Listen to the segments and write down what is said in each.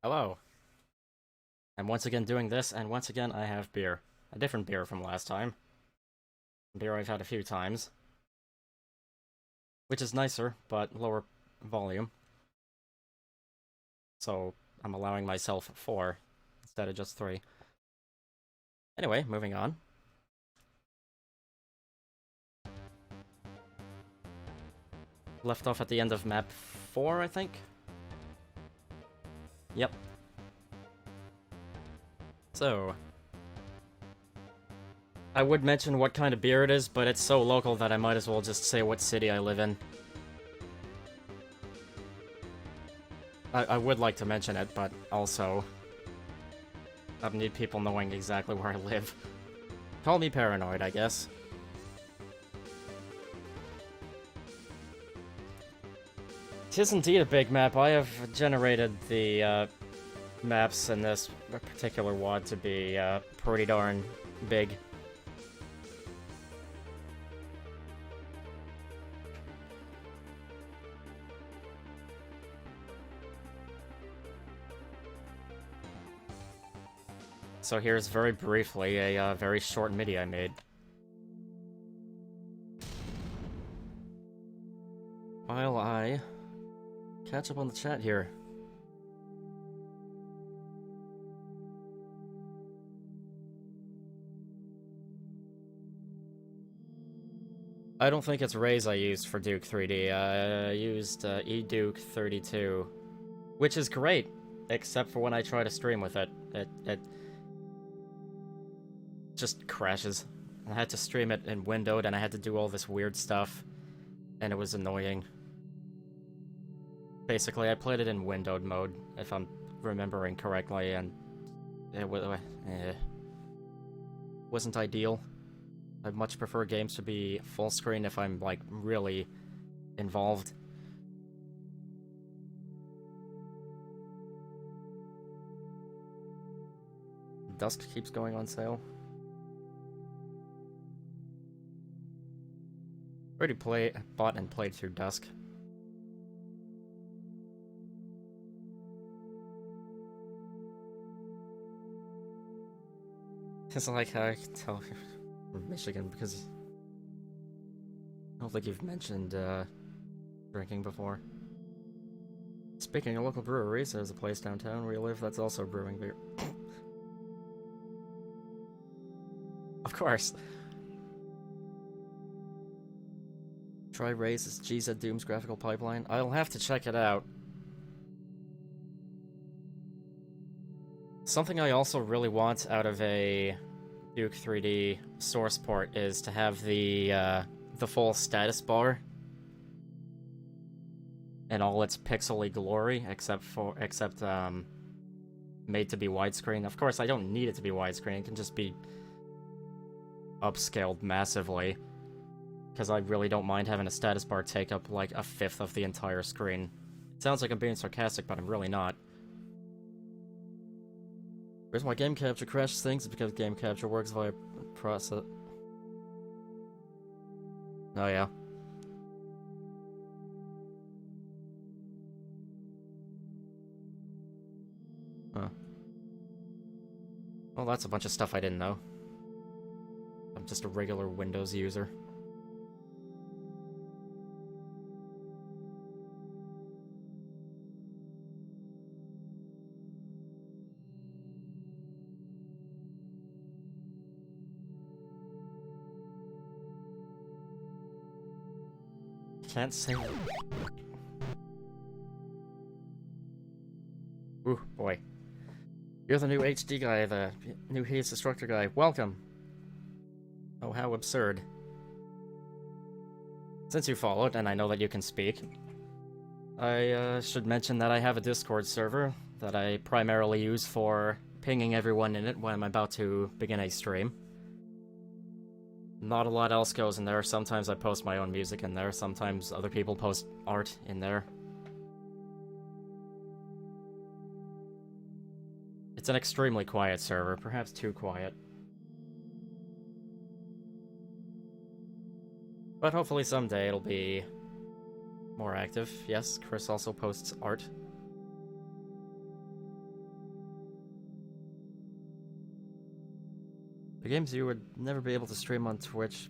Hello. I'm once again doing this, and once again I have beer. A different beer from last time. Beer I've had a few times. Which is nicer, but lower volume. So I'm allowing myself 4 instead of just 3. Anyway, moving on. Left off at the end of map 4, I think? Yep. So, I would mention what kind of beer it is, but it's so local that I might as well just say what city I live in. I would like to mention it, but also I need people knowing exactly where I live. Call me paranoid, I guess. Tis indeed a big map. I have generated the maps in this particular WOD to be pretty darn big. So here's very briefly a very short MIDI I made. While I catch up on the chat here. I don't think it's Raze I used for Duke 3D. I used eDuke 32, which is great, except for when I try to stream with it. It just crashes. I had to stream it in windowed, and I had to do all this weird stuff, and it was annoying. Basically, I played it in windowed mode, if I'm remembering correctly, and it wasn't ideal. I much prefer games to be full screen if I'm, like, really involved. Dusk keeps going on sale. Already bought and played through Dusk. It's like how I can tell you're from Michigan because I don't think you've mentioned drinking before. Speaking of local breweries, there's a place downtown where you live that's also brewing beer. Of course. Try Raze's GZ Doom's graphical pipeline. I'll have to check it out. Something I also really want out of a Duke 3D source port is to have the full status bar in all its pixely glory, except made to be widescreen. Of course, I don't need it to be widescreen. It can just be upscaled massively, because I really don't mind having a status bar take up like a fifth of the entire screen. It sounds like I'm being sarcastic, but I'm really not. Here's why game capture crashes things, because game capture works via process. Oh yeah. Huh. Well, that's a bunch of stuff I didn't know. I'm just a regular Windows user. Can't say. Ooh, boy. You're the new HD guy, the new He's Destructor guy. Welcome! Oh, how absurd. Since you followed, and I know that you can speak, I should mention that I have a Discord server that I primarily use for pinging everyone in it when I'm about to begin a stream. Not a lot else goes in there. Sometimes I post my own music in there, sometimes other people post art in there. It's an extremely quiet server, perhaps too quiet. But hopefully someday it'll be more active. Yes, Chris also posts art. The games you would never be able to stream on Twitch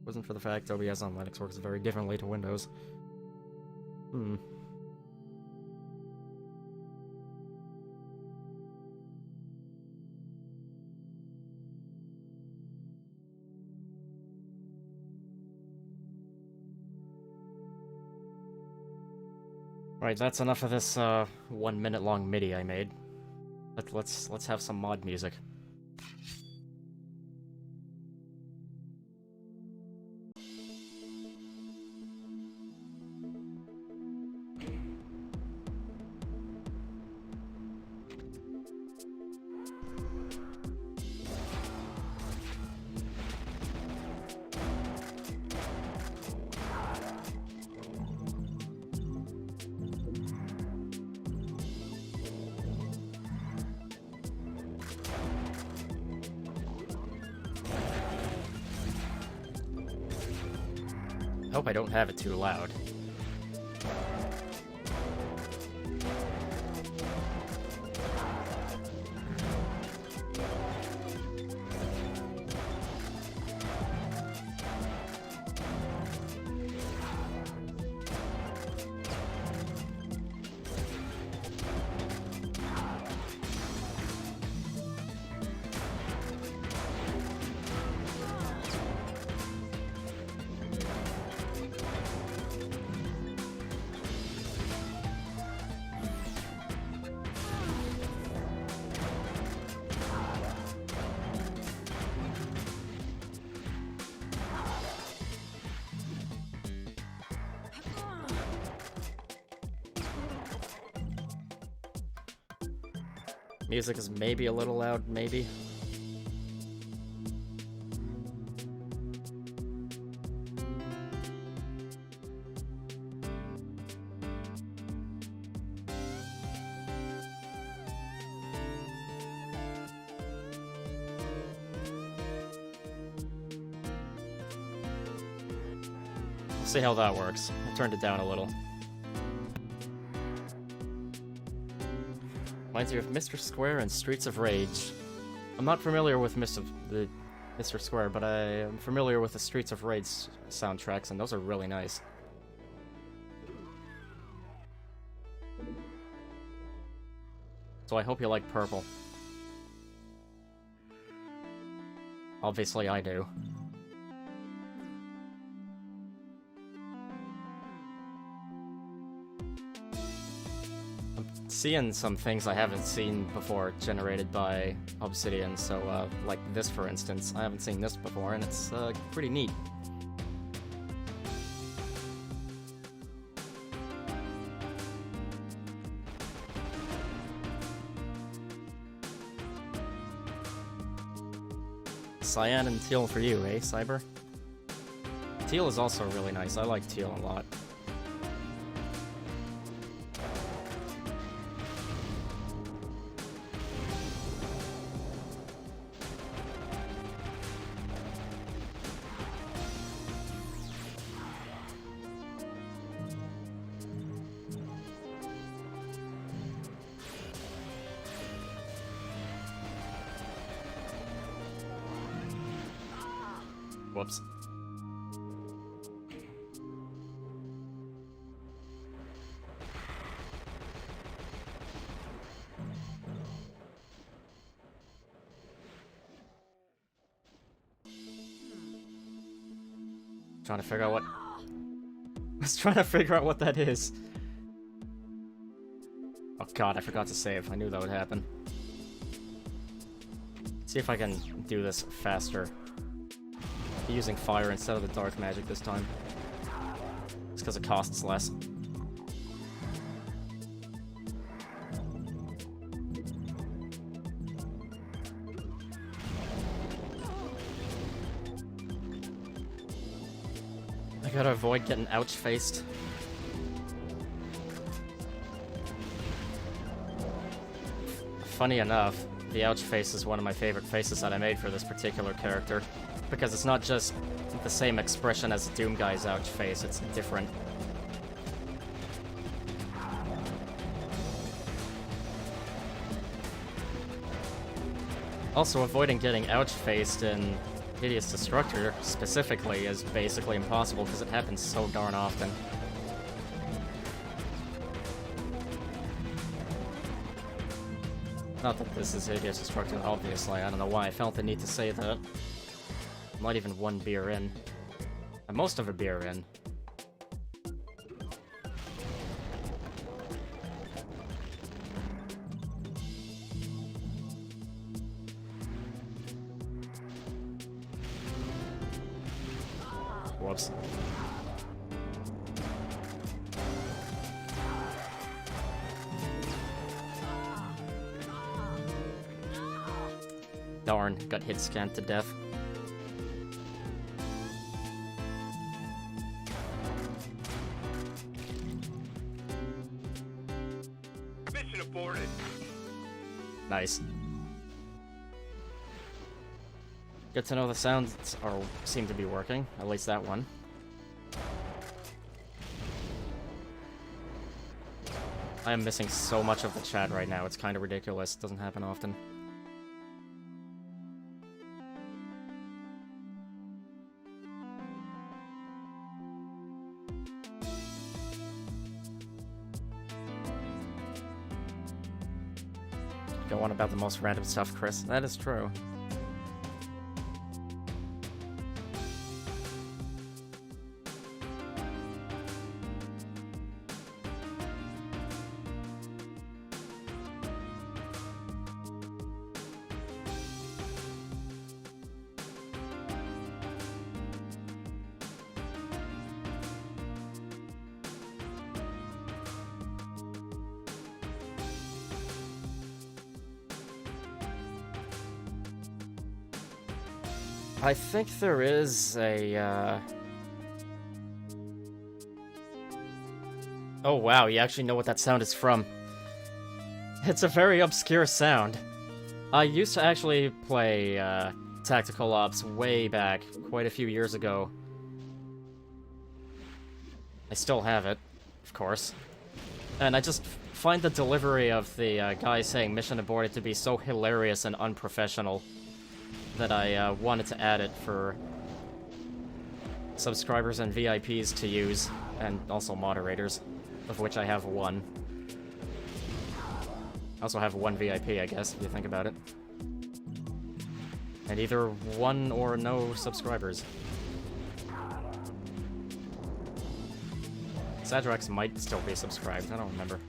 wasn't for the fact OBS on Linux works very differently to Windows. Right, that's enough of this 1 minute long MIDI I made. Let's have some mod music. I hope I don't have it too loud. Music is maybe a little loud, maybe. See how that works. I turned it down a little. Reminds you of Mr. Square and Streets of Rage. I'm not familiar with Mr. Square, but I am familiar with the Streets of Rage soundtracks, and those are really nice. So I hope you like purple. Obviously I do. Seeing some things I haven't seen before generated by Obsidian, so like this for instance, I haven't seen this before and it's pretty neat. Cyan and teal for you, eh, Cyber? Teal is also really nice, I like teal a lot. Whoops. Trying to figure out what... I was trying to figure out what that is. Oh god, I forgot to save. I knew that would happen. Let's see if I can do this faster. Using fire instead of the dark magic this time. It's because it costs less. I gotta avoid getting ouch-faced. Funny enough, the ouch face is one of my favorite faces that I made for this particular character. Because it's not just the same expression as Doom Guy's ouch face, it's different. Also, avoiding getting ouch-faced in Hideous Destructor, specifically, is basically impossible because it happens so darn often. Not that this is Hideous Destructor, obviously. I don't know why I felt the need to say that. I'm not even one beer in. I'm most of a beer in. Whoops. Darn, got hit scanned to death. Mission aborted. Nice. Good to know the sounds seem to be working, at least that one. I am missing so much of the chat right now, it's kind of ridiculous. It doesn't happen often. Go on about the most random stuff, Chris. That is true. I think there is a, Oh wow, you actually know what that sound is from. It's a very obscure sound. I used to actually play, Tactical Ops way back, quite a few years ago. I still have it, of course. And I just find the delivery of the guy saying mission aborted to be so hilarious and unprofessional that I wanted to add it for subscribers and VIPs to use, and also moderators, of which I have one. I also have one VIP, I guess, if you think about it. And either one or no subscribers. Sadrex might still be subscribed, I don't remember.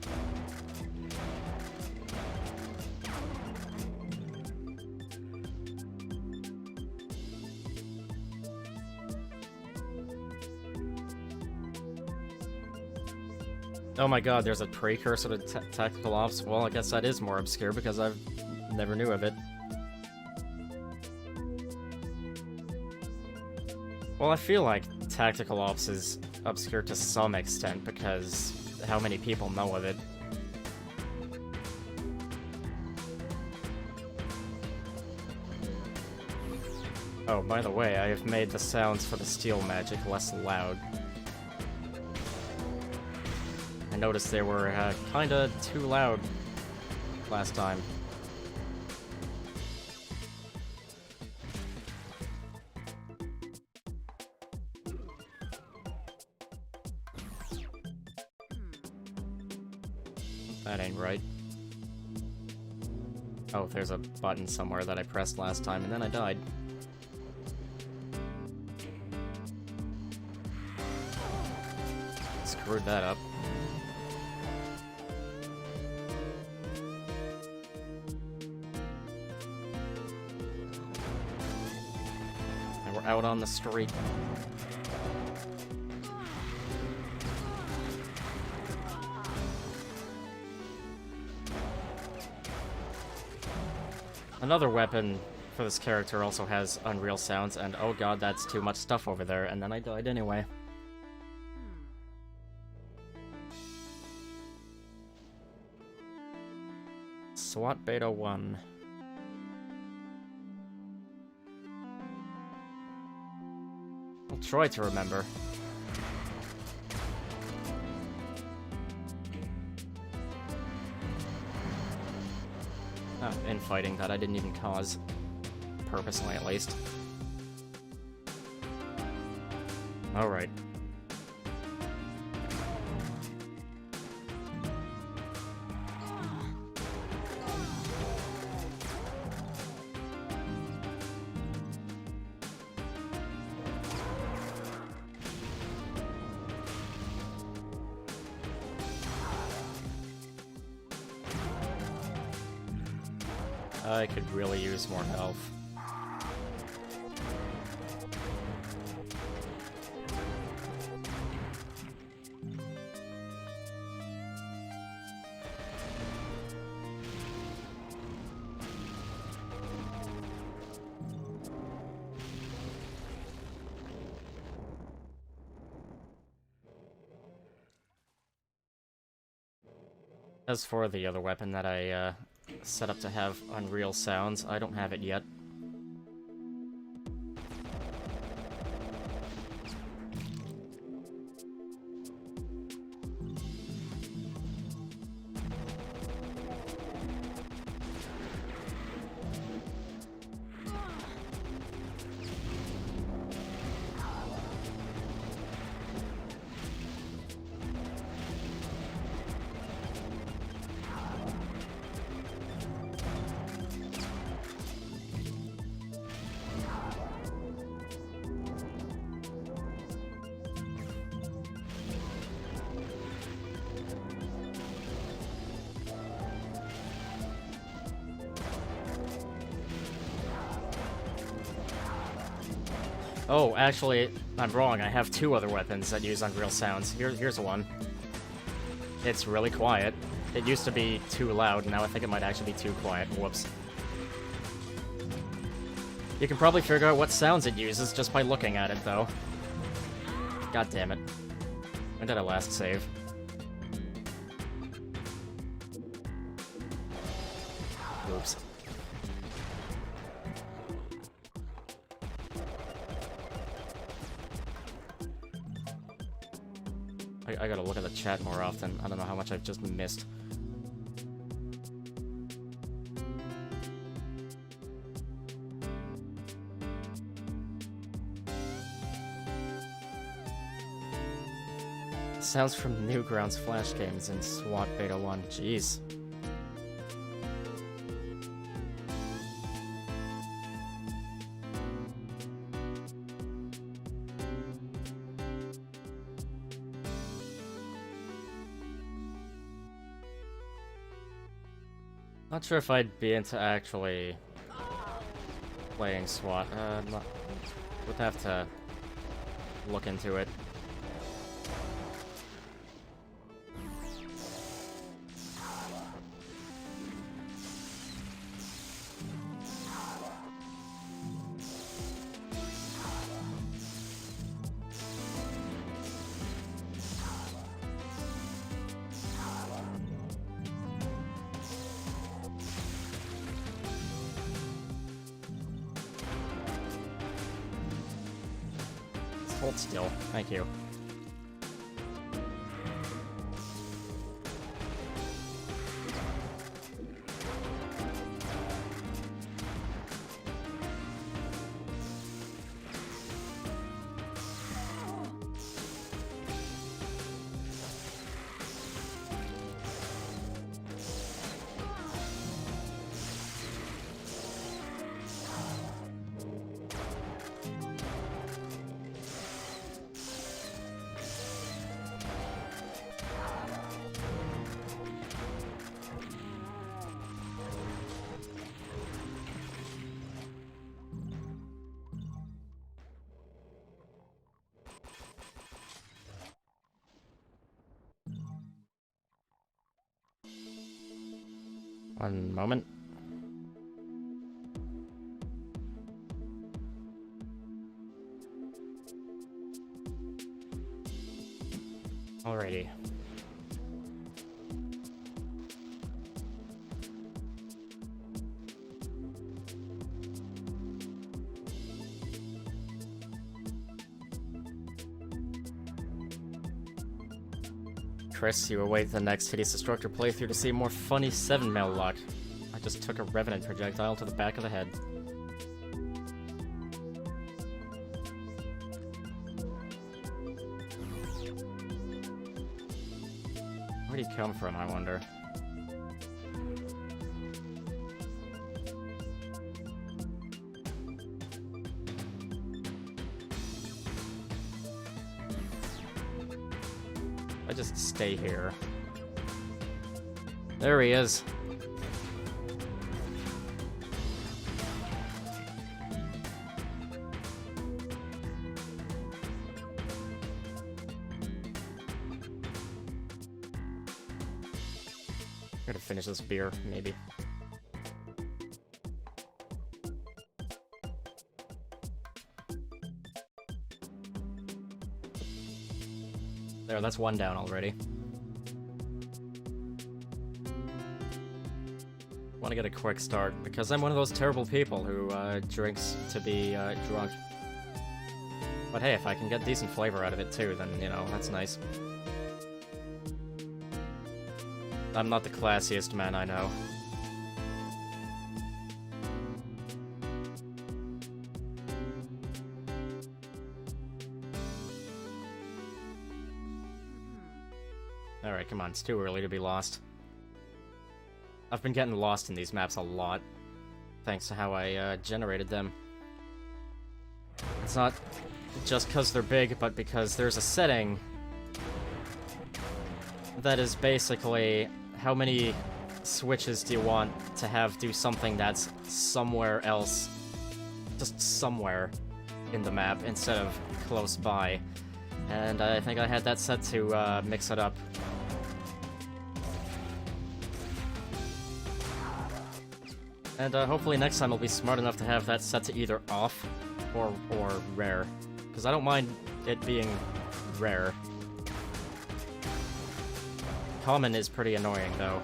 Oh my god, there's a precursor to Tactical Ops? Well, I guess that is more obscure because I've never knew of it. Well, I feel like Tactical Ops is obscure to some extent because how many people know of it. Oh, by the way, I have made the sounds for the steel magic less loud. I noticed they were kinda too loud last time. That ain't right. Oh, there's a button somewhere that I pressed last time and then I died. Screwed that up. And we're out on the street. Another weapon for this character also has unreal sounds, and oh god, that's too much stuff over there, and then I died anyway. SWAT Beta 1. I'll try to remember. Ah, infighting that I didn't even cause. purposely at least. Alright. I could really use more health. As for the other weapon that I set up to have unreal sounds, I don't have it yet. Oh, actually, I'm wrong. I have two other weapons that use unreal sounds. Here's one. It's really quiet. It used to be too loud, now I think it might actually be too quiet. Whoops. You can probably figure out what sounds it uses just by looking at it, though. God damn it. When did I last save? Oops. I gotta look at the chat more often. I don't know how much I've just missed. Sounds from Newgrounds Flash games in SWAT Beta 1. Jeez. Not sure if I'd be into actually playing SWAT. Would have to look into it. Hold still. Thank you. One moment. Alrighty. Chris, you await the next Hideous Destructor playthrough to see more funny 7-mail luck. I just took a Revenant projectile to the back of the head. Where'd he come from, I wonder? I just stay here. There he is. Gotta finish this beer, maybe. There, that's one down already. Want to get a quick start, because I'm one of those terrible people who drinks to be drunk. But hey, if I can get decent flavor out of it too, then, you know, that's nice. I'm not the classiest man I know. Alright, come on, it's too early to be lost. I've been getting lost in these maps a lot, thanks to how I generated them. It's not just because they're big, but because there's a setting that is basically how many switches do you want to have do something that's somewhere else, just somewhere in the map instead of close by. And I think I had that set to mix it up. And hopefully next time I'll be smart enough to have that set to either off or rare. Because I don't mind it being rare. Common is pretty annoying, though.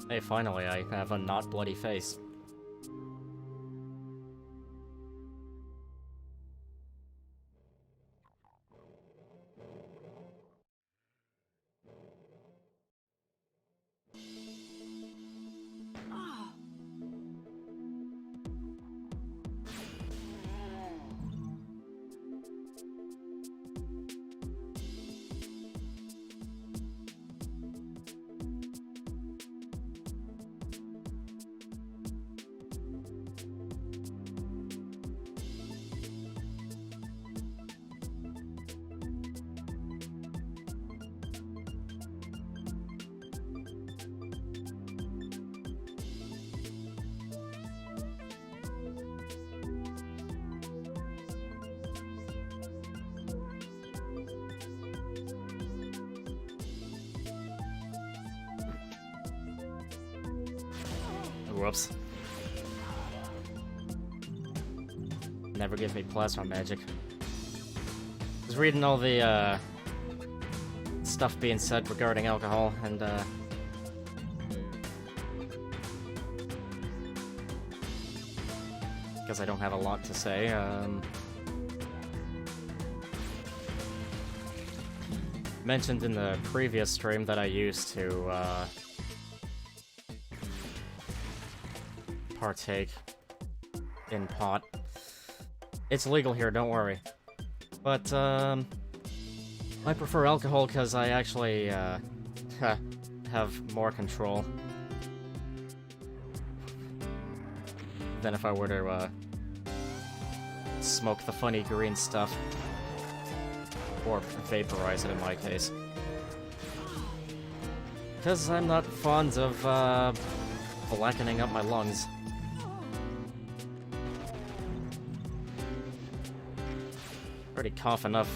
Hey, finally, I have a not bloody face. Whoops. Never give me plasma magic. I was reading all the stuff being said regarding alcohol, and because I don't have a lot to say, mentioned in the previous stream that I used to partake in pot. It's legal here, don't worry. But, I prefer alcohol because I actually, have more control than if I were to, smoke the funny green stuff. Or vaporize it in my case. Because I'm not fond of, blackening up my lungs. Already cough enough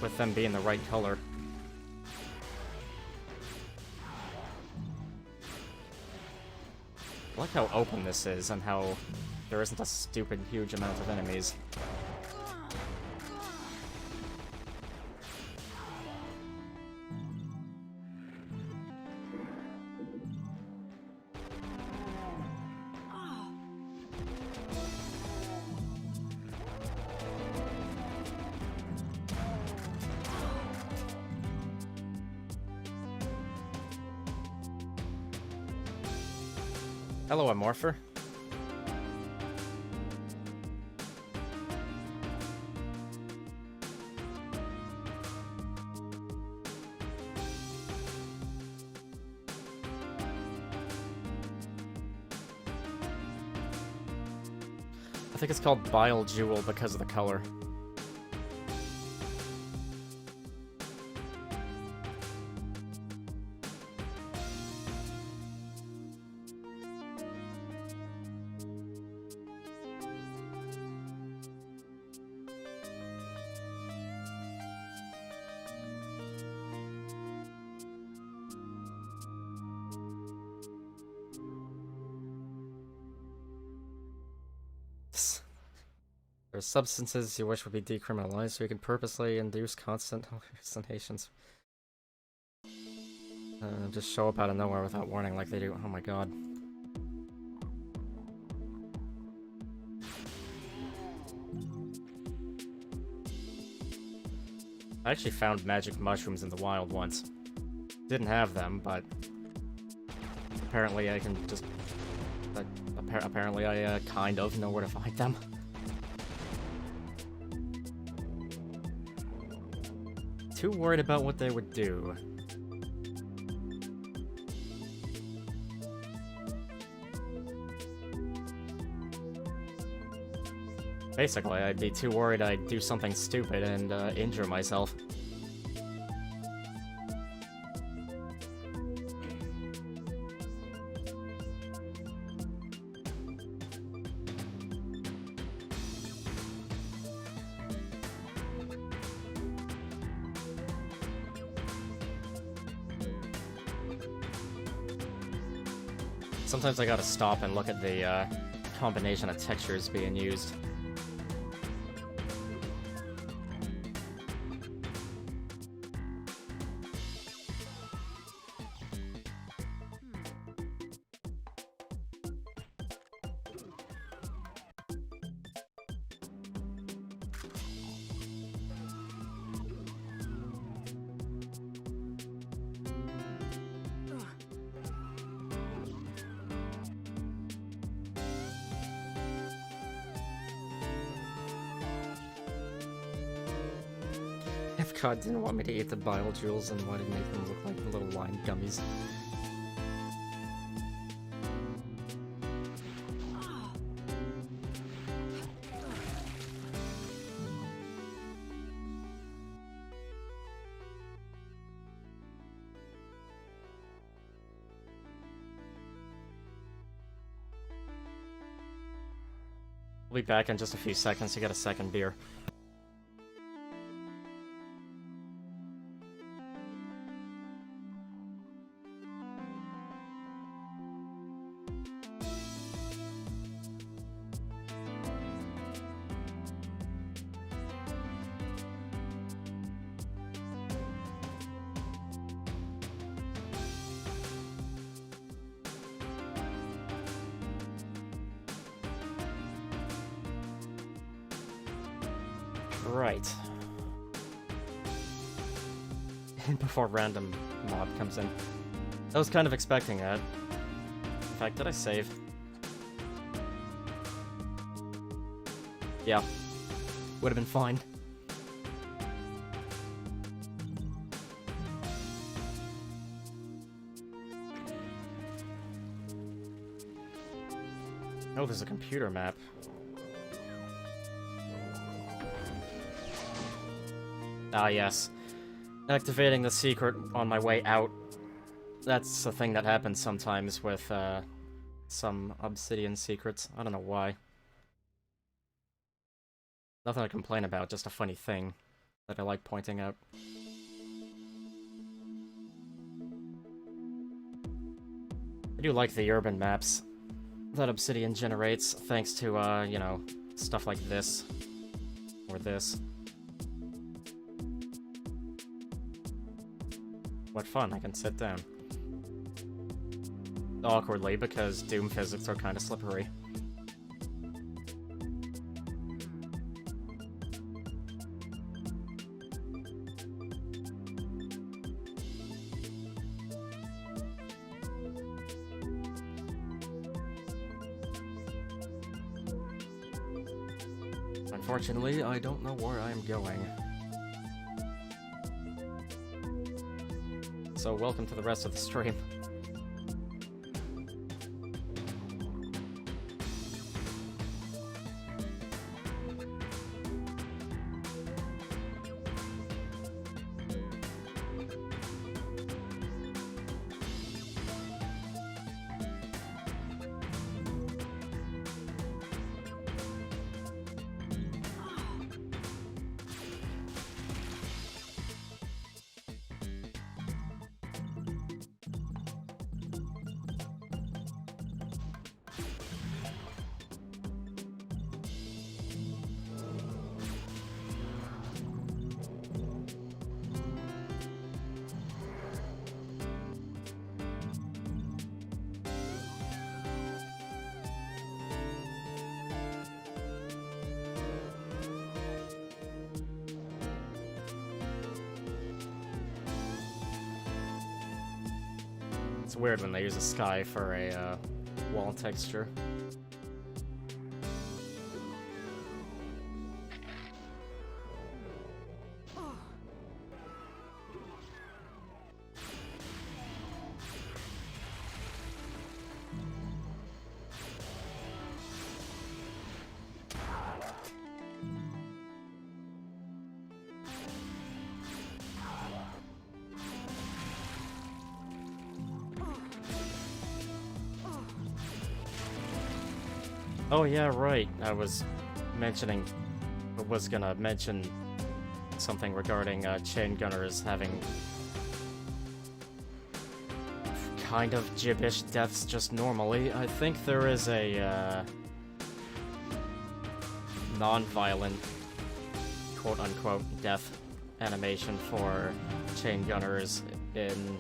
with them being the right color. I like how open this is and how there isn't a stupid huge amount of enemies. Hello, Amorpher. I think it's called Bile Jewel because of the color. There are substances you wish would be decriminalized so you can purposely induce constant hallucinations. Just show up out of nowhere without warning like they do. Oh my god. I actually found magic mushrooms in the wild once. Didn't have them, but apparently I can just... apparently I kind of know where to find them. Too worried about what they would do. Basically, I'd be too worried I'd do something stupid and injure myself. Sometimes I gotta stop and look at the combination of textures being used. If God didn't want me to eat the bile jewels, then why did he make them look like little lime gummies? We'll be back in just a few seconds to get a second beer. Right. Before random mob comes in. I was kind of expecting that. In fact, did I save? Yeah. Would have been fine. Oh, there's a computer map. Ah, yes. Activating the secret on my way out. That's a thing that happens sometimes with, some Obsidian secrets. I don't know why. Nothing to complain about, just a funny thing that I like pointing out. I do like the urban maps that Obsidian generates, thanks to, you know, stuff like this. Or this. What fun, I can sit down. Awkwardly, because Doom physics are kinda slippery. Unfortunately, I don't know where I'm going. So welcome to the rest of the stream. It's weird when they use a sky for a wall texture. Oh yeah, right. I was gonna mention something regarding chain gunners having kind of gibbish deaths just normally. I think there is a non-violent quote-unquote death animation for chain gunners in,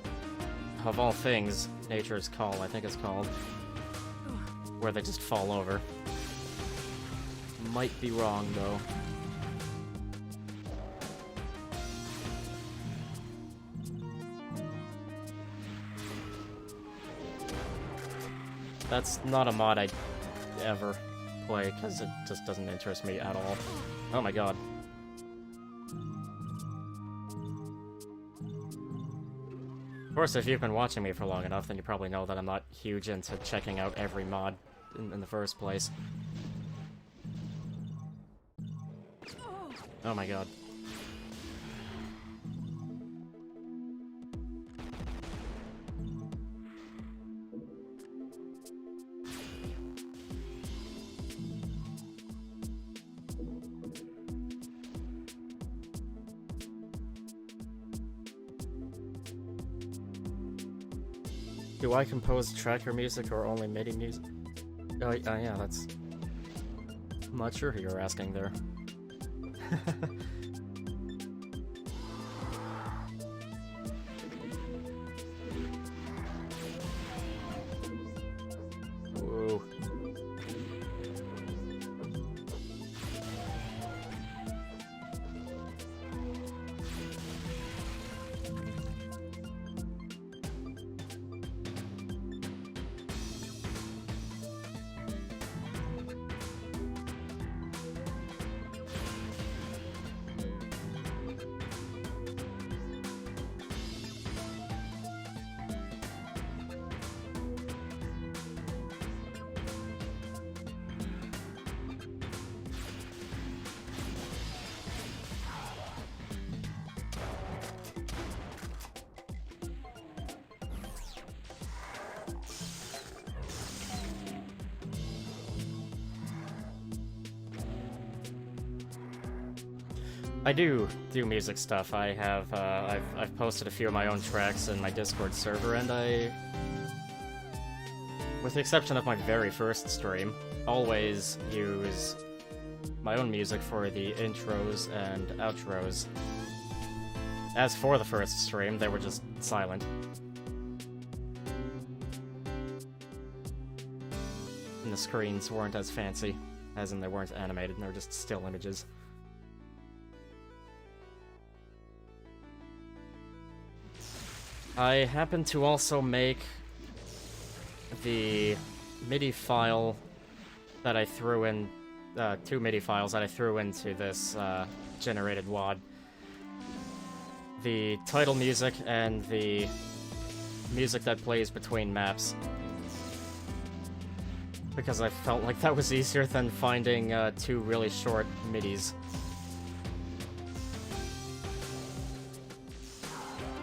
of all things, Nature's Call, I think it's called, where they just fall over. Might be wrong, though. That's not a mod I'd ever play, because it just doesn't interest me at all. Oh my god. Of course, if you've been watching me for long enough, then you probably know that I'm not huge into checking out every mod in the first place. Oh my god. Do I compose tracker music or only MIDI music? Oh, yeah, that's... I'm not sure who you're asking there. Whoa. I do music stuff. I have I've posted a few of my own tracks in my Discord server, and I, with the exception of my very first stream, always use my own music for the intros and outros. As for the first stream, they were just silent. And the screens weren't as fancy, as in they weren't animated, and they were just still images. I happen to also make the MIDI file that I threw in two MIDI files that I threw into this generated WAD. The title music and the music that plays between maps. Because I felt like that was easier than finding two really short MIDIs.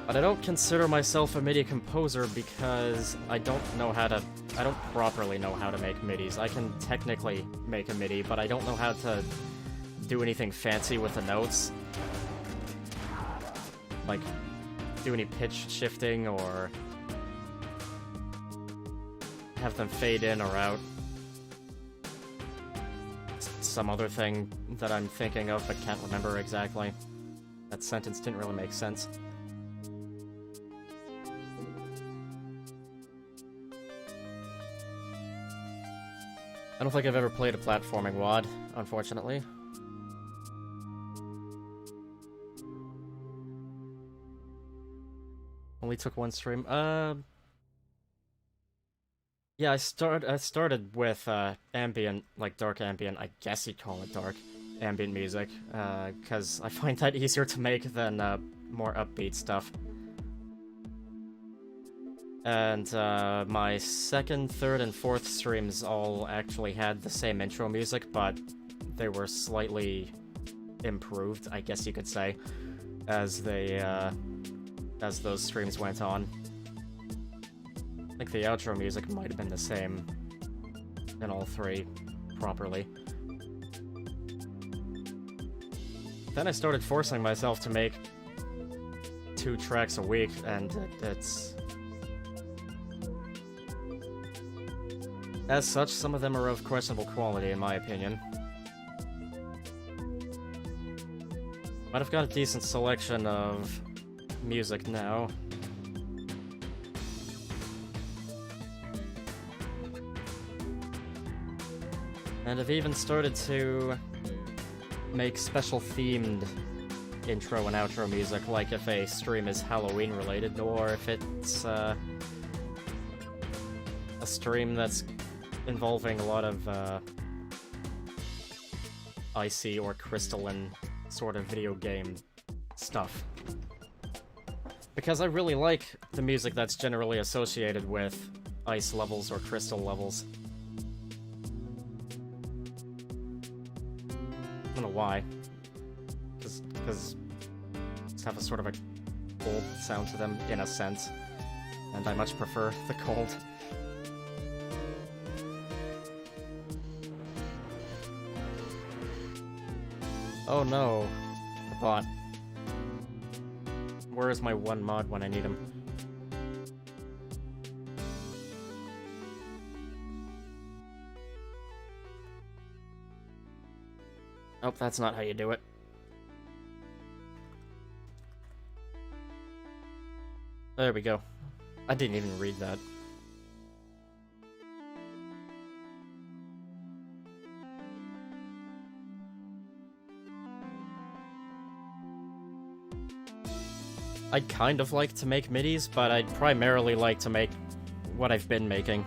But I don't consider myself a MIDI composer because I don't properly know how to make MIDIs. I can technically make a MIDI, but I don't know how to do anything fancy with the notes. Like, do any pitch shifting or have them fade in or out. Some other thing that I'm thinking of but can't remember exactly. That sentence didn't really make sense. I don't think I've ever played a platforming WAD, unfortunately. Only took one stream. Yeah, I started with ambient, like dark ambient, I guess you'd call it dark ambient music, because I find that easier to make than more upbeat stuff. And my second, third, and fourth streams all actually had the same intro music, but they were slightly improved, I guess you could say, as those streams went on. I think the outro music might have been the same in all three, properly. Then I started forcing myself to make 2 tracks a week, and it's... As such, some of them are of questionable quality, in my opinion. But I've got a decent selection of music now. And I've even started to make special themed intro and outro music, like if a stream is Halloween related, or if it's a stream that's involving a lot of icy or crystalline sort of video game stuff. Because I really like the music that's generally associated with ice levels or crystal levels. I don't know why. Just have a sort of a cold sound to them, in a sense. And I much prefer the cold. Oh no, the bot. Where is my one mod when I need him? Nope, that's not how you do it. There we go. I didn't even read that. I'd kind of like to make MIDIs, but I'd primarily like to make what I've been making.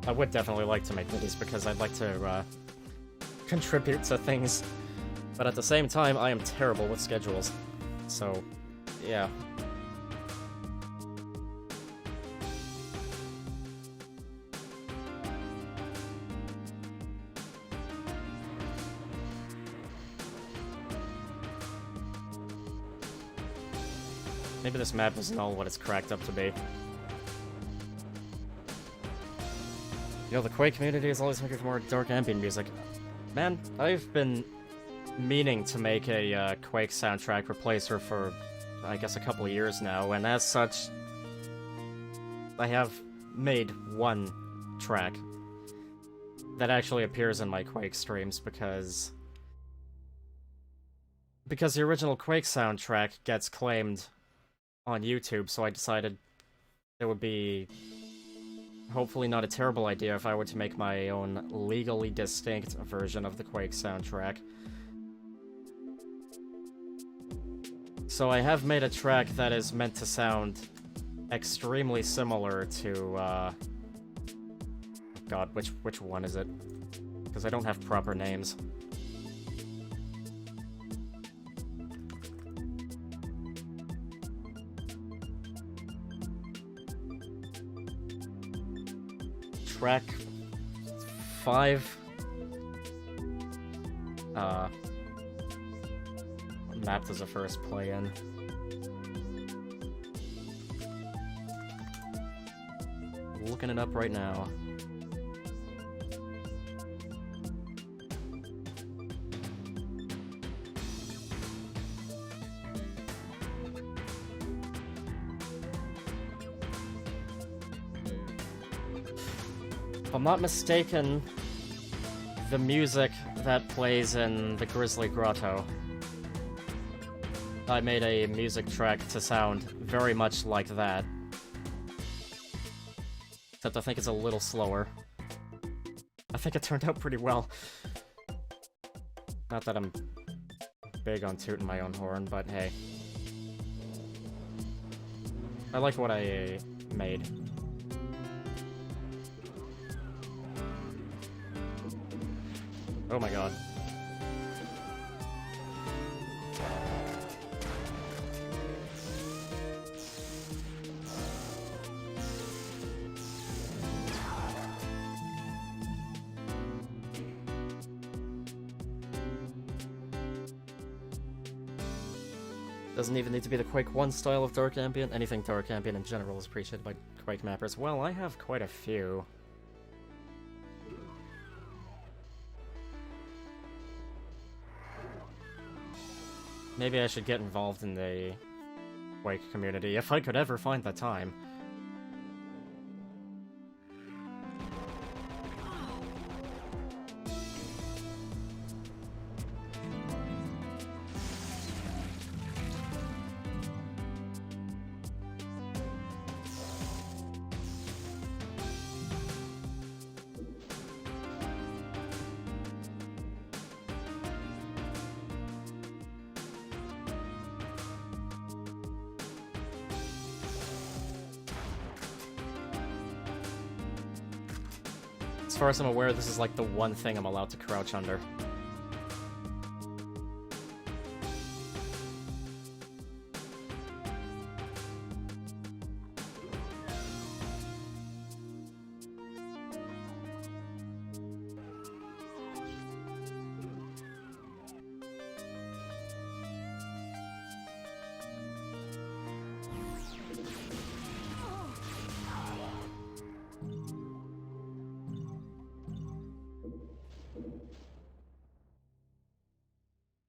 I would definitely like to make MIDIs because I'd like to contribute to things, but at the same time, I am terrible with schedules. So, yeah. Maybe this map isn't all what it's cracked up to be. You know, the Quake community is always looking for more dark ambient music. Man, I've been meaning to make a Quake soundtrack replacer for, I guess, a couple of years now, and as such, I have made one track that actually appears in my Quake streams because the original Quake soundtrack gets claimed on YouTube, so I decided it would be hopefully not a terrible idea if I were to make my own legally distinct version of the Quake soundtrack. So I have made a track that is meant to sound extremely similar to God, which one is it? Because I don't have proper names. Track 5. Mapped as a first play-in. Looking it up right now. If I'm not mistaken, the music that plays in the Grizzly Grotto, I made a music track to sound very much like that. Except I think it's a little slower. I think it turned out pretty well. Not that I'm big on tooting my own horn, but hey. I like what I made. Oh my god. Doesn't even need to be the Quake 1 style of dark ambient. Anything dark ambient in general is appreciated by Quake mappers. Well, I have quite a few. Maybe I should get involved in the Quake community if I could ever find the time. As far as I'm aware, this is like the one thing I'm allowed to crouch under.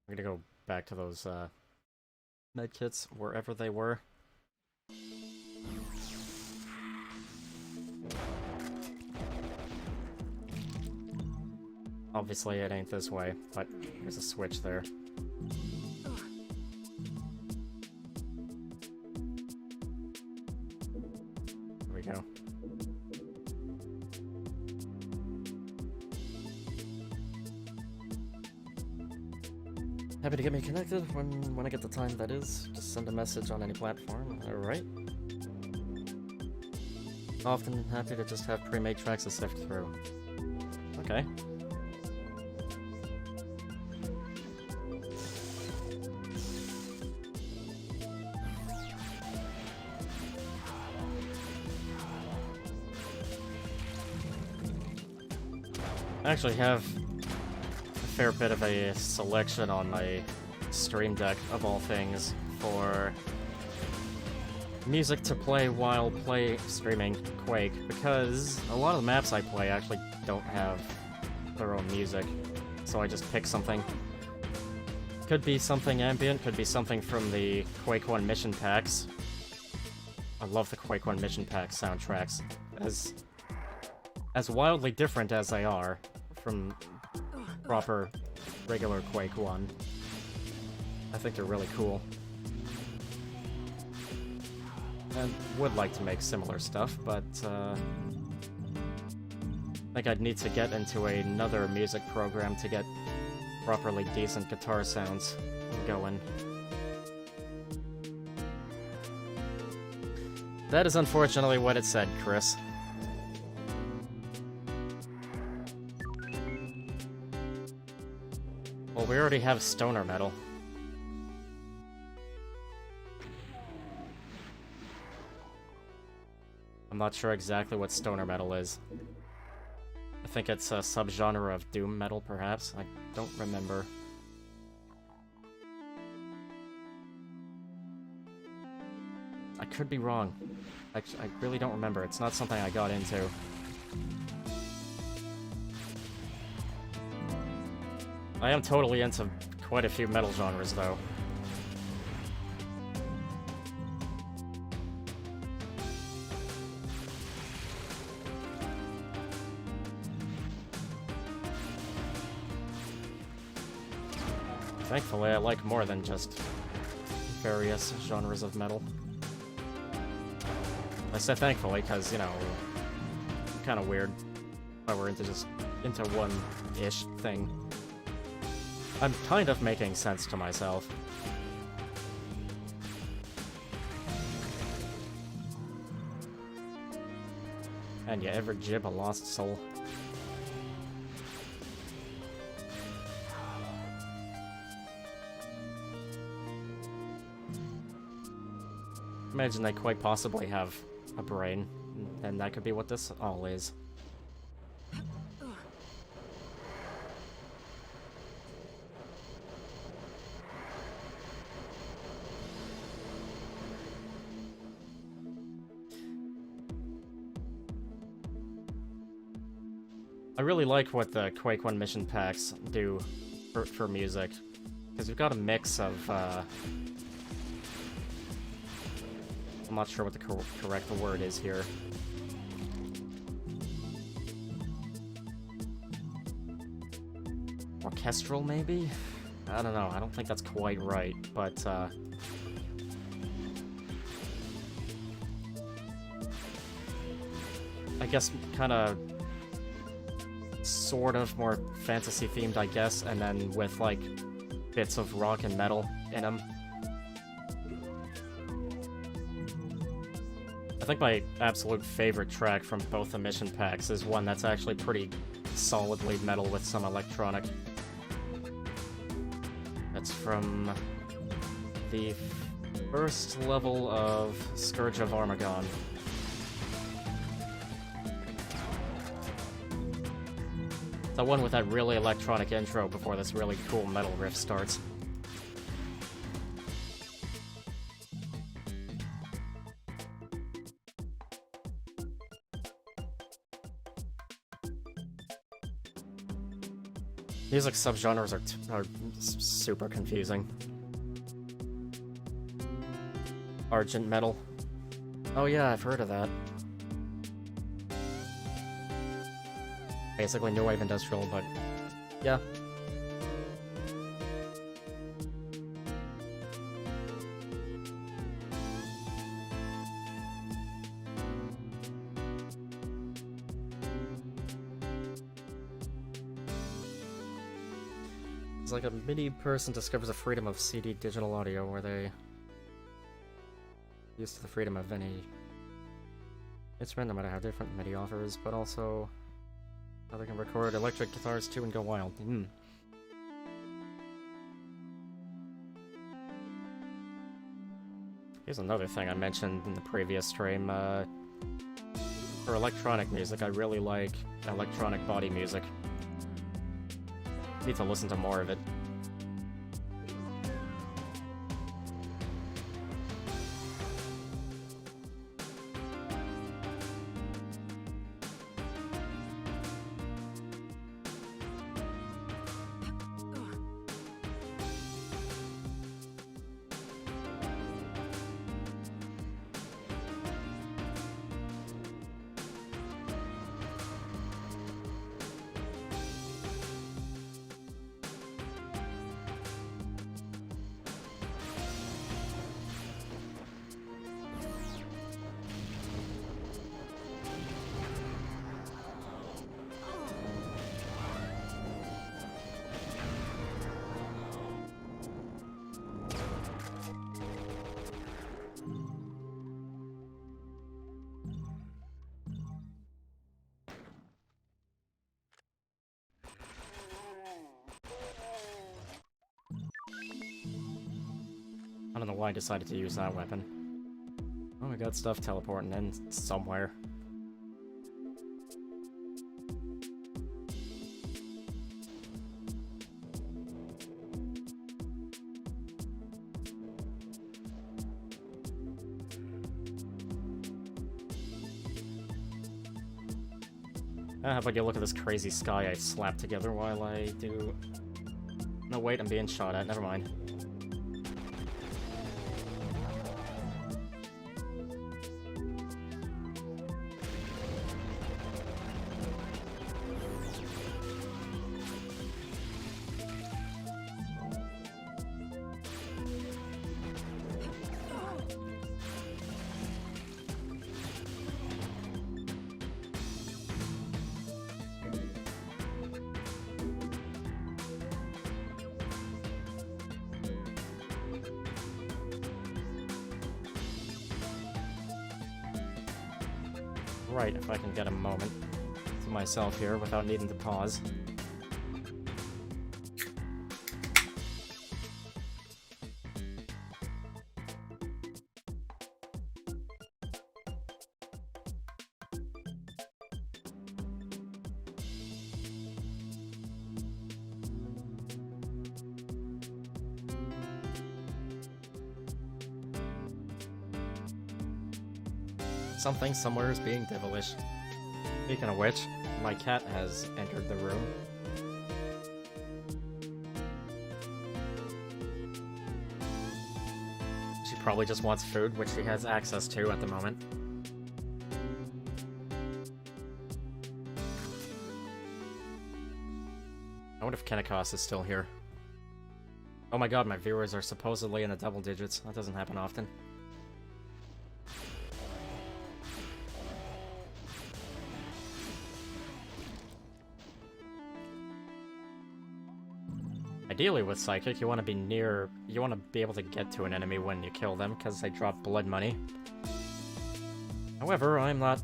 I'm gonna go back to those medkits, wherever they were. Obviously it ain't this way, but there's a switch there. There we go. Happy to get me connected when I get the time, that is. Just send a message on any platform, alright? Often happy to just have pre-made tracks to sift through. Okay. I actually have a fair bit of a selection on my Stream Deck, of all things, for music to play while streaming Quake, because a lot of the maps I play actually don't have their own music, so I just pick something. Could be something ambient, could be something from the Quake 1 mission packs. I love the Quake 1 mission pack soundtracks, as wildly different as they are from proper regular Quake 1. I think they're really cool. And would like to make similar stuff, but I think I'd need to get into another music program to get properly decent guitar sounds going. That is unfortunately what it said, Chris. already have stoner metal. I'm not sure exactly what stoner metal is. I think it's a subgenre of doom metal, perhaps. I don't remember. I could be wrong. I really don't remember. It's not something I got into. I am totally into quite a few metal genres, though. Thankfully, I like more than just various genres of metal. I said thankfully because, you know, kind of weird why we're into one-ish thing. I'm kind of making sense to myself. And you ever jib a lost soul? Imagine they quite possibly have a brain, and that could be what this all is. I really like what the Quake 1 mission packs do for music, because we've got a mix of, I'm not sure what the correct word is here. Orchestral, maybe? I don't know, I don't think that's quite right, but, I guess kinda sort of more fantasy-themed, I guess, and then with, like, bits of rock and metal in them. I think my absolute favorite track from both the mission packs is one that's actually pretty solidly metal with some electronic. That's from the first level of Scourge of Armagon. The one with that really electronic intro before this really cool metal riff starts. Music subgenres are super confusing. Argent metal. Oh yeah, I've heard of that. Basically new wave industrial, but yeah. It's like a MIDI person discovers the freedom of CD digital audio, where they used to the freedom of any instrument, no matter how different MIDI offers, but also how they can record electric guitars too and go wild. Here's another thing I mentioned in the previous stream. For electronic music, I really like electronic body music. Need to listen to more of it. I don't know why I decided to use that weapon. Oh, we got stuff teleporting in somewhere. How about you look at this crazy sky I slapped together while I do... No, wait, I'm being shot at. Never mind. Right, if I can get a moment to myself here without needing to pause. Something somewhere is being devilish. Speaking of which, my cat has entered the room. She probably just wants food, which she has access to at the moment. I wonder if Kennecost is still here. Oh my god, my viewers are supposedly in the double digits. That doesn't happen often. Ideally with Psychic, you want to be near... You want to be able to get to an enemy when you kill them, because they drop blood money. However, I'm not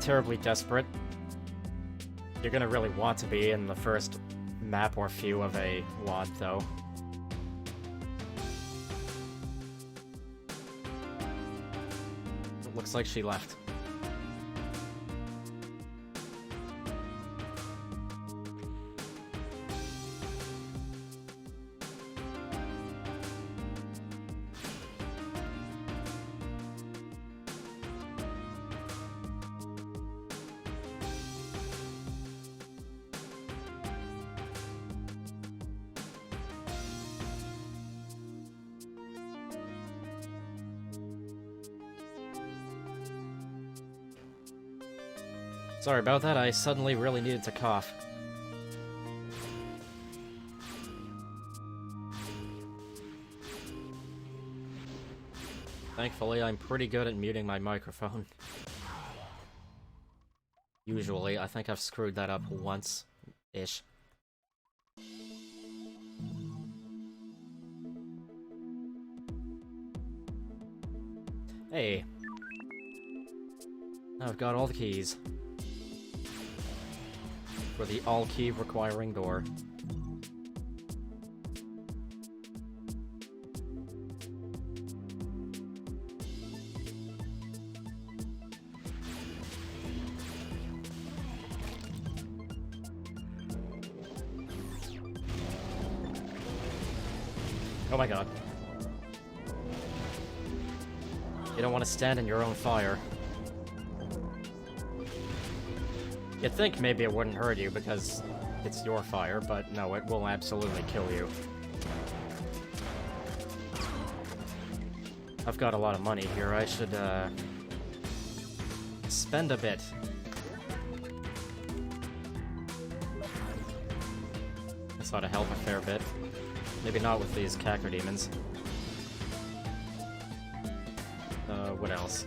terribly desperate. You're gonna really want to be in the first map or few of a WOD, though. It looks like she left. Sorry about that, I suddenly really needed to cough. Thankfully, I'm pretty good at muting my microphone. Usually, I think I've screwed that up once-ish. Hey. Now I've got all the keys. For the all-key requiring door. Oh my god. You don't want to stand in your own fire. You'd think maybe it wouldn't hurt you because it's your fire, but no, it will absolutely kill you. I've got a lot of money here, I should, spend a bit. This ought to help a fair bit. Maybe not with these Cacker demons. What else?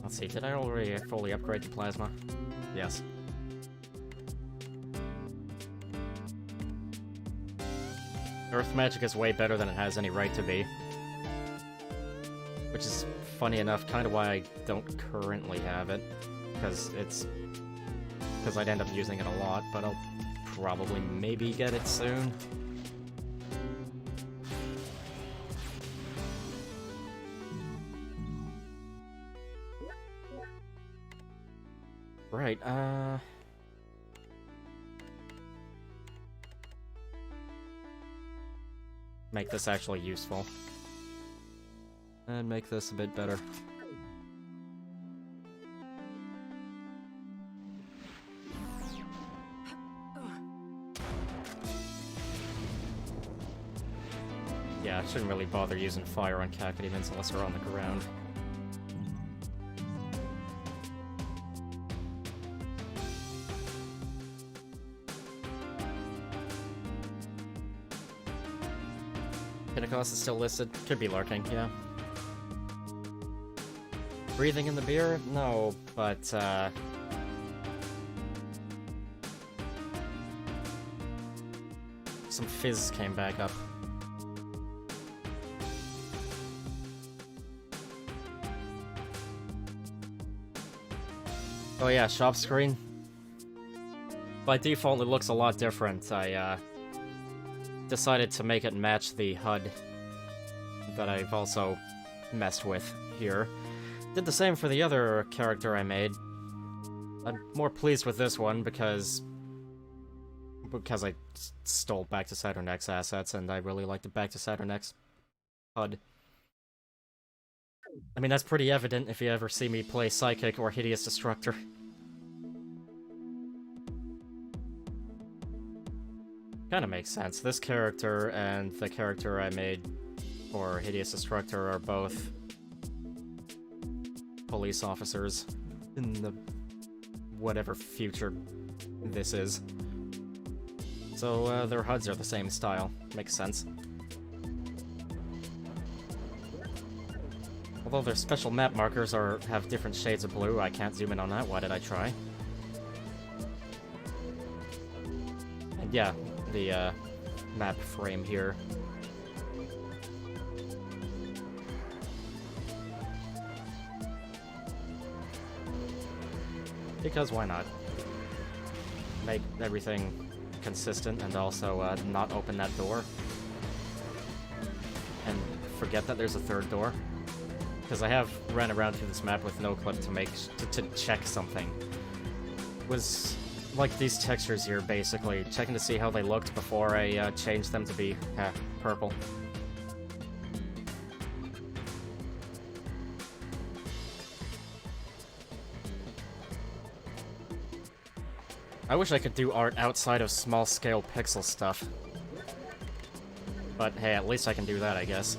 Let's see, did I already fully upgrade the plasma? Yes. Earth magic is way better than it has any right to be. Which is, funny enough, kind of why I don't currently have it. Because I'd end up using it a lot, but I'll probably maybe get it soon. Right, make this actually useful. And make this a bit better. Yeah, I shouldn't really bother using fire on cacodemons unless they're on the ground. Pentecost is still listed. Could be lurking, yeah. Breathing in the beer? No, but, some fizz came back up. Oh yeah, shop screen. By default, it looks a lot different. I, decided to make it match the HUD that I've also messed with here. Did the same for the other character I made. I'm more pleased with this one because I stole Back to Saturn X assets, and I really like the Back to Saturn X HUD. I mean, that's pretty evident if you ever see me play Psychic or Hideous Destructor. Kinda makes sense. This character and the character I made for Hideous Destructor are both police officers in the whatever future this is. So, their HUDs are the same style. Makes sense. Although their special map markers have different shades of blue, I can't zoom in on that. Why did I try? And yeah, the map frame here. Because why not? Make everything consistent and also not open that door. And forget that there's a third door. Because I have ran around through this map with no clip to check something. Was like these textures here, basically. Checking to see how they looked before I changed them to be purple. I wish I could do art outside of small-scale pixel stuff. But hey, at least I can do that, I guess.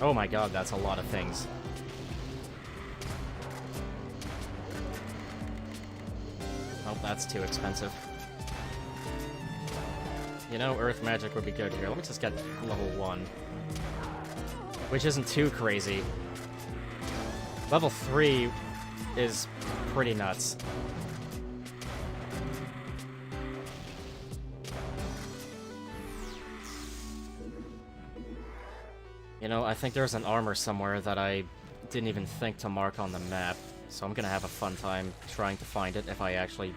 Oh my god, that's a lot of things. Oh, that's too expensive. You know, Earth magic would be good here. Let me just get level 1. Which isn't too crazy. Level 3 is pretty nuts. You know, I think there's an armor somewhere that I didn't even think to mark on the map, so I'm gonna have a fun time trying to find it if I actually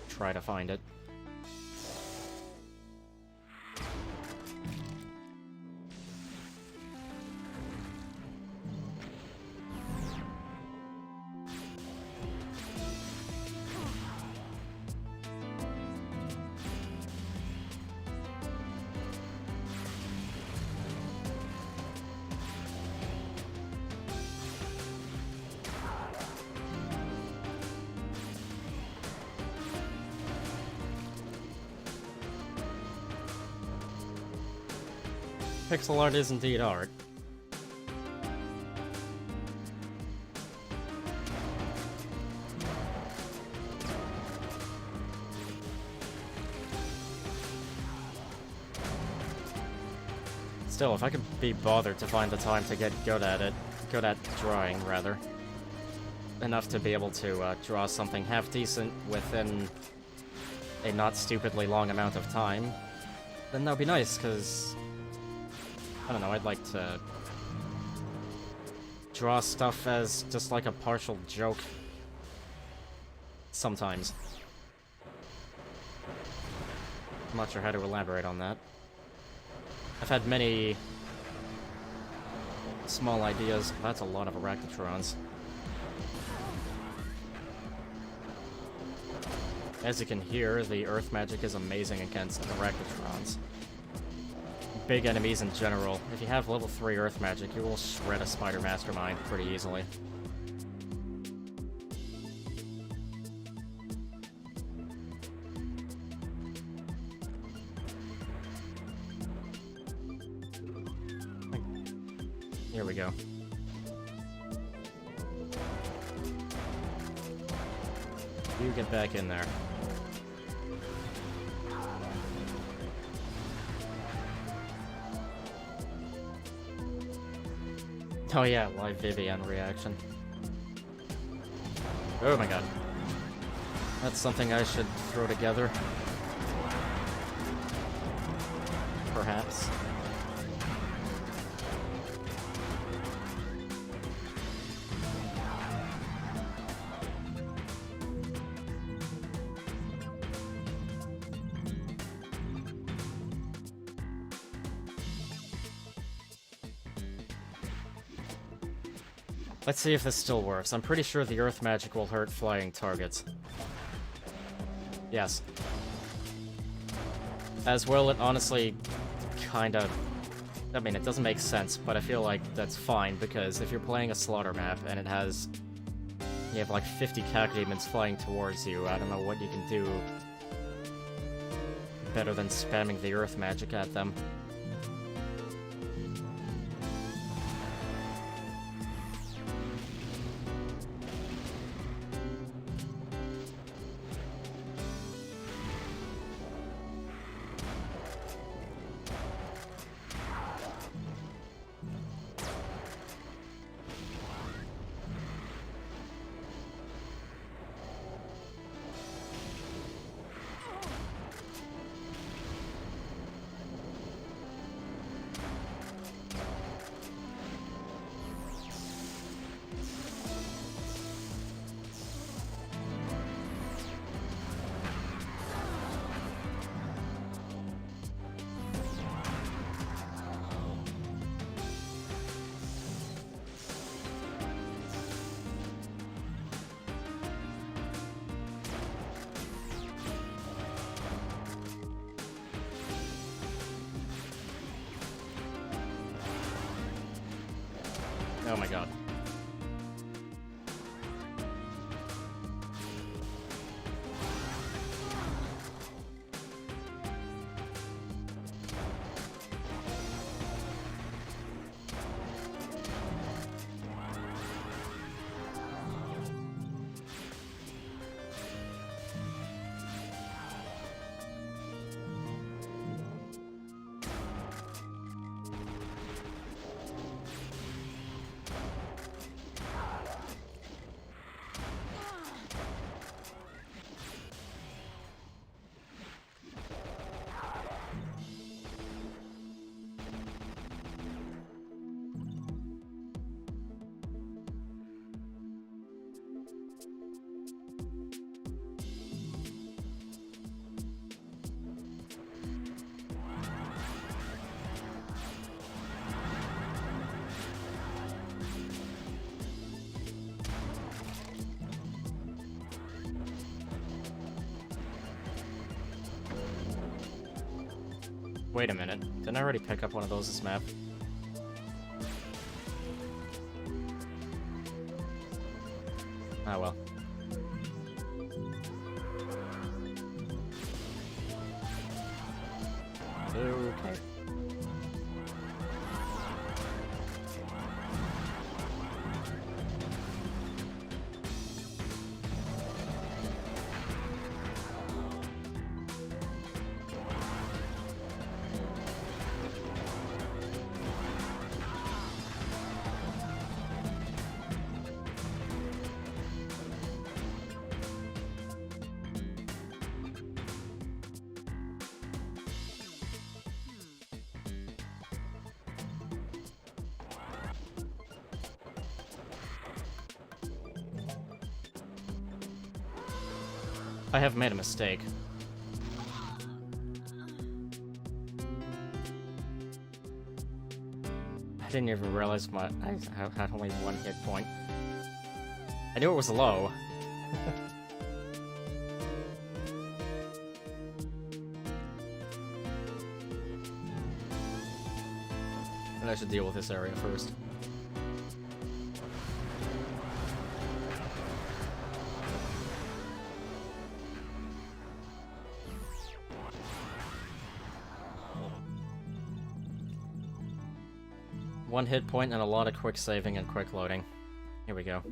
try to find it. Pixel art is indeed art. Still, if I could be bothered to find the time to get good at drawing, rather. Enough to be able to draw something half decent within a not stupidly long amount of time, then that would be nice, because, I don't know, I'd like to draw stuff as just like a partial joke. Sometimes. I'm not sure how to elaborate on that. I've had many small ideas. That's a lot of Arachnotrons. As you can hear, the earth magic is amazing against Arachnotrons. Big enemies in general. If you have level 3 earth magic, you will shred a spider mastermind pretty easily. Here we go. You get back in there. Oh yeah, live Vivian reaction. Oh my god. That's something I should throw together. Perhaps. Let's see if this still works. I'm pretty sure the earth magic will hurt flying targets. Yes. As well, it honestly kinda... I mean, it doesn't make sense, but I feel like that's fine, because if you're playing a slaughter map and it has... You have like 50 cacodemons flying towards you, I don't know what you can do better than spamming the earth magic at them. Oh my god. Wait a minute. Didn't I already pick up one of those this map? Ah well. Okay. I have made a mistake. I didn't even realize I had only one hit point. I knew it was low. And I should deal with this area first. One hit point and a lot of quick saving and quick loading. Here we go.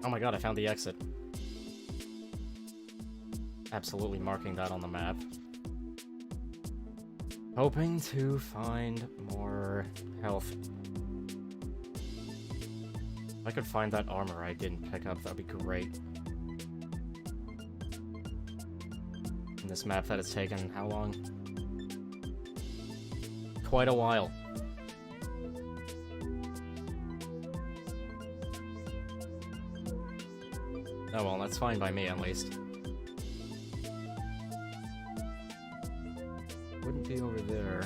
Oh my god, I found the exit. Absolutely marking that on the map. Hoping to find more health. If I could find that armor I didn't pick up, that'd be great. In this map that has taken how long? Quite a while. Oh well, that's fine by me at least. Wouldn't be over there.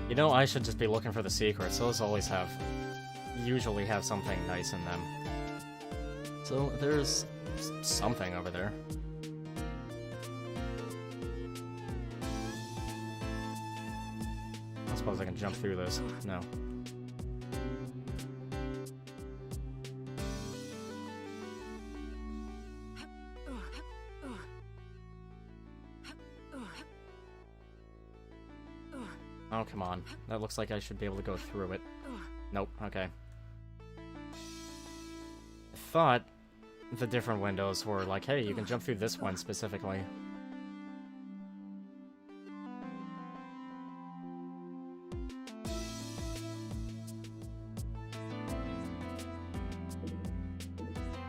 You know, I should just be looking for the secrets. Those usually have something nice in them. So, there's something over there. I suppose I can jump through this. No. Oh, come on. That looks like I should be able to go through it. Nope, okay. I thought the different windows were like, hey, you can jump through this one specifically.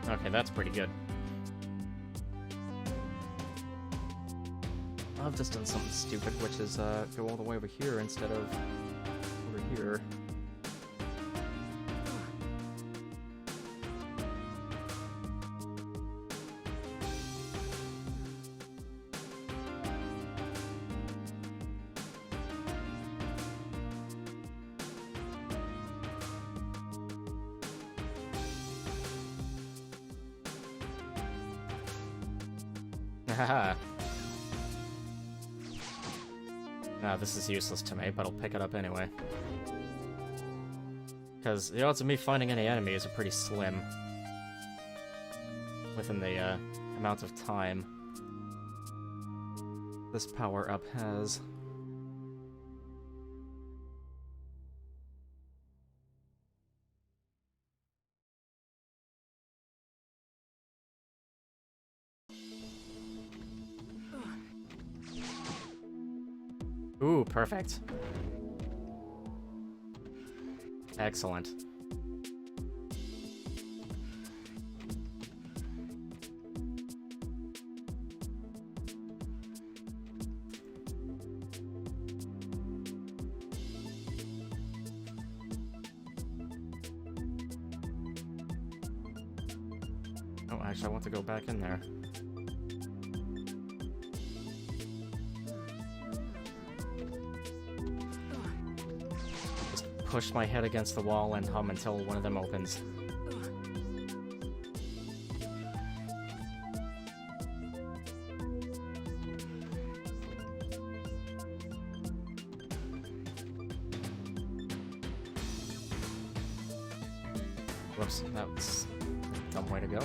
Okay, that's pretty good. I've just done something stupid, which is go all the way over here instead of over here. Haha. Nah, this is useless to me, but I'll pick it up anyway. Because the odds of me finding any enemies are pretty slim. Within the amount of time this power-up has. Ooh, perfect. Excellent. Oh, actually, I want to go back in there. Push my head against the wall and hum until one of them opens. Whoops, that was a dumb way to go.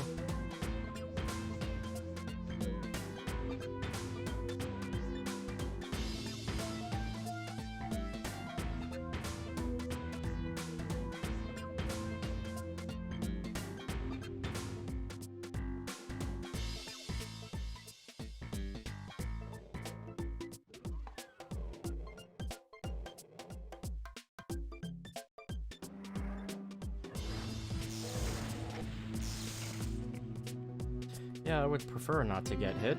Yeah, I would prefer not to get hit.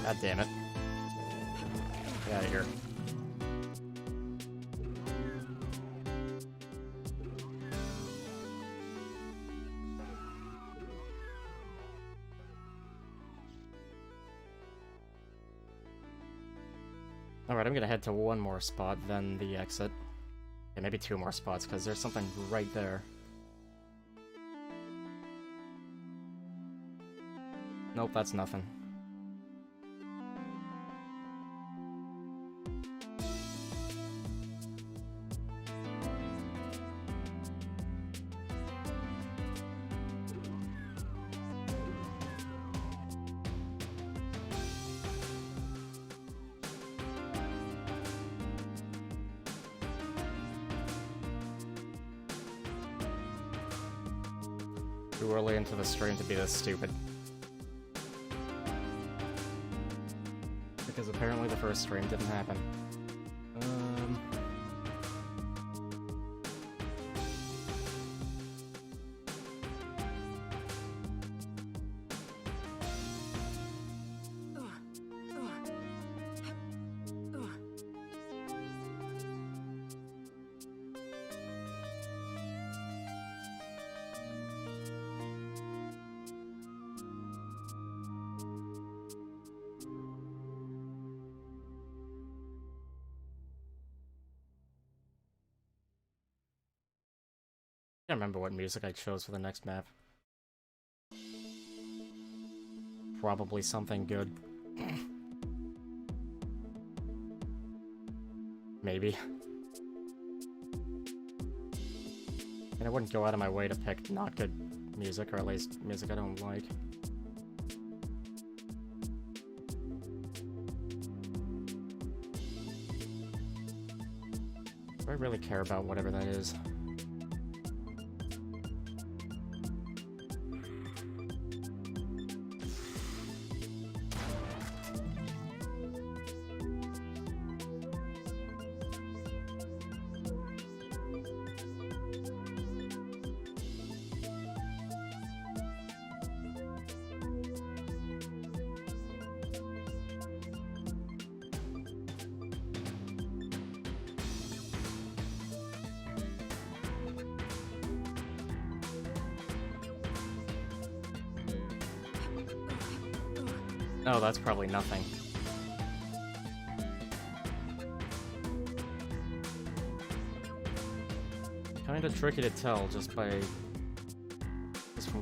God damn it. Get out of here. Alright, I'm gonna head to one more spot, then the exit. Yeah, maybe two more spots, because there's something right there. Nope, that's nothing. Too early into the stream to be this stupid. Because apparently the first stream didn't happen. I can't remember what music I chose for the next map. Probably something good. Maybe. And I wouldn't go out of my way to pick not good music, or at least music I don't like. Do I really care about whatever that is? Oh, that's probably nothing. Kinda tricky to tell just from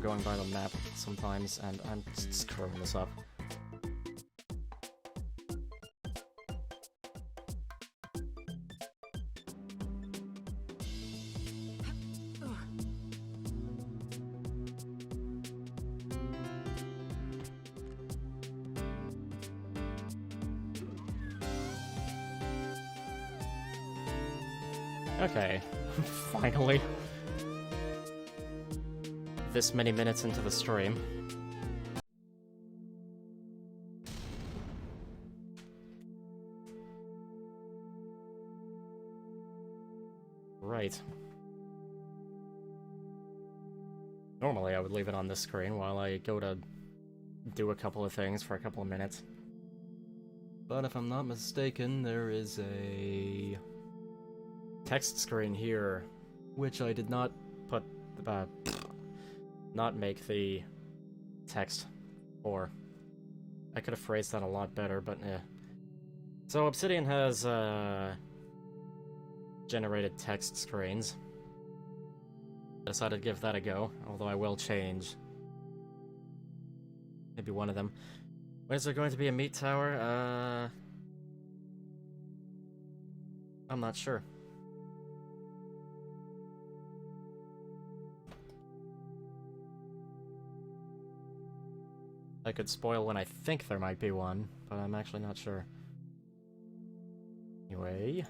going by the map sometimes, and I'm just screwing this up. Okay, finally. This many minutes into the stream. Right. Normally I would leave it on this screen while I go to do a couple of things for a couple of minutes. But if I'm not mistaken, there is a text screen here, which I did not put, not make the text for. I could have phrased that a lot better, but eh. So Obsidian has, generated text screens. I decided to give that a go, although I will change maybe one of them. When is there going to be a meat tower? I'm not sure. I could spoil when I think there might be one, but I'm actually not sure. Anyway...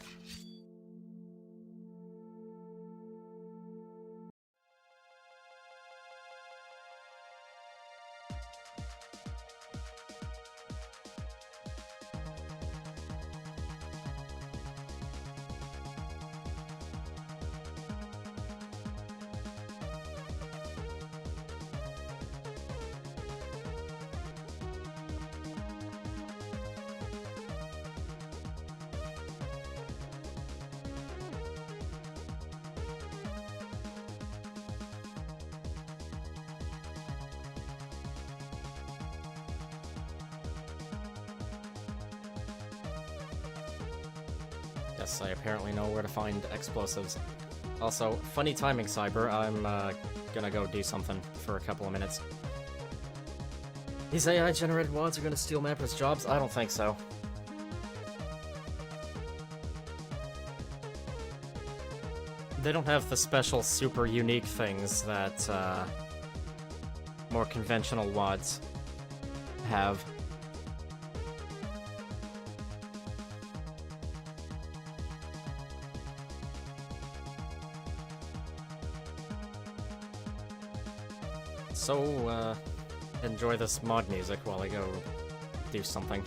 Yes, I apparently know where to find explosives. Also, funny timing, Cyber. I'm gonna go do something for a couple of minutes. These AI-generated wads are gonna steal mappers' jobs? I don't think so. They don't have the special, super unique things that more conventional wads have. So, enjoy this mod music while I go do something.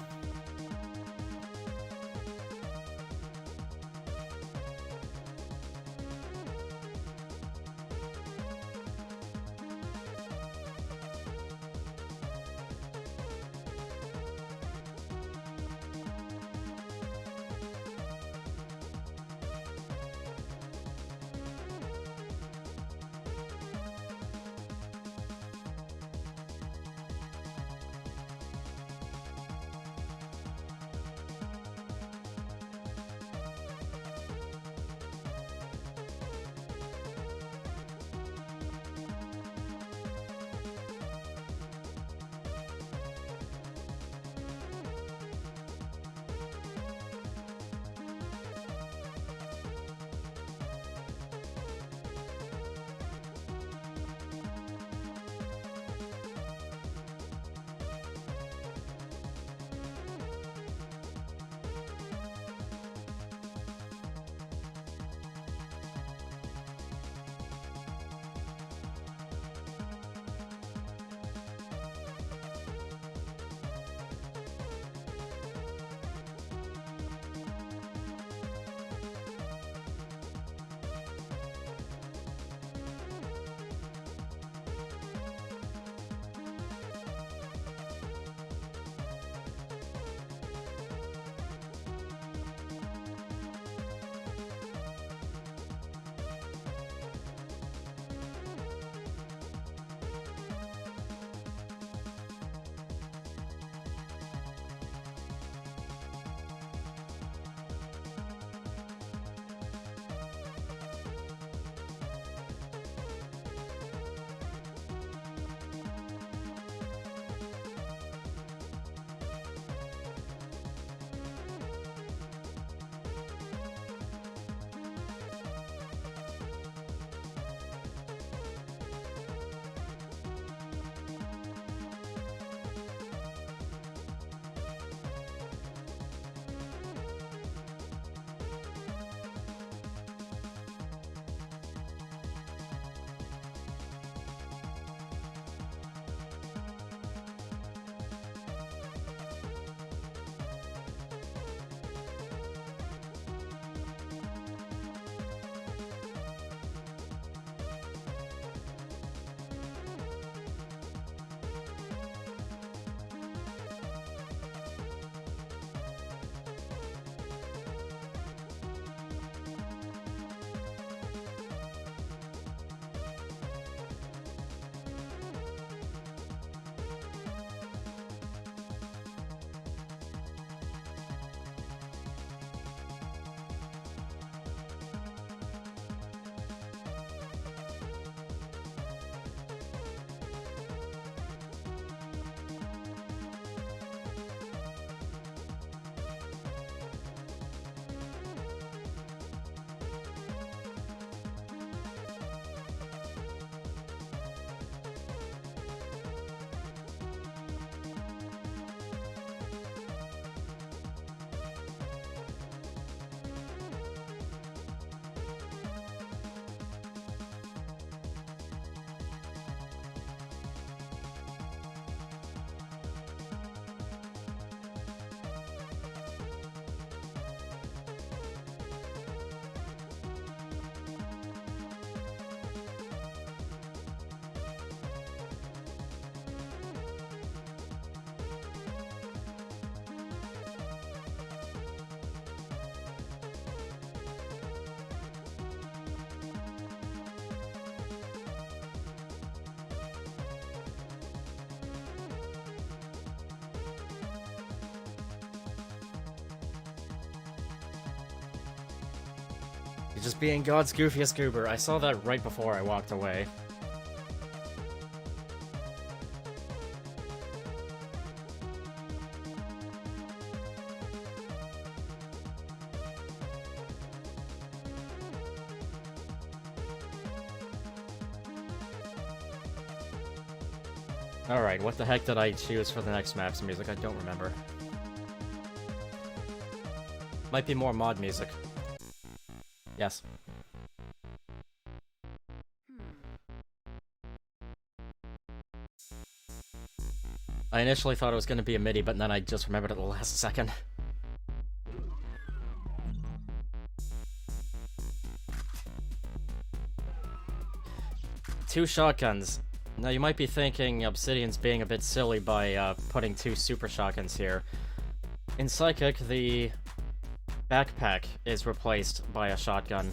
You're just being God's goofiest goober. I saw that right before I walked away. Alright, what the heck did I choose for the next map's music? I don't remember. Might be more mod music. Yes. I initially thought it was going to be a MIDI, but then I just remembered at the last second. Two shotguns. Now you might be thinking Obsidian's being a bit silly by putting two super shotguns here. In Psychic, the backpack is replaced by a shotgun.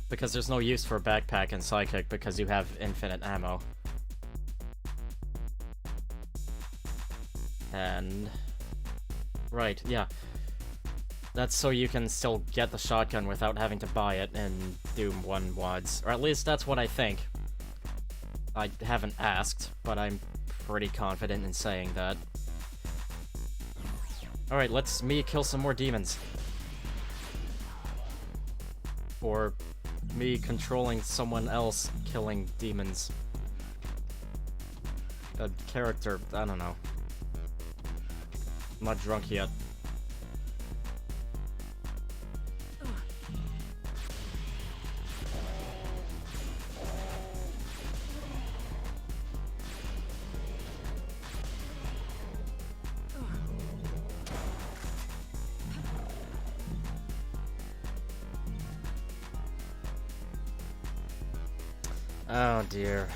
Because there's no use for a backpack in Psychic because you have infinite ammo. And... right, yeah. That's so you can still get the shotgun without having to buy it in Doom 1 WADs. Or at least that's what I think. I haven't asked, but I'm pretty confident in saying that. Alright, let's me kill some more demons. Or me controlling someone else killing demons. A character, I don't know. I'm not drunk yet. Oh dear.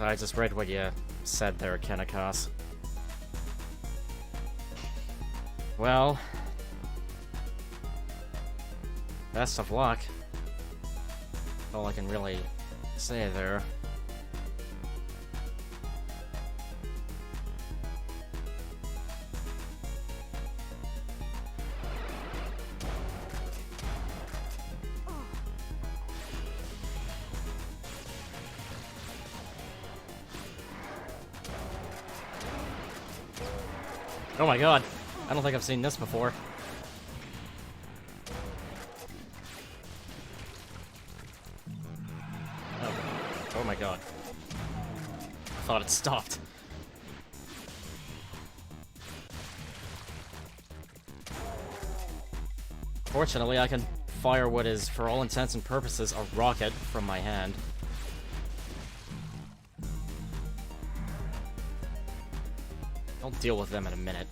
I just read what you said there, Kennikos. Well... best of luck. All I can really say there. Oh my god, I don't think I've seen this before. Oh my god. I thought it stopped. Fortunately, I can fire what is, for all intents and purposes, a rocket from my hand. I'll deal with them in a minute.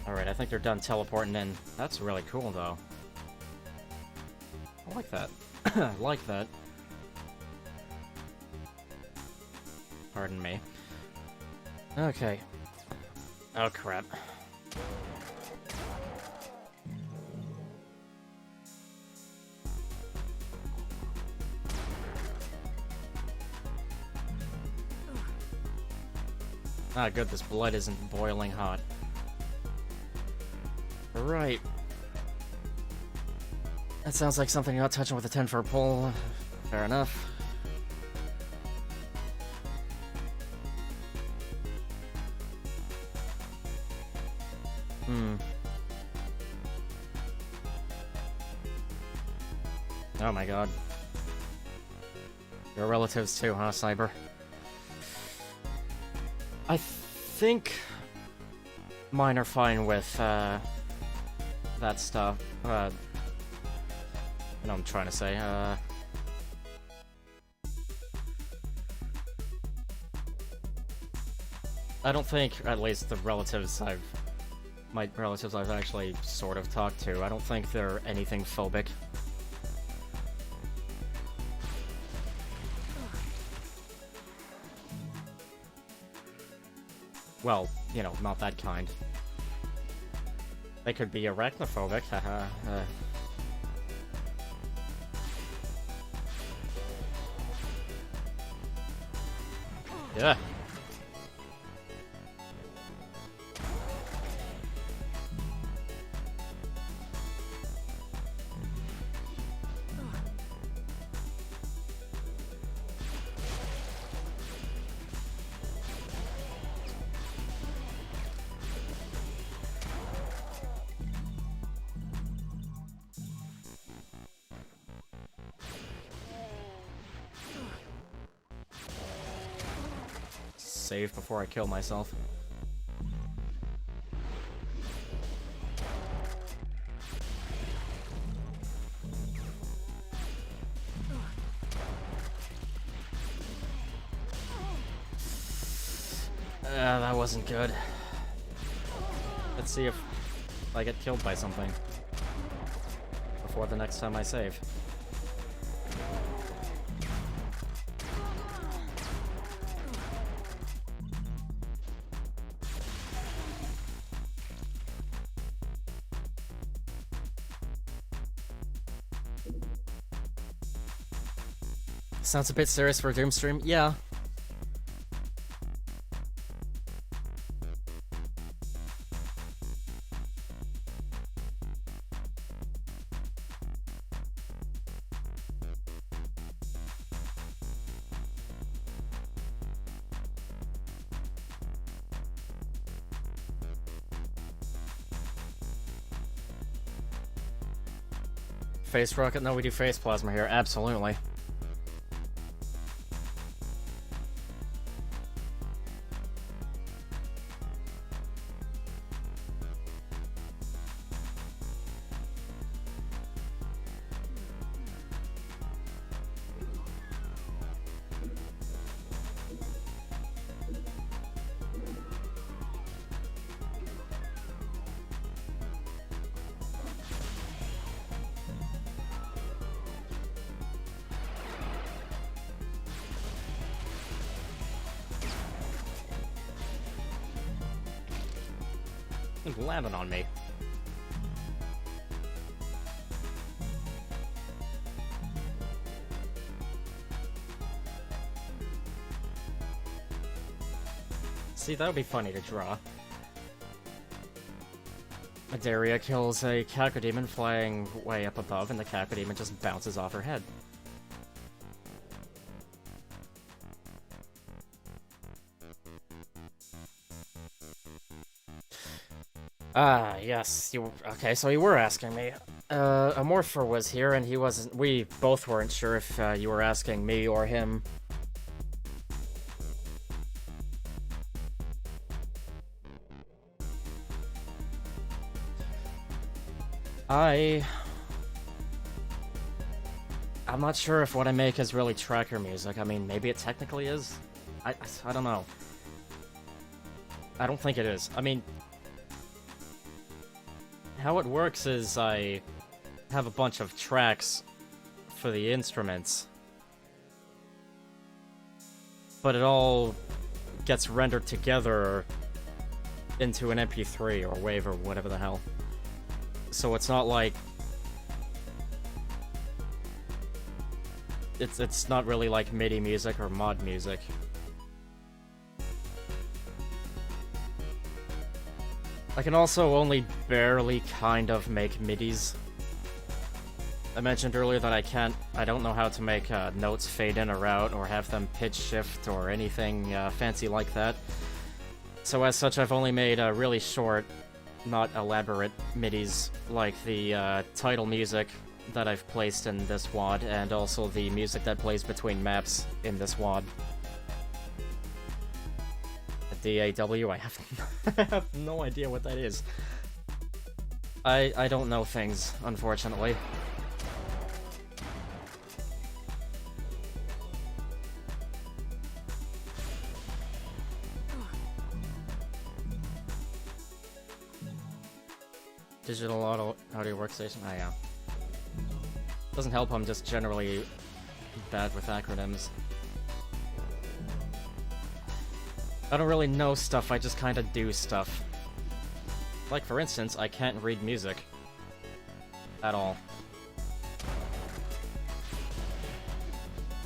Alright, I think they're done teleporting in. That's really cool, though. I like that. I like that. Pardon me. Okay. Oh, crap. Ah, good, this blood isn't boiling hot. Right. That sounds like something you're not touching with a 10-foot pole. Fair enough. Oh my god. Your relatives too, huh, Cyber? I think mine are fine with, that stuff. You know what I'm trying to say, I don't think, at least the relatives my relatives I've actually sort of talked to, I don't think they're anything phobic. Well, you know, not that kind. They could be arachnophobic, haha. Yeah. save before I kill myself. That wasn't good. Let's see if I get killed by something before the next time I save. Sounds a bit serious for a Doom stream. Yeah. Face rocket? No, we do face plasma here. Absolutely. It's landing on me. See, that would be funny to draw. A Daria kills a Cacodemon flying way up above, and the Cacodemon just bounces off her head. Ah, yes, okay, so you were asking me. Amorpher was here, and he wasn't- we both weren't sure if, you were asking me or him. I'm not sure if what I make is really tracker music. I mean, maybe it technically is? I don't know. I don't think it is. I mean, how it works is I have a bunch of tracks for the instruments, but it all gets rendered together into an MP3 or WAV or whatever the hell. So it's not like... It's not really like MIDI music or mod music. I can also only barely kind of make MIDIs. I mentioned earlier that I don't know how to make notes fade in or out, or have them pitch shift, or anything fancy like that. So as such, I've only made really short, not elaborate MIDIs, like the title music that I've placed in this WAD, and also the music that plays between maps in this WAD. DAW, I have no idea what that is. I don't know things, unfortunately. Digital audio workstation? Oh yeah. Doesn't help, I'm just generally bad with acronyms. I don't really know stuff, I just kinda do stuff. Like, for instance, I can't read music. At all.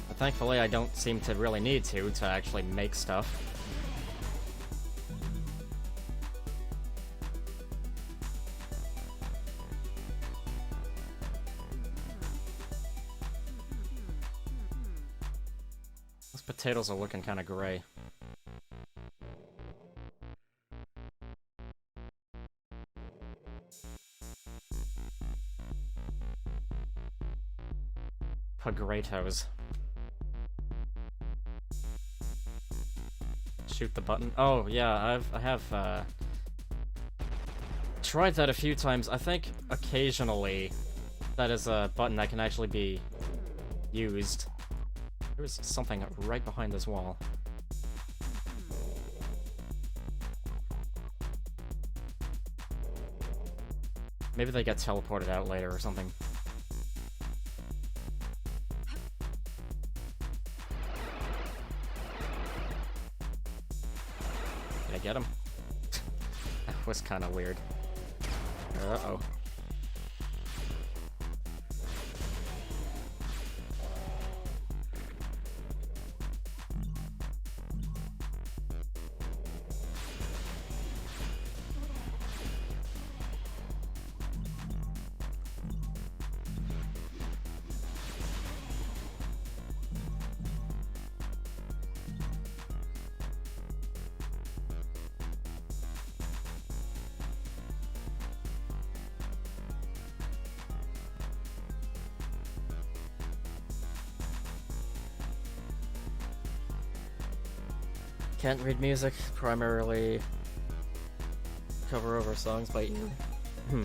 But thankfully, I don't seem to really need to actually make stuff. Those potatoes are looking kinda gray. Pagretos. Shoot the button. Oh, yeah, I have, tried that a few times. I think occasionally that is a button that can actually be used. There's something right behind this wall. Maybe they get teleported out later or something. Did I get him? That was kind of weird. Uh-oh. Can't read music, primarily cover over songs by ear.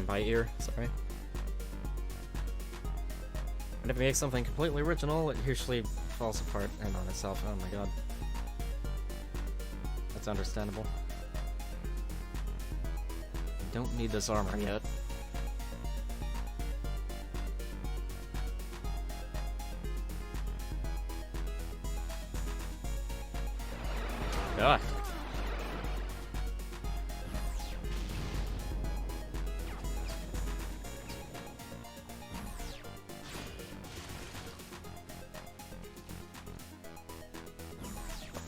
By ear, sorry. And if you make something completely original, it usually falls apart and on itself. Oh my god. That's understandable. I don't need this armor yet. Ah.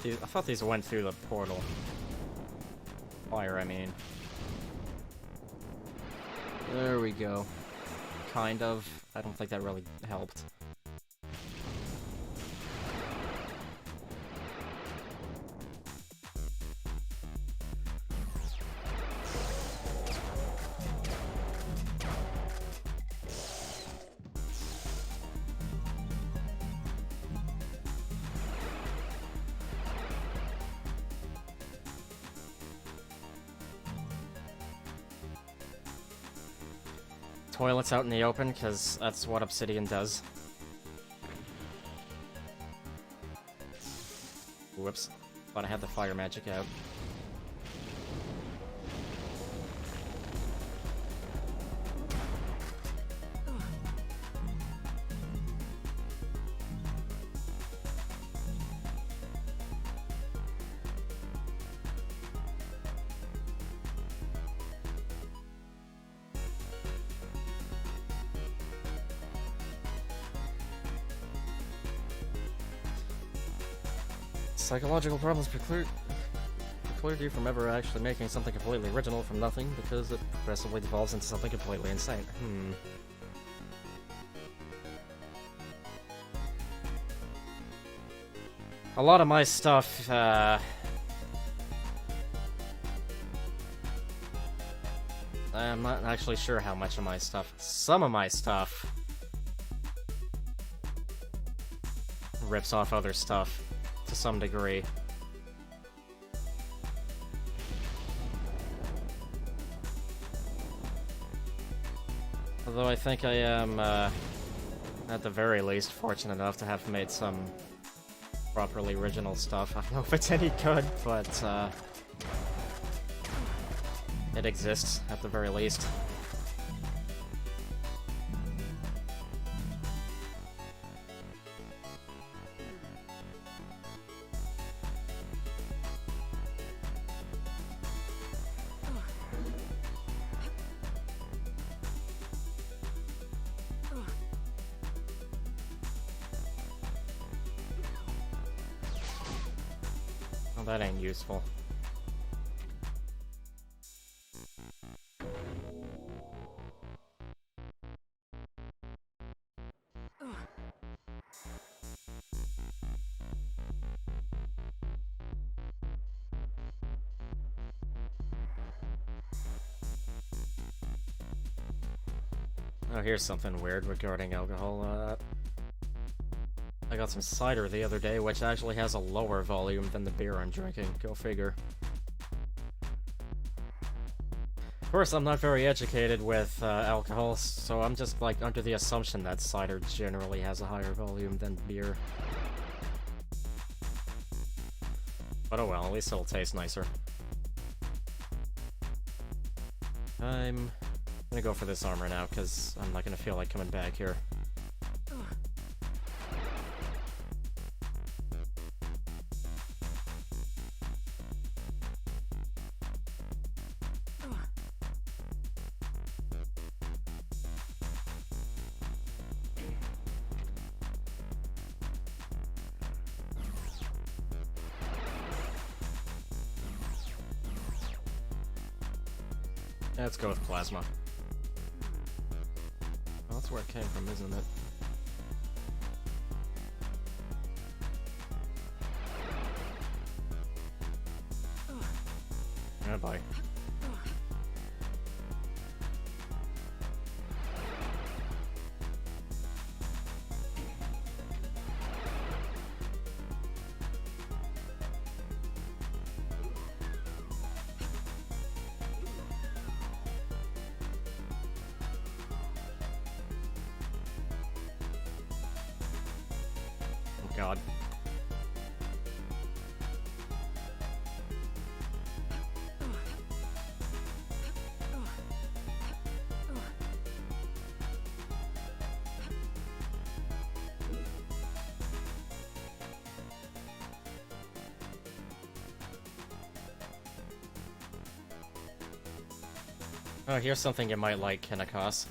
I thought these went through the portal. Fire, I mean. There we go. Kind of. I don't think that really helped. Toilets out in the open, because that's what Obsidian does. Whoops. Thought I had the fire magic out. Psychological problems preclude you from ever actually making something completely original from nothing, because it progressively devolves into something completely insane. A lot of my stuff, I'm not actually sure how much of my stuff. Some of my stuff rips off other stuff to some degree. Although I think I am, at the very least, fortunate enough to have made some properly original stuff. I don't know if it's any good, but, it exists, at the very least. That ain't useful. Oh, here's something weird regarding alcohol. I got some cider the other day, which actually has a lower volume than the beer I'm drinking. Go figure. Of course, I'm not very educated with alcohol, so I'm just, like, under the assumption that cider generally has a higher volume than beer. But oh well, at least it'll taste nicer. I'm gonna go for this armor now, because I'm not gonna feel like coming back here. Let's go with plasma. Well, that's where it came from, isn't it? Yeah, bye. God. Oh, here's something you might like, Kinnikos.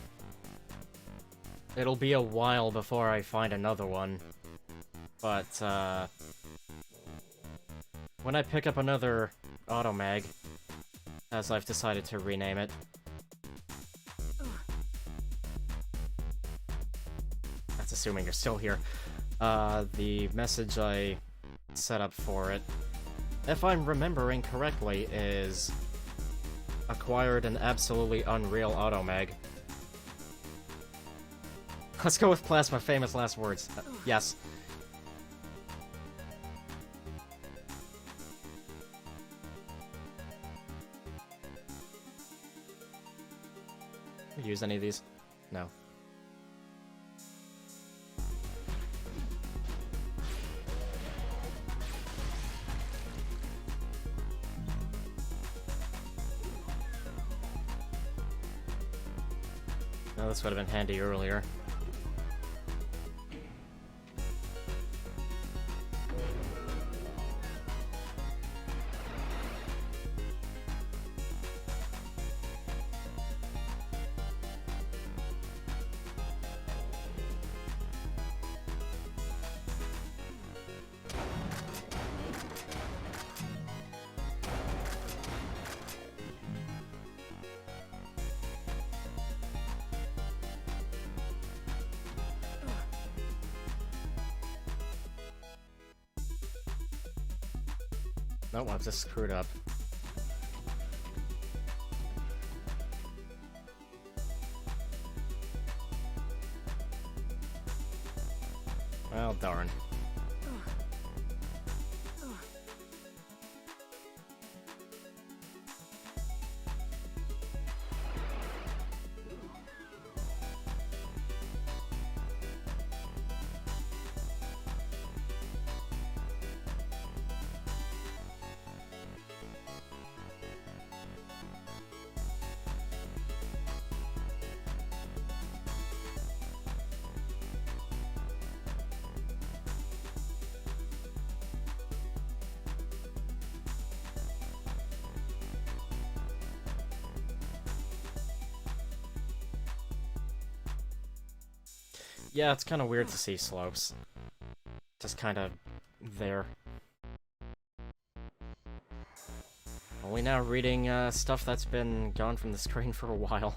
It'll be a while before I find another one. But, when I pick up another automag, as I've decided to rename it. That's assuming you're still here. The message I set up for it, if I'm remembering correctly, is acquired an absolutely unreal automag. Let's go with Plasma, famous last words. Yes. Use any of these? No. No, this would have been handy earlier. Nope, I've just screwed up. Well, darn. Yeah, it's kind of weird to see slopes. Just kind of there. Only now reading stuff that's been gone from the screen for a while.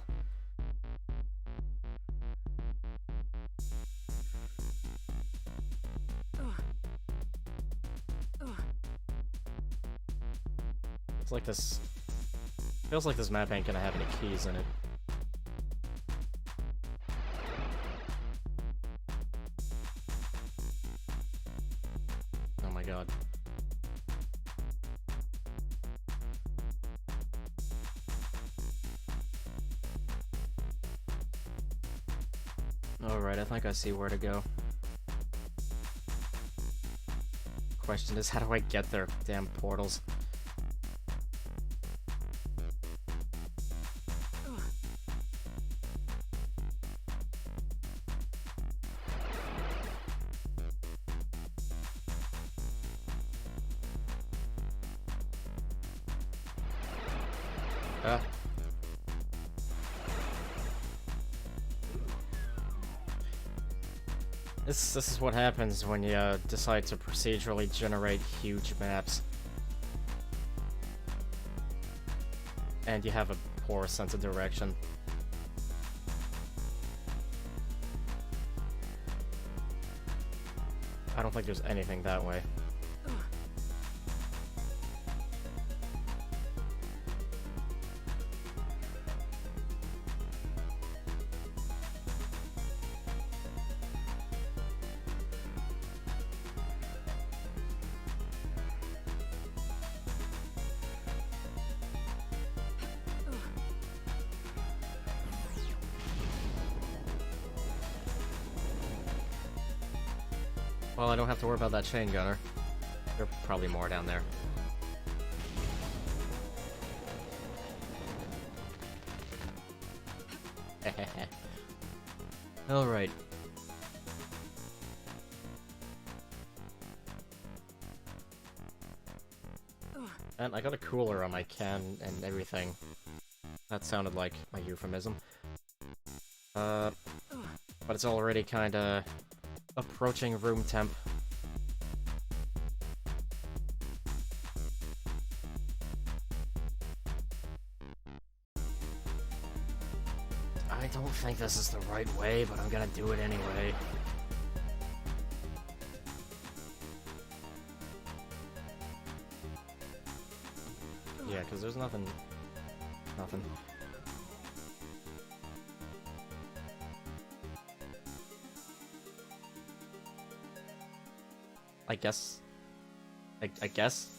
It's like this... Feels like this map ain't gonna have any keys in it. Alright, I think I see where to go. Question is, how do I get there? Damn portals. This is what happens when you decide to procedurally generate huge maps. And you have a poor sense of direction. I don't think there's anything that way. Well, I don't have to worry about that chain gunner. There are probably more down there. Alright. And I got a cooler on my can and everything. That sounded like a euphemism. But it's already kinda approaching room temp. I don't think this is the right way, but I'm gonna do it anyway. Yeah, because there's nothing. Nothing. I guess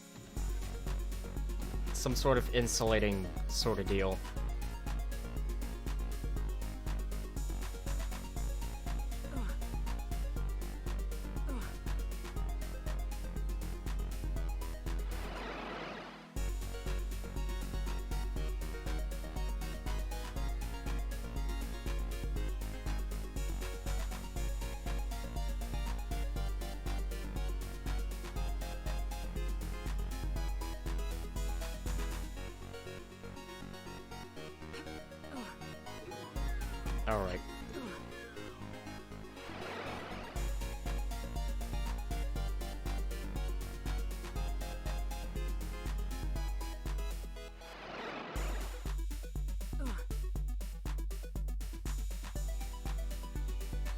some sort of insulating sort of deal. Alright.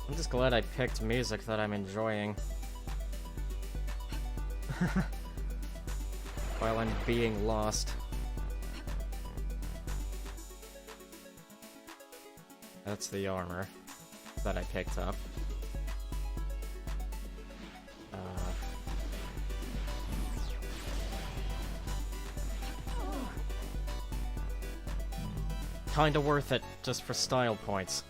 I'm just glad I picked music that I'm enjoying. While I'm being lost. That's the armor that I picked up. Kinda worth it, just for style points.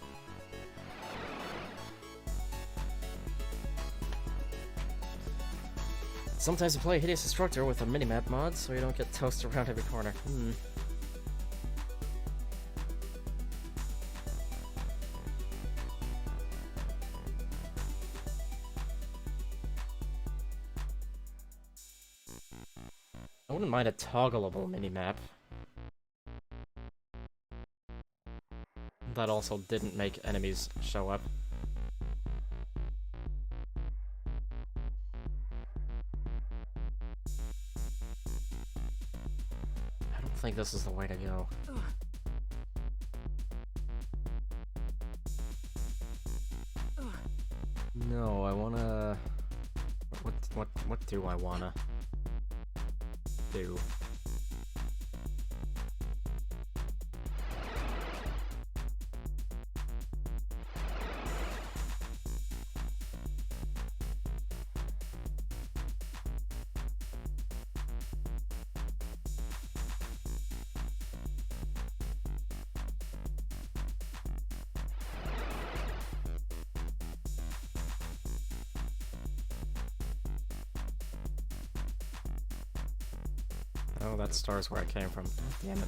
Sometimes you play Hideous Destructor with a minimap mod, so you don't get toasted around every corner. I wouldn't mind a toggleable minimap. That also didn't make enemies show up. I don't think this is the way to go. No, I wanna... What do I wanna do? Oh, that star's where it came from. Damn it.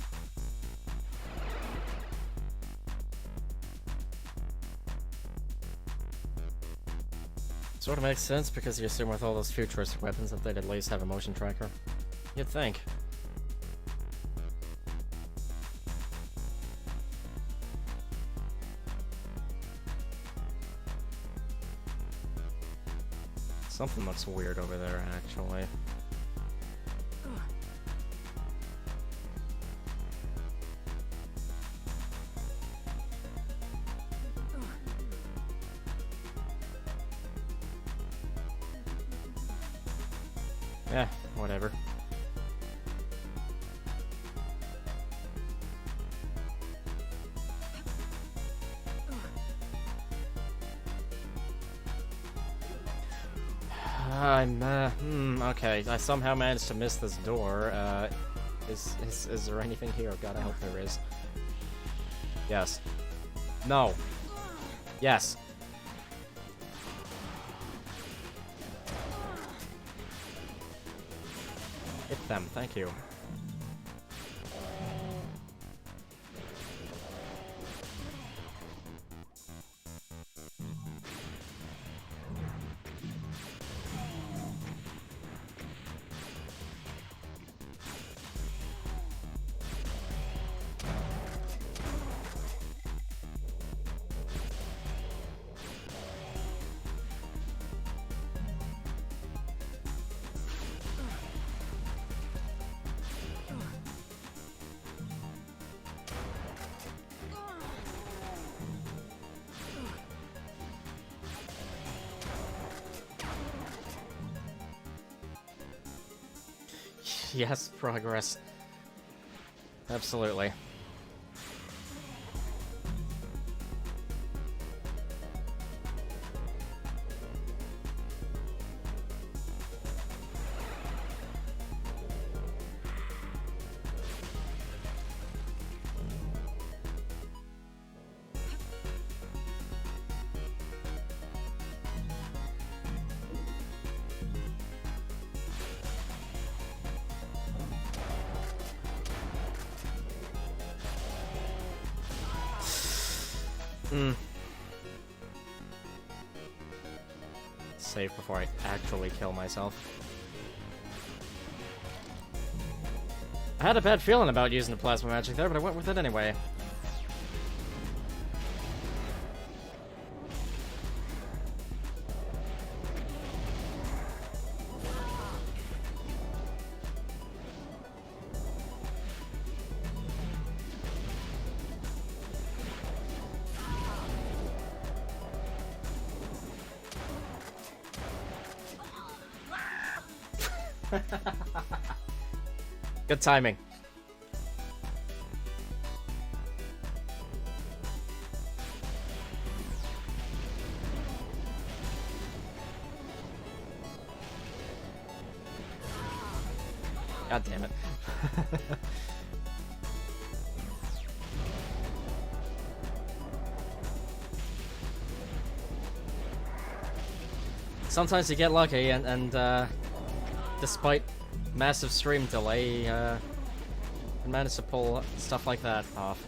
Sort of makes sense because you assume with all those futuristic weapons that they'd at least have a motion tracker. You'd think. Something looks weird over there, actually. Yeah, whatever. Okay. I somehow managed to miss this door. Is there anything here? God, I hope there is. Yes. No. Yes. Hit them, thank you. Yes, progress. Absolutely. Save before I actually kill myself. I had a bad feeling about using the plasma magic there, but I went with it anyway. Good timing. God damn it. Sometimes you get lucky and despite massive stream delay, I managed to pull stuff like that off.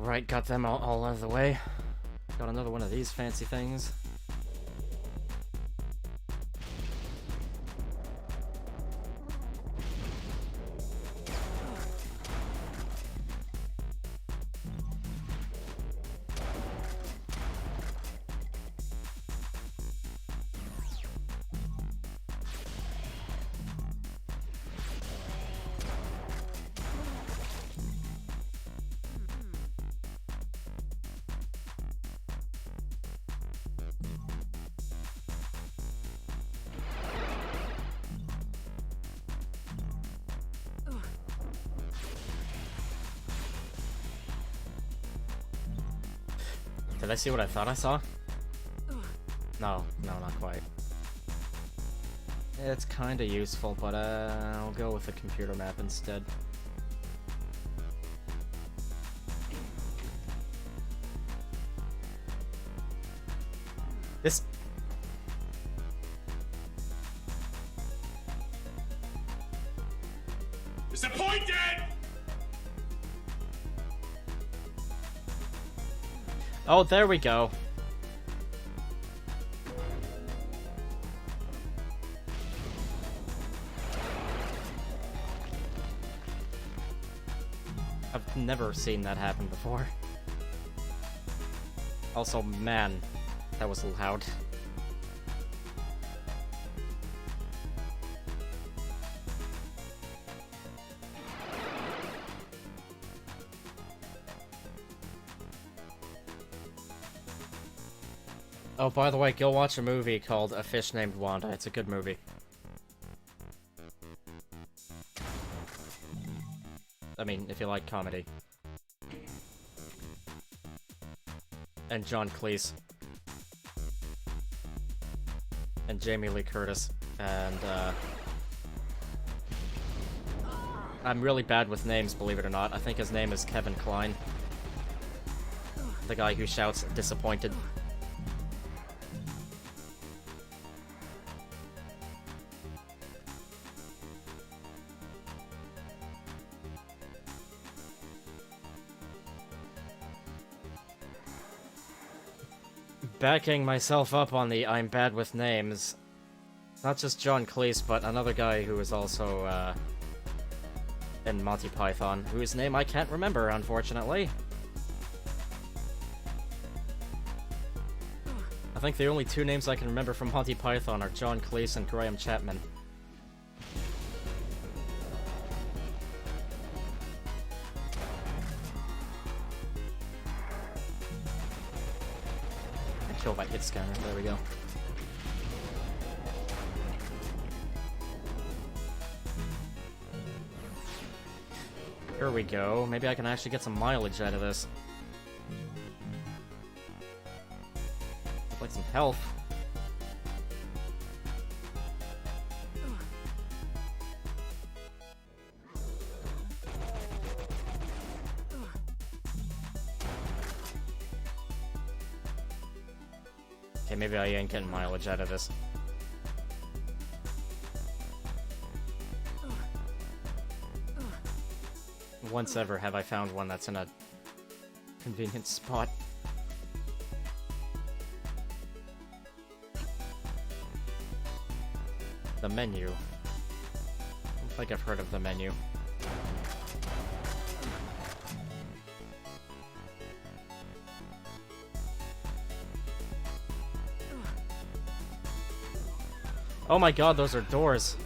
Right, got them all out of the way. Got another one of these fancy things. Did I see what I thought I saw? No, not quite. It's kinda useful, but I'll go with the computer map instead. This... Disappointed! Oh, there we go. I've never seen that happen before. Also, man, that was loud. Oh, by the way, go watch a movie called A Fish Named Wanda. It's a good movie. I mean, if you like comedy. And John Cleese. And Jamie Lee Curtis. And, I'm really bad with names, believe it or not. I think his name is Kevin Kline. The guy who shouts, disappointed. Backing myself up on the I'm bad with names. Not just John Cleese, but another guy who is also, in Monty Python, whose name I can't remember, unfortunately. I think the only two names I can remember from Monty Python are John Cleese and Graham Chapman. Kill that hit scanner, there we go. Here we go. Maybe I can actually get some mileage out of this. I'd like some health. Okay, maybe I ain't getting mileage out of this. Once ever have I found one that's in a convenient spot. The menu. I don't think I've heard of the menu. Oh my god, those are doors.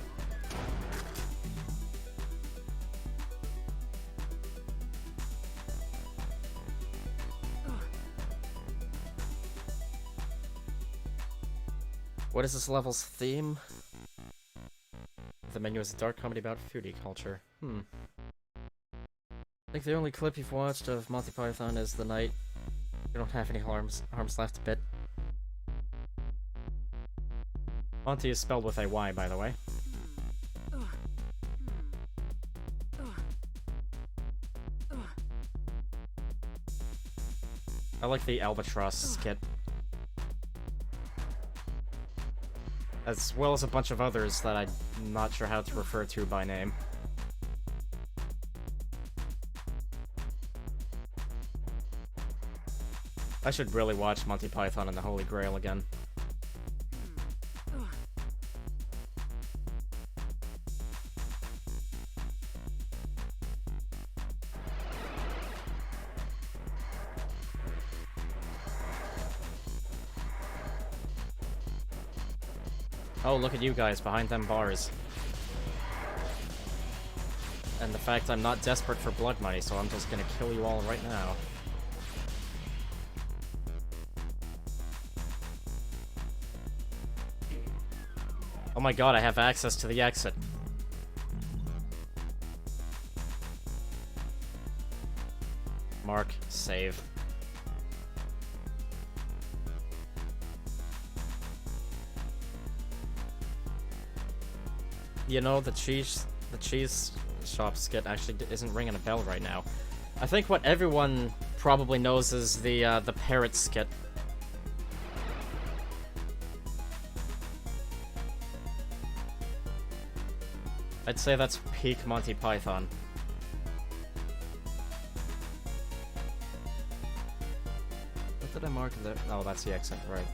What is this level's theme? The menu is a dark comedy about foodie culture. I think the only clip you've watched of Monty Python is the night you don't have any arms left bit. Monty is spelled with a Y, by the way. I like the albatross skit. As well as a bunch of others that I'm not sure how to refer to by name. I should really watch Monty Python and the Holy Grail again. Oh, look at you guys behind them bars. And the fact I'm not desperate for blood money, so I'm just gonna kill you all right now. Oh my god, I have access to the exit. Mark, save. You know, the cheese shop skit actually isn't ringing a bell right now. I think what everyone probably knows is the parrot skit. I'd say that's peak Monty Python. What did I mark there? Oh, that's the accent, right.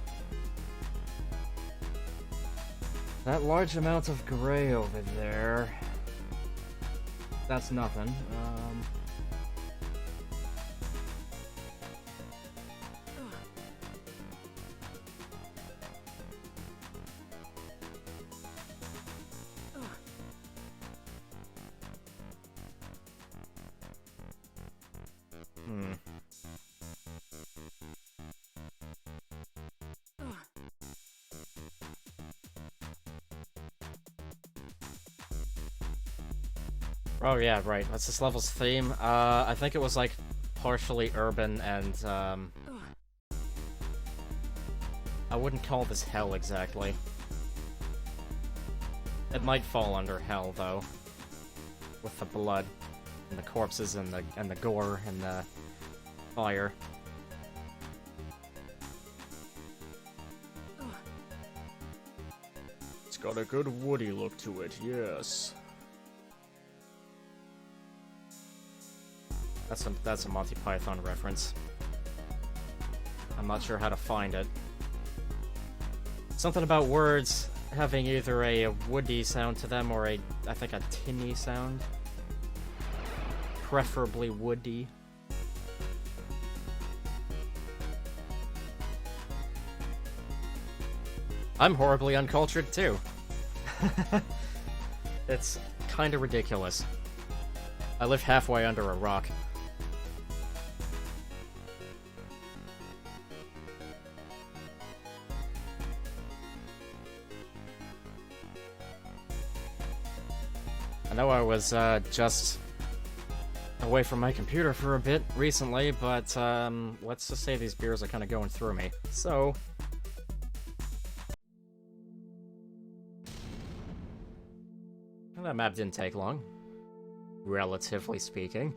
That large amount of gray over there. That's nothing. Oh yeah, right. That's this level's theme. I think it was like partially urban and I wouldn't call this hell exactly. It might fall under hell though, with the blood and the corpses and the gore and the fire. It's got a good woody look to it, yes. That's a Monty Python reference. I'm not sure how to find it. Something about words having either a woody sound to them or I think a tinny sound. Preferably woody. I'm horribly uncultured too. It's kinda ridiculous. I live halfway under a rock. I know I was just away from my computer for a bit recently, but let's just say these beers are kind of going through me. So, well, that map didn't take long, relatively speaking.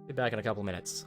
Be back in a couple minutes.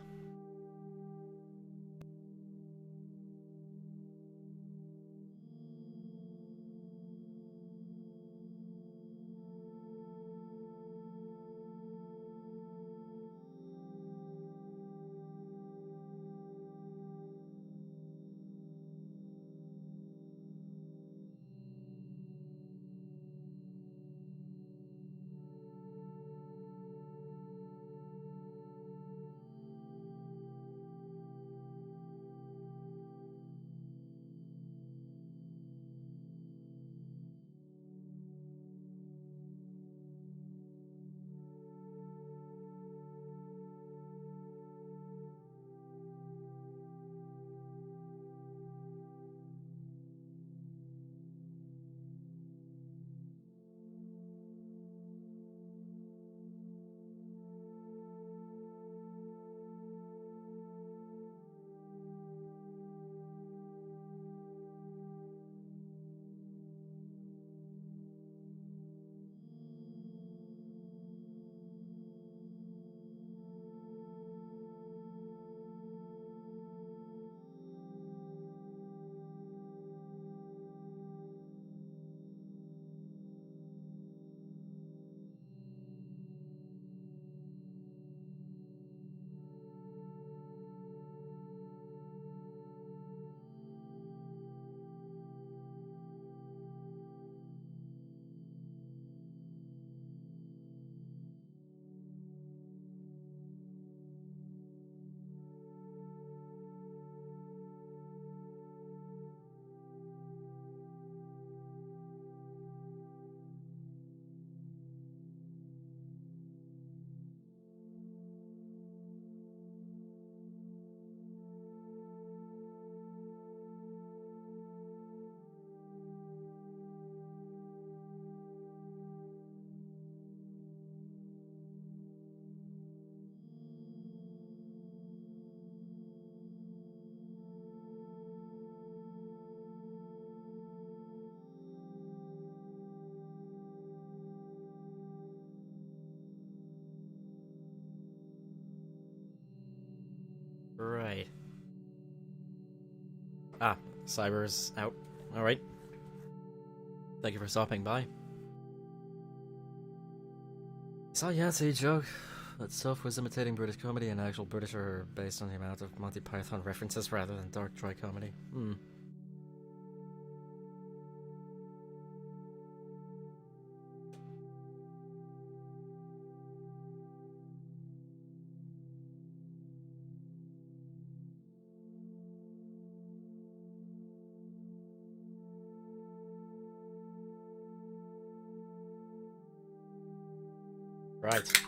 Right. Ah, Cyber's out. Alright. Thank you for stopping by. So yeah, it's a joke. That stuff was imitating British comedy, and actual British are based on the amount of Monty Python references rather than dark, dry comedy. Right.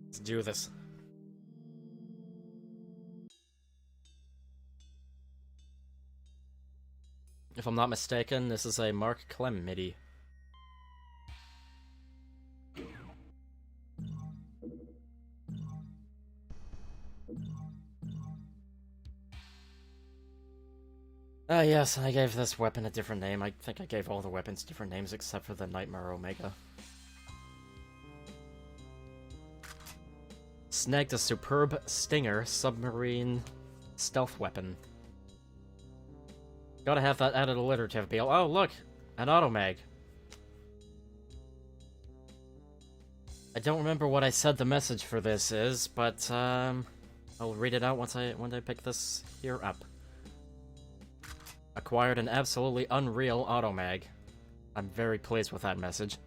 Let's do this. If I'm not mistaken, this is a Mark Clem MIDI. Ah, yes, I gave this weapon a different name. I think I gave all the weapons different names except for the Nightmare Omega. Snagged a superb Stinger submarine stealth weapon. Gotta have that added alliterative, Beal. Oh, look! An automag. I don't remember what I said the message for this is, but, I'll read it out once I pick this here up. Acquired an absolutely unreal automag. I'm very pleased with that message.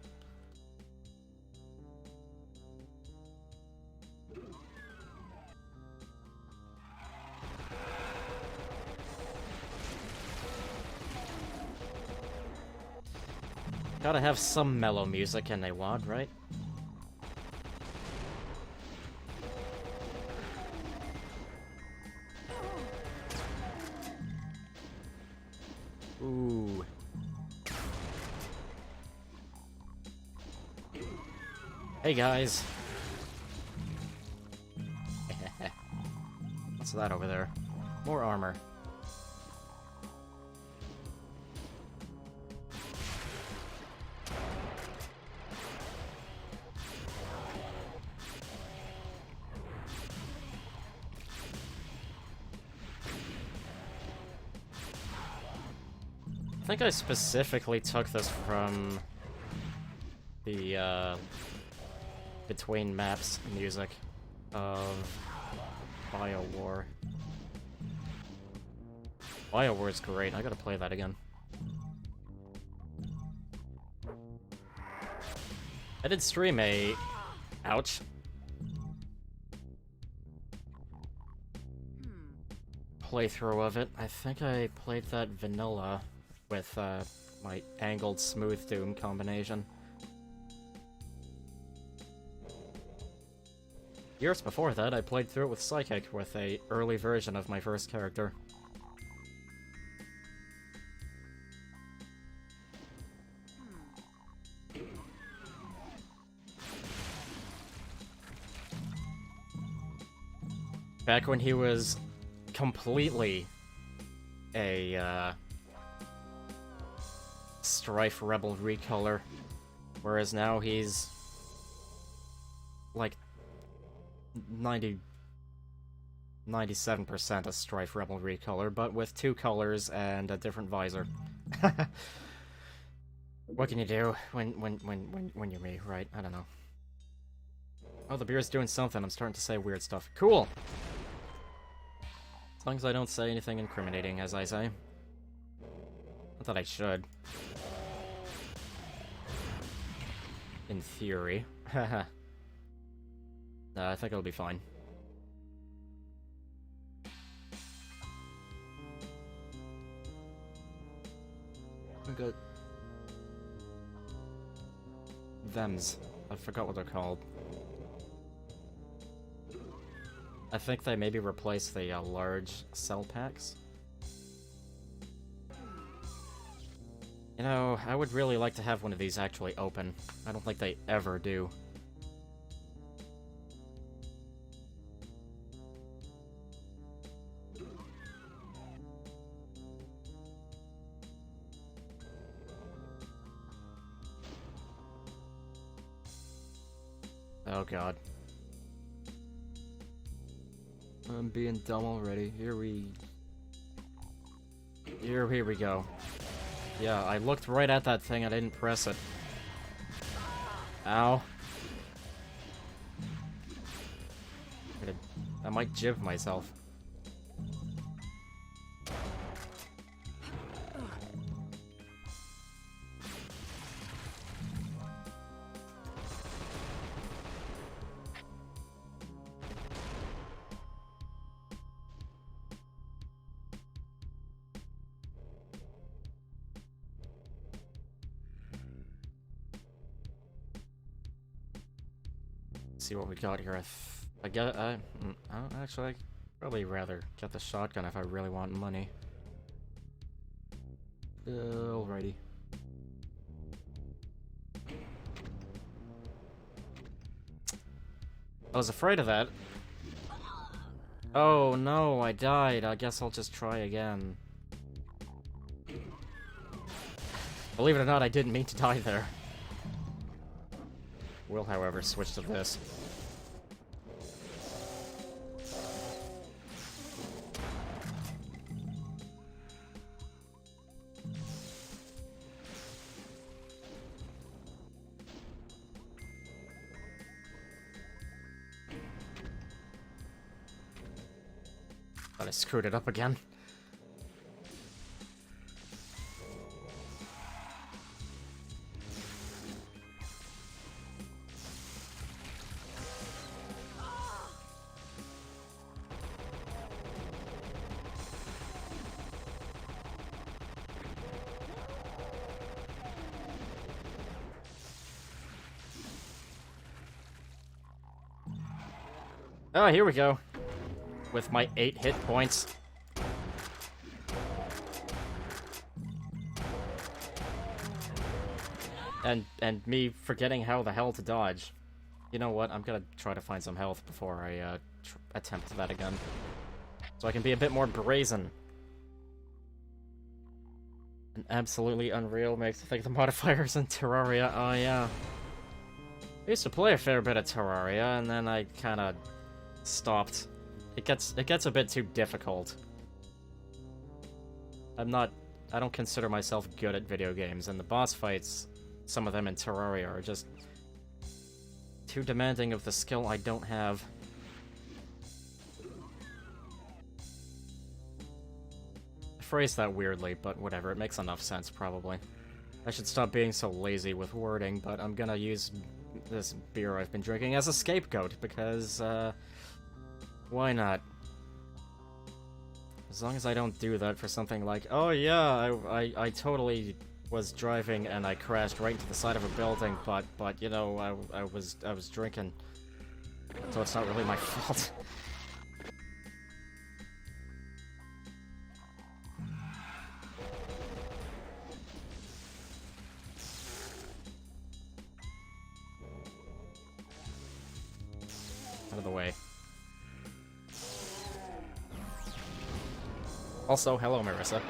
Gotta have some mellow music in a WAD, right? Ooh. Hey guys. What's that over there? More armor. I think I specifically took this from the Between Maps music of BioWar. BioWar is great. I gotta play that again. I did stream a... Ouch. Playthrough of it. I think I played that vanilla with my angled smooth doom combination. Years before that, I played through it with Psychic with a early version of my first character. Back when he was completely a Strife Rebel recolor, whereas now he's like 97% a Strife Rebel recolor, but with 2 colors and a different visor. What can you do when you're me, right? I don't know. Oh, the beer's doing something. I'm starting to say weird stuff. Cool! As long as I don't say anything incriminating, as I say. Not that I should. In theory. Haha. I think it'll be fine. I got... Thems. I forgot what they're called. I think they maybe replace the large cell packs. You know, I would really like to have one of these actually open. I don't think they ever do. Oh god. I'm being dumb already. Here we go. Yeah, I looked right at that thing, I didn't press it. Ow. I might jib myself. See what we got here. I get. Actually, I'd probably rather get the shotgun if I really want money. Alrighty. I was afraid of that. Oh no, I died. I guess I'll just try again. Believe it or not, I didn't mean to die there. Will, however, switch to this. Thought I screwed it up again. Oh, here we go. With my 8 hit points. And me forgetting how the hell to dodge. You know what? I'm gonna try to find some health before I attempt that again. So I can be a bit more brazen. And absolutely unreal makes me think the modifiers in Terraria. Oh yeah. I used to play a fair bit of Terraria, and then I kinda stopped. It gets a bit too difficult. I don't consider myself good at video games, and the boss fights, some of them in Terraria, are just too demanding of the skill I don't have. I phrased that weirdly, but whatever, it makes enough sense, probably. I should stop being so lazy with wording, but I'm gonna use this beer I've been drinking as a scapegoat, because, why not? As long as I don't do that for something like, oh yeah, I totally was driving and I crashed right into the side of a building, but you know, I was drinking, so it's not really my fault. Out of the way. Also, hello, Marissa.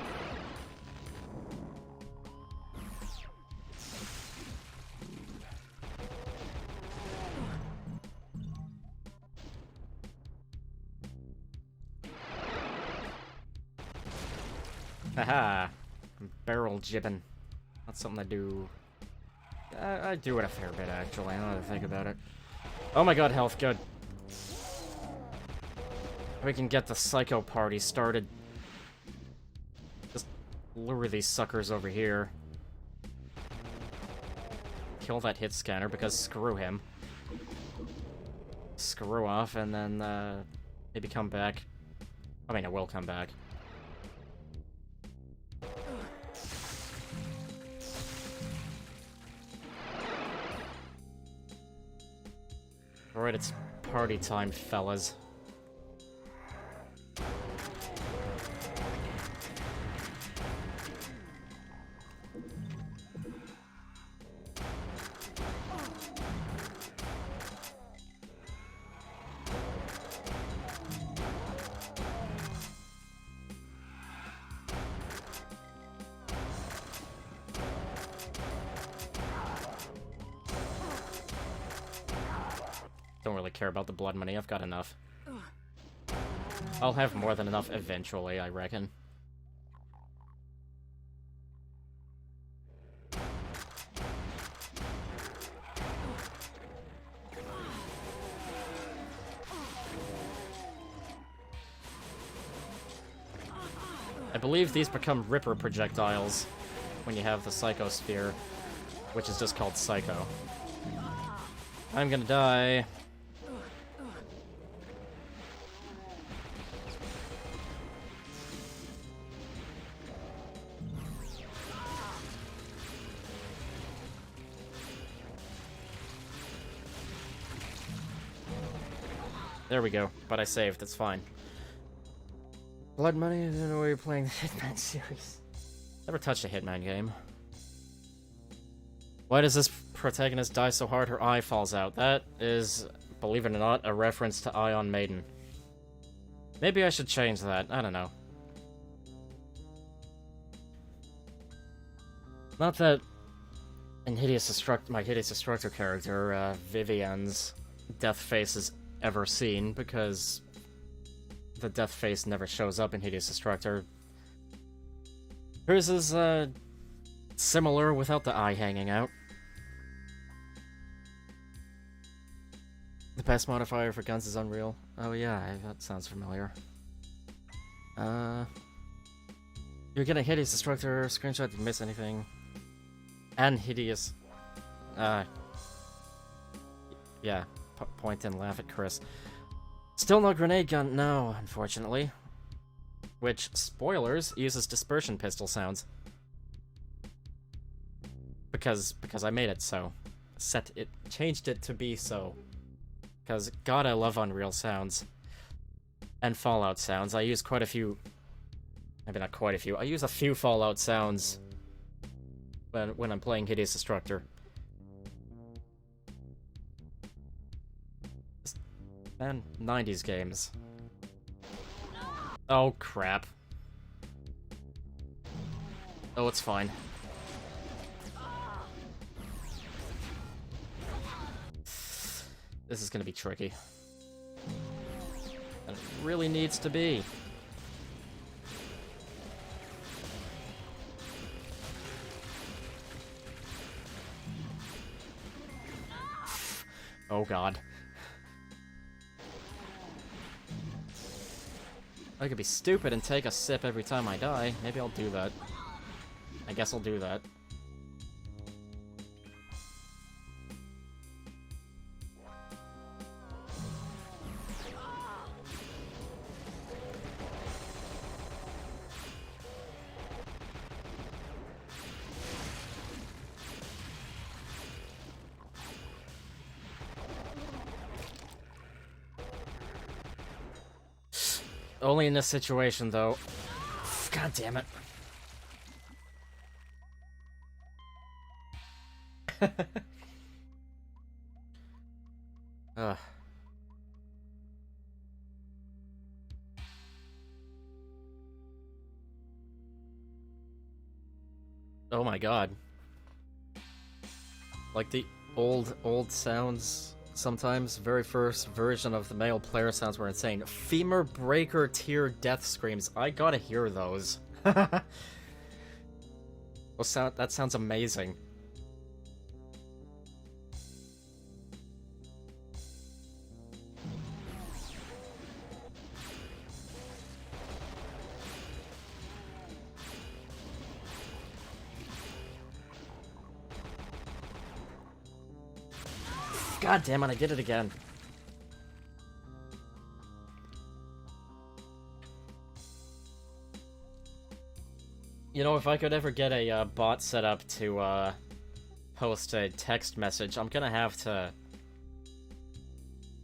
Haha, barrel jibbing. That's something I do. I do it a fair bit, actually. I don't know to think about it. Oh my god, health, good. We can get the psycho party started. Just lure these suckers over here. Kill that hit scanner, because screw him. Screw off, and then, maybe come back. I mean, I will come back. Alright, it's party time, fellas. Don't really care about the blood money, I've got enough. I'll have more than enough eventually, I reckon. I believe these become Ripper projectiles when you have the Psycho Sphere, which is just called Psycho. I'm gonna die. There we go, but I saved, it's fine. Blood Money, I don't know why you're playing the Hitman series. Never touched a Hitman game. Why does this protagonist die so hard her eye falls out? That is, believe it or not, a reference to Ion Maiden. Maybe I should change that, I don't know. Not that in my Hideous Destructor character, Vivian's death face is ever seen, because the death face never shows up in Hideous Destructor. Hers is, similar without the eye hanging out. The pass modifier for guns is Unreal. Oh yeah, that sounds familiar. You're getting Hideous Destructor, screenshot, did you miss anything? And Hideous... yeah, point and laugh at Chris. Still no grenade gun, no, unfortunately. Which, spoilers, uses dispersion pistol sounds. Because I made it so. Changed it to be so. Because, God, I love Unreal sounds. And Fallout sounds. I use quite a few... Maybe not quite a few. I use a few Fallout sounds when I'm playing Hideous Destructor. Man, 90s games. Oh, crap. Oh, it's fine. This is gonna be tricky. And it really needs to be. Oh god. I could be stupid and take a sip every time I die. Maybe I'll do that. I guess I'll do that. Only in this situation, though. God damn it. Ugh. Oh my god. Like the old sounds sometimes. Very first version of the male player sounds were insane. Femur breaker tear death screams. I gotta hear those. That sounds amazing. God damn it, I did it again. You know, if I could ever get a bot set up to post a text message, I'm gonna have to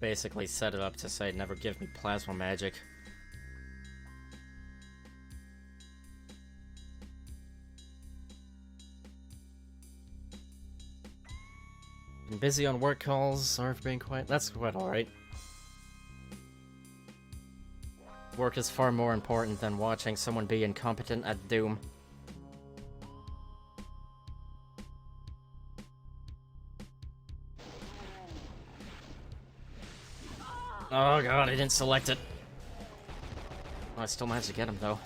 basically set it up to say, never give me plasma magic. Been busy on work calls, sorry for being quiet. That's quite alright. Work is far more important than watching someone be incompetent at Doom. Oh god, I didn't select it. I still managed to get him, though.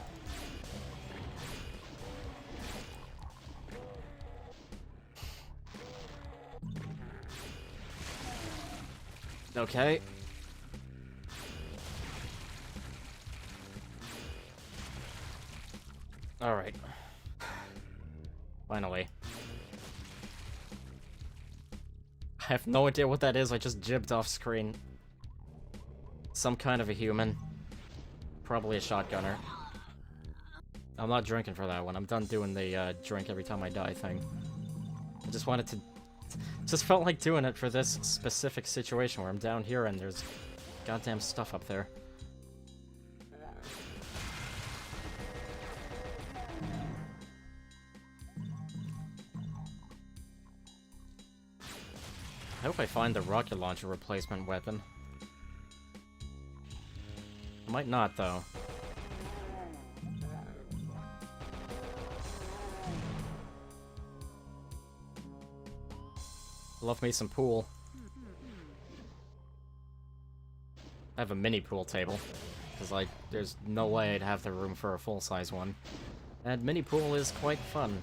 Okay. Alright. Finally. I have no idea what that is, I just jibbed off screen. Some kind of a human. Probably a shotgunner. I'm not drinking for that one. I'm done doing the drink every time I die thing. I just wanted to... Just felt like doing it for this specific situation where I'm down here and there's goddamn stuff up there. I hope I find the rocket launcher replacement weapon. I might not, though. Love me some pool. I have a mini pool table. Because, like, there's no way I'd have the room for a full-size one. And mini pool is quite fun.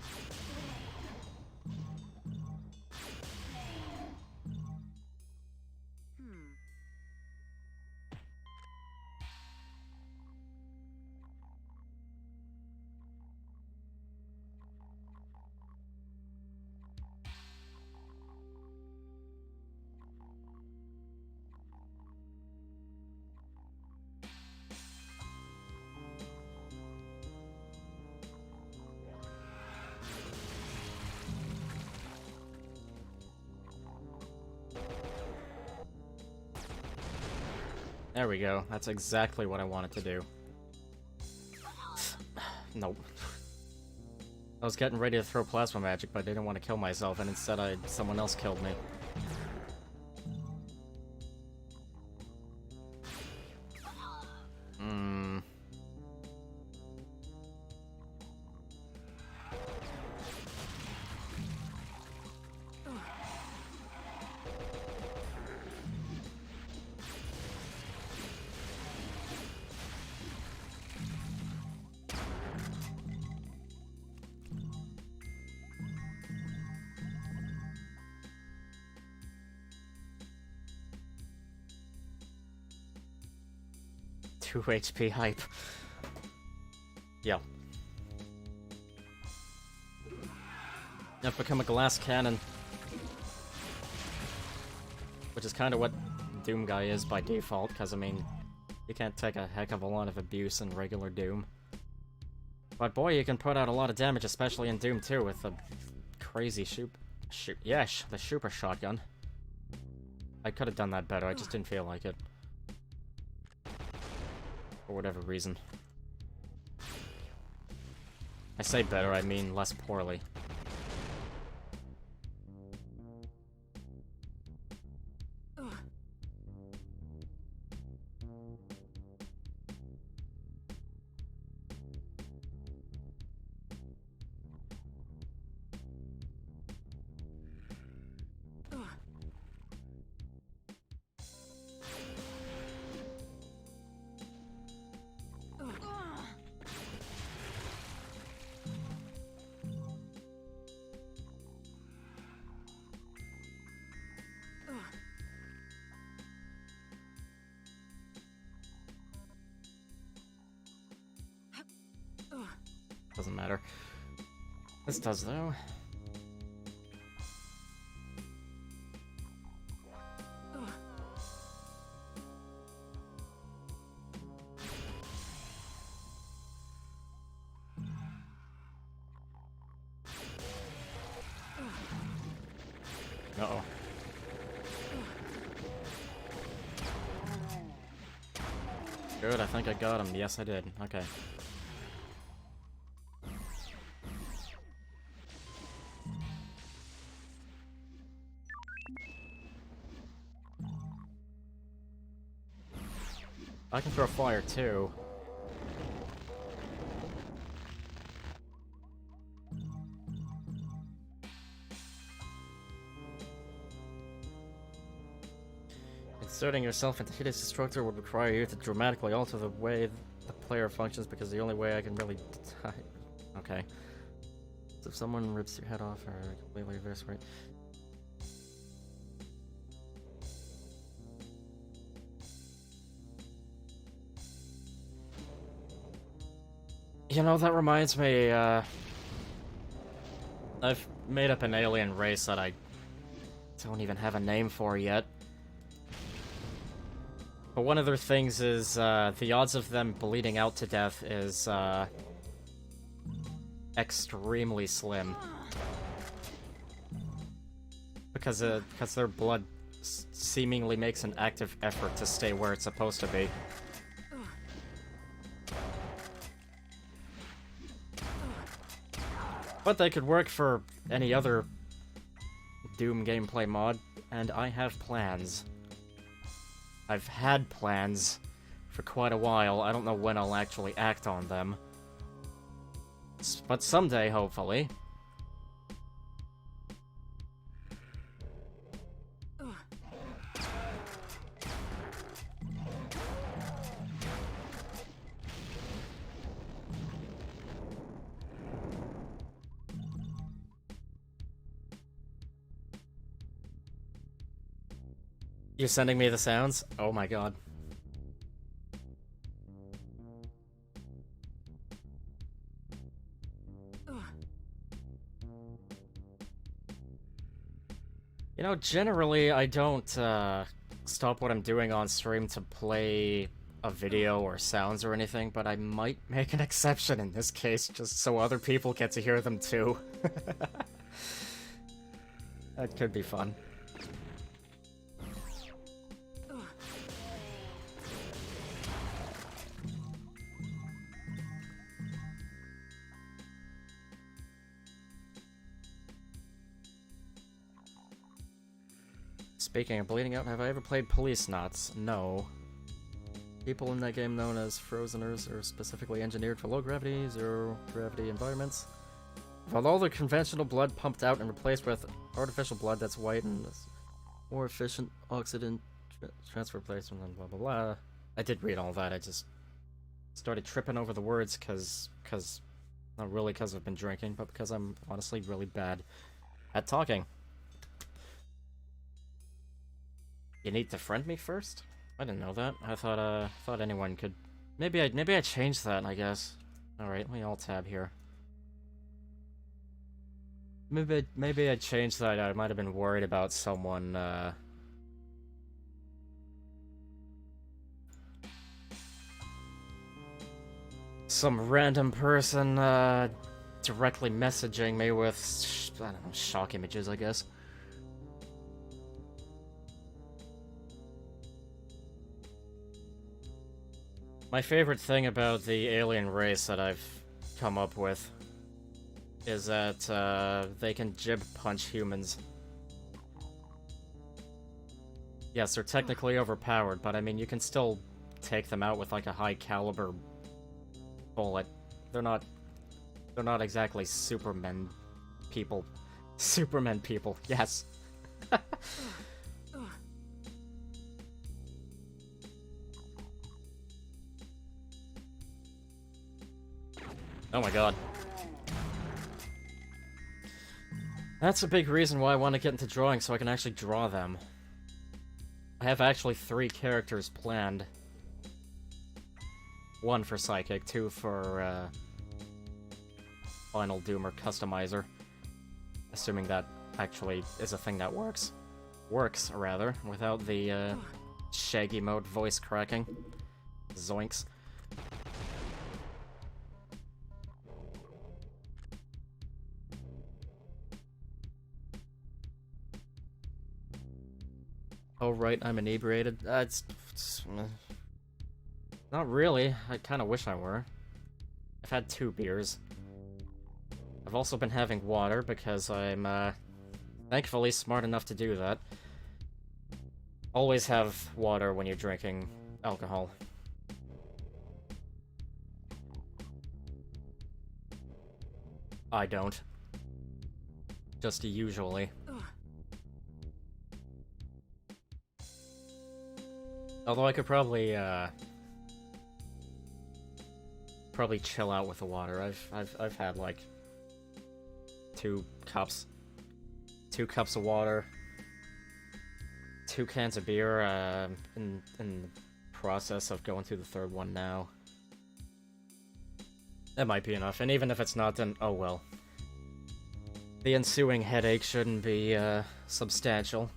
There we go. That's exactly what I wanted to do. Nope. I was getting ready to throw plasma magic, but I didn't want to kill myself, and instead someone else killed me. Hmm. Two HP hype. Yeah. I've become a glass cannon. Which is kind of what Doom Guy is by default, because, I mean, you can't take a heck of a lot of abuse in regular Doom. But boy, you can put out a lot of damage, especially in Doom 2, with the crazy the super shotgun. I could have done that better, I just didn't feel like it. For whatever reason. I say better, I mean less poorly. Doesn't matter. This does, though. Uh-oh. Good, I think I got him. Yes, I did. Okay. I can throw fire, too. Inserting yourself into Hidden's Destructor would require you to dramatically alter the way the player functions because the only way I can really die. Okay. So if someone rips your head off or completely eviscerate. You know, that reminds me, I've made up an alien race that I don't even have a name for yet. But one of their things is, the odds of them bleeding out to death is, extremely slim. Because their blood seemingly makes an active effort to stay where it's supposed to be. But they could work for any other Doom gameplay mod, and I have plans. I've had plans for quite a while. I don't know when I'll actually act on them. But someday, hopefully. You're sending me the sounds? Oh my god. You know, generally I don't stop what I'm doing on stream to play a video or sounds or anything, but I might make an exception in this case just so other people get to hear them too. That could be fun. Speaking of bleeding out, have I ever played Police Knots? No. People in that game known as Frozeners are specifically engineered for low gravity, zero gravity environments. With all the conventional blood pumped out and replaced with artificial blood that's white and more efficient oxygen transfer placement and blah blah blah. I did read all that, I just started tripping over the words cause not really because I've been drinking, but because I'm honestly really bad at talking. You need to friend me first? I didn't know that. I thought anyone could. Maybe I changed that, I guess. Alright, let me alt tab here. Maybe I changed that. I might have been worried about someone, some random person, directly messaging me with, I don't know, shock images, I guess. My favorite thing about the alien race that I've come up with is that they can jib punch humans. Yes, they're technically overpowered, but I mean, you can still take them out with like a high caliber bullet. They're not exactly Superman people. Superman people, yes. Oh my god. That's a big reason why I want to get into drawing, so I can actually draw them. I have actually 3 characters planned. 1 for Psychic, 2 for, Final Doomer Customizer. Assuming that actually is a thing that works. Works, rather, without the, Shaggy mode voice cracking. Zoinks. Oh right, I'm inebriated. It's not really. I kind of wish I were. I've had 2 beers. I've also been having water because I'm, thankfully smart enough to do that. Always have water when you're drinking alcohol. I don't. Just usually. Although I could probably, probably chill out with the water. I've had like 2 cups of water, 2 cans of beer, in the process of going through the 3rd one now. That might be enough, and even if it's not, then oh well. The ensuing headache shouldn't be, substantial.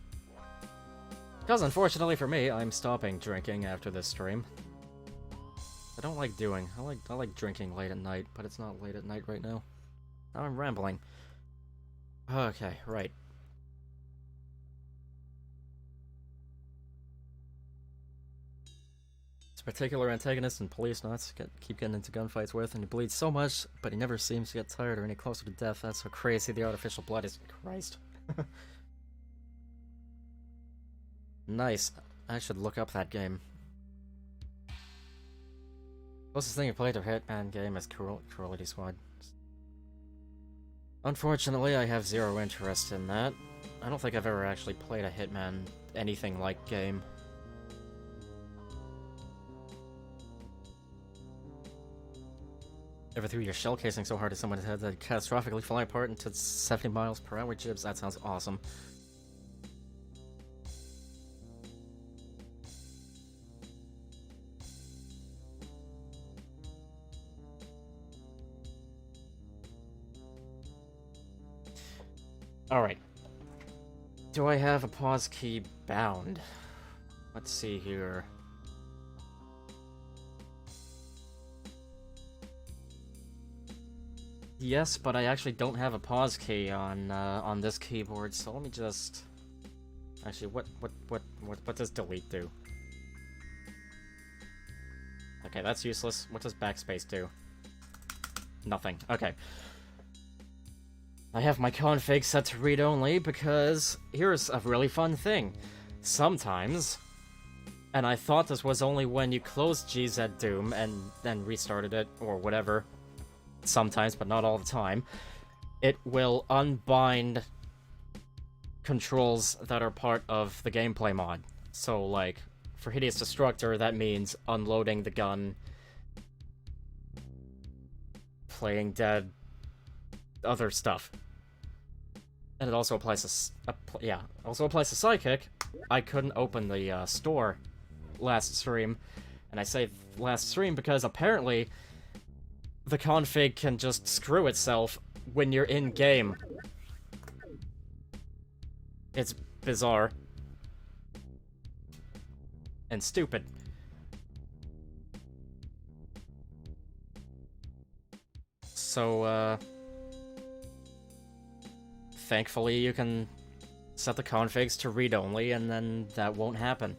Because unfortunately for me, I'm stopping drinking after this stream. I don't like doing. I like drinking late at night, but it's not late at night right now. Now I'm rambling. Okay, right. This particular antagonist and police nuts keep getting into gunfights with, and he bleeds so much, but he never seems to get tired or any closer to death. That's so crazy. The artificial blood is... Christ. Nice. I should look up that game. Closest thing I played to a Hitman game is Cruelty Squad. Unfortunately, I have 0 interest in that. I don't think I've ever actually played a Hitman anything like game. Ever threw your shell casing so hard at someone's head that it catastrophically fly apart into 70 miles per hour jibs? That sounds awesome. Alright. Do I have a pause key bound? Let's see here. Yes, but I actually don't have a pause key on this keyboard, so let me just... Actually, what does delete do? Okay, that's useless. What does backspace do? Nothing. Okay. I have my config set to read-only because here's a really fun thing. Sometimes, and I thought this was only when you closed GZ Doom and then restarted it, or whatever, sometimes, but not all the time, it will unbind controls that are part of the gameplay mod. So, like, for Hideous Destructor, that means unloading the gun, playing dead, other stuff. And it also applies to, also applies to Psychic. I couldn't open the store last stream, and I say last stream because apparently the config can just screw itself when you're in-game. It's bizarre. And stupid. So, thankfully you can set the configs to read-only, and then that won't happen.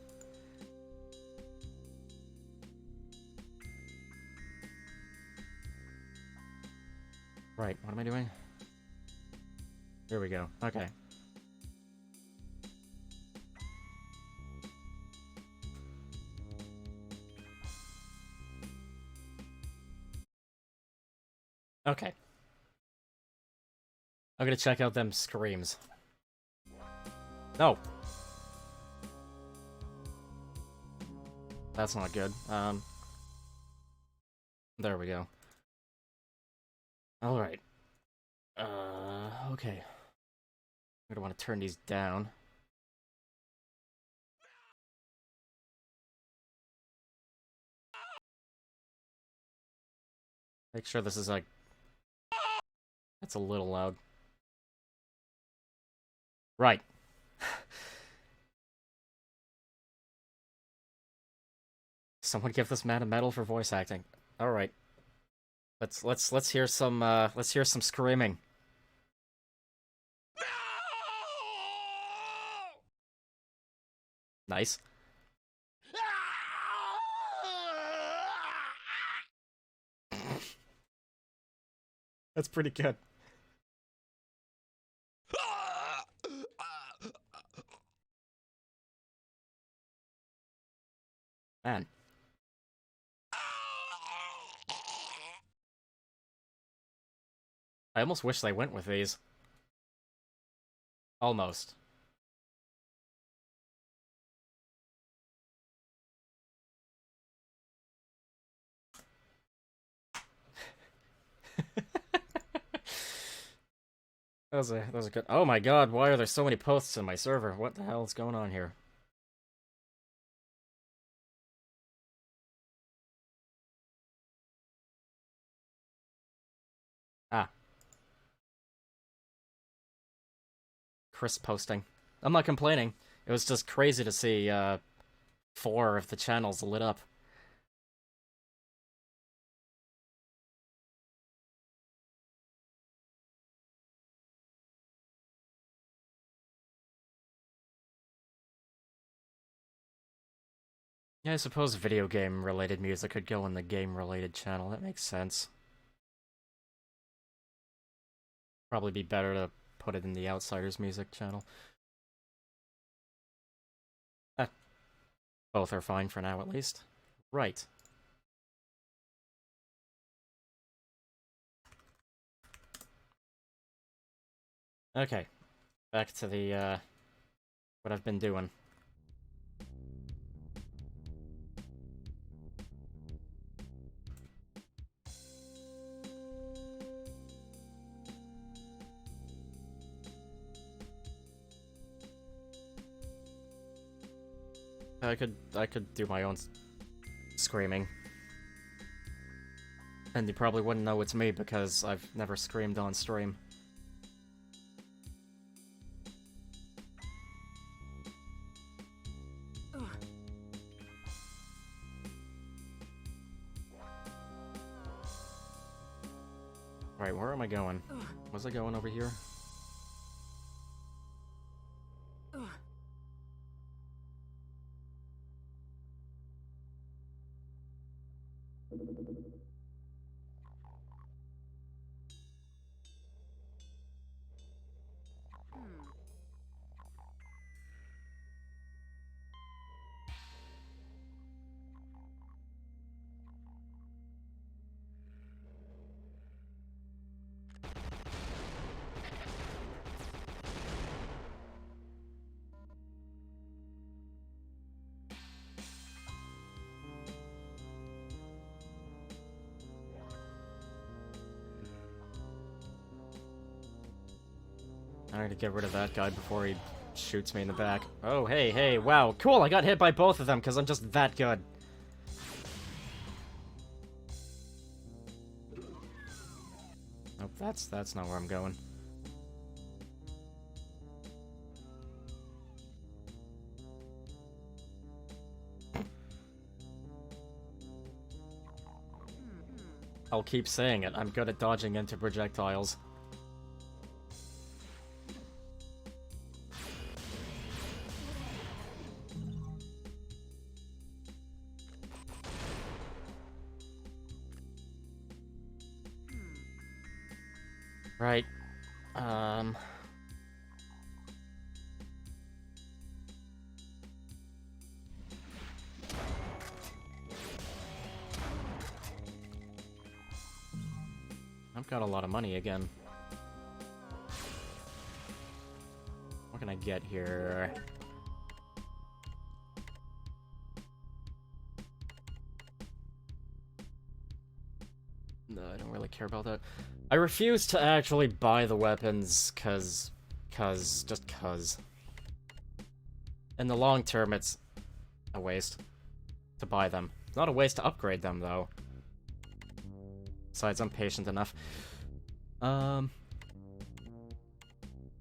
Right, what am I doing? Here we go. Okay. Okay. I'm gonna check out them screams. No! That's not good. There we go. Alright. Okay. I'm gonna want to turn these down. Make sure this is like... That's a little loud. Right. Someone give this man a medal for voice acting. Alright. Let's hear some screaming. Nice. That's pretty good. Man. I almost wish they went with these. Almost. That was a good. Oh my god, why are there so many posts in my server? What the hell is going on here? Ah. Chris posting. I'm not complaining. It was just crazy to see 4 of the channels lit up. Yeah, I suppose video game related music could go in the game related channel. That makes sense. Probably be better to put it in the Outsiders music channel. Eh, both are fine for now, at least. Right. Okay. Back to the, what I've been doing. I could do my own screaming. And you probably wouldn't know it's me because I've never screamed on stream. Alright, where am I going? Was I going over here? I need to get rid of that guy before he shoots me in the back. Oh, hey, hey, wow, cool, I got hit by both of them because I'm just that good. Nope, that's not where I'm going. I'll keep saying it, I'm good at dodging into projectiles. Right. I've got a lot of money again. What can I get here? No, I don't really care about that. I refuse to actually buy the weapons, just cause. In the long term, it's a waste to buy them. It's not a waste to upgrade them, though. Besides, I'm patient enough.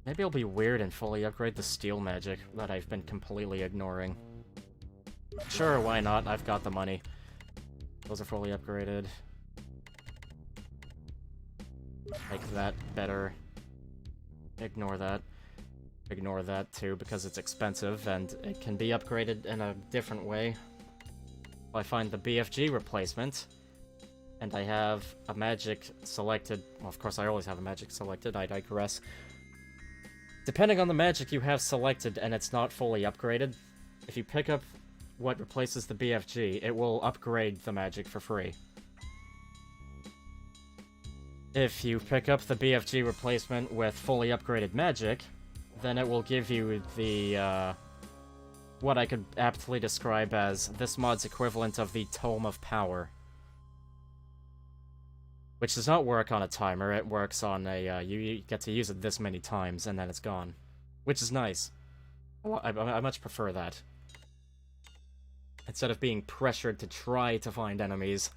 Maybe it'll be weird and fully upgrade the steel magic that I've been completely ignoring. Sure, why not? I've got the money. Those are fully upgraded. Make that better. Ignore that. Ignore that too, because it's expensive and it can be upgraded in a different way. If I find the BFG replacement, and I have a magic selected. Well, of course, I always have a magic selected, I digress. Depending on the magic you have selected and it's not fully upgraded, if you pick up what replaces the BFG, it will upgrade the magic for free. If you pick up the BFG replacement with fully upgraded magic, then it will give you the, what I could aptly describe as this mod's equivalent of the Tome of Power. Which does not work on a timer, it works on a, you get to use it this many times, and then it's gone. Which is nice. I much prefer that. Instead of being pressured to try to find enemies.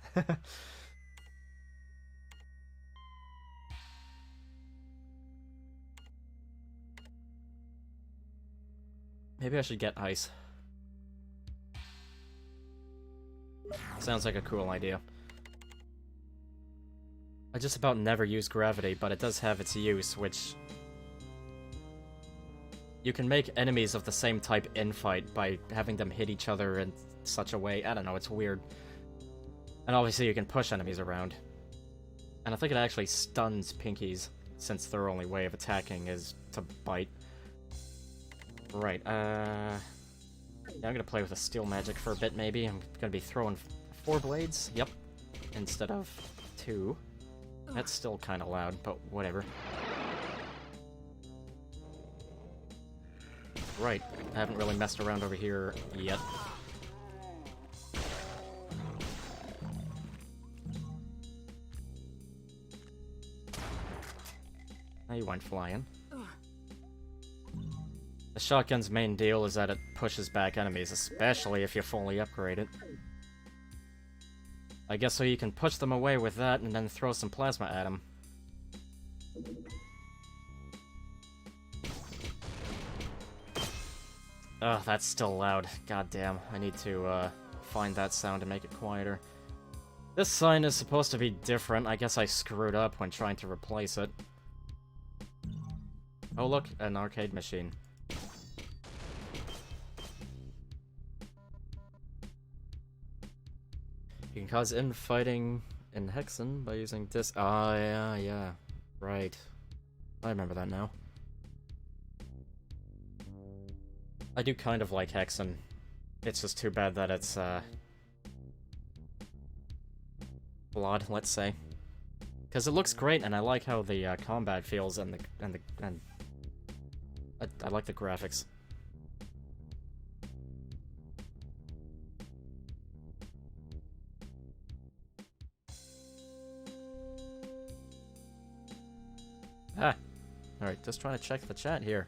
Maybe I should get ice. Sounds like a cool idea. I just about never use gravity, but it does have its use, which... You can make enemies of the same type infight by having them hit each other in such a way. I don't know, it's weird. And obviously you can push enemies around. And I think it actually stuns pinkies, since their only way of attacking is to bite. Right, yeah, I'm gonna play with a steel magic for a bit, maybe. I'm gonna be throwing 4 blades, yep, instead of 2. That's still kind of loud, but whatever. Right, I haven't really messed around over here yet. Now you went flying. The shotgun's main deal is that it pushes back enemies, especially if you fully upgrade it. I guess so you can push them away with that and then throw some plasma at them. Ugh, that's still loud. God damn, I need to find that sound and make it quieter. This sign is supposed to be different. I guess I screwed up when trying to replace it. Oh look, an arcade machine. You can cause infighting in Hexen by using this. Ah, yeah. Right. I remember that now. I do kind of like Hexen. It's just too bad that it's, flawed, let's say. Because it looks great, and I like how the, combat feels, and I like the graphics. Ah! Alright, just trying to check the chat here.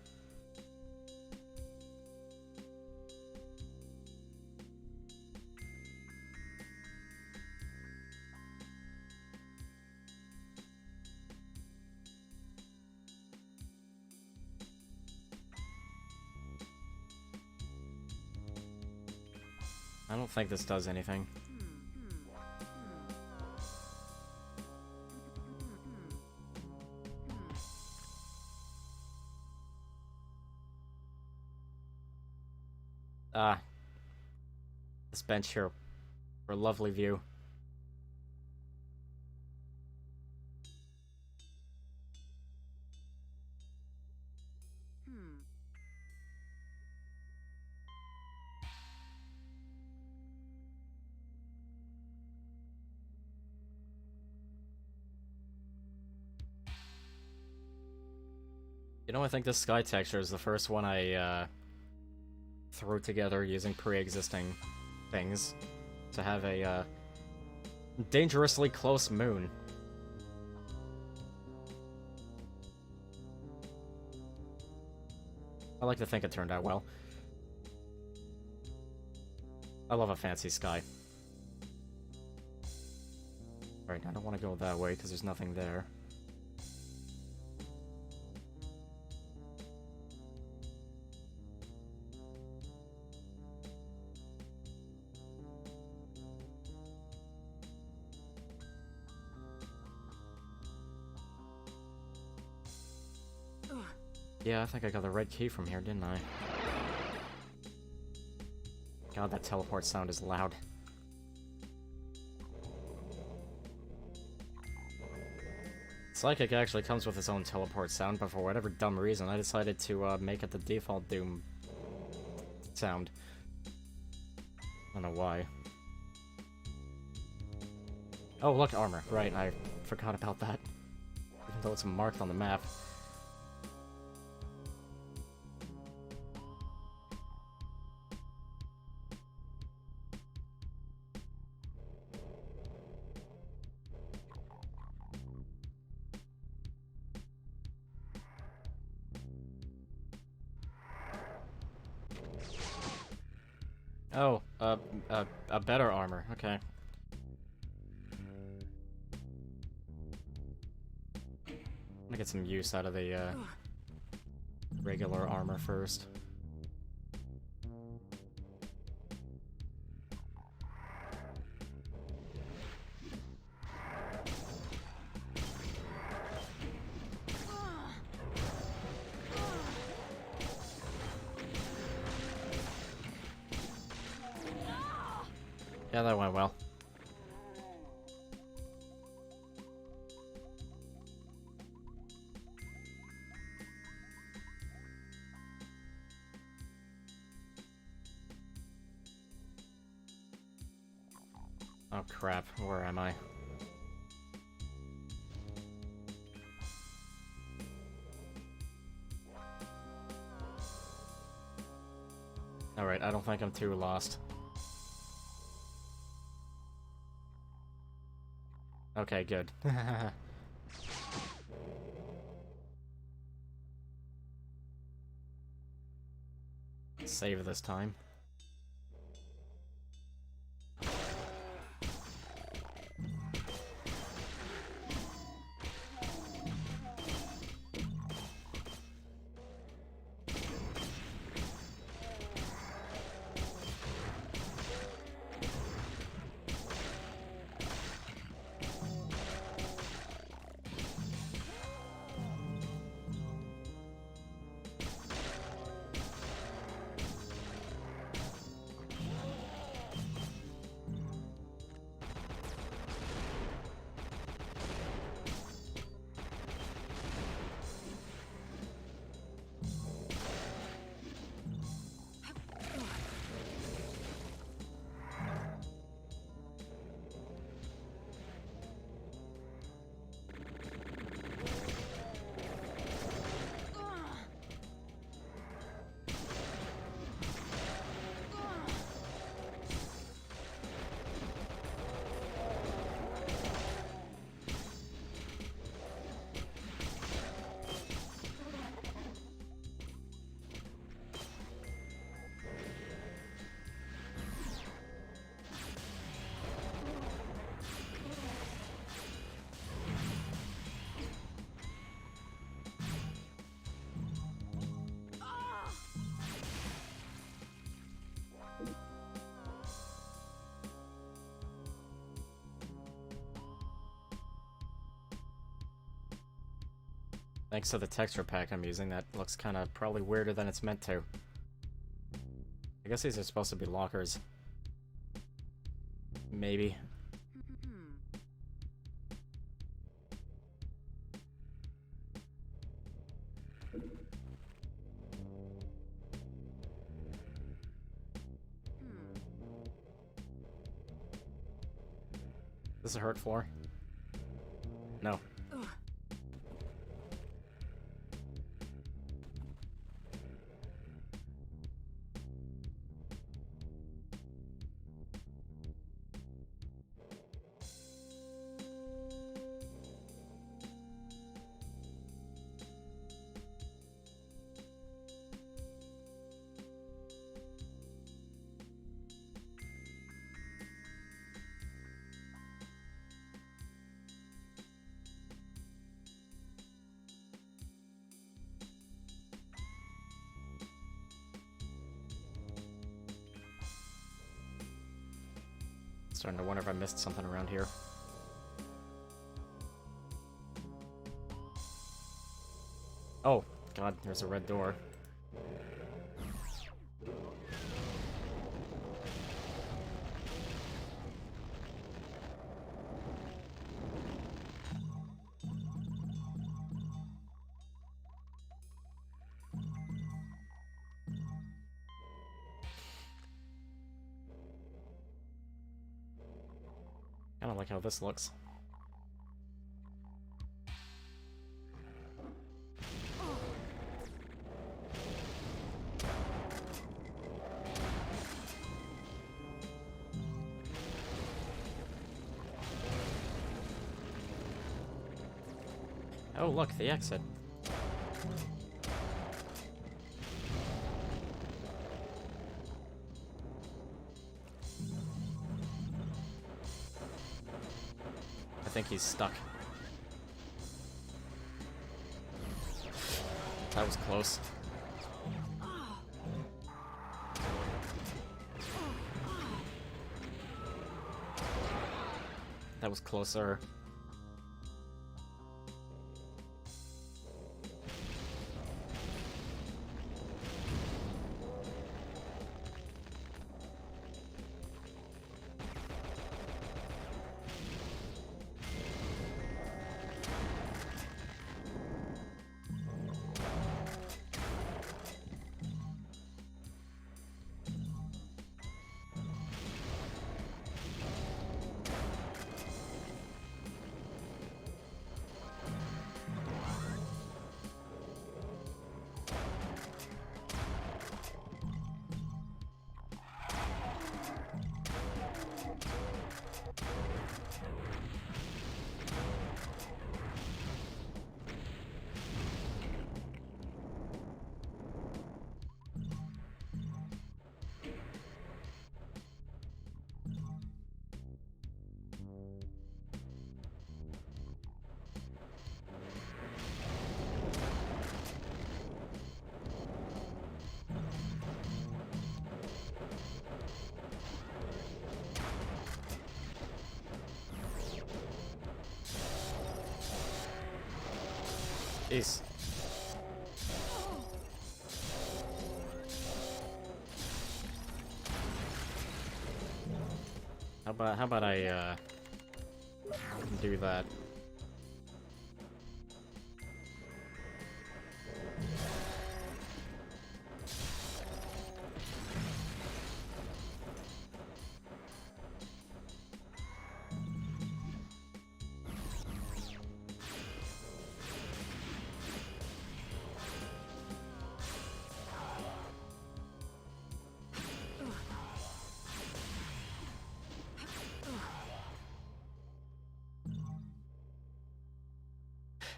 I don't think this does anything. Ah. This bench here for a lovely view. You know, I think this sky texture is the first one I, threw together using pre-existing things to have a, dangerously close moon. I like to think it turned out well. I love a fancy sky. Alright, I don't want to go that way because there's nothing there. Yeah, I think I got the right key from here, didn't I? God, that teleport sound is loud. Psychic actually comes with its own teleport sound, but for whatever dumb reason, I decided to make it the default Doom sound. I don't know why. Oh, look, armor. Right, I forgot about that. Even though it's marked on the map. Oh, a better armor. Okay. I'm gonna get some use out of the, regular armor first. Yeah, that went well. Oh crap, where am I? Alright, I don't think I'm too lost. Okay, good. Save this time. Thanks to the texture pack I'm using, that looks kind of probably weirder than it's meant to. I guess these are supposed to be lockers. Maybe. Is this a hurt floor? No. Starting to wonder if I missed something around here. Oh, God, there's a red door. I don't like how this looks. Oh, look, the exit. think he's stuck. That was close. That was closer. Jeez. How about I do that?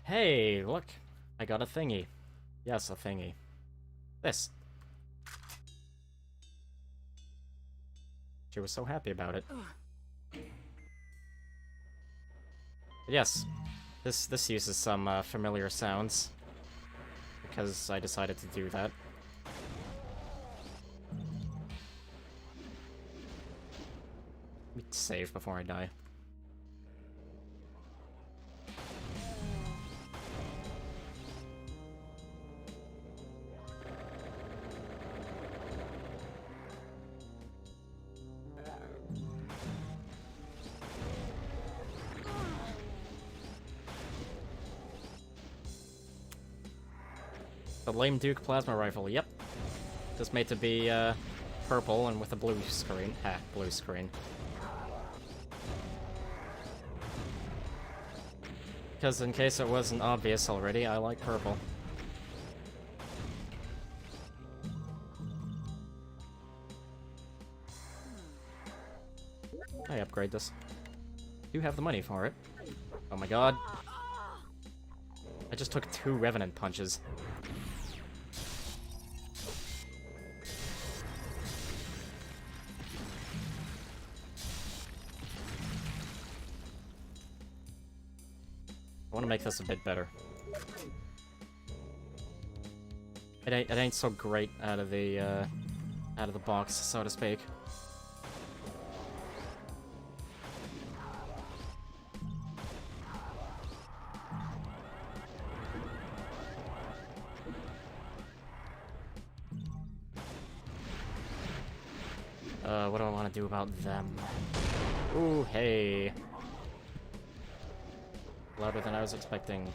Hey, look! I got a thingy. Yes, a thingy. This. She was so happy about it. But yes, this uses some familiar sounds because I decided to do that. Let me save before I die. The Lame Duke plasma rifle, yep. Just made to be purple and with a blue screen. Ha, blue screen. Because in case it wasn't obvious already, I like purple. I upgrade this. Do have the money for it. Oh my god. I just took 2 Revenant punches. I want to make this a bit better. It ain't so great out of the box, so to speak. What do I want to do about them? Ooh, hey. Louder than I was expecting.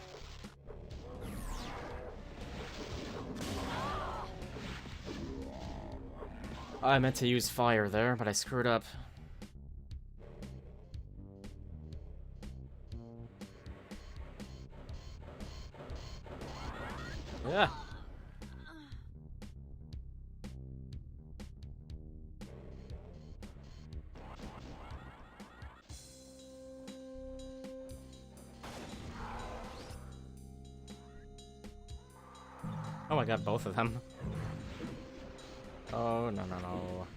I meant to use fire there, but I screwed up. Yeah. Oh, I got both of them. Oh, no, no, no.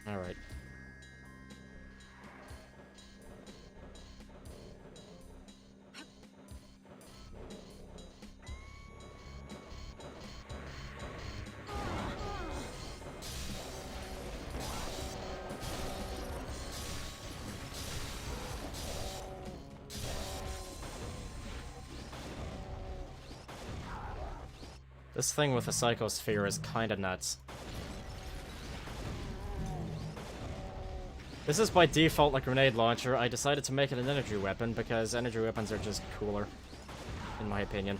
Alright. This thing with the Psychosphere is kinda nuts. This is by default a grenade launcher. I decided to make it an energy weapon because energy weapons are just cooler, in my opinion.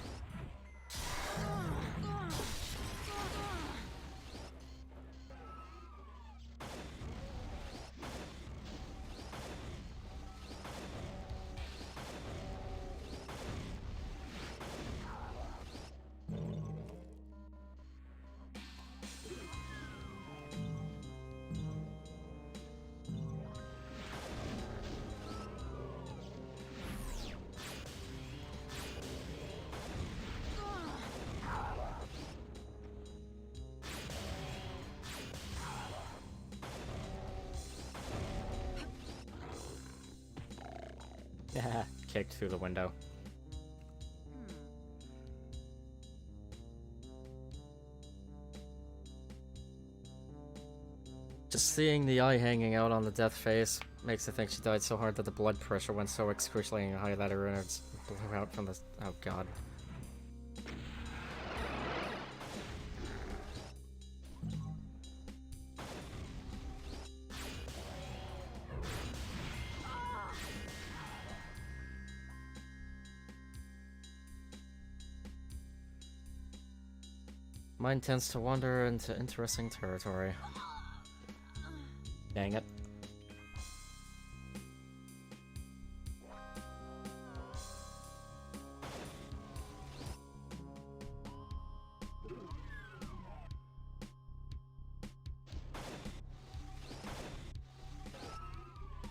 Kicked through the window. Just seeing the eye hanging out on the death face makes me think she died so hard that the blood pressure went so excruciatingly high that her innards blew out from the... oh god. Mine tends to wander into interesting territory. Dang it.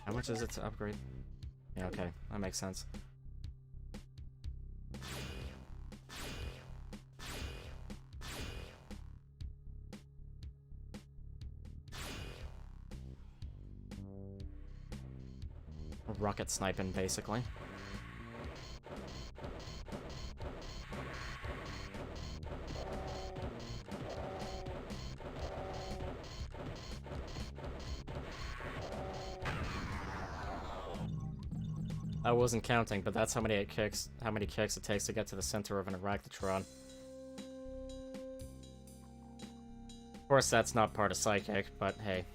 How much is it to upgrade? Yeah, okay, that makes sense. Rocket sniping, basically. I wasn't counting, but that's how many kicks it takes to get to the center of an Arachnotron. Of course, that's not part of Psychic, but hey.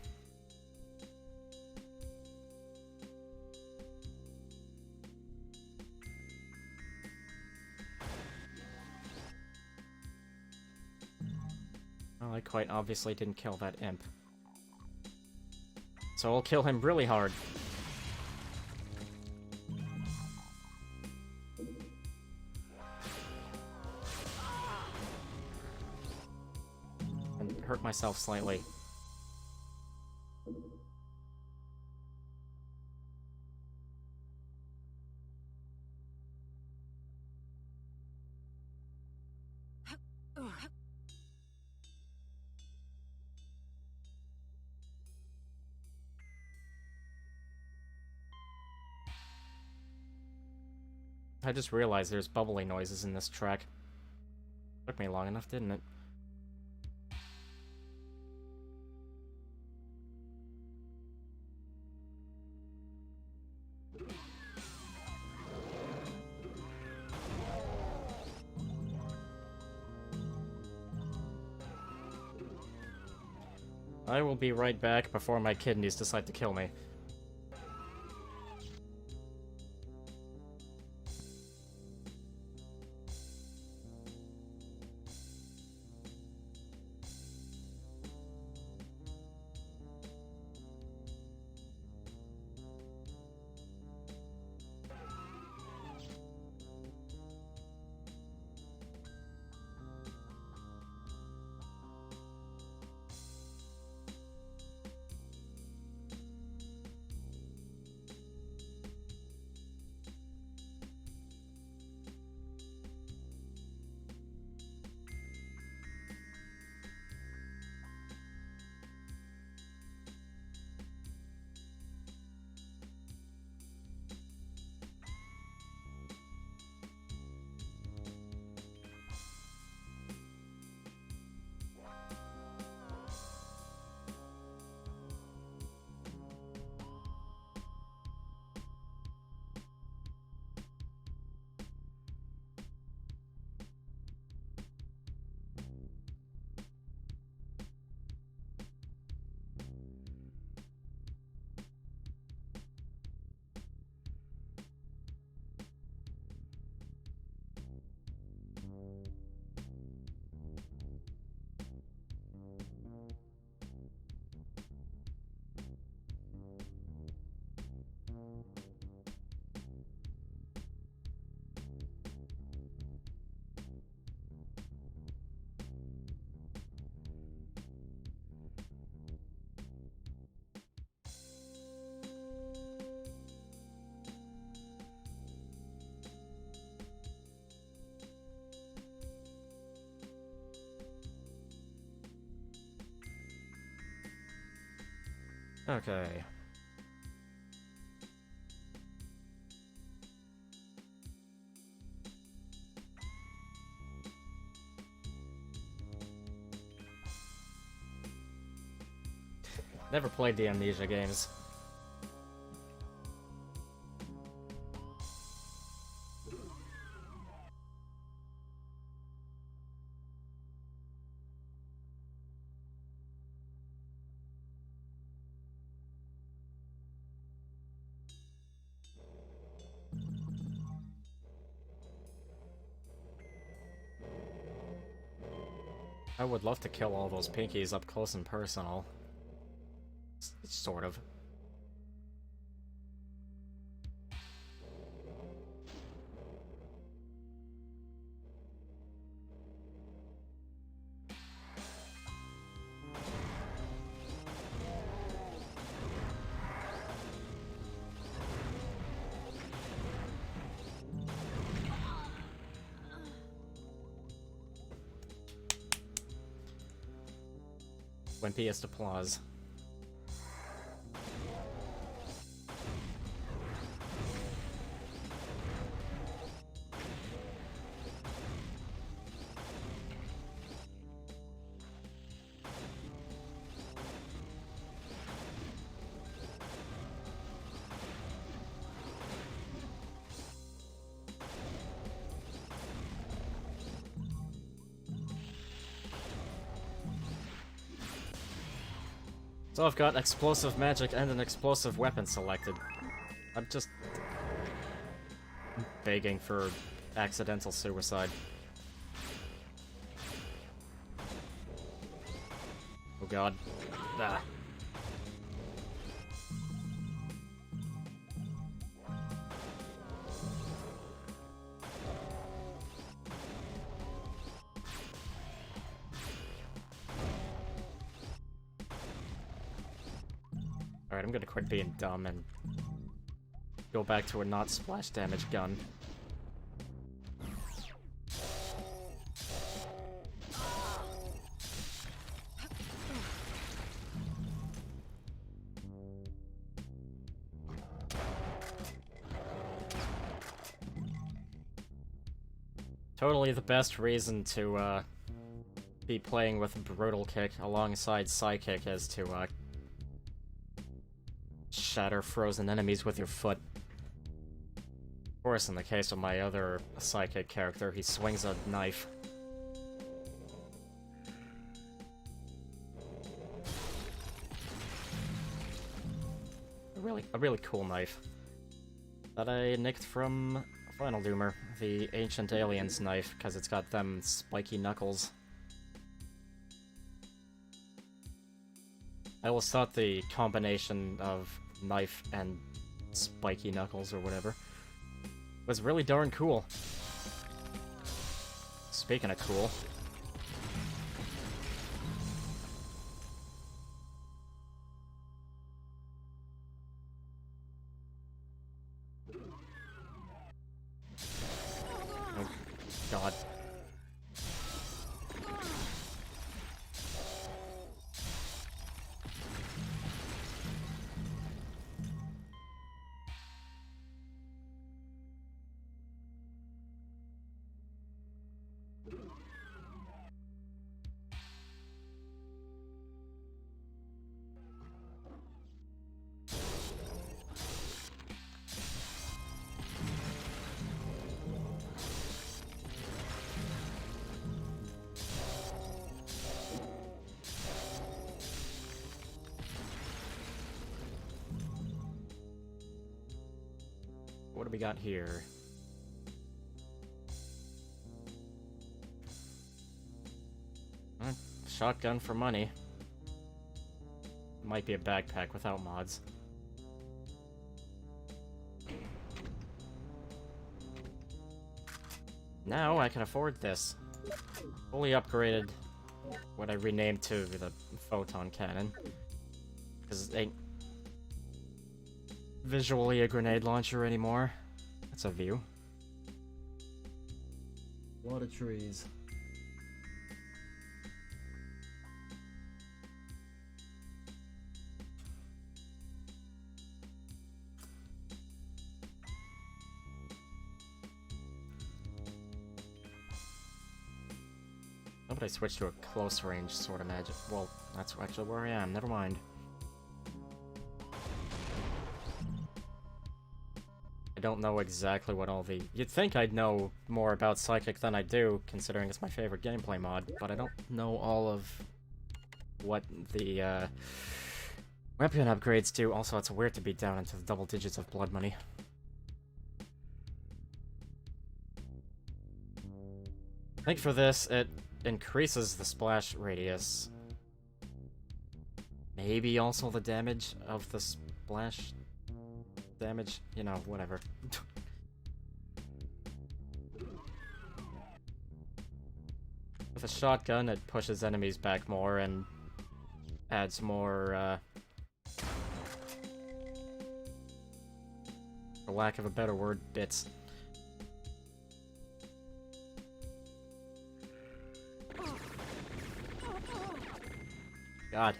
Well, I quite obviously didn't kill that imp. So I'll kill him really hard. And hurt myself slightly. I just realized there's bubbly noises in this track. Took me long enough, didn't it? I will be right back before my kidneys decide to kill me. Okay. Never played the Amnesia games. I would love to kill all those pinkies up close and personal. Sort of. Wimpiest applause. So I've got explosive magic and an explosive weapon selected. I'm just begging for accidental suicide. Oh god. Ah. Alright, I'm gonna quit being dumb and go back to a not splash damage gun. Totally the best reason to be playing with Brutal Kick alongside Psychic is to shatter frozen enemies with your foot. Of course, in the case of my other Psychic character, he swings a knife. A really cool knife that I nicked from Final Doomer, the Ancient Aliens knife, because it's got them spiky knuckles. I always thought the combination of knife and spiky knuckles, or whatever, was really darn cool. Speaking of cool... Oh, God. What do we got here? Shotgun for money. Might be a backpack without mods. Now I can afford this. Fully upgraded what I renamed to the photon cannon. Because it ain't visually a grenade launcher anymore. That's a view. A lot of trees. But I switched to a close range sort of magic. Well, that's actually where I am. Never mind. I don't know exactly what all the... You'd think I'd know more about Psychic than I do, considering it's my favorite gameplay mod, but I don't know all of what the weapon upgrades do. Also, it's weird to be down into the double digits of blood money. I think for this, it increases the splash radius. Maybe also the damage of the splash damage, you know, whatever. With a shotgun, it pushes enemies back more and adds more, for lack of a better word, bits. God.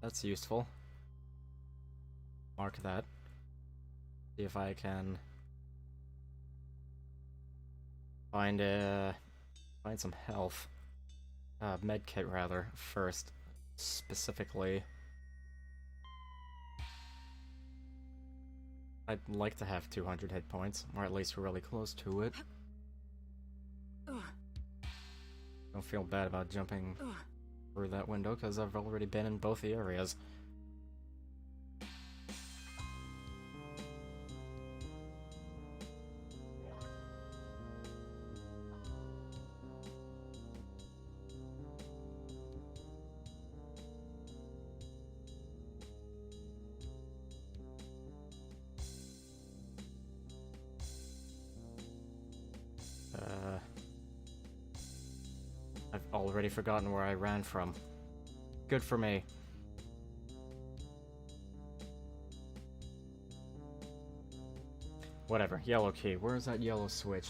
That's useful. Mark that. See if I can find some health. Medkit rather, first. Specifically. I'd like to have 200 hit points, or at least really close to it. Don't feel bad about jumping through that window, because I've already been in both the areas. I've already forgotten where I ran from. Good for me. Whatever, yellow key. Where's that yellow switch?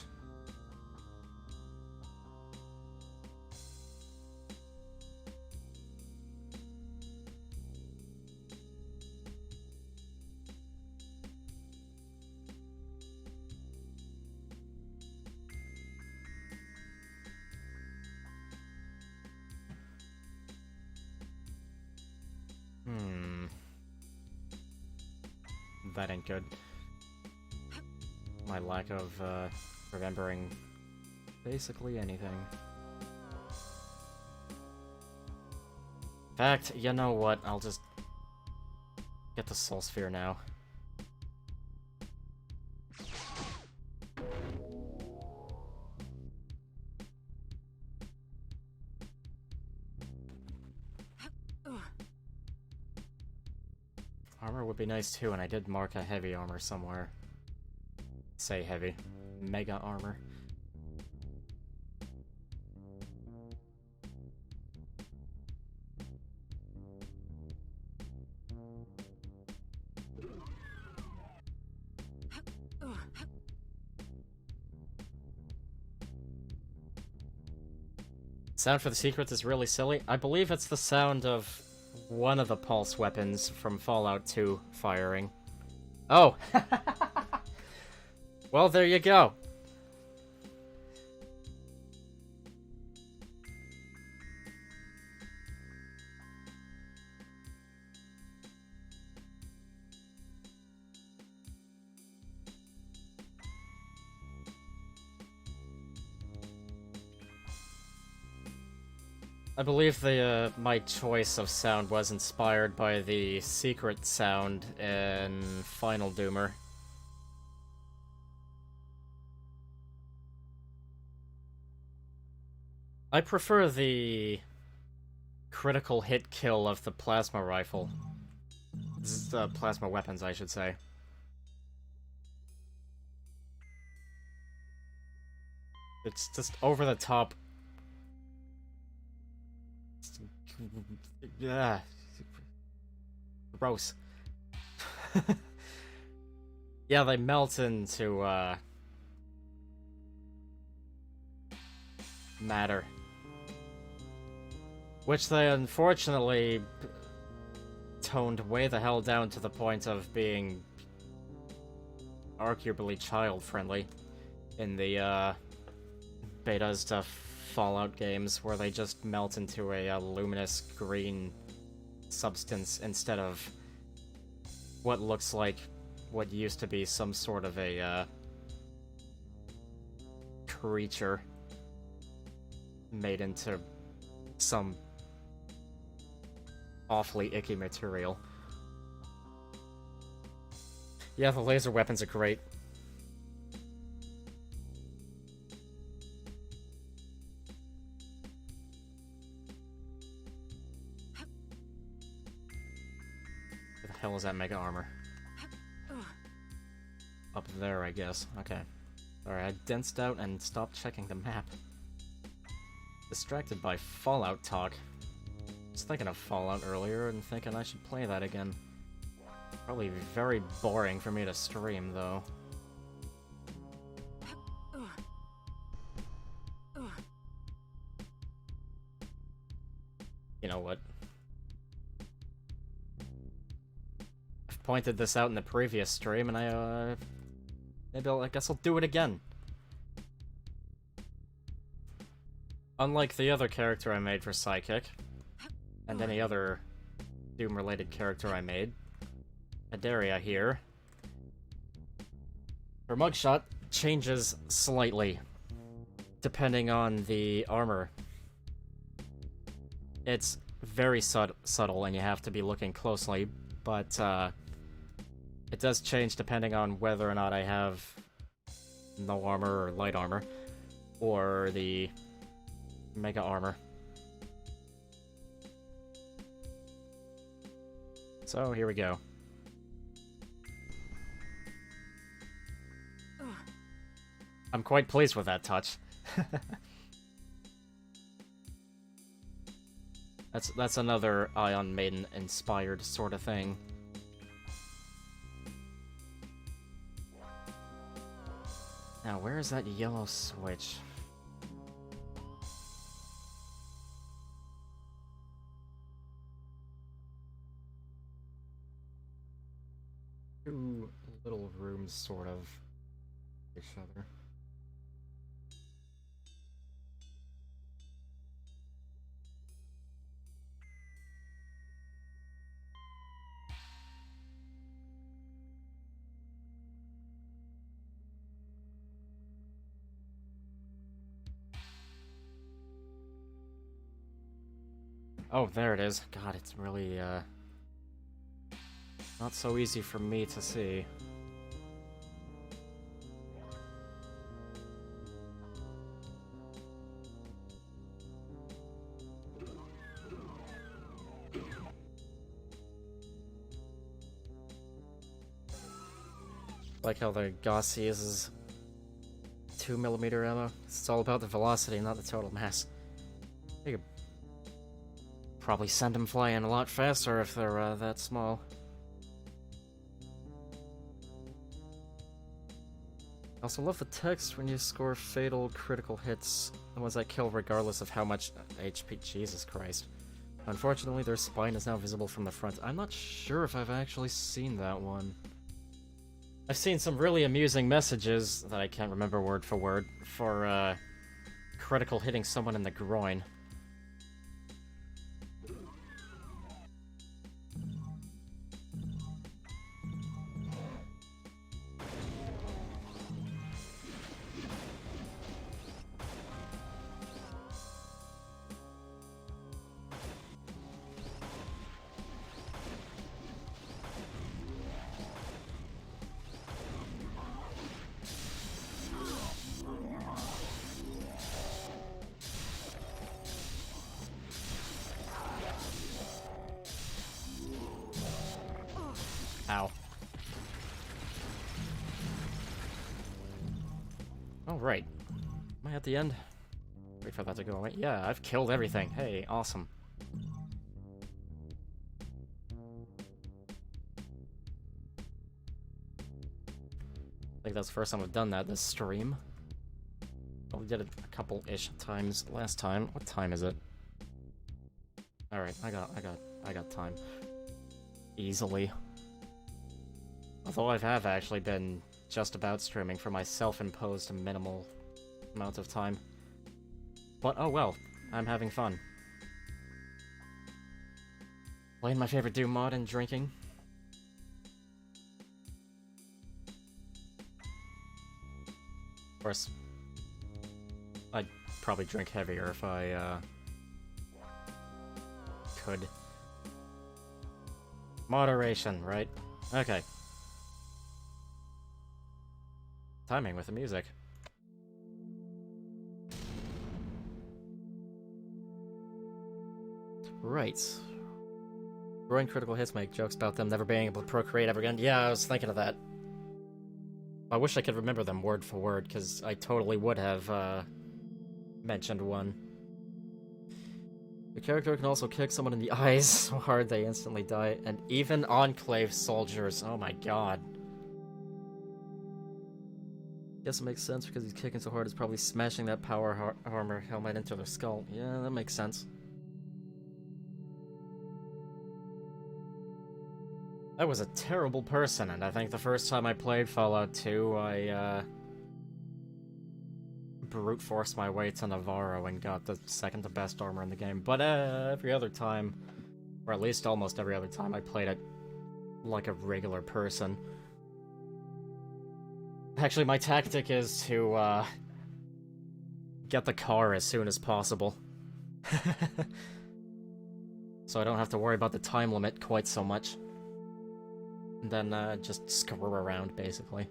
That ain't good. My lack of, remembering basically anything. In fact, you know what? I'll just get the Soul Sphere now. Armor would be nice too, and I did mark a heavy armor somewhere. Say heavy. Mega armor. Sound for the secrets is really silly. I believe it's the sound of one of the pulse weapons from Fallout 2 firing. Oh! Well, there you go. I believe the my choice of sound was inspired by the secret sound in Final Doomer. I prefer the critical hit kill of the plasma rifle. Plasma weapons, I should say. It's just over the top. Yeah. Gross. Yeah, they melt into, matter. Which they unfortunately toned way the hell down to the point of being arguably child-friendly in the, betas to Fallout games, where they just melt into a luminous green substance instead of what looks like what used to be some sort of a creature made into some awfully icky material. Yeah, the laser weapons are great. Where the hell is that mega armor? Up there, I guess. Okay. Alright, I densed out and stopped checking the map. Distracted by Fallout talk. I was thinking of Fallout earlier and thinking I should play that again. Probably very boring for me to stream, though. You know what? I've pointed this out in the previous stream, and I guess I'll do it again. Unlike the other character I made for Psychic, and any other Doom-related character I made, Adaria here, her mugshot changes slightly, depending on the armor. It's very subtle, and you have to be looking closely, but it does change depending on whether or not I have no armor or light armor, or the mega armor. So, here we go. I'm quite pleased with that touch. That's another Ion Maiden inspired sort of thing. Now, where is that yellow switch? Two little rooms, sort of, each other. Oh, there it is. God, it's really, not so easy for me to see. Like how the Gauss uses 2mm ammo. It's all about the velocity, not the total mass. You could probably send them flying a lot faster if they're that small. I also love the text when you score fatal critical hits, the ones that kill regardless of how much HP. Jesus Christ. Unfortunately, their spine is now visible from the front. I'm not sure if I've actually seen that one. I've seen some really amusing messages that I can't remember word for critical hitting someone in the groin. Ow. Oh, right. Am I at the end? Wait for that to go away. Yeah, I've killed everything. Hey, awesome. think that's the first time I've done that this stream. Well, we did it a couple-ish times last time. What time is it? Alright, I got time. Easily. Although I have actually been just about streaming for my self-imposed minimal amount of time. But oh well, I'm having fun. Playing my favorite Doom mod and drinking. Of course, I'd probably drink heavier if I, could. Moderation, right? Okay. Timing with the music. Right. Growing critical hits make jokes about them never being able to procreate ever again. Yeah, I was thinking of that. I wish I could remember them word for word, because I totally would have, mentioned one. The character can also kick someone in the eyes so hard they instantly die, and even Enclave soldiers. Oh my god. Guess it makes sense because he's kicking so hard, it's probably smashing that power armor helmet into their skull. Yeah, that makes sense. I was a terrible person, and I think the first time I played Fallout 2, I, brute forced my way to Navarro and got the second to best armor in the game. But, every other time, or at least almost every other time, I played it like a regular person. Actually, my tactic is to, get the car as soon as possible. So I don't have to worry about the time limit quite so much. And then, just screw around, basically.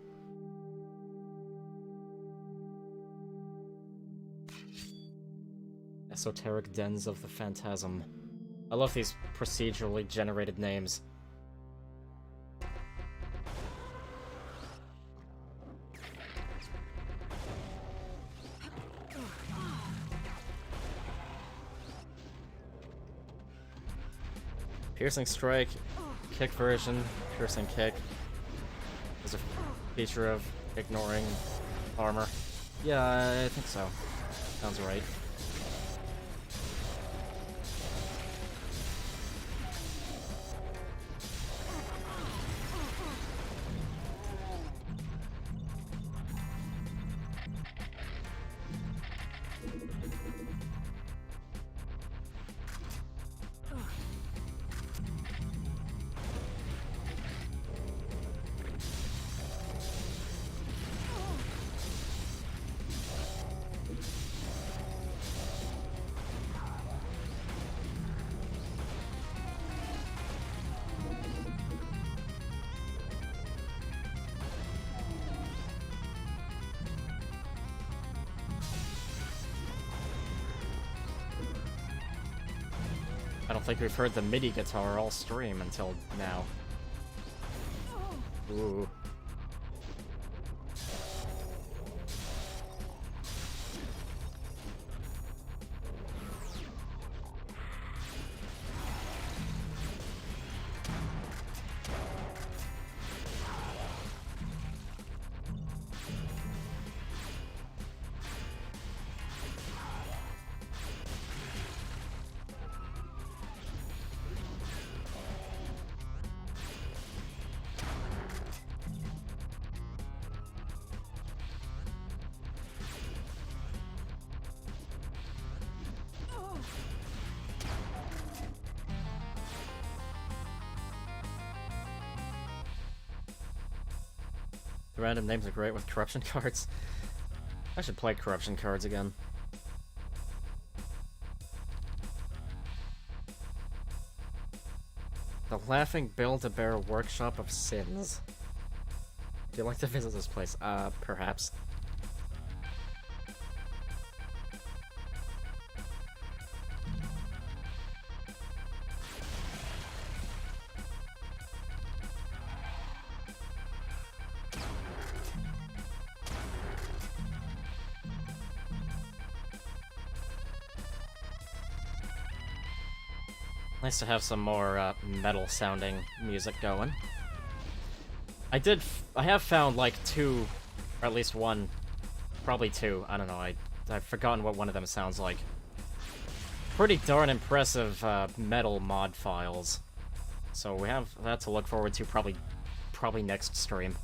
Esoteric Dens of the Phantasm. I love these procedurally generated names. Piercing Strike, kick version, piercing kick. Is a feature of ignoring armor. Yeah, I think so. Sounds right. I don't think we've heard the MIDI guitar all stream until now. Ooh. The random names are great with corruption cards. I should play corruption cards again. The Laughing Build-A-Bear Workshop of Sins. Would you like to visit this place? Perhaps. Nice to have some more metal-sounding music going. I have found like two Or at least one. Probably two. I don't know. I've forgotten what one of them sounds like. Pretty darn impressive metal mod files. So we have that to look forward to probably next stream.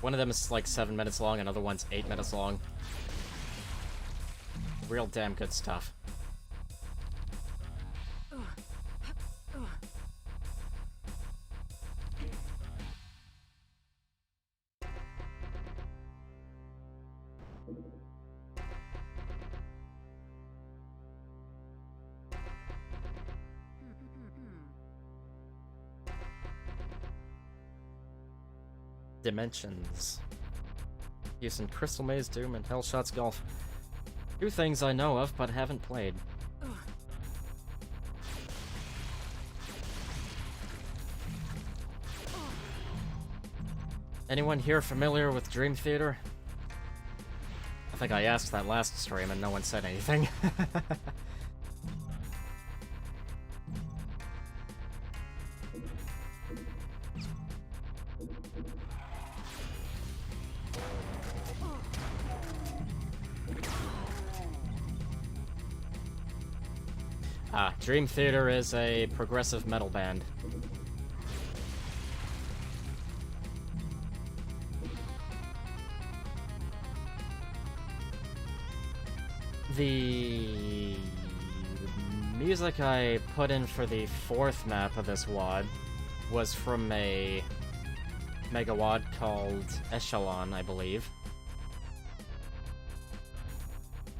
One of them is like 7 minutes long, another one's 8 minutes long. Real damn good stuff. Dimensions. Using Crystal Maze, Doom, and Hellshot's Golf. Two things I know of, but haven't played. Anyone here familiar with Dream Theater? I think I asked that last stream and no one said anything. Dream Theater is a progressive metal band. The music I put in for the 4th map of this WAD was from a Mega WAD called Echelon, I believe.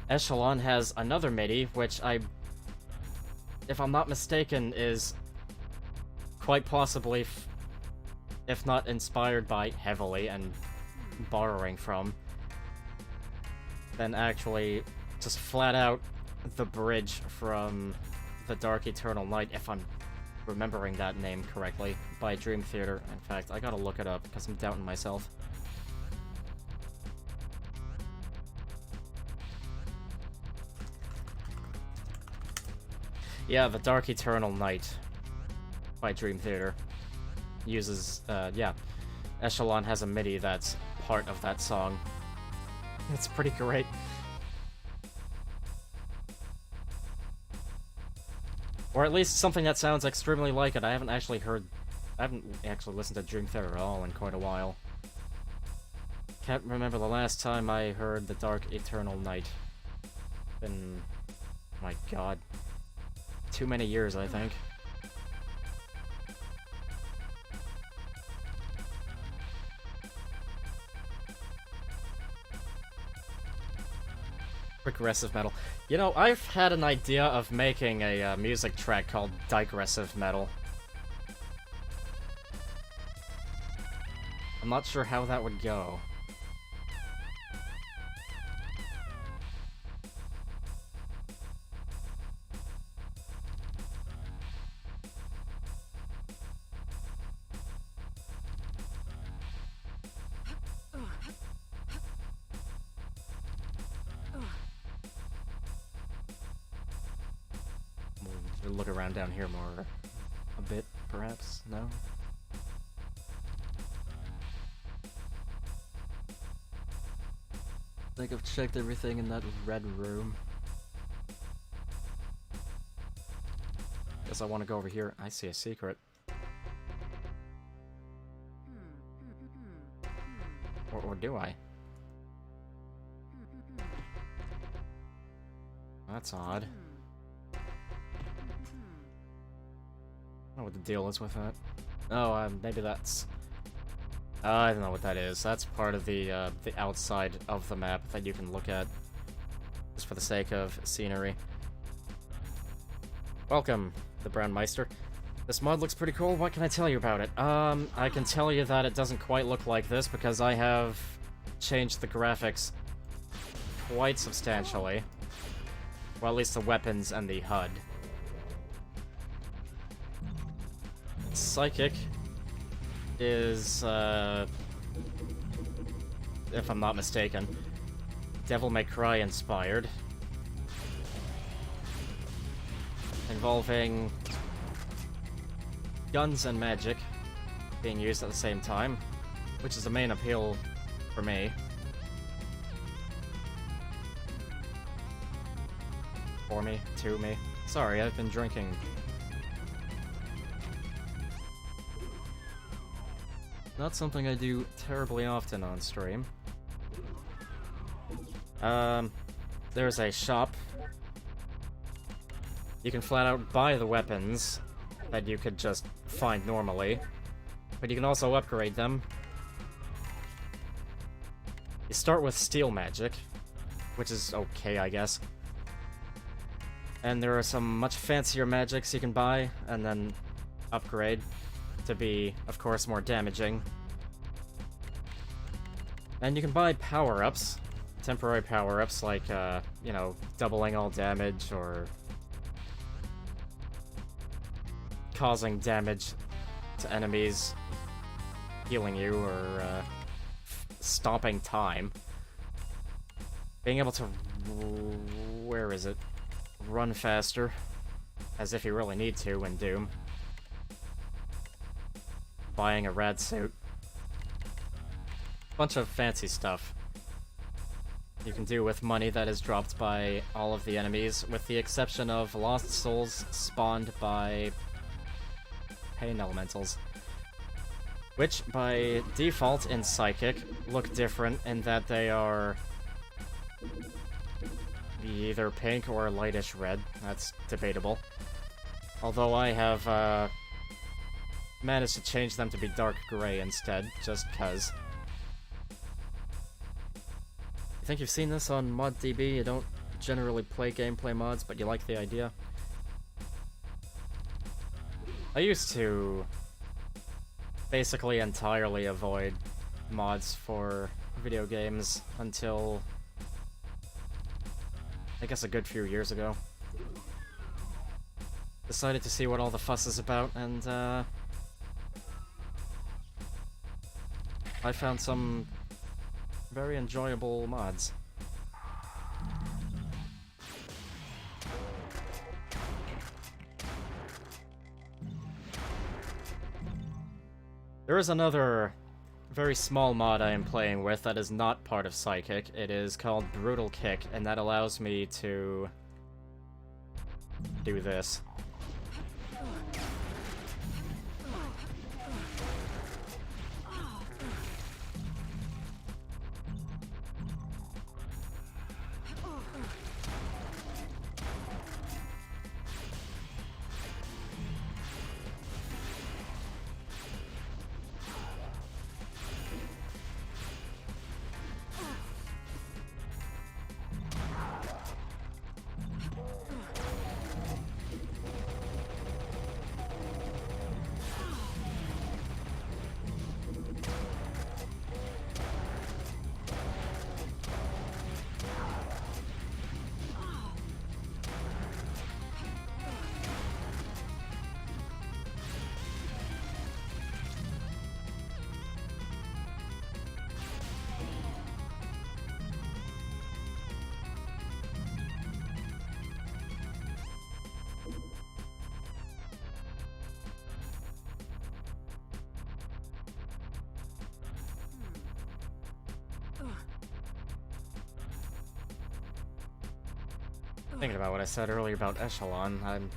Echelon has another MIDI, which if I'm not mistaken, is quite possibly, if not inspired by heavily and borrowing from, then actually just flat out the bridge from The Dark Eternal Night, if I'm remembering that name correctly, by Dream Theater. In fact, I gotta look it up because I'm doubting myself. Yeah, The Dark Eternal Night by Dream Theater uses, yeah, Echelon has a MIDI that's part of that song. It's pretty great. Or at least something that sounds extremely like it. I haven't actually listened to Dream Theater at all in quite a while. Can't remember the last time I heard The Dark Eternal Night. Been, my god, too many years, I think. Progressive metal. You know, I've had an idea of making a music track called Digressive Metal. I'm not sure how that would go. Look around down here more a bit, perhaps? No? I think I've checked everything in that red room. Guess I want to go over here. I see a secret. Or do I? That's odd. I don't know what the deal is with that. Oh, maybe that's... I don't know what that is. That's part of the outside of the map that you can look at, just for the sake of scenery. Welcome, the Brown Meister. This mod looks pretty cool. What can I tell you about it? I can tell you that it doesn't quite look like this because I have changed the graphics quite substantially. Well, at least the weapons and the HUD. Psychic is, if I'm not mistaken, Devil May Cry inspired. Involving guns and magic being used at the same time, which is the main appeal for me. For me, to me. Sorry, I've been drinking. Not something I do terribly often on stream. There's a shop. You can flat out buy the weapons that you could just find normally, but you can also upgrade them. You start with steel magic, which is okay, I guess. And there are some much fancier magics you can buy, and then upgrade to be, of course, more damaging. And you can buy power-ups, temporary power-ups, like, you know, doubling all damage, or causing damage to enemies, healing you, or stopping time. Being able to... where is it? Run faster, as if you really need to in Doom. Buying a rad suit. Bunch of fancy stuff you can do with money that is dropped by all of the enemies, with the exception of lost souls spawned by pain elementals, which by default in Psychic look different in that they are either pink or lightish red. That's debatable. Although I have managed to change them to be dark gray instead, just cuz. I think you've seen this on ModDB. You don't generally play gameplay mods, but you like the idea. I used to basically entirely avoid mods for video games until I guess a good few years ago. Decided to see what all the fuss is about, and I found some very enjoyable mods. There is another very small mod I am playing with that is not part of Psychic. It is called Brutal Kick, and that allows me to do this. Thinking about what I said earlier about Echelon,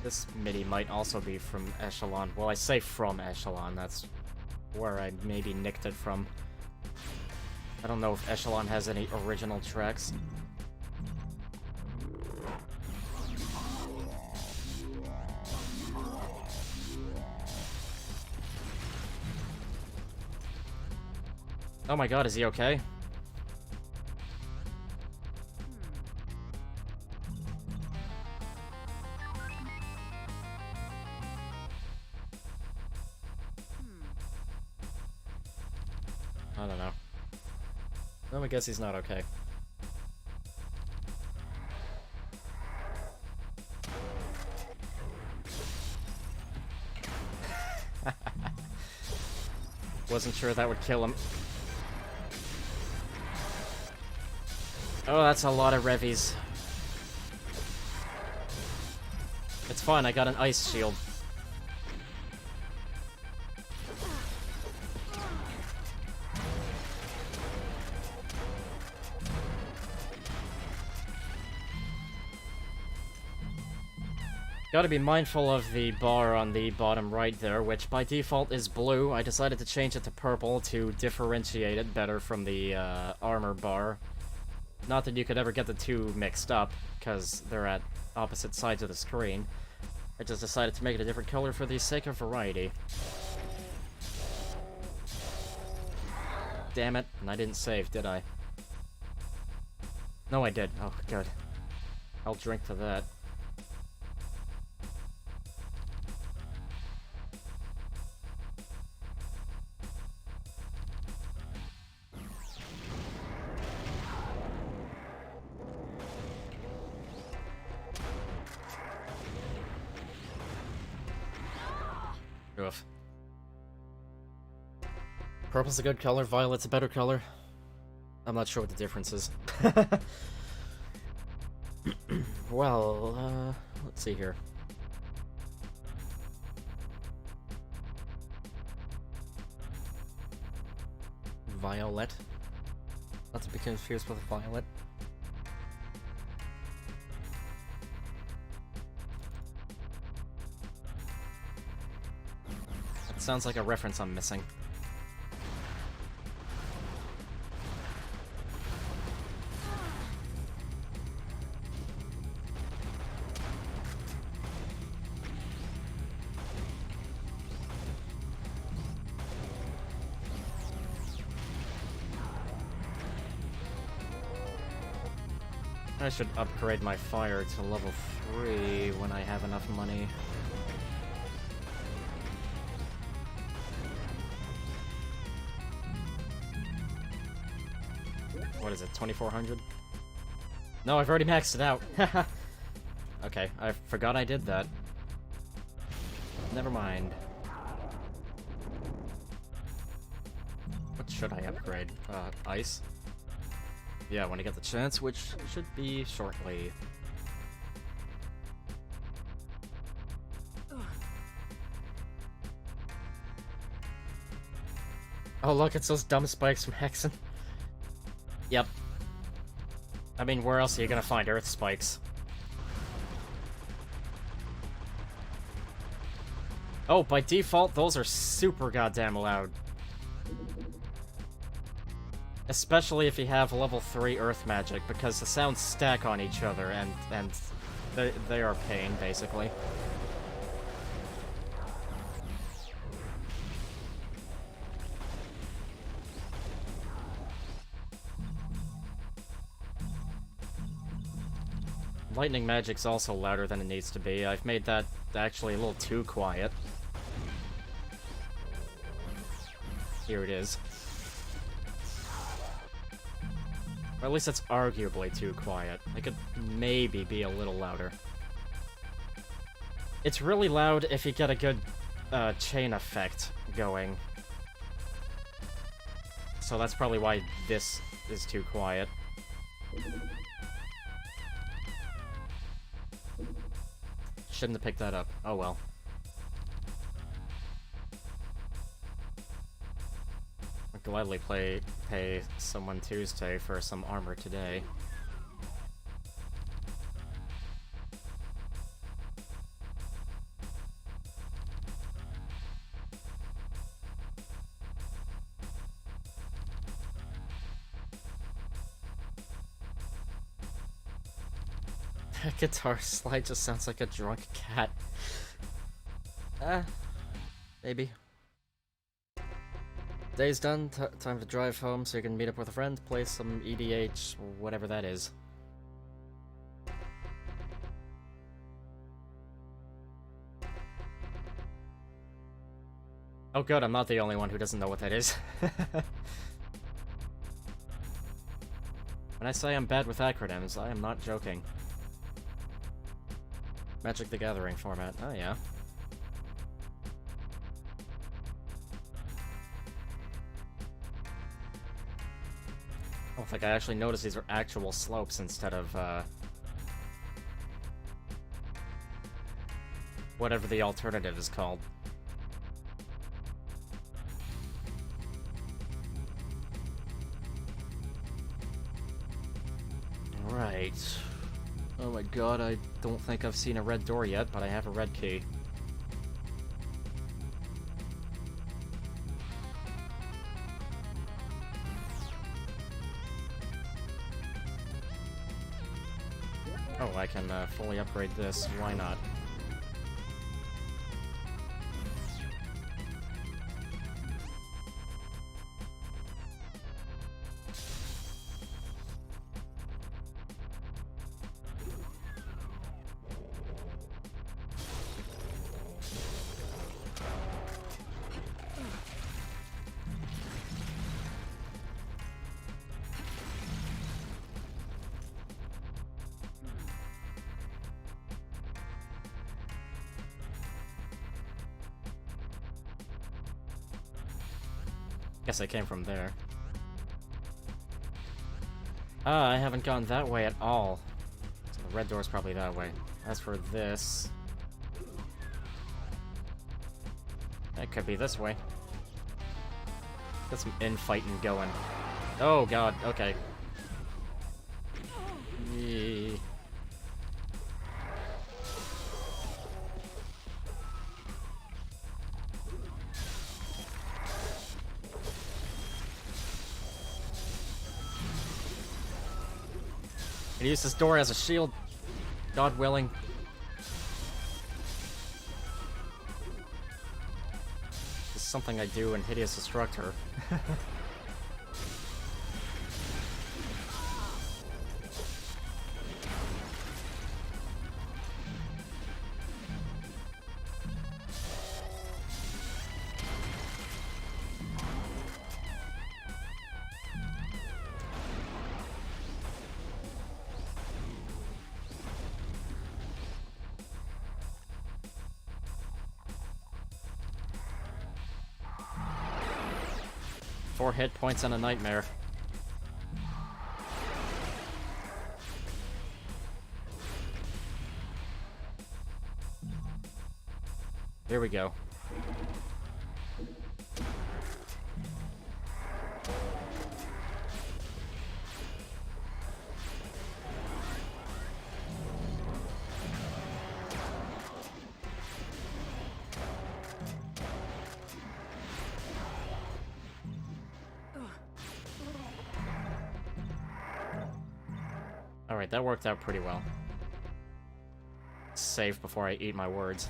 this MIDI might also be from Echelon. Well, I say from Echelon, that's where I maybe nicked it from. I don't know if Echelon has any original tracks. Oh my god, is he okay? I don't know. Well, I guess he's not okay. Wasn't sure that would kill him. Oh, that's a lot of revies. It's fine, I got an ice shield. Gotta be mindful of the bar on the bottom right there, which by default is blue. I decided to change it to purple to differentiate it better from the armor bar. Not that you could ever get the two mixed up, because they're at opposite sides of the screen. I just decided to make it a different color for the sake of variety. Damn it, and I didn't save, did I? No, I did. Oh, good. I'll drink to that. Oof. Purple's a good color, violet's a better color. I'm not sure what the difference is. Well, let's see here. Violet. Not to be confused with violet. That sounds like a reference I'm missing. I should upgrade my fire to level 3 when I have enough money. What is it, 2400? No, I've already maxed it out. Okay, I forgot I did that. Never mind. What should I upgrade? Ice? Yeah, when I get the chance, which should be shortly. Oh look, it's those dumb spikes from Hexen. Yep. I mean, where else are you gonna find earth spikes? Oh, by default, those are super goddamn loud. Especially if you have level 3 earth magic, because the sounds stack on each other, and they are pain, basically. Lightning magic's also louder than it needs to be. I've made that actually a little too quiet. Here it is. Or at least it's arguably too quiet. It could maybe be a little louder. It's really loud if you get a good chain effect going. So that's probably why this is too quiet. Shouldn't have picked that up. Oh well. I'd gladly pay someone Tuesday for some armor today. Guitar slide just sounds like a drunk cat. Maybe. Day's done, time to drive home so you can meet up with a friend, play some EDH, whatever that is. Oh good, I'm not the only one who doesn't know what that is. When I say I'm bad with acronyms, I am not joking. Magic the Gathering format. Oh, yeah. I don't think I actually noticed these are actual slopes instead of, whatever the alternative is called. Right. Oh my god, I don't think I've seen a red door yet, but I have a red key. Oh, I can fully upgrade this. Why not? Guess I came from there. Ah, I haven't gone that way at all. So the red door's probably that way. As for this... it could be this way. Get some infighting going. Oh god, okay. Yee. I use this door as a shield, God willing. This is something I do in Hideous Destructor. Four hit points and a nightmare. Here we go. Alright, that worked out pretty well. Save before I eat my words.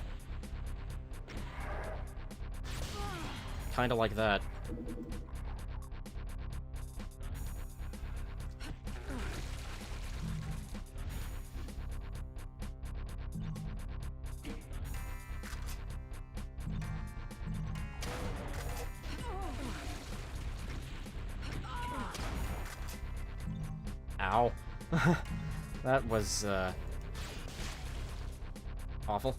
Kinda like that. Ow. That was, awful.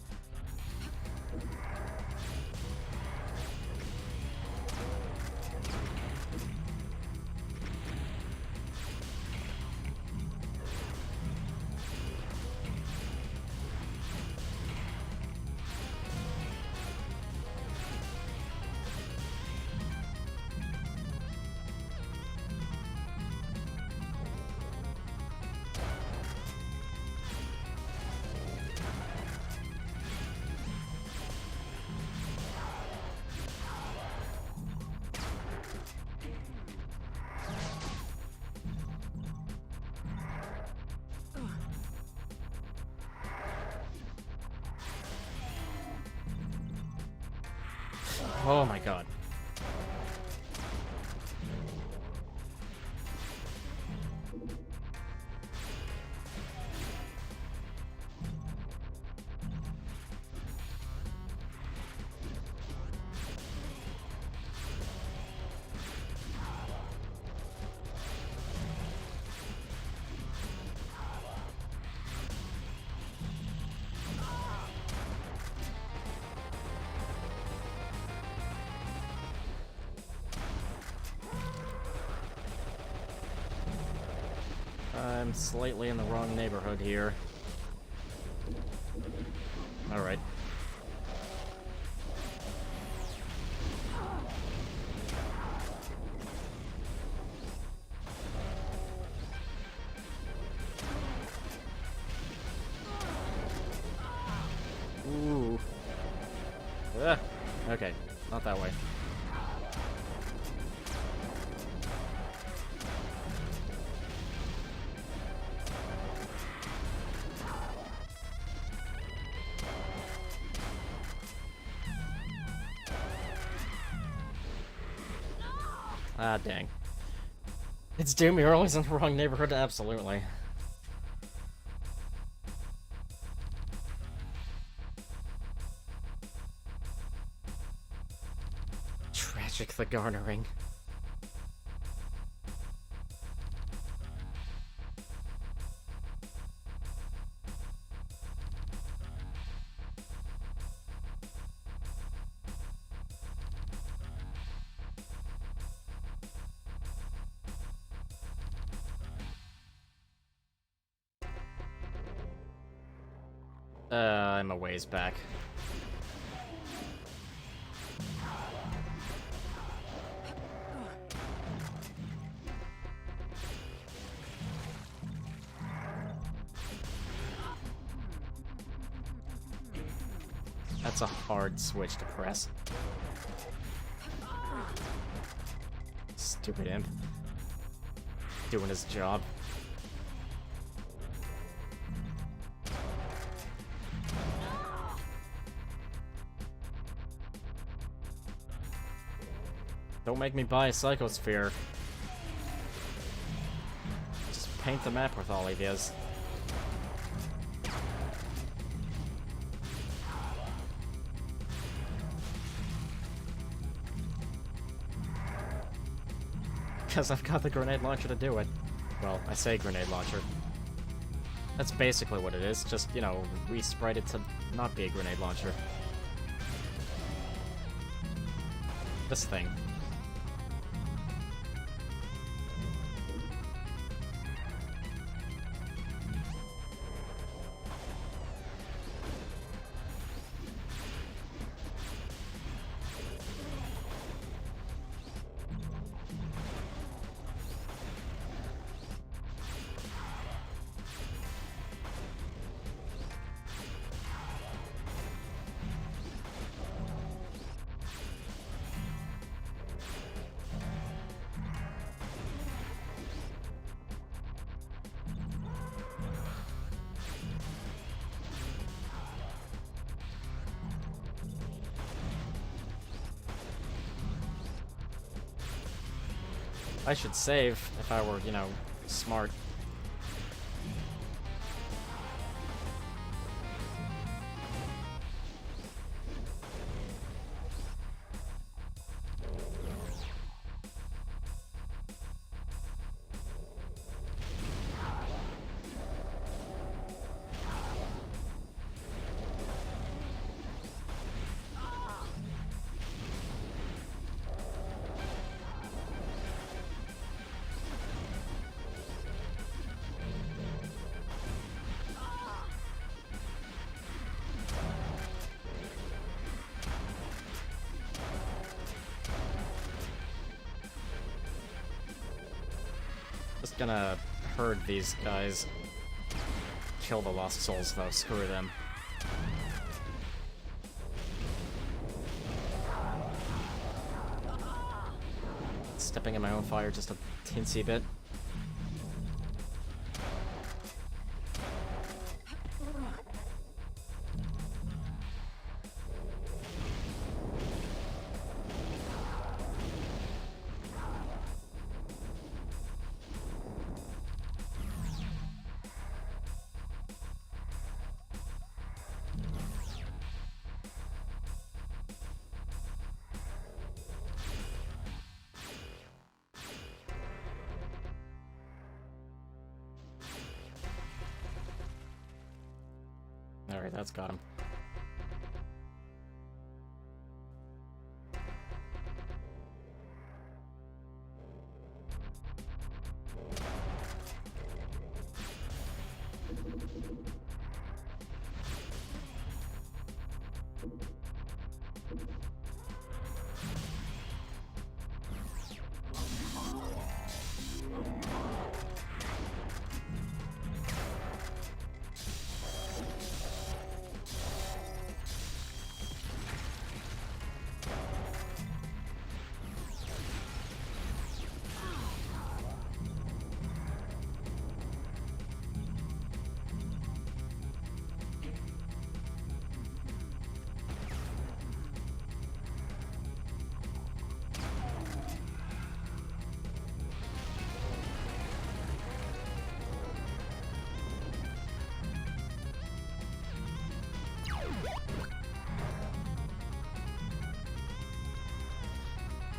Oh my god. I'm slightly in the wrong neighborhood here. Alright. Okay, not that way. Ah, dang. It's Doom, you're always in the wrong neighborhood, absolutely. Tragic the garnering. I'm a ways back. That's a hard switch to press. Stupid imp. Doing his job. Don't make me buy a Psychosphere. Just paint the map with all ideas. Because I've got the grenade launcher to do it. Well, I say grenade launcher. That's basically what it is, just, you know, re-sprite it to not be a grenade launcher. This thing. I should save if I were, you know, smart. Just gonna herd these guys. Kill the Lost Souls, though. Screw them. Stepping in my own fire just a teensy bit. Alright, that's got him.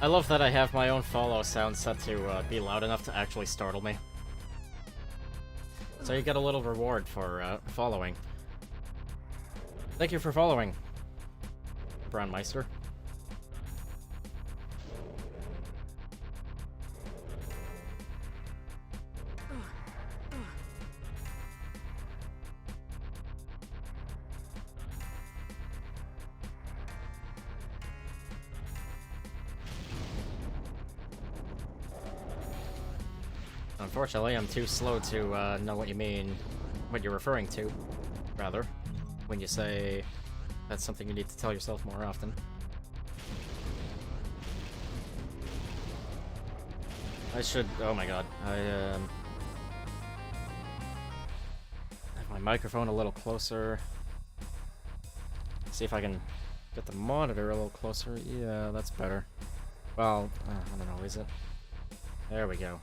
I love that I have my own follow sound set to be loud enough to actually startle me. So you get a little reward for following. Thank you for following, Brownmeister. Unfortunately, I'm too slow to know what you mean, what you're referring to, rather, when you say that's something you need to tell yourself more often. I should, oh my god, I have my microphone a little closer. See if I can get the monitor a little closer. Yeah, that's better. Well, I don't know, is it? There we go.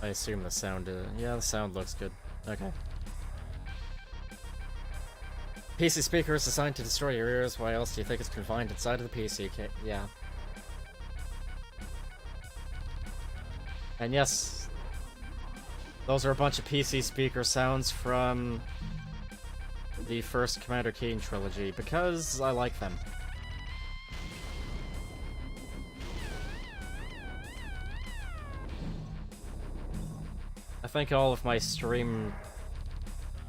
I assume the sound, yeah, the sound looks good. Okay. PC speaker is designed to destroy your ears. Why else do you think it's confined inside of the PC? Yeah. And yes, those are a bunch of PC speaker sounds from the first Commander Keen trilogy, because I like them. I think all of my stream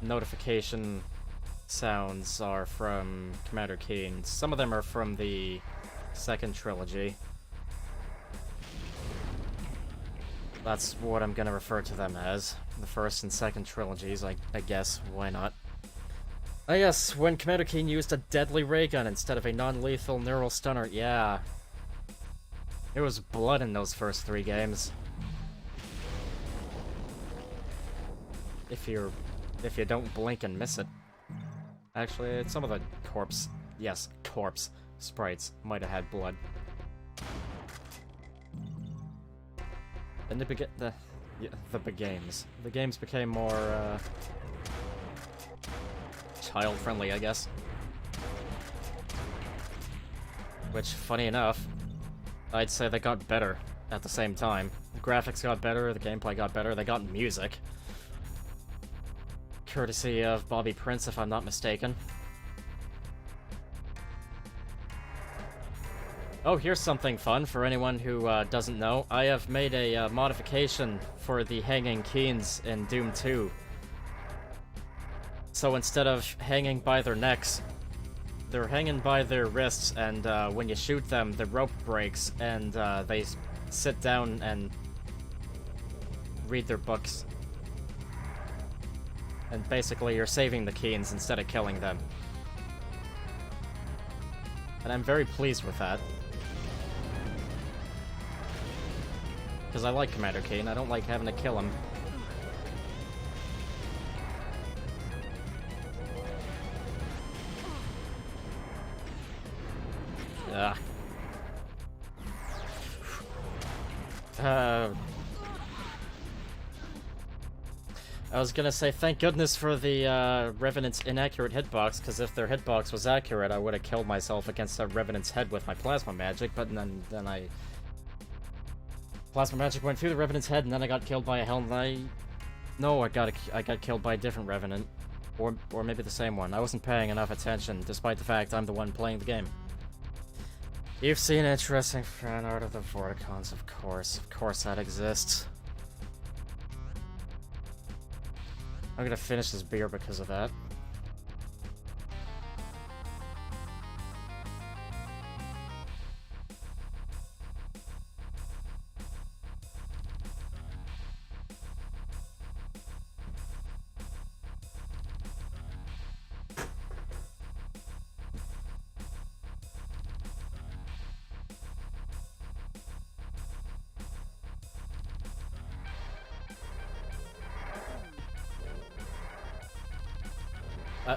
notification sounds are from Commander Keen. Some of them are from the second trilogy. That's what I'm gonna refer to them as. The first and second trilogies, I guess. Why not? Ah yes, when Commander Keen used a deadly ray gun instead of a non-lethal neural stunner. Yeah. There was blood in those first 3 games. If you don't blink and miss it. Actually, some of the corpse sprites might have had blood. And the games became more child-friendly, I guess. Which, funny enough, I'd say they got better at the same time. The graphics got better, the gameplay got better, they got music. Courtesy of Bobby Prince, if I'm not mistaken. Oh, here's something fun for anyone who doesn't know. I have made a modification for the hanging Keens in Doom 2. So instead of hanging by their necks, they're hanging by their wrists, and when you shoot them, the rope breaks, and they sit down and read their books. And basically, you're saving the Keens instead of killing them. And I'm very pleased with that. Because I like Commander Keen, I don't like having to kill him. Ugh. I was gonna say, thank goodness for the Revenant's inaccurate hitbox, because if their hitbox was accurate, I would have killed myself against the Revenant's head with my plasma magic, but then I... Plasma magic went through the Revenant's head, and then I got killed by a Hell Knight. No, I got killed by a different Revenant. Or maybe the same one. I wasn't paying enough attention, despite the fact I'm the one playing the game. You've seen interesting fan art of the Vorticons, of course. Of course that exists. I'm gonna finish this beer because of that.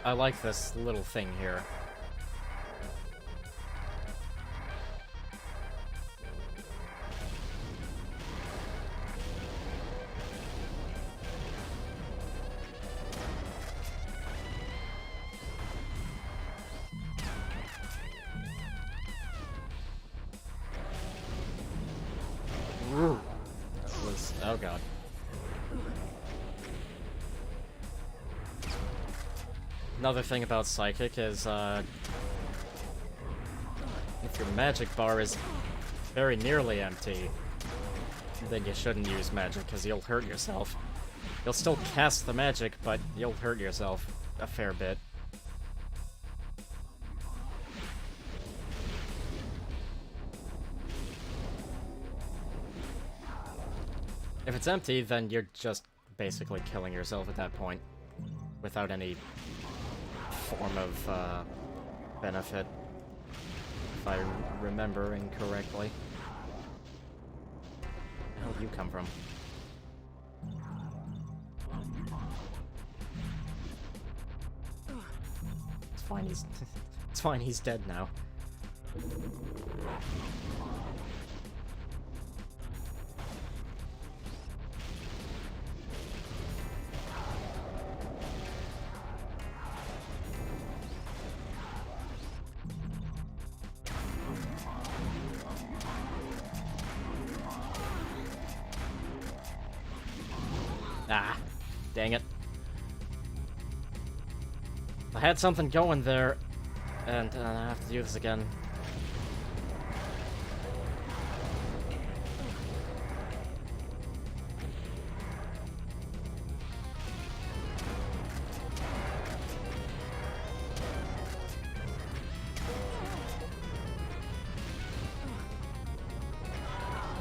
I like this little thing here. god. Another thing about Psychic is, if your magic bar is very nearly empty, then you shouldn't use magic, because you'll hurt yourself. You'll still cast the magic, but you'll hurt yourself a fair bit. If it's empty, then you're just basically killing yourself at that point, without any form of benefit, if I remember incorrectly. Where did you come from? It's fine, it's fine, he's dead now. Ah, dang it. I had something going there, and I have to do this again.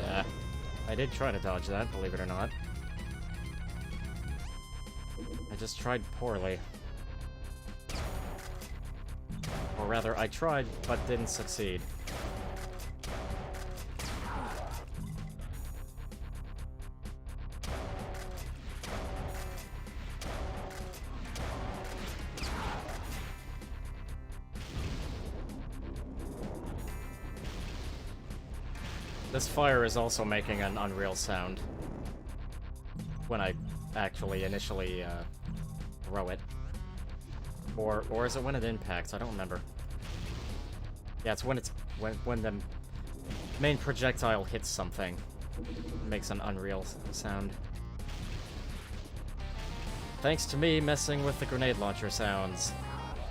Yeah, I did try to dodge that, believe it or not. I just tried poorly. Or rather, I tried, but didn't succeed. This fire is also making an unreal sound when I actually initially throw it. Or is it when it impacts? I don't remember. Yeah, it's when when the main projectile hits something. It makes an unreal sound. Thanks to me messing with the grenade launcher sounds,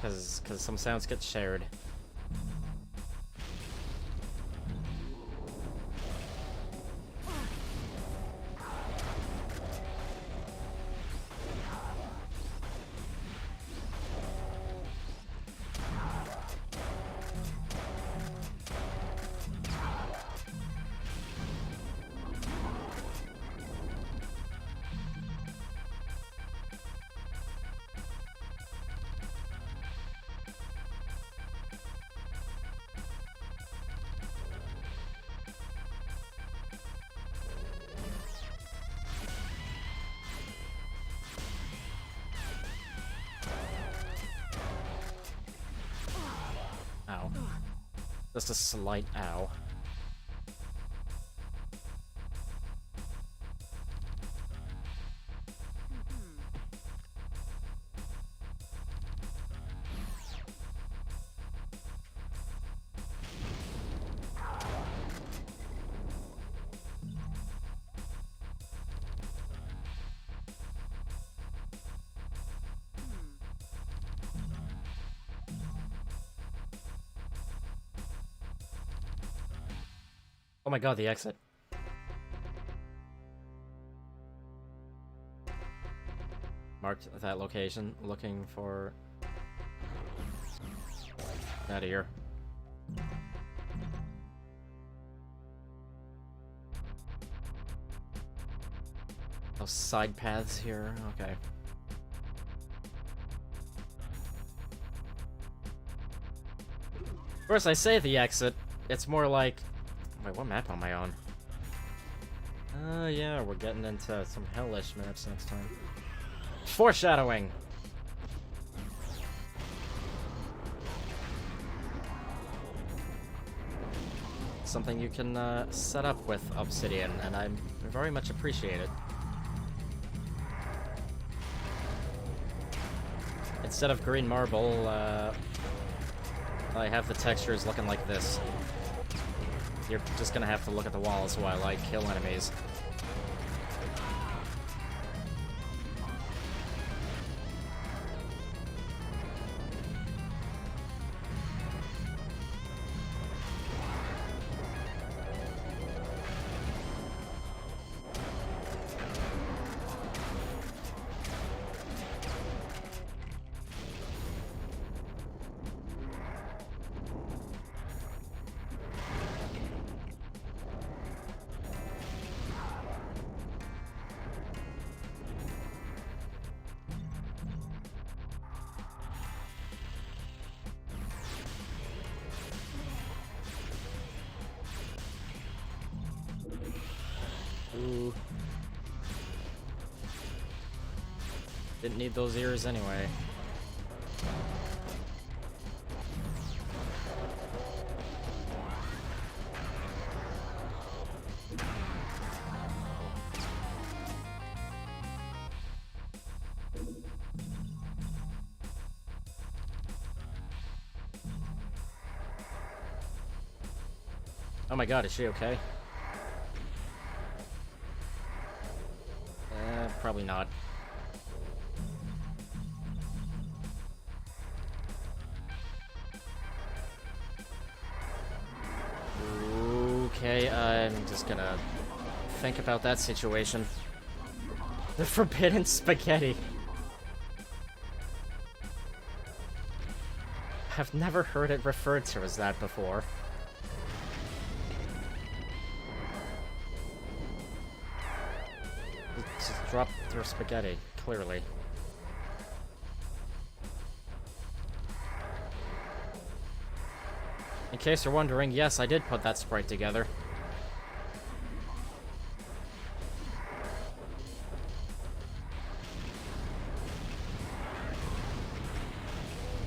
because some sounds get shared. Ow. Just a slight ow. Oh my god, the exit. Marked that location, looking for... out of here. Those side paths here, okay. Of course, I say the exit, it's more like... Wait, what map am I on? Yeah, we're getting into some hellish maps next time. Foreshadowing! Something you can set up with Obsidian, and I very much appreciate it. Instead of green marble, I have the textures looking like this. You're just gonna have to look at the walls while I kill enemies. Didn't need those ears anyway. Oh my god, is she okay? Probably not. Okay, I'm just gonna think about that situation. The forbidden spaghetti. I've never heard it referred to as that before. Just drop their spaghetti, clearly. In case you're wondering, yes, I did put that sprite together.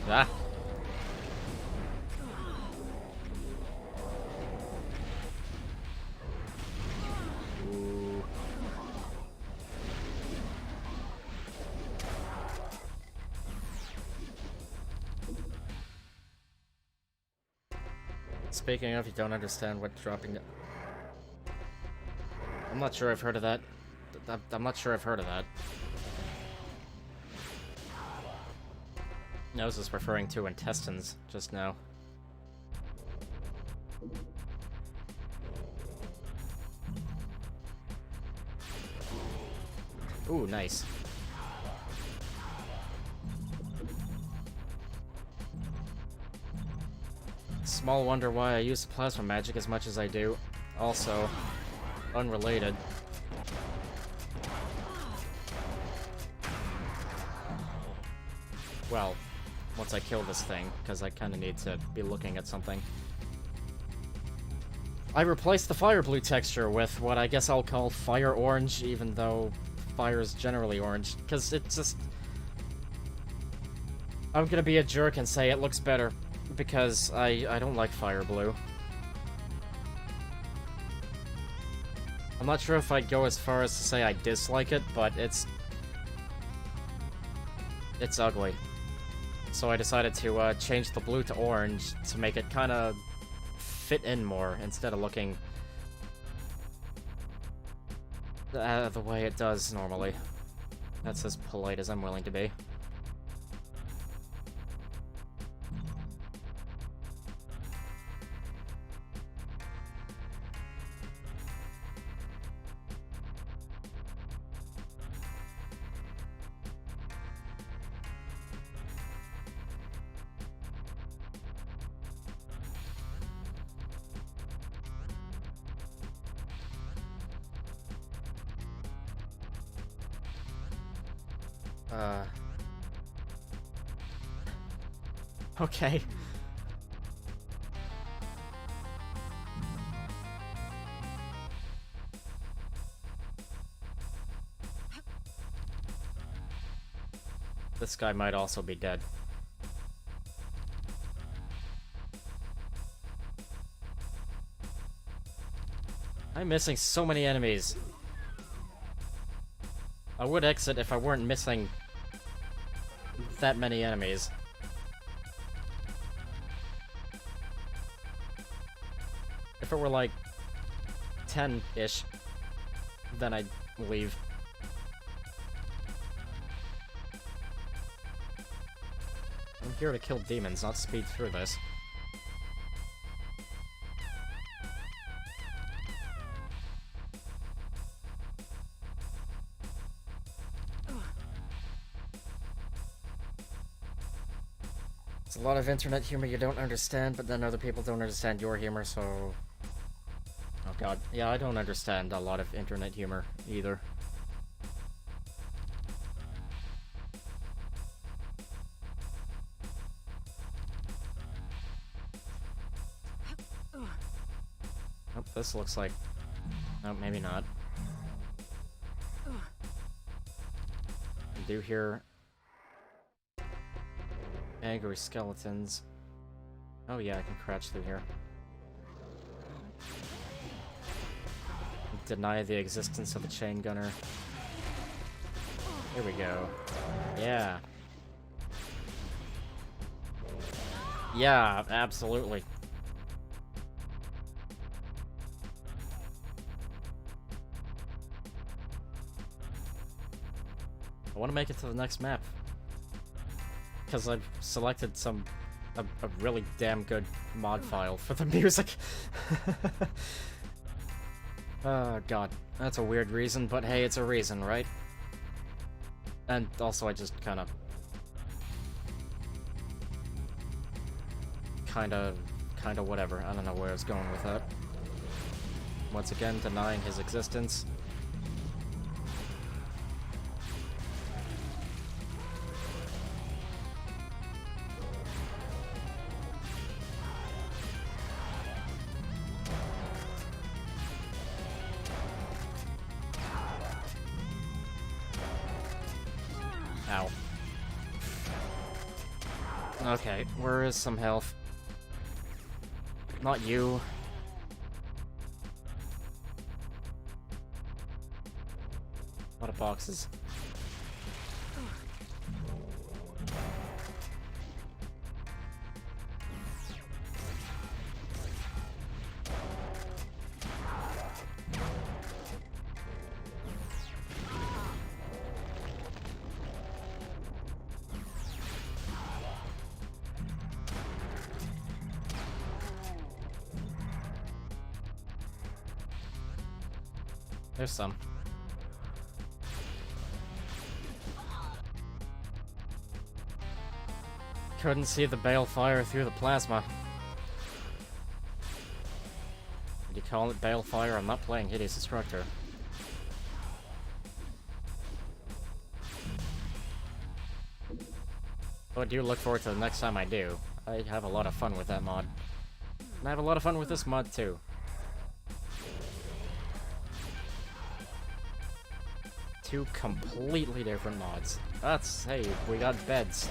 Ah. Ooh. Speaking of, you don't understand what dropping... I'm not sure I've heard of that. I'm not sure I've heard of that. I was just referring to intestines just now. Ooh, nice. Small wonder why I use plasma magic as much as I do. Also, unrelated. Well, once I kill this thing, because I kind of need to be looking at something. I replaced the fire blue texture with what I guess I'll call fire orange, even though fire is generally orange, because it just... I'm gonna be a jerk and say it looks better, because I don't like fire blue. I'm not sure if I'd go as far as to say I dislike it, but it's ugly. So I decided to change the blue to orange to make it kind of fit in more, instead of looking the way it does normally. That's as polite as I'm willing to be. Okay. This guy might also be dead. I'm missing so many enemies. I would exit if I weren't missing that many enemies. If it were like 10-ish, then I'd leave. I'm here to kill demons, not speed through this. It's a lot of internet humor you don't understand, but then other people don't understand your humor, so... Oh god. Yeah, I don't understand a lot of internet humor, either. Oh, this looks like... Oh, maybe not. do hear angry skeletons. Oh yeah, I can crouch through here. Deny the existence of the chain gunner. Here we go. Yeah. Yeah, absolutely. I want to make it to the next map. Because I've selected a really damn good mod file for the music. Oh god, that's a weird reason, but hey, it's a reason, right? And also I just kinda whatever. I don't know where I was going with that. Once again, denying his existence. Ow. Okay, where is some health? Not you. A lot of boxes. There's some. Couldn't see the balefire through the plasma. Did you call it balefire? I'm not playing Hideous Destructor. But I do look forward to the next time I do. I have a lot of fun with that mod. And I have a lot of fun with this mod too. Two completely different mods. That's, hey, we got beds.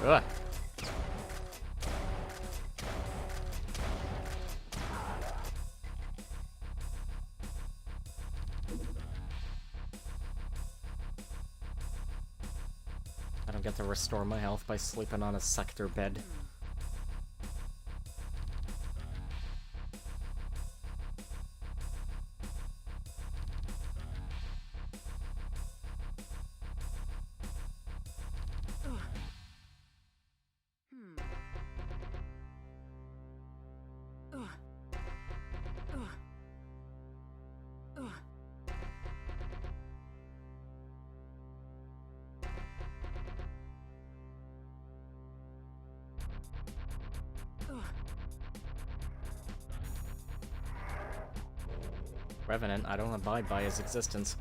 Ugh. I don't get to restore my health by sleeping on a sector bed. Revenant, I don't abide by his existence.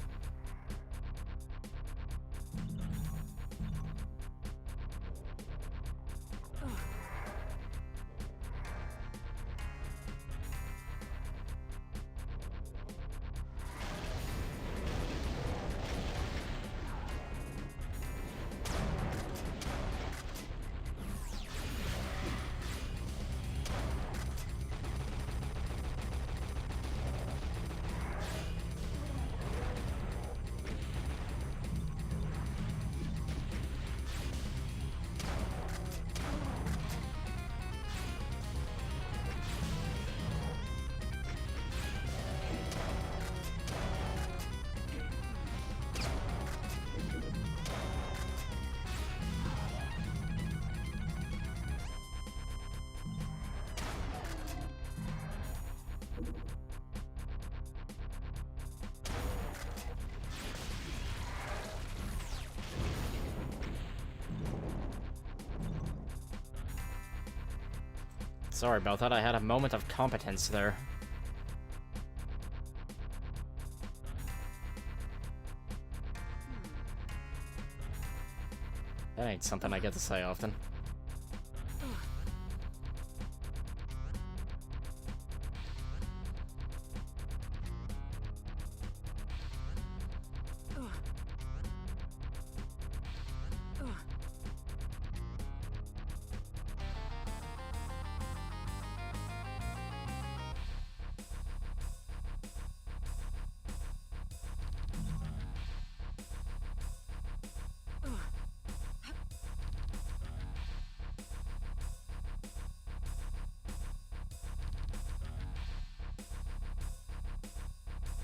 Sorry about that, I had a moment of competence there. That ain't something I get to say often.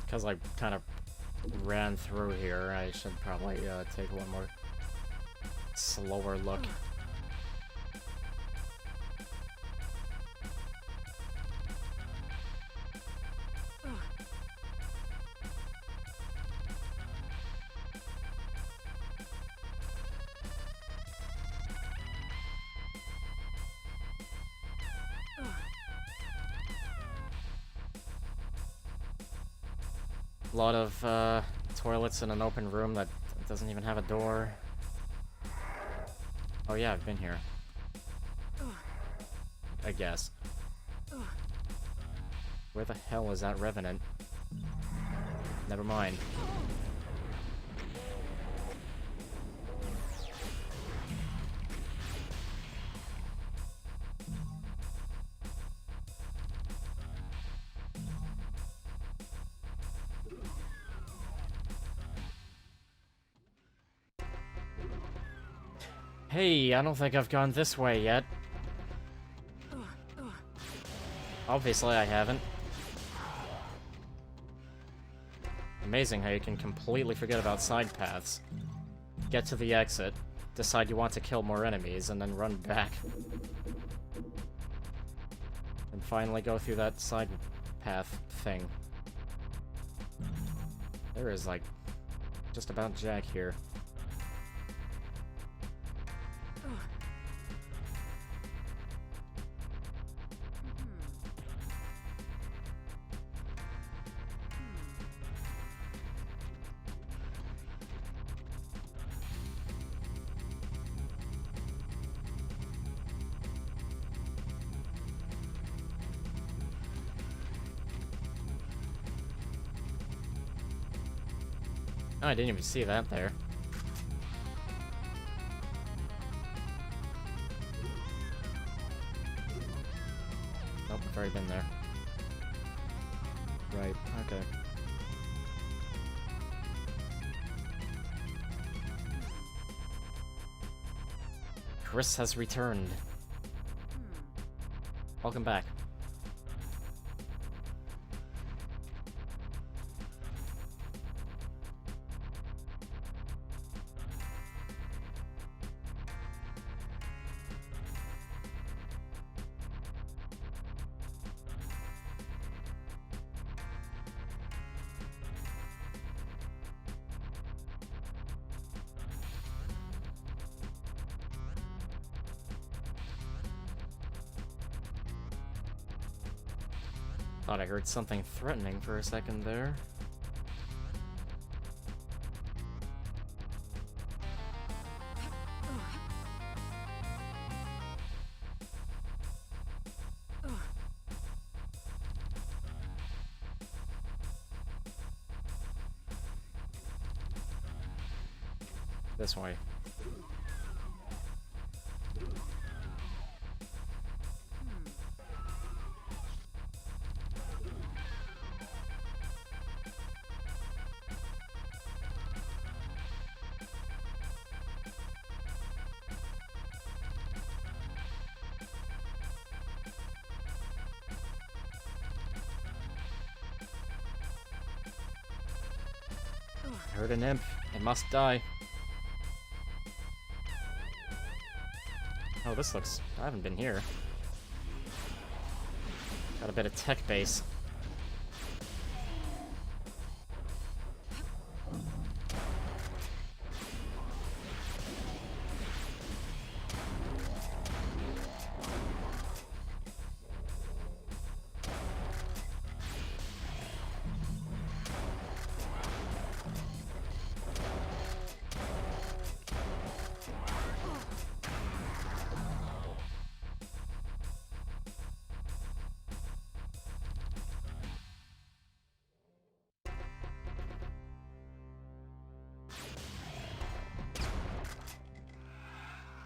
Because I kind of ran through here, I should probably take one more slower look. A lot of toilets in an open room that doesn't even have a door. Oh yeah, I've been here. I guess. Where the hell is that revenant? Never mind. Hey, I don't think I've gone this way yet. Obviously I haven't. Amazing how you can completely forget about side paths. Get to the exit, decide you want to kill more enemies, and then run back. And finally go through that side path thing. There is, like, just about Jack here. Oh, I didn't even see that there. Nope, I've already been there. Right, okay. Chris has returned. Welcome back. Thought I heard something threatening for a second there. This way. I heard an imp. It must die. Oh, this looks... I haven't been here. Got a bit of tech base.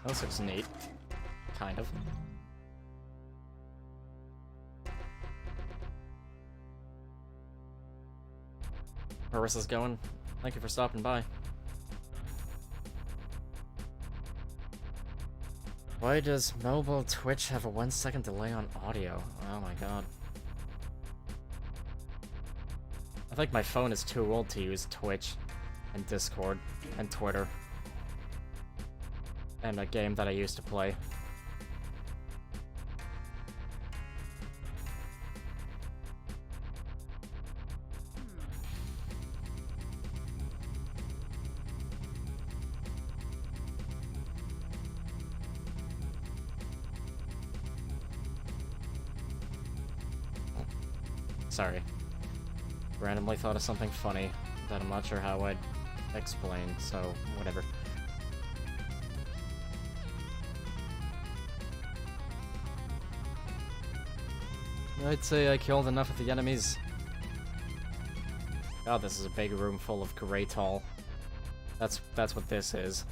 This looks neat. Kind of. Marissa's going. Thank you for stopping by. Why does mobile Twitch have a 1-second delay on audio? Oh my god. I think my phone is too old to use Twitch and Discord and Twitter and a game that I used to play. Sorry. Randomly thought of something funny that I'm not sure how I'd explain, so whatever. I'd say I killed enough of the enemies. God, this is a big room full of grey tall. That's what this is.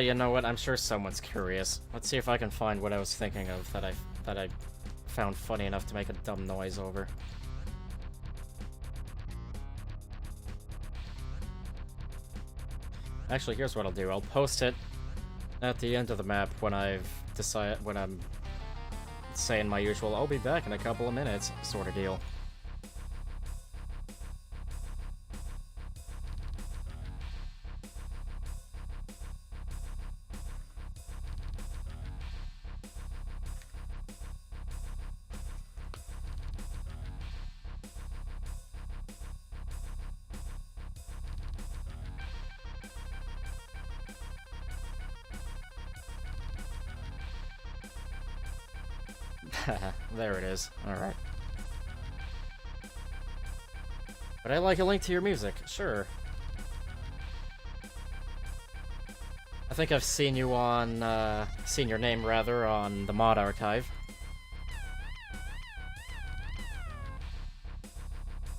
You know what? I'm sure someone's curious. Let's see if I can find what I was thinking of that I found funny enough to make a dumb noise over. Actually, here's what I'll do. I'll post it at the end of the map when I'm saying my usual "I'll be back in a couple of minutes" sort of deal. There it is. Alright. But I like a link to your music. Sure. I think I've seen you on, seen your name, rather, on the mod archive.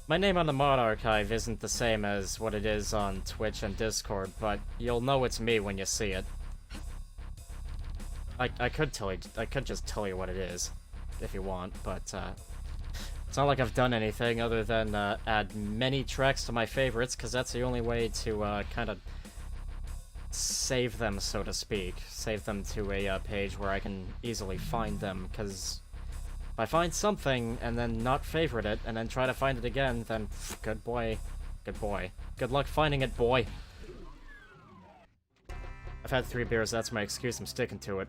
My name on the mod archive isn't the same as what it is on Twitch and Discord, but you'll know it's me when you see it. I could just tell you what it is, if you want, but it's not like I've done anything other than add many tracks to my favorites, because that's the only way to kind of save them, so to speak. Save them to a page where I can easily find them, because if I find something and then not favorite it, and then try to find it again, then pff, good boy. Good boy. Good luck finding it, boy. I've had 3 beers, that's my excuse, I'm sticking to it.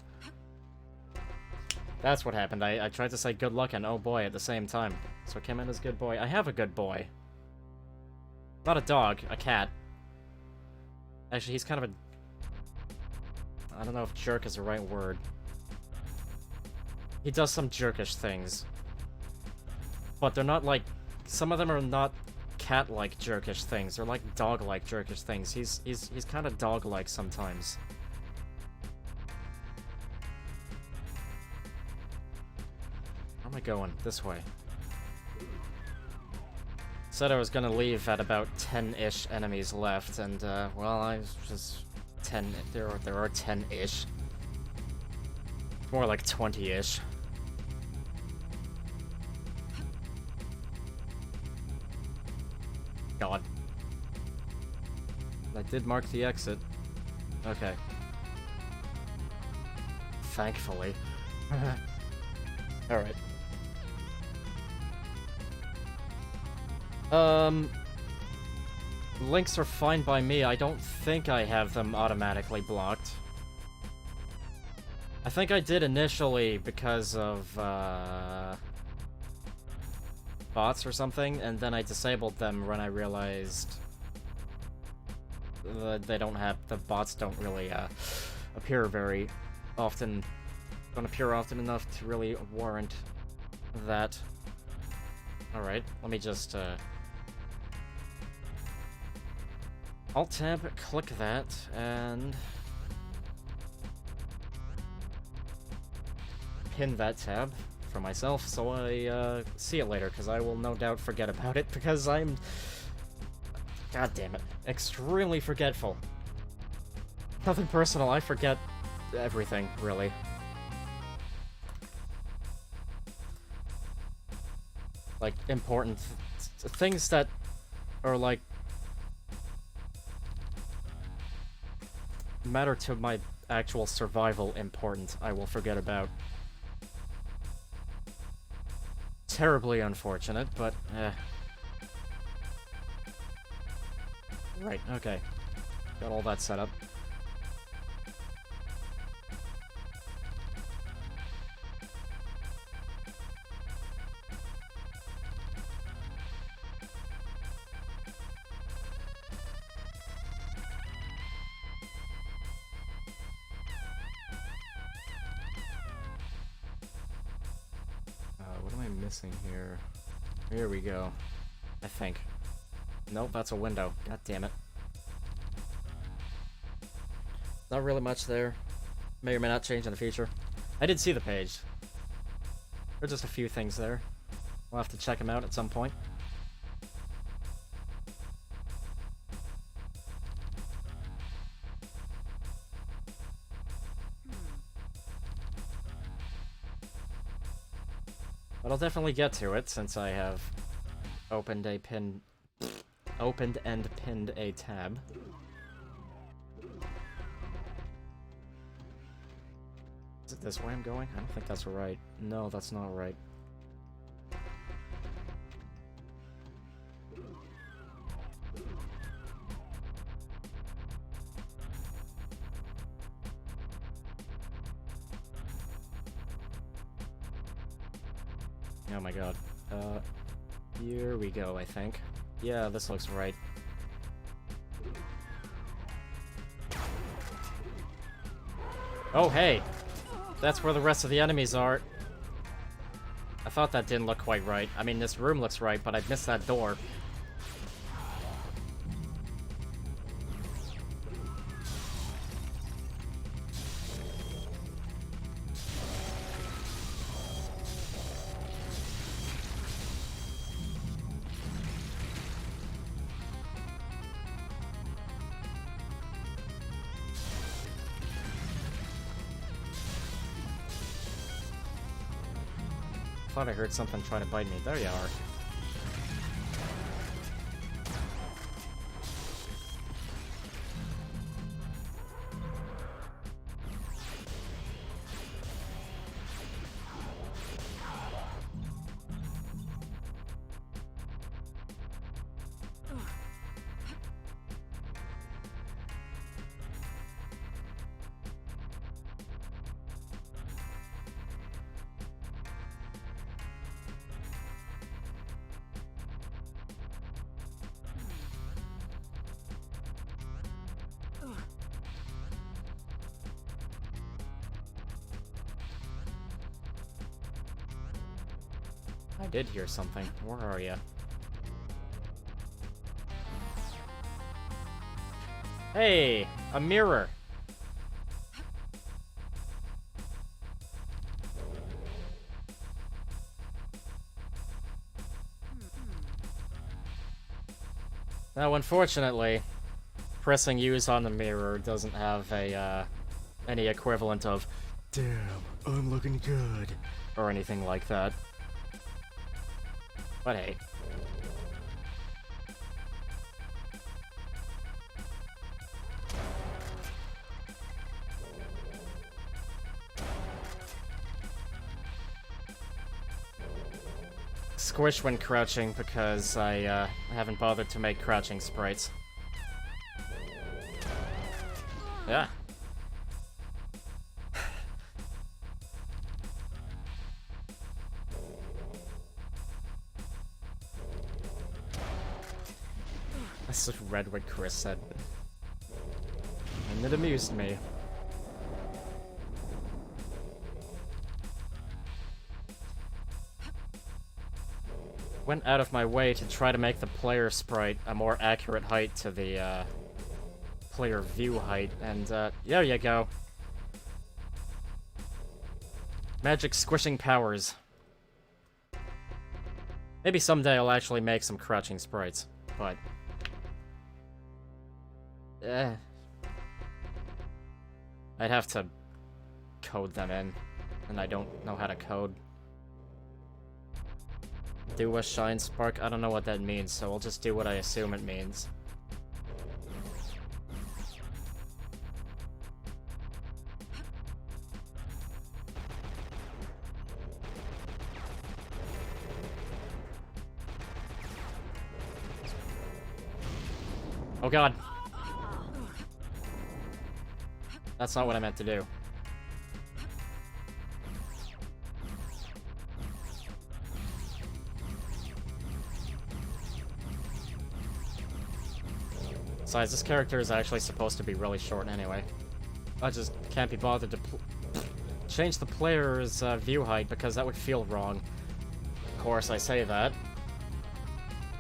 That's what happened. I tried to say good luck and oh boy at the same time. So it came in as good boy. I have a good boy. Not a dog, a cat. Actually, he's kind of a... I don't know if jerk is the right word. He does some jerkish things. But they're not like... Some of them are not cat-like jerkish things. They're like dog-like jerkish things. He's kind of dog-like sometimes. Where am I going? This way. Said I was gonna leave at about 10-ish enemies left, and, well, I was just... 10... There are 10-ish. More like 20-ish. God. I did mark the exit. Okay. Thankfully. Alright. Links are fine by me. I don't think I have them automatically blocked. I think I did initially because of, bots or something, and then I disabled them when I realized that they don't have... the bots don't really, appear very often. Don't appear often enough to really warrant that. Alright, let me just, Alt-tab, click that, and pin that tab for myself so I see it later, because I will no doubt forget about it, because I'm, god damn it, extremely forgetful. Nothing personal, I forget everything, really. Like, important things that are, like, matter to my actual survival important, I will forget about. Terribly unfortunate, but, Right, okay. Got all that set up. What am I missing here? Here we go. I think. Nope, that's a window. God damn it. Not really much there. May or may not change in the future. I did see the page. There are just a few things there. We'll have to check them out at some point. But I'll definitely get to it since I have opened and pinned a tab. Is it this way I'm going? I don't think that's right. No, that's not right. Oh my god. Here we go, I think. Yeah, this looks right. Oh, hey! That's where the rest of the enemies are. I thought that didn't look quite right. I mean, this room looks right, but I missed that door. I thought I heard something trying to bite me. There you are. I did hear something. Where are you? Hey! A mirror! Now, unfortunately, pressing use on the mirror doesn't have a, any equivalent of, "Damn, I'm looking good," or anything like that. But hey. Squish when crouching because I haven't bothered to make crouching sprites. Yeah. I just read what Chris said. And it amused me. Went out of my way to try to make the player sprite a more accurate height to the player view height, and there you go. Magic squishing powers. Maybe someday I'll actually make some crouching sprites, but... I'd have to code them in, and I don't know how to code. Do a shine spark? I don't know what that means, so I'll just do what I assume it means. Oh god. That's not what I meant to do. Besides, this character is actually supposed to be really short anyway. I just can't be bothered to change the player's view height because that would feel wrong. Of course, I say that.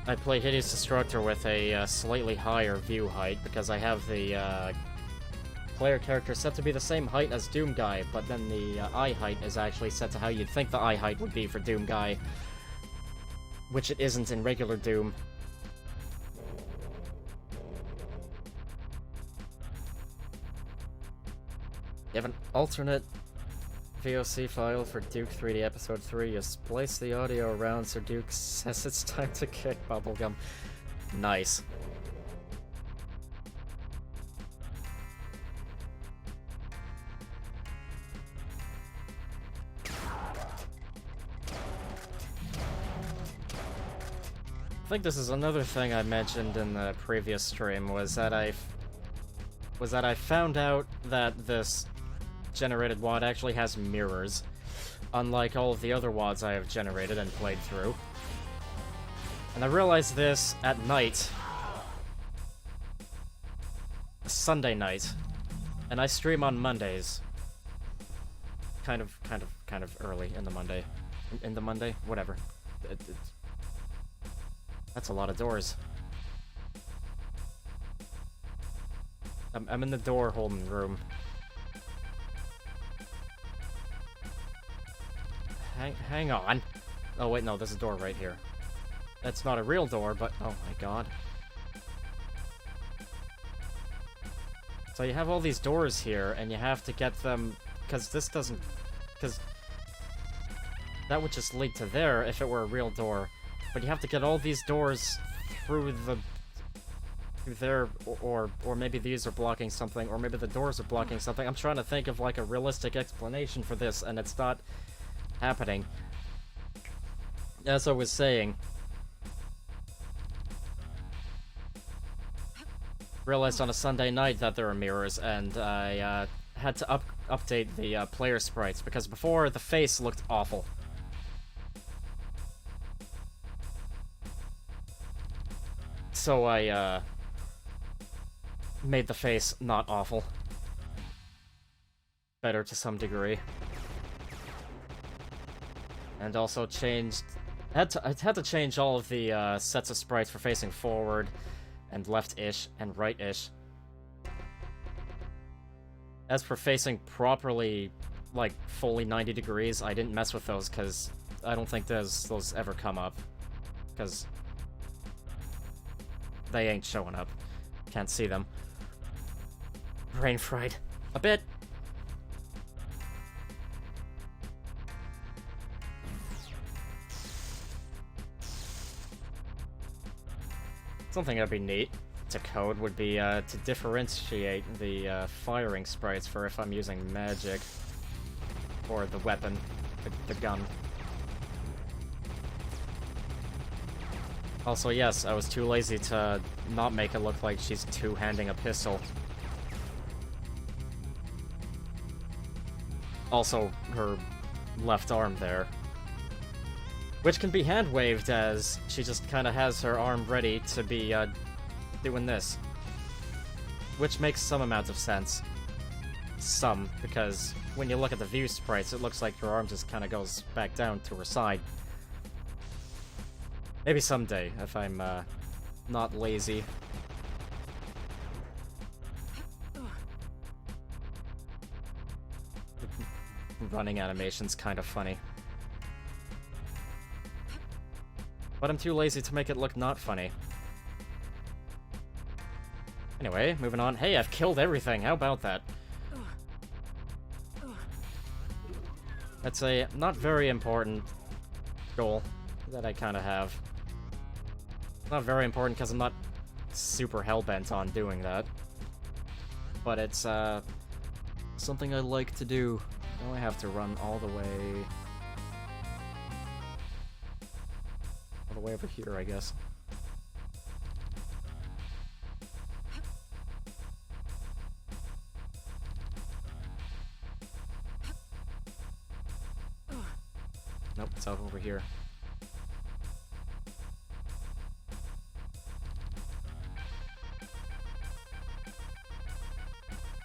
I play Hideous Destructor with a slightly higher view height because I have the player character set to be the same height as Doom Guy, but then the eye height is actually set to how you'd think the eye height would be for Doom Guy, which it isn't in regular Doom. You have an alternate VOC file for Duke 3D Episode 3. You splice the audio around so Duke says it's time to kick bubblegum. Nice. I think this is another thing I mentioned in the previous stream, was that I found out that this generated WOD actually has mirrors, unlike all of the other WODs I have generated and played through. And I realized this at night, Sunday night, and I stream on Mondays. Kind of early in the Monday. In the Monday? Whatever. That's a lot of doors. I'm in the door holding room. Hang on. Oh wait, no, there's a door right here. That's not a real door, but oh my god. So you have all these doors here, and you have to get them, because this doesn't, because that would just lead to there if it were a real door. But you have to get all these doors through there, or maybe these are blocking something, or maybe the doors are blocking something. I'm trying to think of like a realistic explanation for this, and it's not happening. As I was saying, realized on a Sunday night that there are mirrors, and I had to update the player sprites, because before the face looked awful. So I made the face not awful. Better to some degree. And also changed... I had to change all of the sets of sprites for facing forward, and left-ish, and right-ish. As for facing properly, like, fully 90 degrees, I didn't mess with those, because I don't think those ever come up. Because they ain't showing up. Can't see them. Brain fried. A bit. Something that'd be neat to code would be to differentiate the firing sprites for if I'm using magic or the weapon, the gun. Also, yes, I was too lazy to not make it look like she's two-handing a pistol. Also, her left arm there. Which can be hand-waved as she just kind of has her arm ready to be, doing this. Which makes some amount of sense. Some, because when you look at the view sprites, it looks like her arm just kind of goes back down to her side. Maybe someday, if I'm, not lazy. running animation's kind of funny. But I'm too lazy to make it look not funny. Anyway, moving on. Hey, I've killed everything. How about that? That's a not very important goal that I kind of have. Not very important because I'm not super hellbent on doing that. But it's something I like to do. Now I have to run all the way over here, I guess. Nope, it's out over here.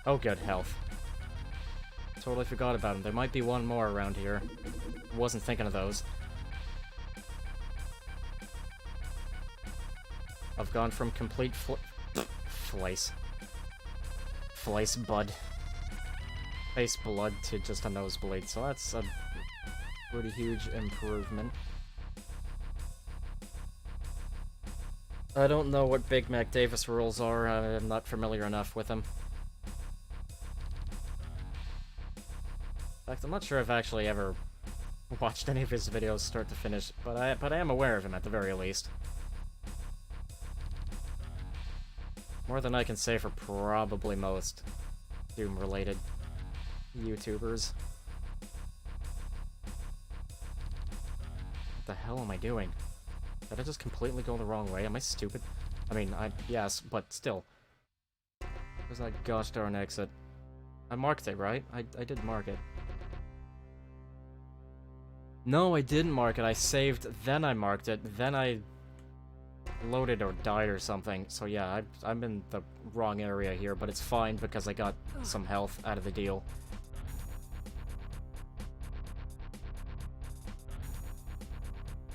Oh, good, health. Totally forgot about him. There might be one more around here. Wasn't thinking of those. I've gone from complete Flace bud. Face blood to just a nosebleed, so that's a pretty huge improvement. I don't know what Big Mac Davis rules are. I'm not familiar enough with them. In fact, I'm not sure I've actually ever watched any of his videos start to finish, but I am aware of him at the very least. More than I can say for probably most Doom-related YouTubers. What the hell am I doing? Did I just completely go the wrong way? Am I stupid? I mean, yes, but still. Where's that gosh darn exit? I marked it, right? I did mark it. No, I didn't mark it. I saved, then I marked it, then I loaded or died or something. So yeah, I'm in the wrong area here, but it's fine because I got some health out of the deal.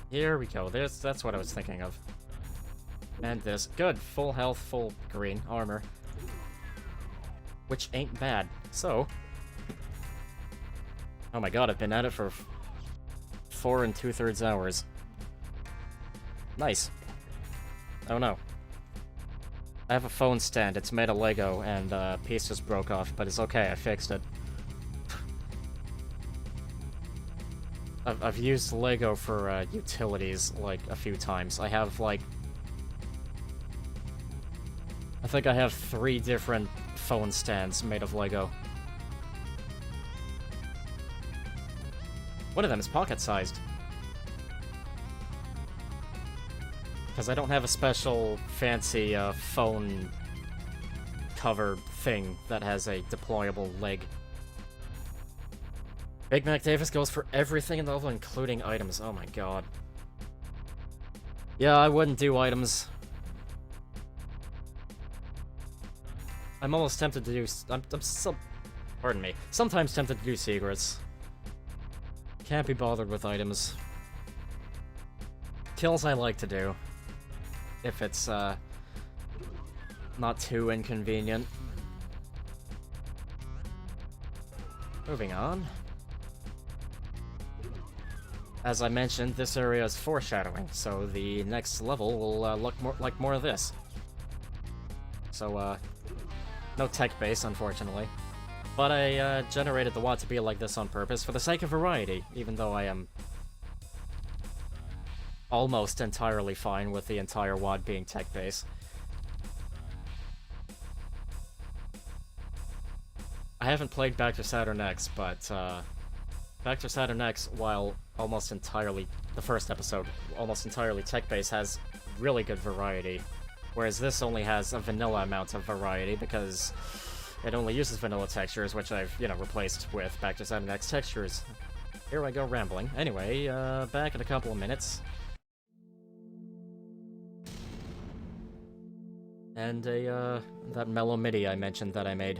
Here we go. That's what I was thinking of. And this. Good. Full health, full green armor. Which ain't bad. So. Oh my god, I've been at it for 4 2/3 hours. Nice. Oh no. I have a phone stand. It's made of Lego, and a piece just broke off, but it's okay. I fixed it. I've used Lego for utilities, like, a few times. I have, like... I think I have 3 different phone stands made of Lego. One of them is pocket-sized. Because I don't have a special, fancy, phone cover thing that has a deployable leg. Big Mac Davis goes for everything in the level, including items. Oh my god. Yeah, I wouldn't do items. I'm almost tempted to do... pardon me. Sometimes tempted to do secrets. Can't be bothered with items. Kills I like to do. If it's, not too inconvenient. Moving on. As I mentioned, this area is foreshadowing, so the next level will look more like more of this. So, no tech base, unfortunately. But I generated the WAD to be like this on purpose for the sake of variety, even though I am almost entirely fine with the entire WAD being tech base. I haven't played Back to Saturn X, but Back to Saturn X, while almost entirely, the first episode, almost entirely tech-based, has really good variety. Whereas this only has a vanilla amount of variety because it only uses vanilla textures, which I've, you know, replaced with Back to Saturn X textures. Here I go rambling. Anyway, back in a couple of minutes. And that mellow MIDI I mentioned that I made.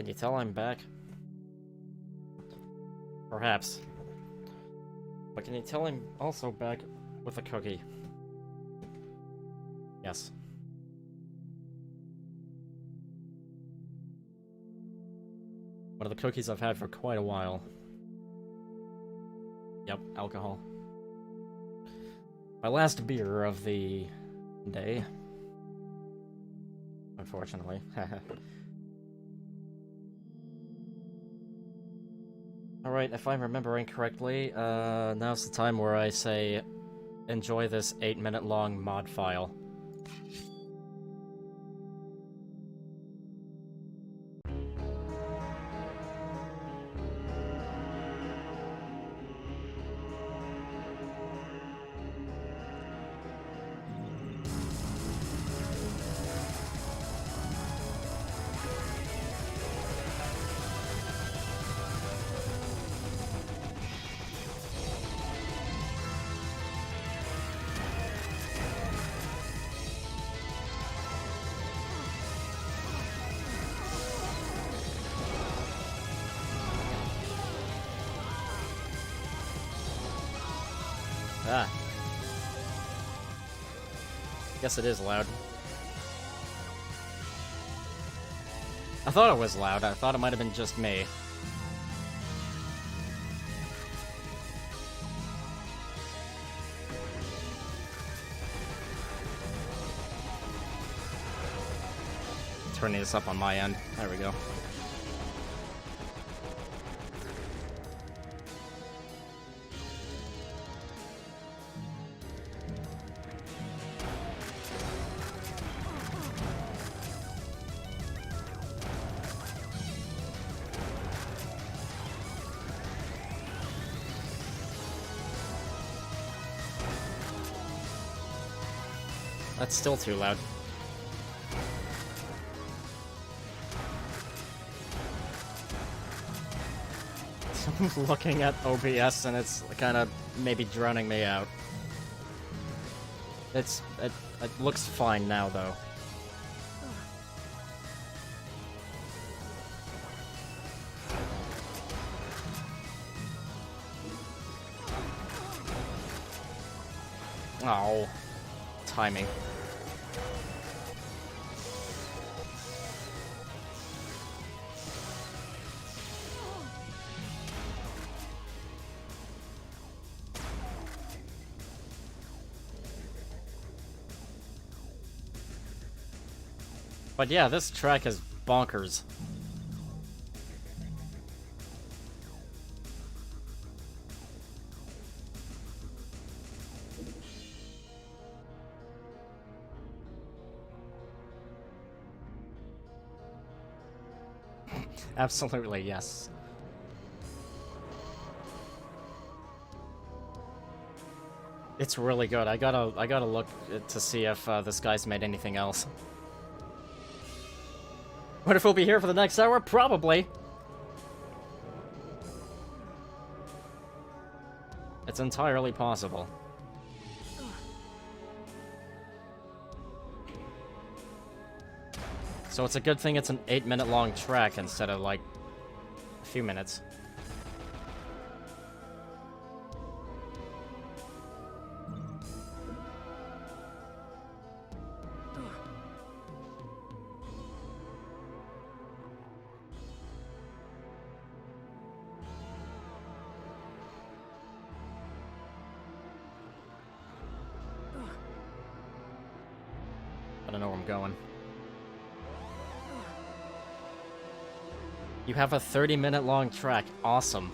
Can you tell I'm back? Perhaps. But can you tell I'm also back with a cookie? Yes. One of the cookies I've had for quite a while. Yep, alcohol. My last beer of the day. Unfortunately. Alright, if I'm remembering correctly, now's the time where I say, enjoy this 8-minute long mod file. Ah. Guess it is loud. I thought it was loud. I thought it might have been just me. Turning this up on my end. There we go. That's still too loud. I'm looking at OBS and it's kind of maybe drowning me out. It looks fine now though. Oh, timing. But yeah, this track is bonkers. Absolutely, yes. It's really good. I gotta look to see if this guy's made anything else. What if we'll be here for the next hour? Probably. It's entirely possible. So it's a good thing it's an 8-minute long track instead of, like, a few minutes. I don't know where I'm going. You have a 30-minute long track. Awesome.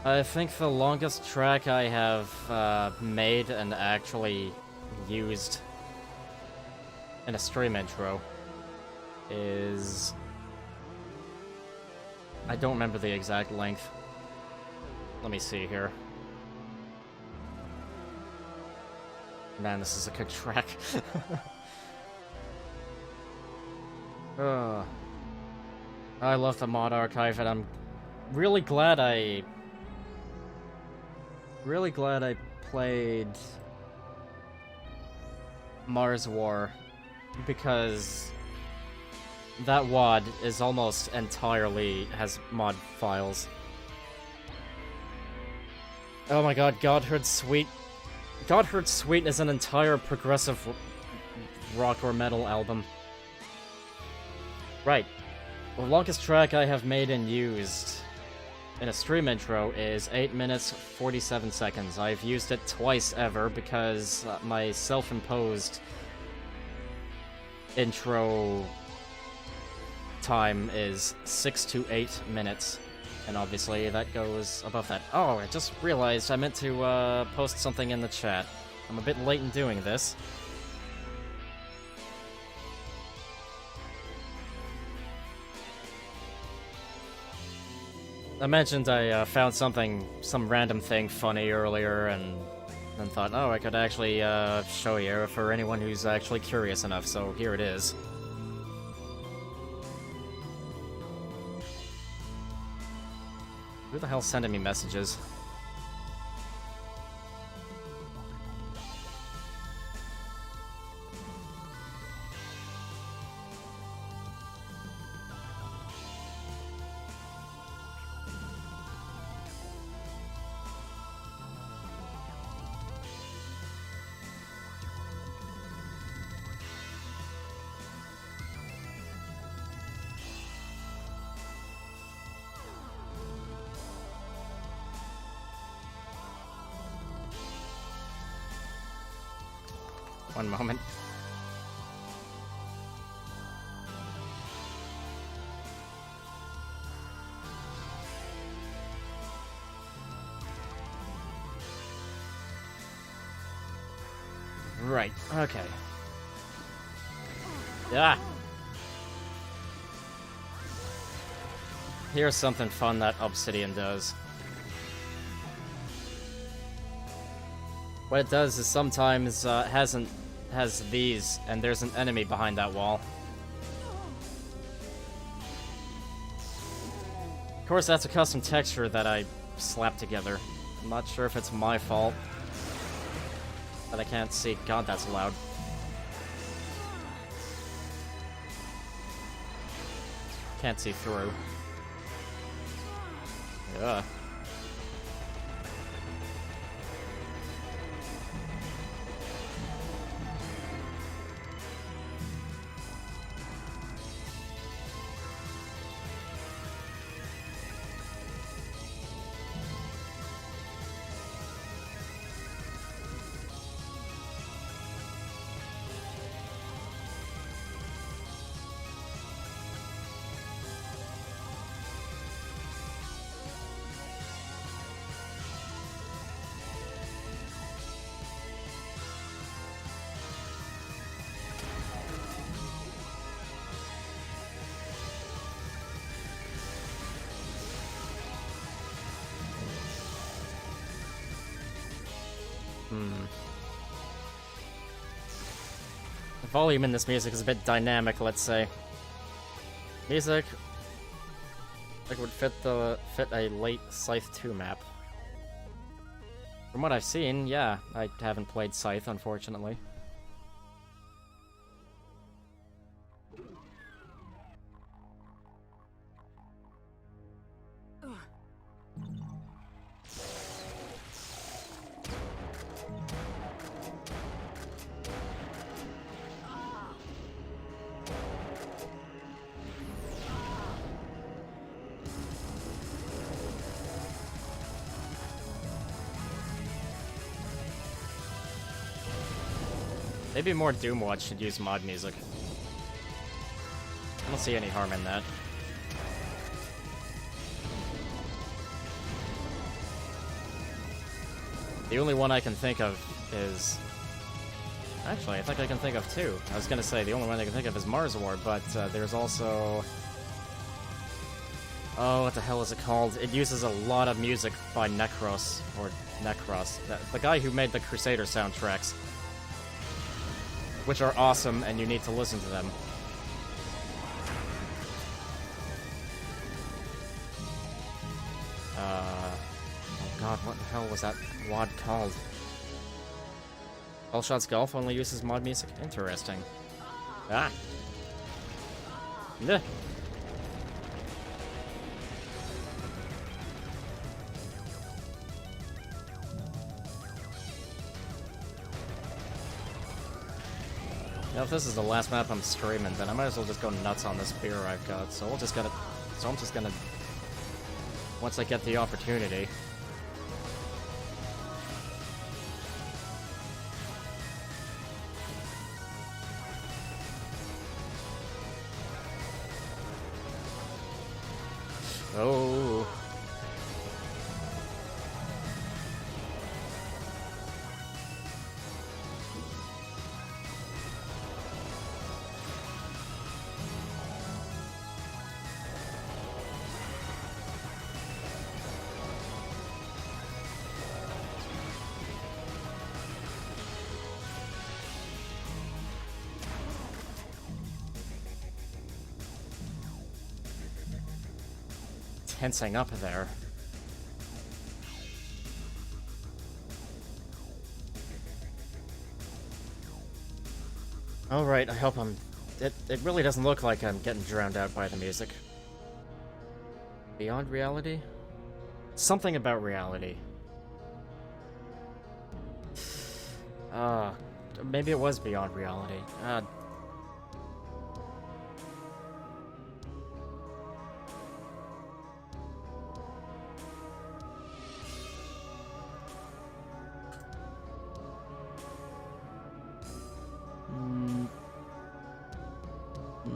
I think the longest track I have made and actually used in a stream intro is... I don't remember the exact length. Let me see here. Man, this is a good track. I love the mod archive, and I'm really glad I played Mars War, because that WOD is almost entirely has mod files. Oh my god, Godhood Sweet. Godhood Sweet is an entire progressive rock or metal album. Right. The longest track I have made and used in a stream intro is 8 minutes 47 seconds. I've used it twice ever because my self-imposed intro time is 6 to 8 minutes. And obviously that goes above that. Oh, I just realized I meant to post something in the chat. I'm a bit late in doing this. I mentioned I found some random thing funny earlier, and then thought, oh, I could actually show you for anyone who's actually curious enough, so here it is. Who the hell's sending me messages? One moment. Right, okay. Ah! Here's something fun that Obsidian does. What it does is sometimes has these, and there's an enemy behind that wall. Of course, that's a custom texture that I slapped together. I'm not sure if it's my fault that I can't see. God, that's loud. Can't see through. Yeah. The volume in this music is a bit dynamic, let's say. Music like would fit a late Scythe 2 map. From what I've seen, yeah, I haven't played Scythe, unfortunately. Maybe more Doomwatch should use mod music. I don't see any harm in that. The only one I can think of is... Actually, I think I can think of two. I was gonna say, the only one I can think of is Mars War, but there's also... Oh, what the hell is it called? It uses a lot of music by Necros, or Necros. The guy who made the Crusader soundtracks. Which are awesome, and you need to listen to them. Oh god, what the hell was that WOD called? All Shots Golf only uses mod music? Interesting. Ah. Yeah. Now, if this is the last map I'm streaming, then I might as well just go nuts on this beer I've got. So I'm just gonna, once I get the opportunity. Oh. Tensing up there. Alright, I hope I'm... It really doesn't look like I'm getting drowned out by the music. Beyond reality? Something about reality. Maybe it was beyond reality.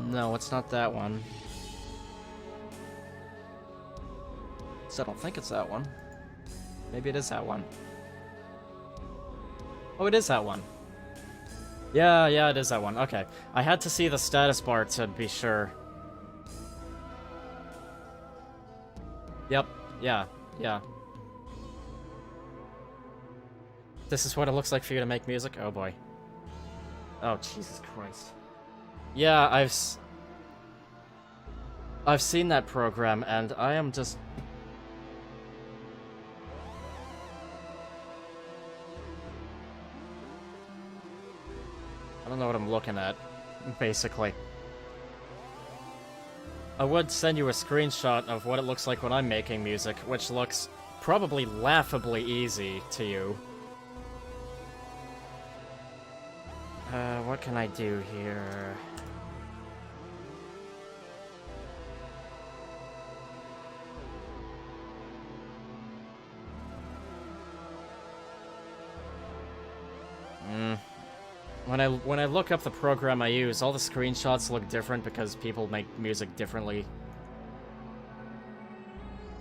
No, it's not that one. So I don't think it's that one. Maybe it is that one. Oh, it is that one. Yeah, it is that one. Okay. I had to see the status bar to be sure. Yep. Yeah. This is what it looks like for you to make music? Oh boy. Oh, Jesus Christ. Yeah, I've seen that program, and I am just... I don't know what I'm looking at, basically. I would send you a screenshot of what it looks like when I'm making music, which looks probably laughably easy to you. What can I do here? When I look up the program I use, all the screenshots look different because people make music differently.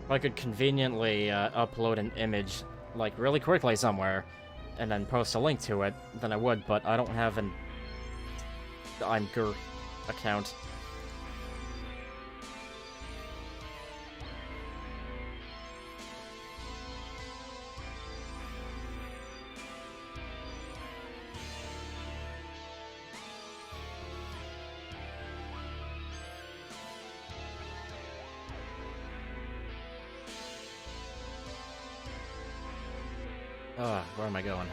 If I could conveniently upload an image, like, really quickly somewhere, and then post a link to it, then I would, but I don't have an Imgur account. Where am I going?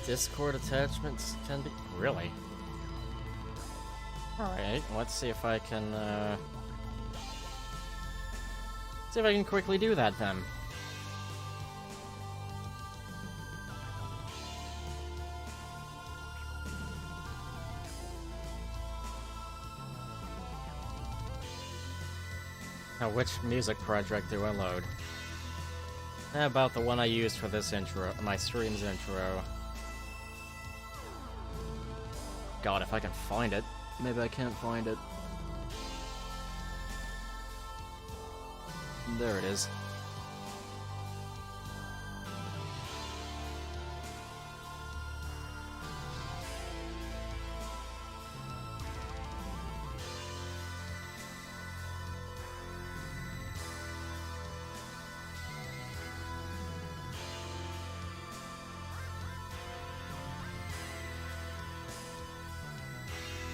Discord attachments can be... Really? Alright, let's see if I can, see if I can quickly do that, then. Now, which music project do I load? How about the one I used for this intro, my stream's intro? God, if I can find it. Maybe I can't find it. There it is.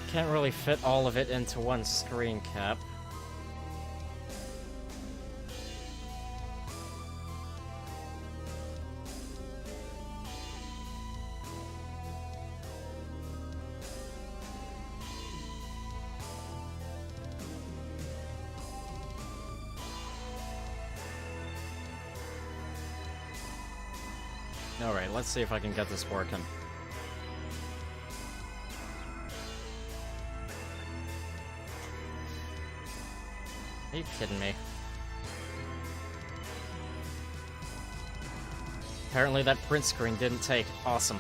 Can't really fit all of it into one screen cap. Alright, let's see if I can get this working. Are you kidding me? Apparently that print screen didn't take. Awesome.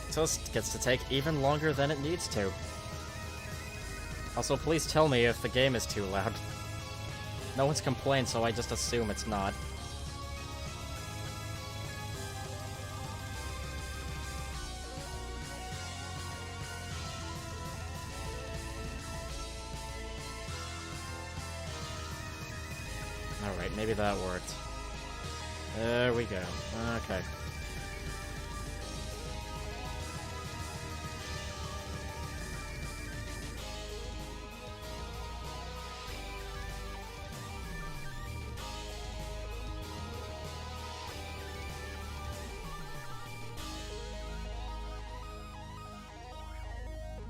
So this gets to take even longer than it needs to. Also, please tell me if the game is too loud. No one's complained, so I just assume it's not. Alright, maybe that worked. There we go. Okay.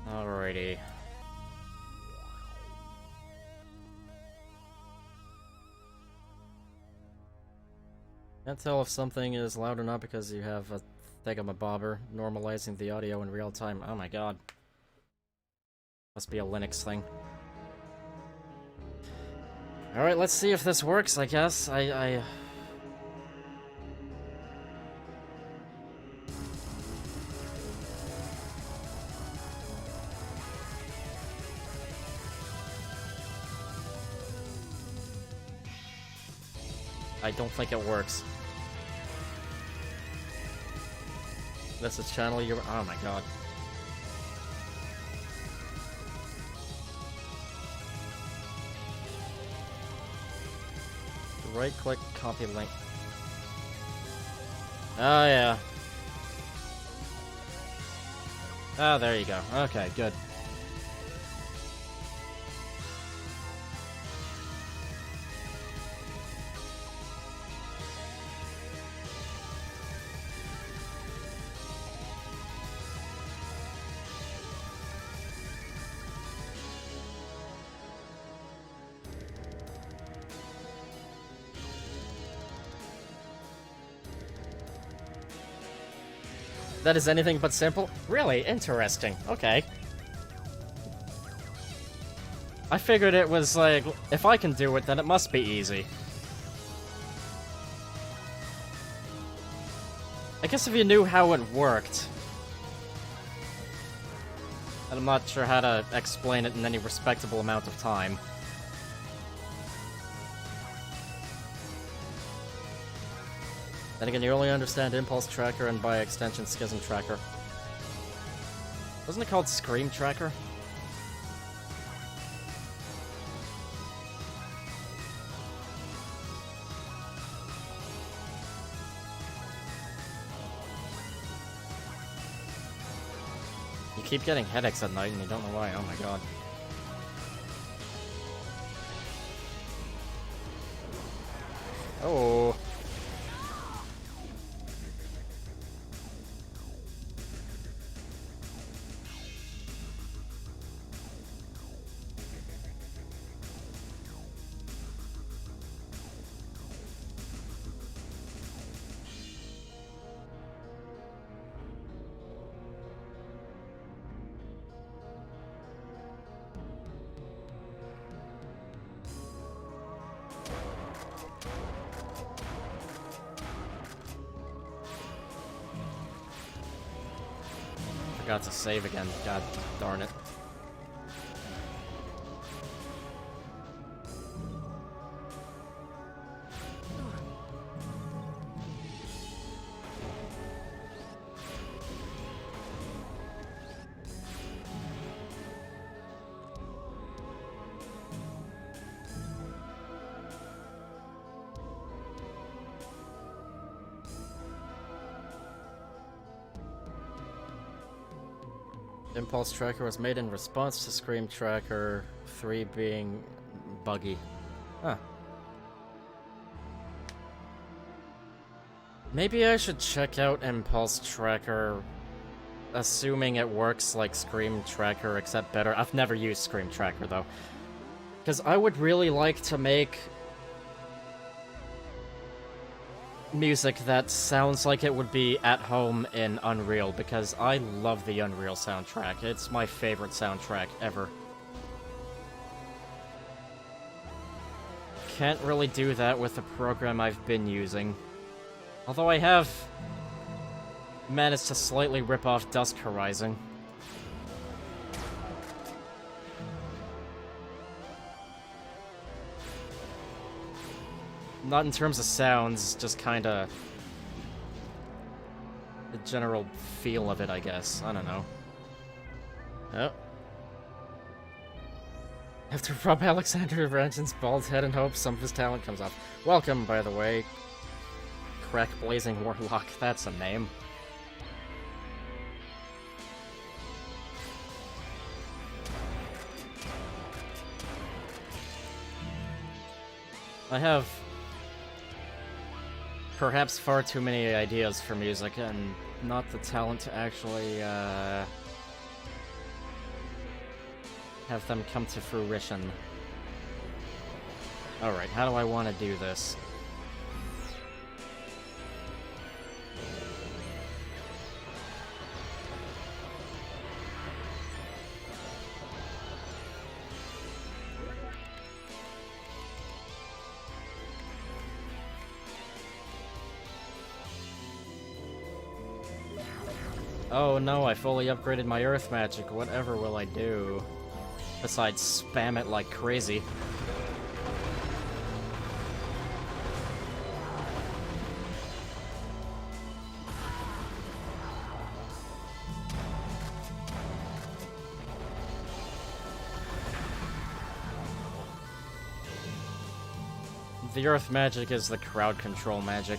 Alrighty. Can't tell if something is loud or not because you have a thingamabobber normalizing the audio in real time. Oh my god. Must be a Linux thing. Alright, let's see if this works, I guess. I don't think it works. This is channel your. Oh my god. Right click, copy link. Oh yeah. Oh, there you go. Okay, good. That is anything but simple? Really? Interesting. Okay. I figured it was like, if I can do it, then it must be easy. I guess if you knew how it worked. And I'm not sure how to explain it in any respectable amount of time. Then again, you only understand Impulse Tracker and by extension Schism Tracker. Wasn't it called Scream Tracker? You keep getting headaches at night and you don't know why, oh my god. Oh. Forgot to save again. God darn it. Impulse Tracker was made in response to Scream Tracker 3 being buggy. Huh. Maybe I should check out Impulse Tracker, assuming it works like Scream Tracker, except better. I've never used Scream Tracker, though. Because I would really like to make music that sounds like it would be at home in Unreal, because I love the Unreal soundtrack. It's my favorite soundtrack ever. Can't really do that with the program I've been using. Although I have managed to slightly rip off Dusk Horizon. Not in terms of sounds, just kinda the general feel of it, I guess. I don't know. Oh. Have to rub Alexander Rankin's bald head and hope some of his talent comes off. Welcome, by the way. Crack Blazing Warlock, that's a name. I have perhaps far too many ideas for music and not the talent to actually have them come to fruition. Alright, how do I want to do this? Oh no, I fully upgraded my earth magic. Whatever will I do? Besides spam it like crazy. The earth magic is the crowd control magic.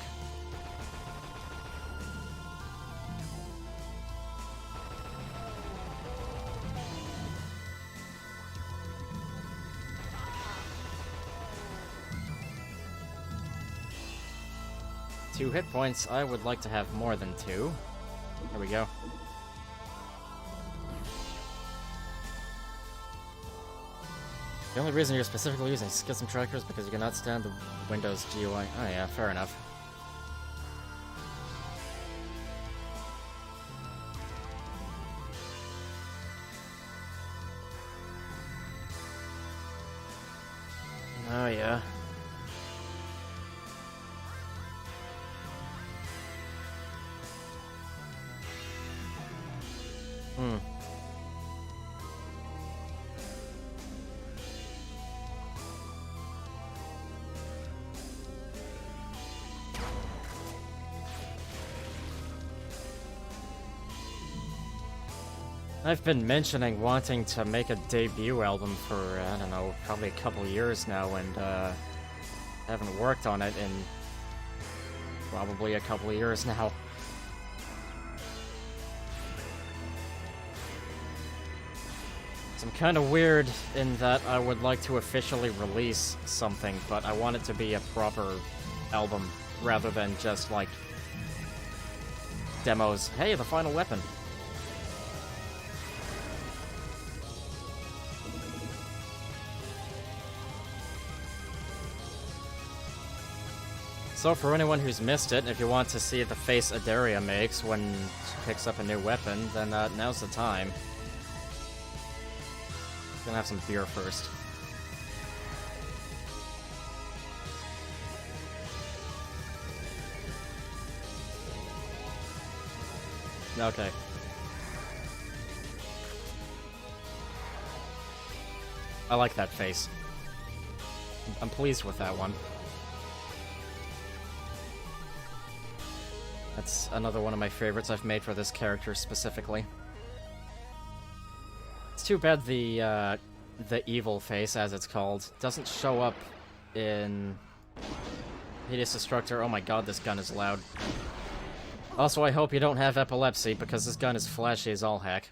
Two hit points. I would like to have more than two. There we go. The only reason you're specifically using Schism Tracker is because you cannot stand the Windows GUI. Oh yeah, fair enough. Oh yeah. I've been mentioning wanting to make a debut album for, I don't know, probably a couple years now, and haven't worked on it in probably a couple of years now. So I'm kind of weird in that I would like to officially release something, but I want it to be a proper album rather than just like demos. Hey, the final weapon. So for anyone who's missed it, if you want to see the face Adaria makes when she picks up a new weapon, then now's the time. Gonna have some beer first. Okay. I like that face. I'm pleased with that one. That's another one of my favorites I've made for this character specifically. It's too bad the evil face, as it's called, doesn't show up in Hideous Destructor. Oh my god, this gun is loud. Also, I hope you don't have epilepsy, because this gun is flashy as all heck.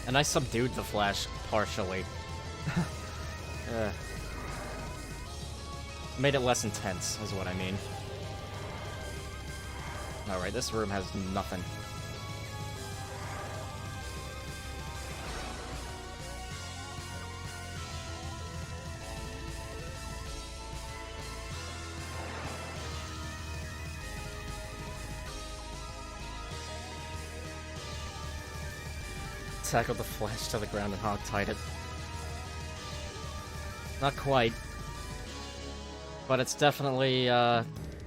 And I subdued the flash partially. Made it less intense, is what I mean. Alright, this room has nothing. Tackled the flash to the ground and hog-tied it. Not quite. But it's definitely,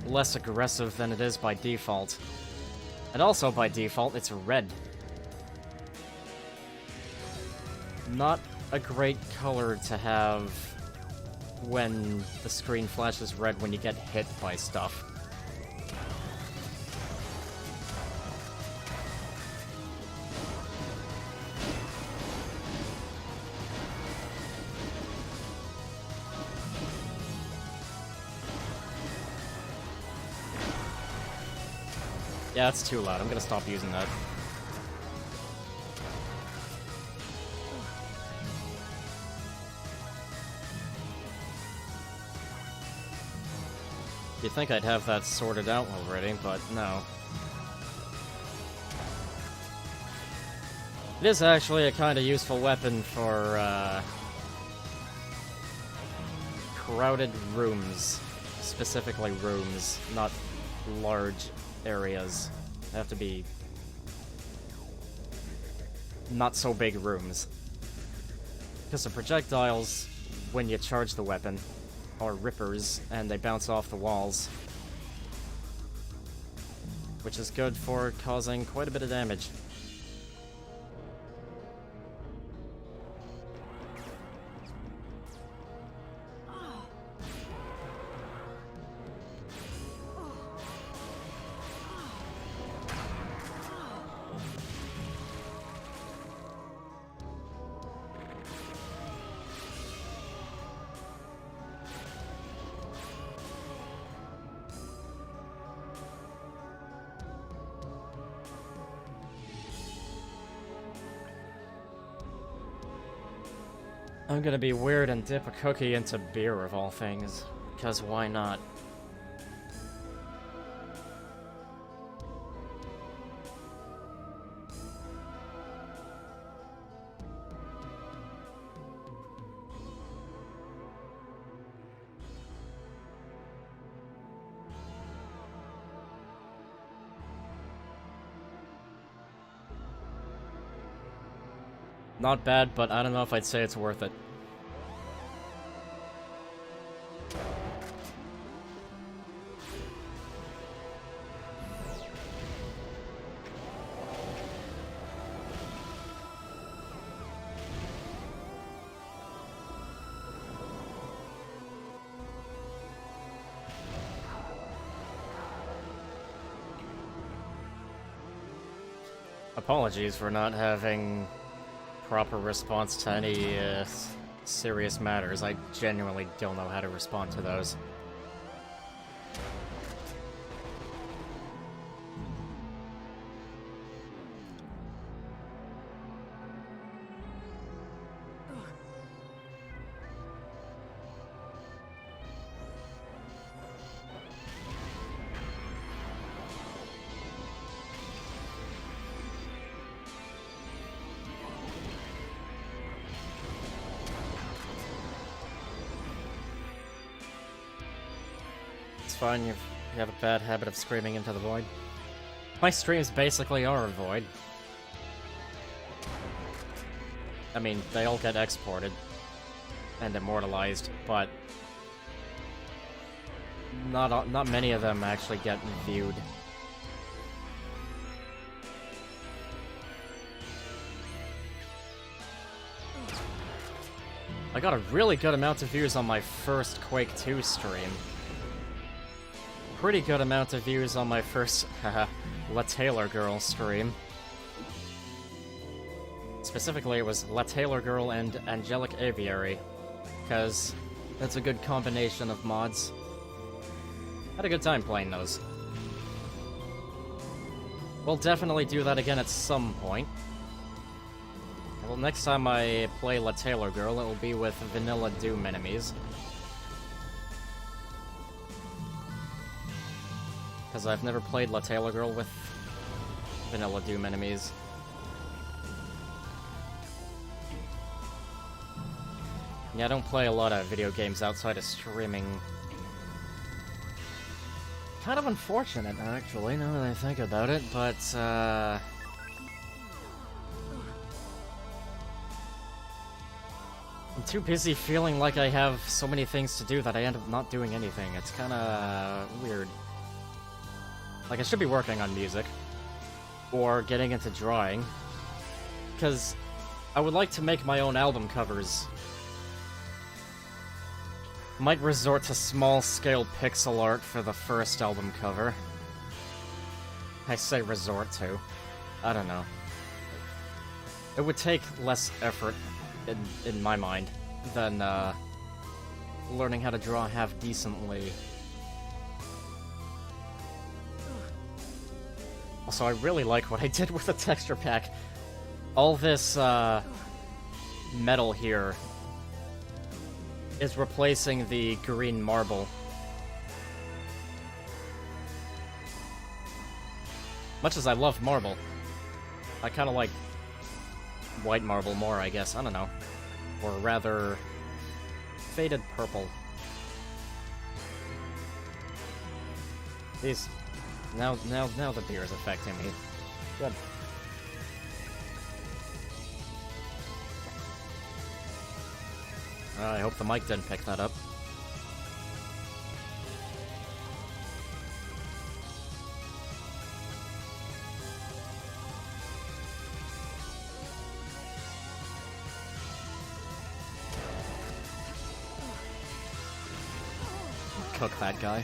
less aggressive than it is by default. And also, by default, it's red. Not a great color to have when the screen flashes red when you get hit by stuff. Yeah, that's too loud. I'm gonna stop using that. You'd think I'd have that sorted out already, but no. It is actually a kind of useful weapon for, crowded rooms. Specifically rooms, not large areas. They have to be not so big rooms. Because the projectiles, when you charge the weapon, are rippers, and they bounce off the walls. Which is good for causing quite a bit of damage. I'm gonna be weird and dip a cookie into beer of all things, because why not? Not bad, but I don't know if I'd say it's worth it. Apologies for not having proper response to any serious matters. I genuinely don't know how to respond to those. Fine, you have a bad habit of screaming into the void. My streams basically are a void. I mean, they all get exported and immortalized, but not many of them actually get viewed. I got a really good amount of views on my first Quake 2 stream. Pretty good amount of views on my first, La Taylor Girl stream. Specifically, it was La Taylor Girl and Angelic Aviary, because that's a good combination of mods. Had a good time playing those. We'll definitely do that again at some point. Well, next time I play La Taylor Girl, it will be with Vanilla Doom enemies. Because I've never played La Taylor Girl with Vanilla Doom enemies. Yeah, I don't play a lot of video games outside of streaming. Kind of unfortunate, actually, now that I think about it, but, I'm too busy feeling like I have so many things to do that I end up not doing anything. It's kinda weird. Like, I should be working on music. Or getting into drawing. Because I would like to make my own album covers. Might resort to small-scale pixel art for the first album cover. I say resort to. I don't know. It would take less effort, in my mind, than learning how to draw half decently. Also, I really like what I did with the texture pack. All this metal here is replacing the green marble. Much as I love marble, I kind of like white marble more, I guess. I don't know. Or rather, faded purple. These... Now the beer is affecting me. Good. I hope the mic didn't pick that up. Cook that guy.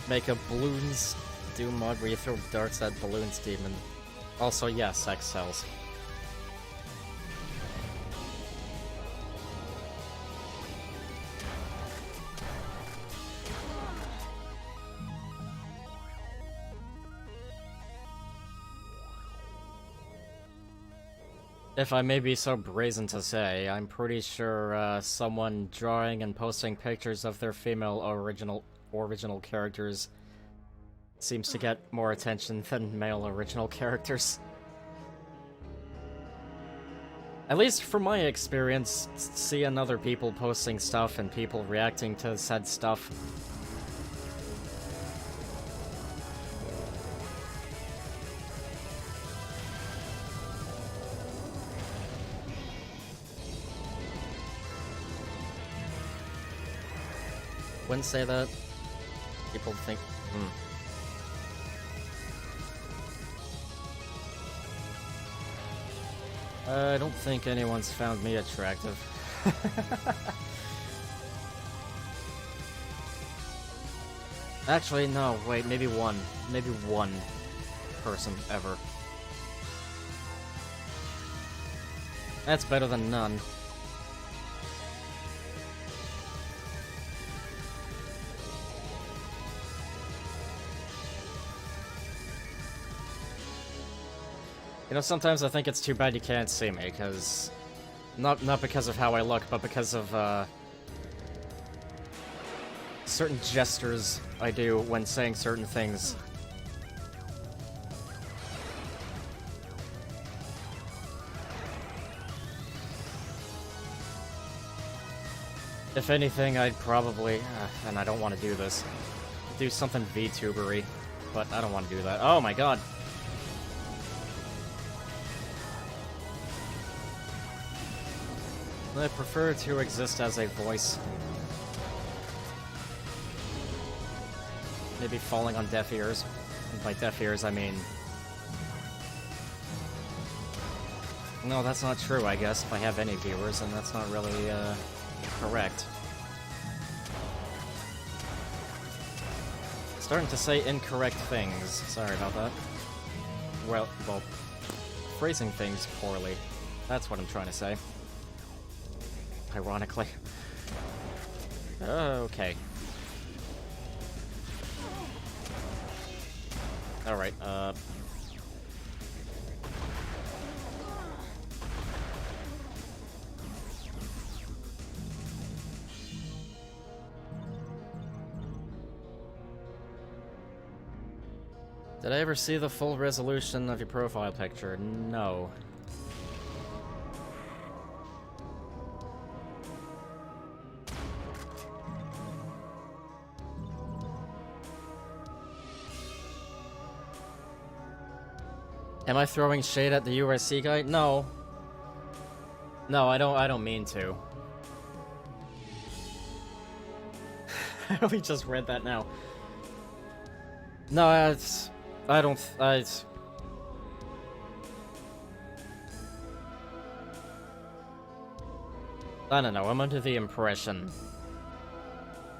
Make a balloons Doom mod where you throw darts at balloons demon. Also, yes, sex sells. If I may be so brazen to say, I'm pretty sure someone drawing and posting pictures of their female original characters seems to get more attention than male original characters. At least from my experience, seeing other people posting stuff and people reacting to said stuff. Wouldn't say that. People think, I don't think anyone's found me attractive. Actually, no, wait, maybe one. Maybe one person ever. That's better than none. You know, sometimes I think it's too bad you can't see me, because... Not because of how I look, but because of, certain gestures I do when saying certain things. If anything, I'd probably... and I don't want to do this. Do something VTubery, but I don't want to do that. Oh my god! I prefer to exist as a voice. Maybe falling on deaf ears. And by deaf ears, I mean... No, that's not true, I guess, if I have any viewers, and that's not really, correct. Starting to say incorrect things. Sorry about that. Well, phrasing things poorly. That's what I'm trying to say. Ironically. Okay. Alright, Did I ever see the full resolution of your profile picture? No. Am I throwing shade at the URC guy? No. No, I don't mean to. I only just read that now. No, I don't know, I'm under the impression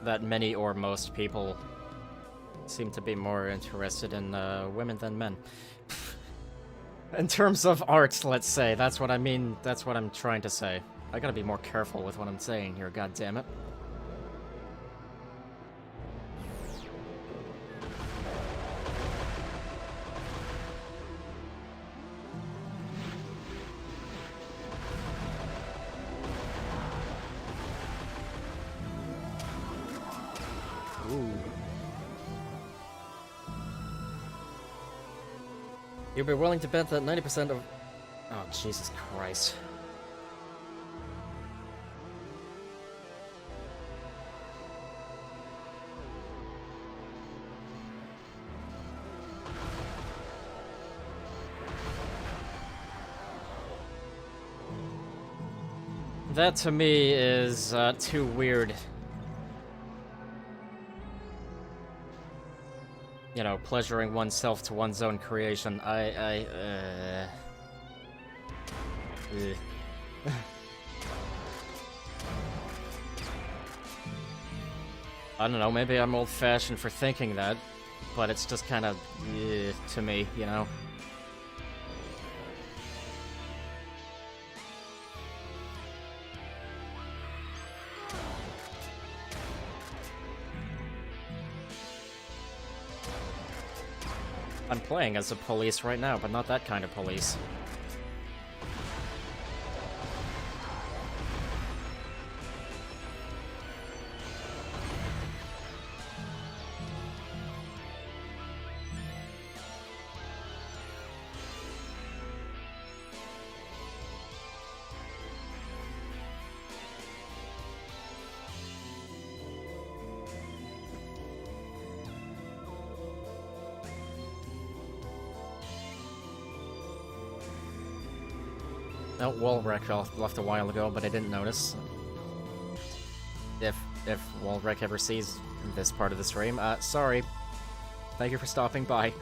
that many or most people seem to be more interested in women than men. In terms of art, let's say. That's what I mean, that's what I'm trying to say. I gotta be more careful with what I'm saying here, goddammit. You'd be willing to bet that 90% of... Oh, Jesus Christ. That, to me, is too weird. You know, pleasuring oneself to one's own creation. I don't know, maybe I'm old-fashioned for thinking that, but it's just kind of to me, you know? I'm playing as a police right now, but not that kind of police. Oh, wall wreck left a while ago, but I didn't notice. If wall wreck ever sees this part of the stream, sorry. Thank you for stopping by.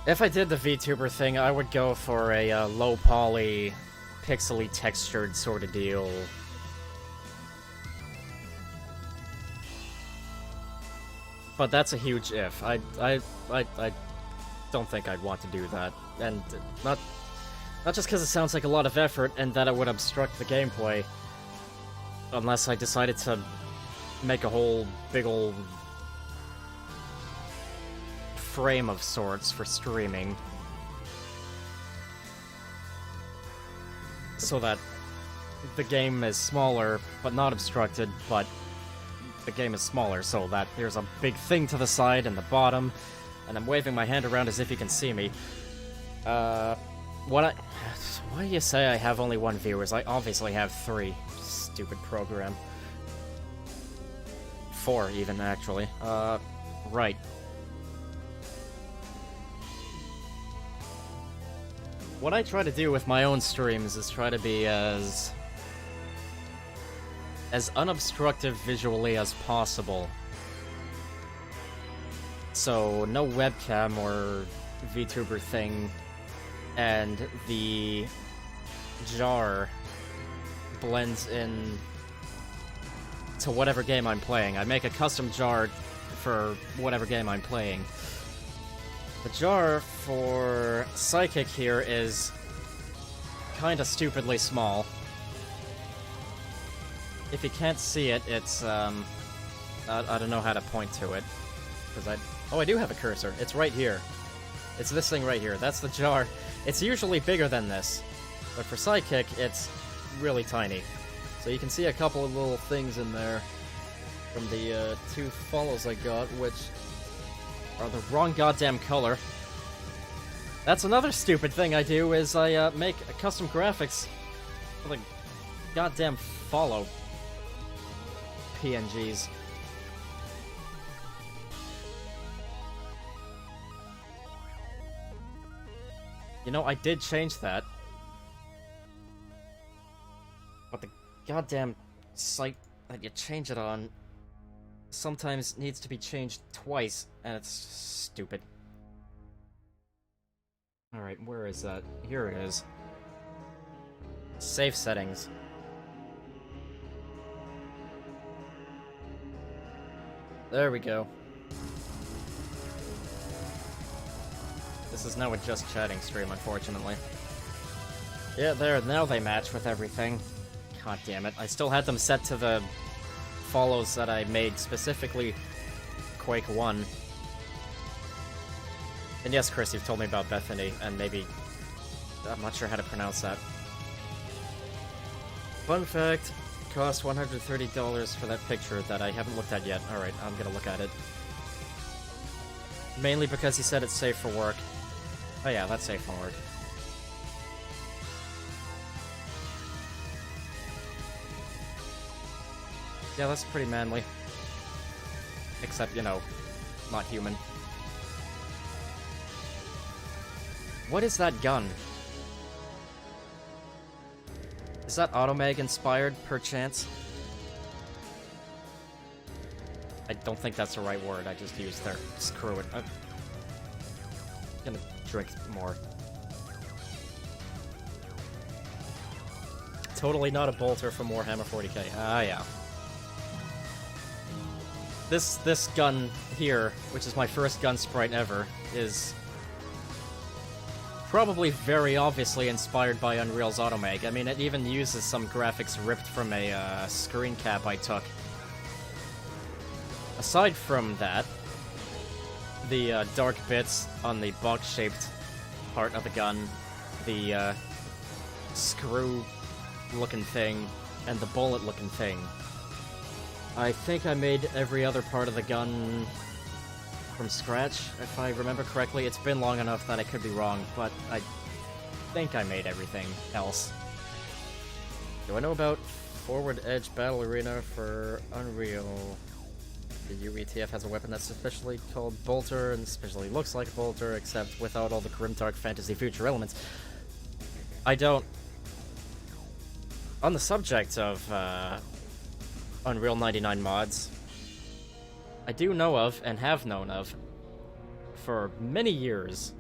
If I did the VTuber thing, I would go for a low poly, pixely textured sort of deal. But that's a huge if. I don't think I'd want to do that, and not just because it sounds like a lot of effort and that it would obstruct the gameplay, unless I decided to make a whole big ol' frame of sorts for streaming, so that the game is smaller but not obstructed, but the game is smaller, so that there's a big thing to the side and the bottom, and I'm waving my hand around as if you can see me. Why do you say I have only 1 viewers? I obviously have 3. Stupid program. 4, even, actually. Right. What I try to do with my own streams is try to be as unobstructive visually as possible. So, no webcam or VTuber thing, and the jar blends in to whatever game I'm playing. I make a custom jar for whatever game I'm playing. The jar for Psychic here is kinda stupidly small. If you can't see it, it's, I don't know how to point to it. Because I do have a cursor. It's right here. It's this thing right here. That's the jar. It's usually bigger than this. But for Psychic, it's really tiny. So you can see a couple of little things in there from the 2 follows I got, which are the wrong goddamn color. That's another stupid thing I do, is I make custom graphics for the goddamn follow PNGs. You know, I did change that. But the goddamn site that you change it on sometimes needs to be changed twice, and it's stupid. Alright, where is that? Here it is. Save settings. There we go. This is now a just chatting stream, unfortunately. Yeah, there, now they match with everything. God damn it. I still had them set to the follows that I made, specifically Quake 1. And yes, Chris, you've told me about Bethany, and maybe... I'm not sure how to pronounce that. Fun fact, cost $130 for that picture that I haven't looked at yet. Alright, I'm gonna look at it. Mainly because he said it's safe for work. Oh yeah, that's safe for work. Yeah, that's pretty manly. Except, you know, not human. What is that gun? Is that Automag inspired, perchance? I don't think that's the right word, I just used there. Screw it. I'm gonna drink more. Totally not a bolter from Warhammer 40k. Ah, yeah. This gun here, which is my first gun sprite ever, is probably very obviously inspired by Unreal's Automag. I mean, it even uses some graphics ripped from a screen cap I took. Aside from that, the dark bits on the box-shaped part of the gun, the screw-looking thing, and the bullet-looking thing, I think I made every other part of the gun from scratch, if I remember correctly. It's been long enough that I could be wrong, but I think I made everything else. Do I know about Forward Edge Battle Arena for Unreal? The UETF has a weapon that's especially called Bolter, and especially looks like a Bolter, except without all the grimdark fantasy future elements. I don't... On the subject of, Unreal 99 mods, I do know of, and have known of, for many years,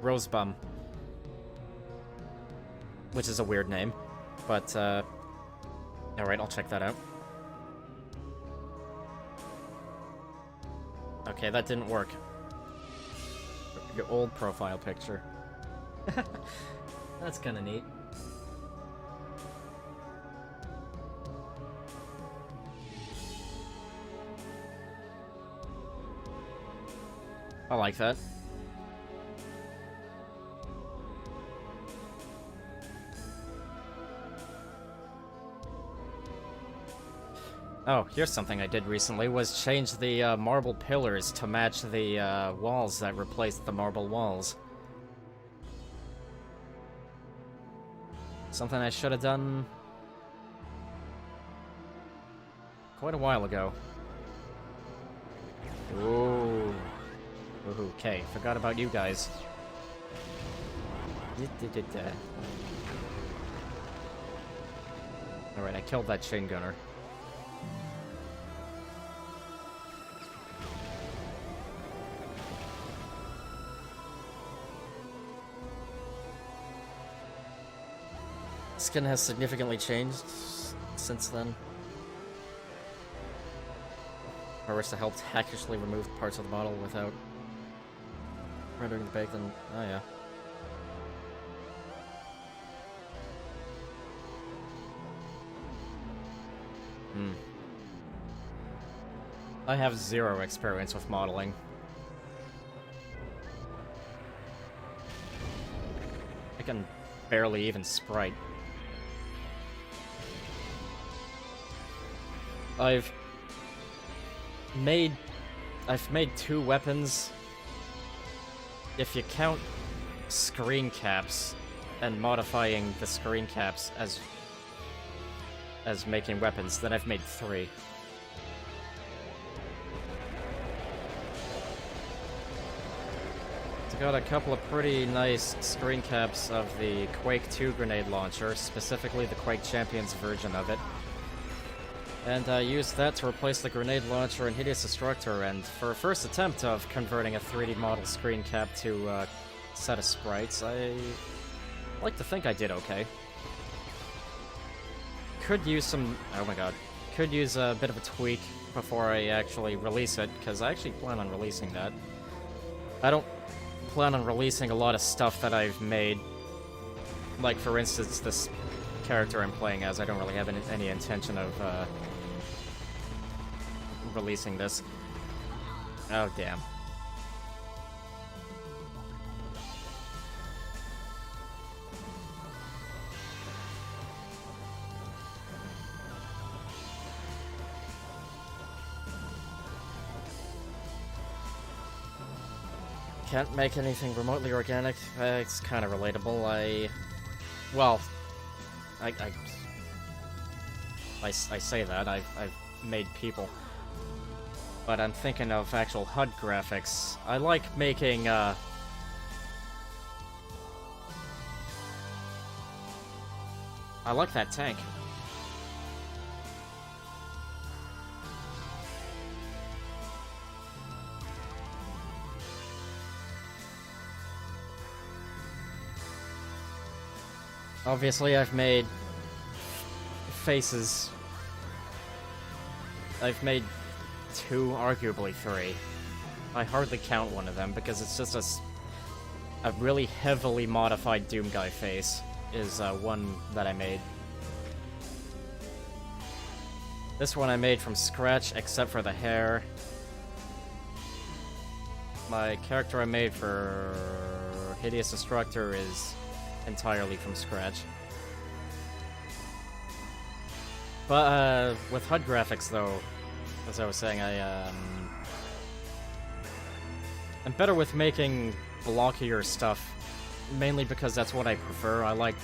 Rosebum. Which is a weird name, but, alright, I'll check that out. Okay, that didn't work. Your old profile picture. That's kinda neat. I like that. Oh, here's something I did recently, was change the marble pillars to match the walls that replaced the marble walls. Something I should have done quite a while ago. Ooh. Ooh, okay, forgot about you guys. Alright, I killed that chain gunner. Skin has significantly changed since then. Marissa helped hackishly remove parts of the model without rendering the bake, then... oh yeah. I have 0 experience with modeling. I can barely even sprite. I've made 2 weapons. If you count screen caps and modifying the screen caps as making weapons, then I've made 3. I got a couple of pretty nice screen caps of the Quake 2 grenade launcher, specifically the Quake Champions version of it. And I used that to replace the grenade launcher and Hideous Destructor, and for a first attempt of converting a 3D model screen cap to a set of sprites, I like to think I did okay. Could use some... oh my god. Could use a bit of a tweak before I actually release it, because I actually plan on releasing that. I don't plan on releasing a lot of stuff that I've made. Like, for instance, this character I'm playing as, I don't really have any intention of releasing this. Oh, damn. Can't make anything remotely organic. It's kind of relatable. Well, I say that. I've made people. But I'm thinking of actual HUD graphics. I like making, I like that tank. Obviously, I've made faces. I've made 2, arguably 3. I hardly count one of them because it's just a really heavily modified Doom Guy face is one that I made. This one I made from scratch except for the hair. My character I made for Hideous Destructor is entirely from scratch. But with HUD graphics though, as I was saying, I'm better with making blockier stuff, mainly because that's what I prefer. I like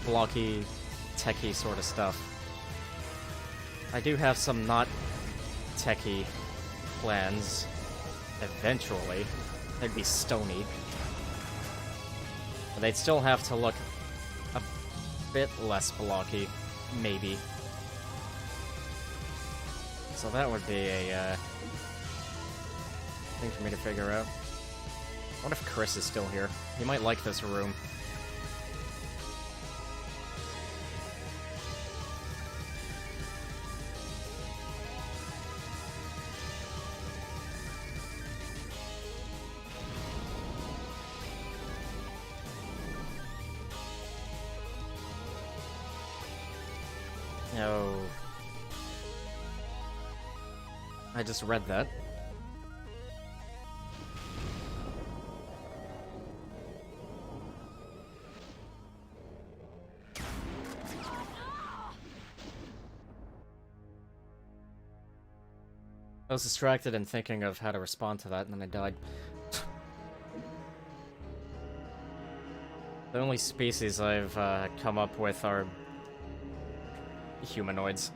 blocky, techie sort of stuff. I do have some not techie plans eventually. They'd be stony. But they'd still have to look a bit less blocky, maybe. So that would be a thing for me to figure out. What if Chris is still here? He might like this room. No. I just read that. I was distracted and thinking of how to respond to that, and then I died. The only species I've come up with are humanoids,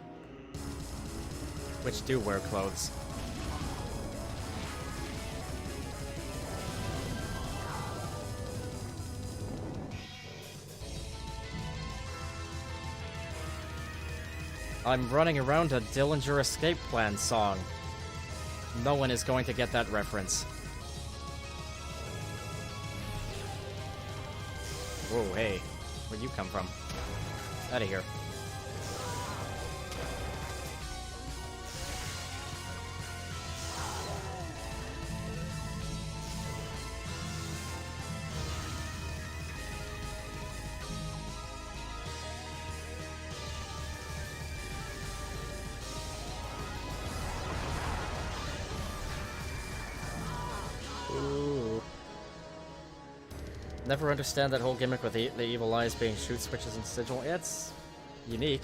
which do wear clothes. I'm running around a Dillinger Escape Plan song. No one is going to get that reference. Whoa, hey. Where'd you come from? Out of here. Never understand that whole gimmick with the evil eyes being shoot switches and sigil. It's unique.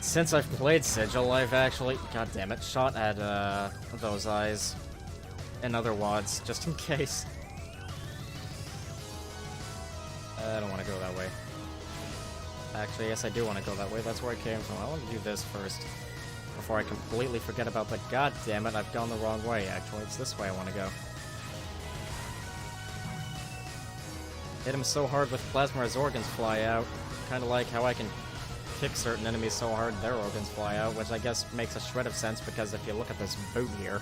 Since I've played Sigil, I've actually, god damn it, shot at those eyes and other wads, just in case. I don't want to go that way. Actually, yes, I do want to go that way. That's where I came from. I want to do this first, before I completely forget about the god damn it, I've gone the wrong way, actually. It's this way I want to go. Hit him so hard with plasma his organs fly out. Kind of like how I can kick certain enemies so hard their organs fly out, which I guess makes a shred of sense because if you look at this boot here,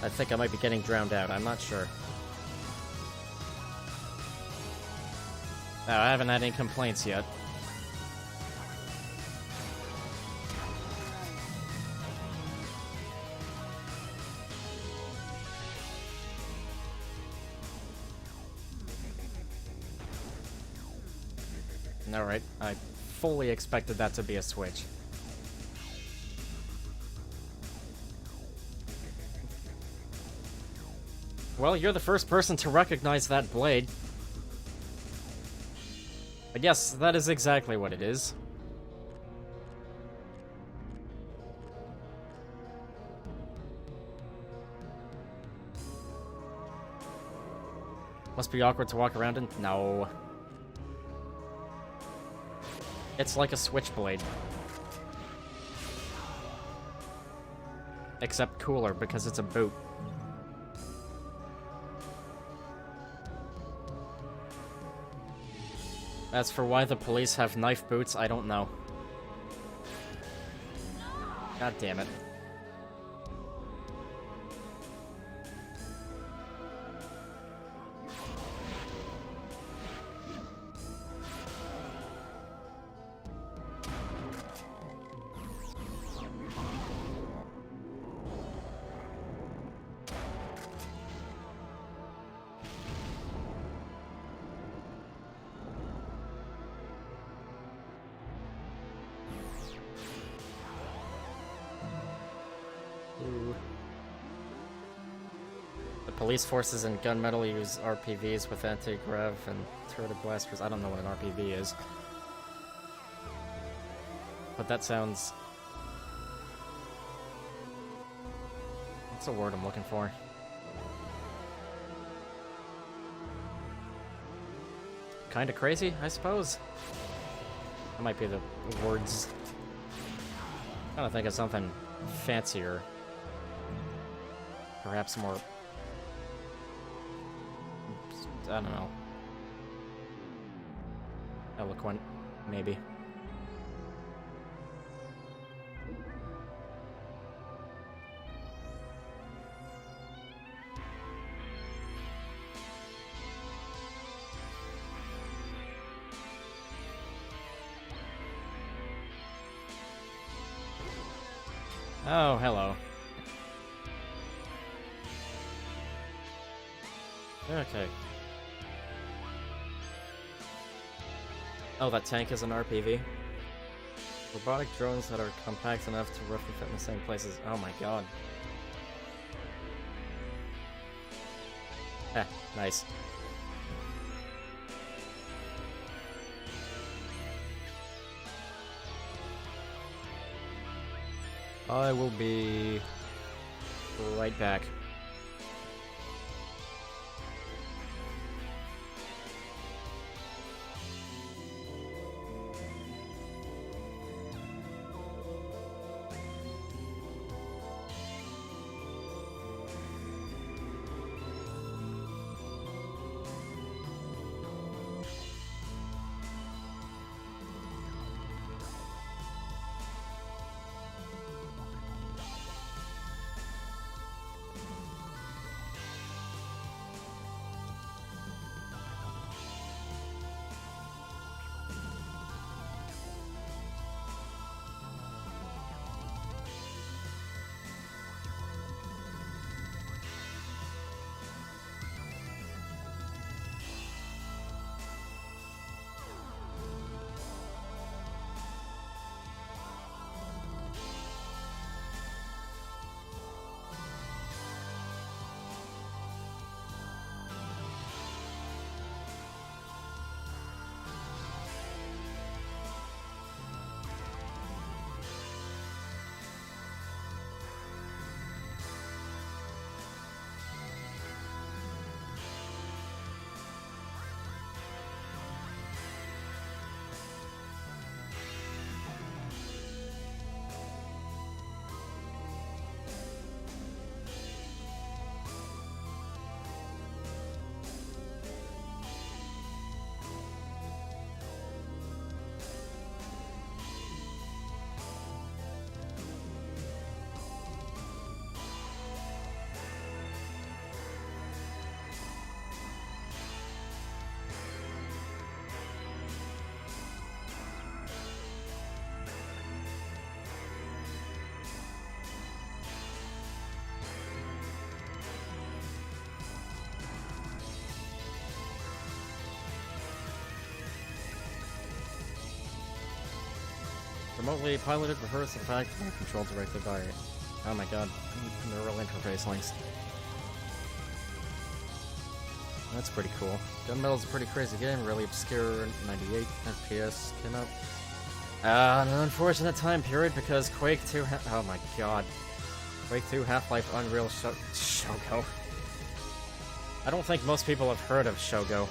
I think I might be getting drowned out. I'm not sure. No, I haven't had any complaints yet. Alright, I fully expected that to be a switch. Well, you're the first person to recognize that blade. But yes, that is exactly what it is. Must be awkward to walk around in? No. It's like a switchblade. Except cooler, because it's a boot. As for why the police have knife boots, I don't know. God damn it. Police forces in gunmetal use RPVs with anti-grav and turret blasters. I don't know what an RPV is. But that sounds... What's the word I'm looking for? Kinda crazy, I suppose? That might be the words. I'm trying to think of something fancier. Perhaps more... I don't know. Eloquent, maybe. Oh, hello. Okay. Oh, that tank is an RPV? Robotic drones that are compact enough to roughly fit in the same places. Oh my god. Eh, nice. I will be right back. Remotely piloted, rehearse, in fact, and controlled directly by... Oh my god, neural interface links. That's pretty cool. Gunmetal's a pretty crazy game, really obscure, 98 FPS came out. An unfortunate time period because Quake 2 oh my god. Quake 2, Half-Life, Unreal, Shogo. I don't think most people have heard of Shogo.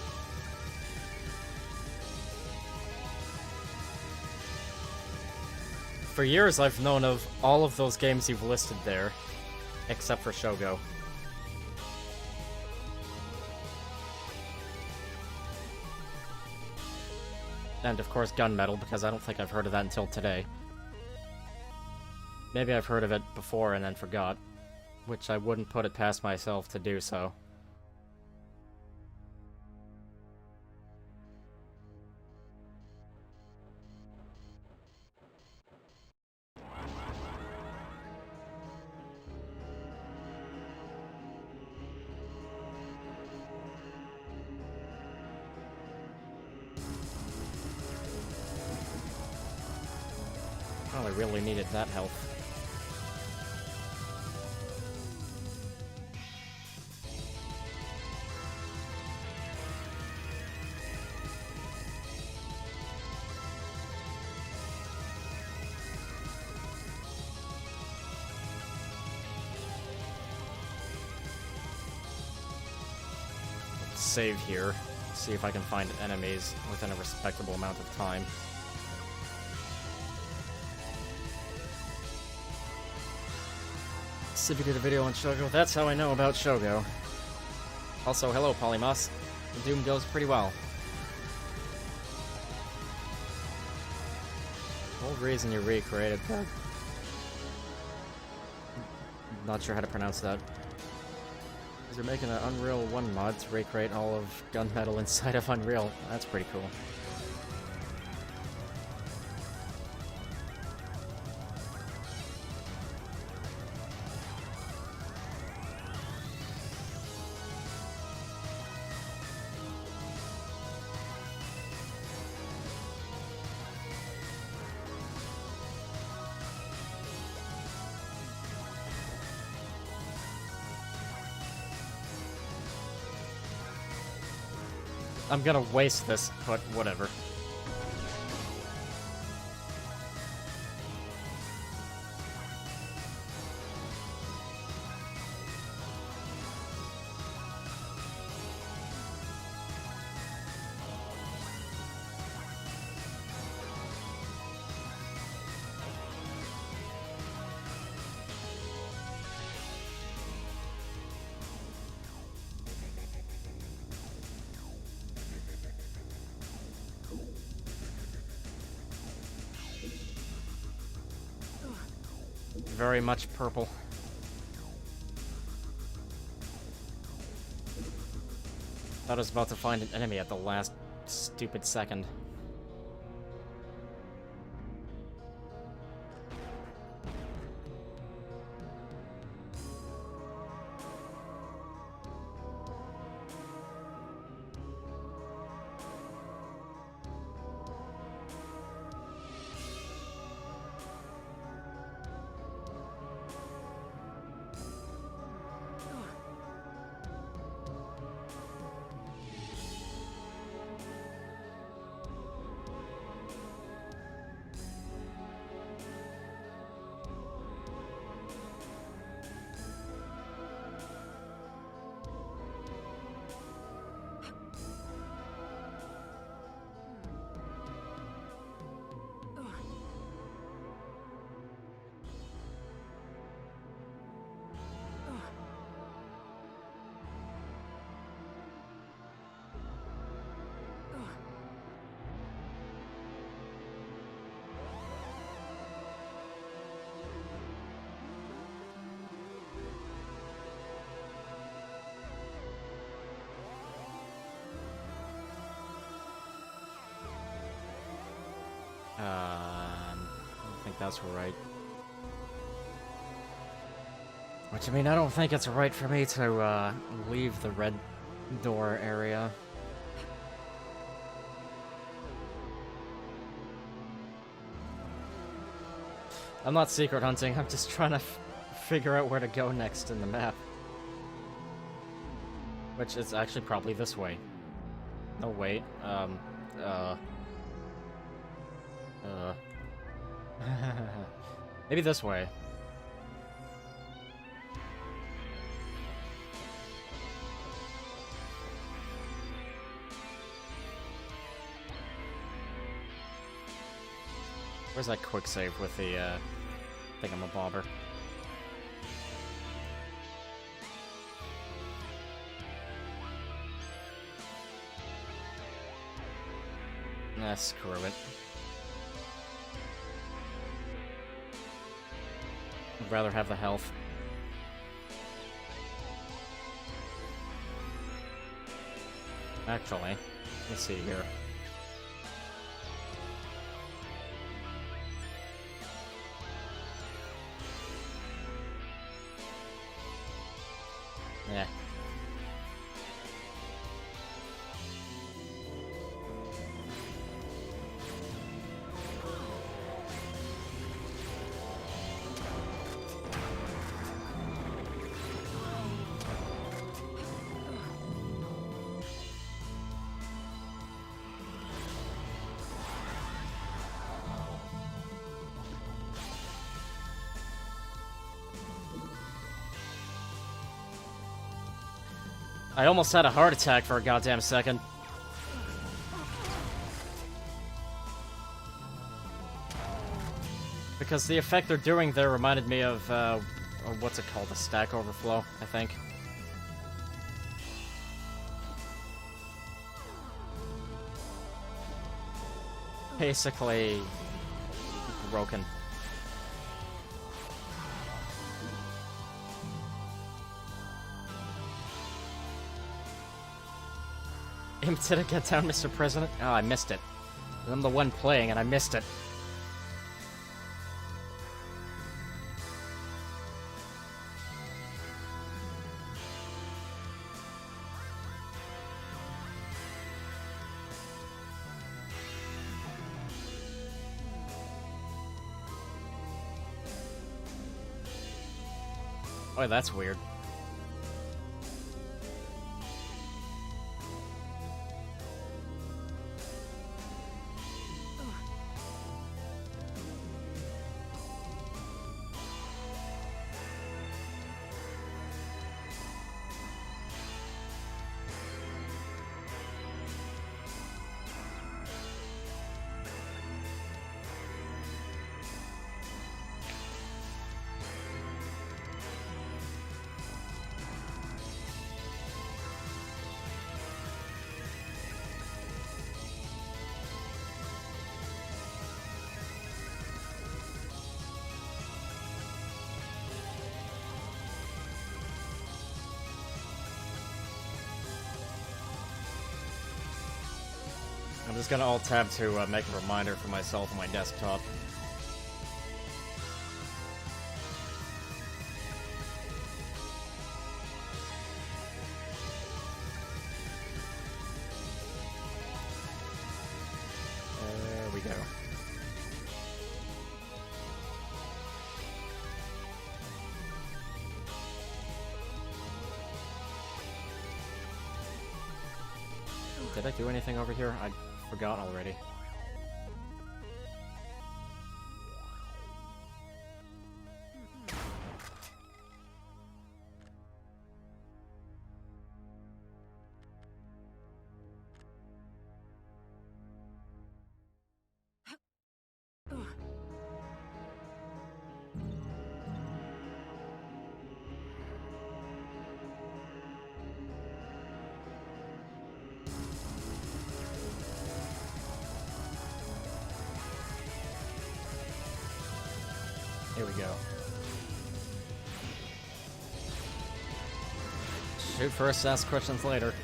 For years I've known of all of those games you've listed there, except for Shogo. And of course Gunmetal, because I don't think I've heard of that until today. Maybe I've heard of it before and then forgot, which I wouldn't put it past myself to do so. Oh, I really needed that health. Save here, see if I can find enemies within a respectable amount of time. Civi did a video on Shogo. That's how I know about Shogo. Also, hello, Polymoss. The Doom goes pretty well. Whole reason you recreated that. Not sure how to pronounce that. They're making an Unreal 1 mod to recreate all of Gunmetal inside of Unreal. That's pretty cool. I'm gonna waste this, but whatever. Very much purple. Thought I was about to find an enemy at the last stupid second. I don't think that's right. Which, I mean, I don't think it's right for me to, leave the red door area. I'm not secret hunting, I'm just trying to figure out where to go next in the map. Which is actually probably this way. No, wait. Maybe this way. Where's that quick save with the, thingamabobber? Nah, screw it. I'd rather have the health. Actually, let's see here. Yeah. I almost had a heart attack for a goddamn second. Because the effect they're doing there reminded me of, what's it called? The stack overflow, I think. Basically broken. Did it get down, Mr. President? Oh, I missed it. I'm the one playing and I missed it. Oh, that's weird. I'm just gonna alt-tab to make a reminder for myself on my desktop. There we go. Did I do anything over here? I forgot already. Here we go. Shoot first, ask questions later.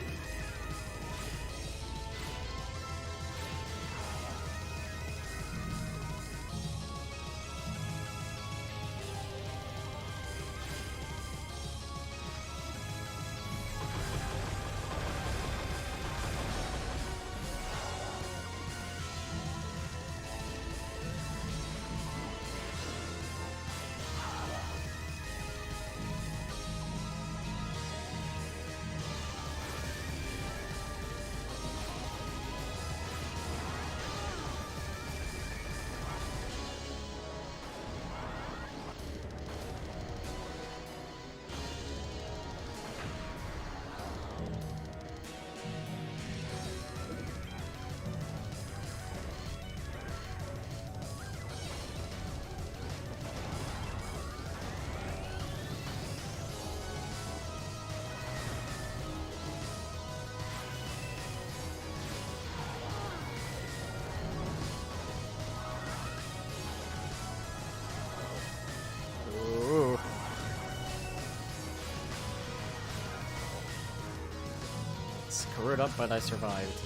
screwed up, but I survived.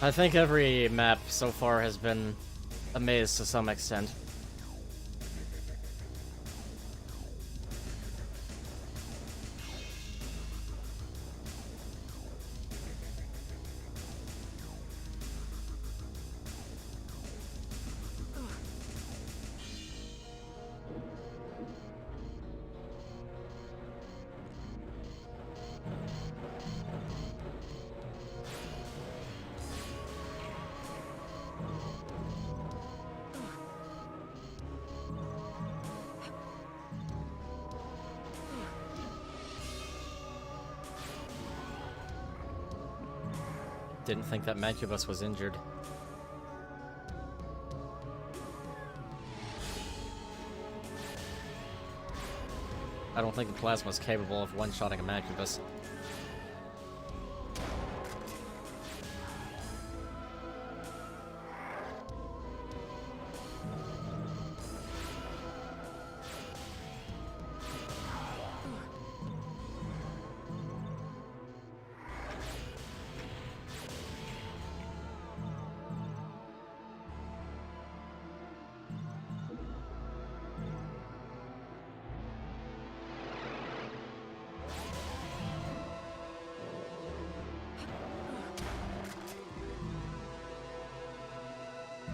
I think every map so far has been a maze to some extent. Didn't think that Mancubus was injured. I don't think the plasma's capable of one-shotting a Mancubus.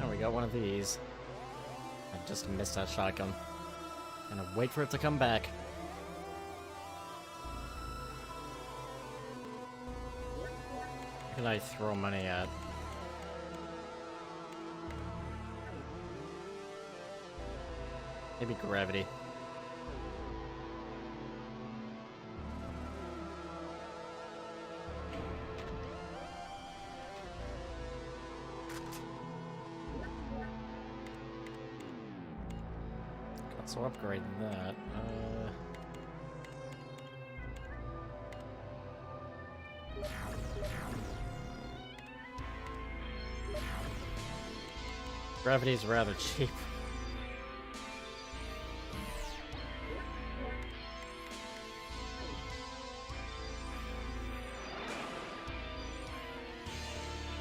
There we go, one of these. I just missed that shotgun. Gonna wait for it to come back. What can I throw money at? Maybe gravity. So upgrade that. Gravity's rather cheap.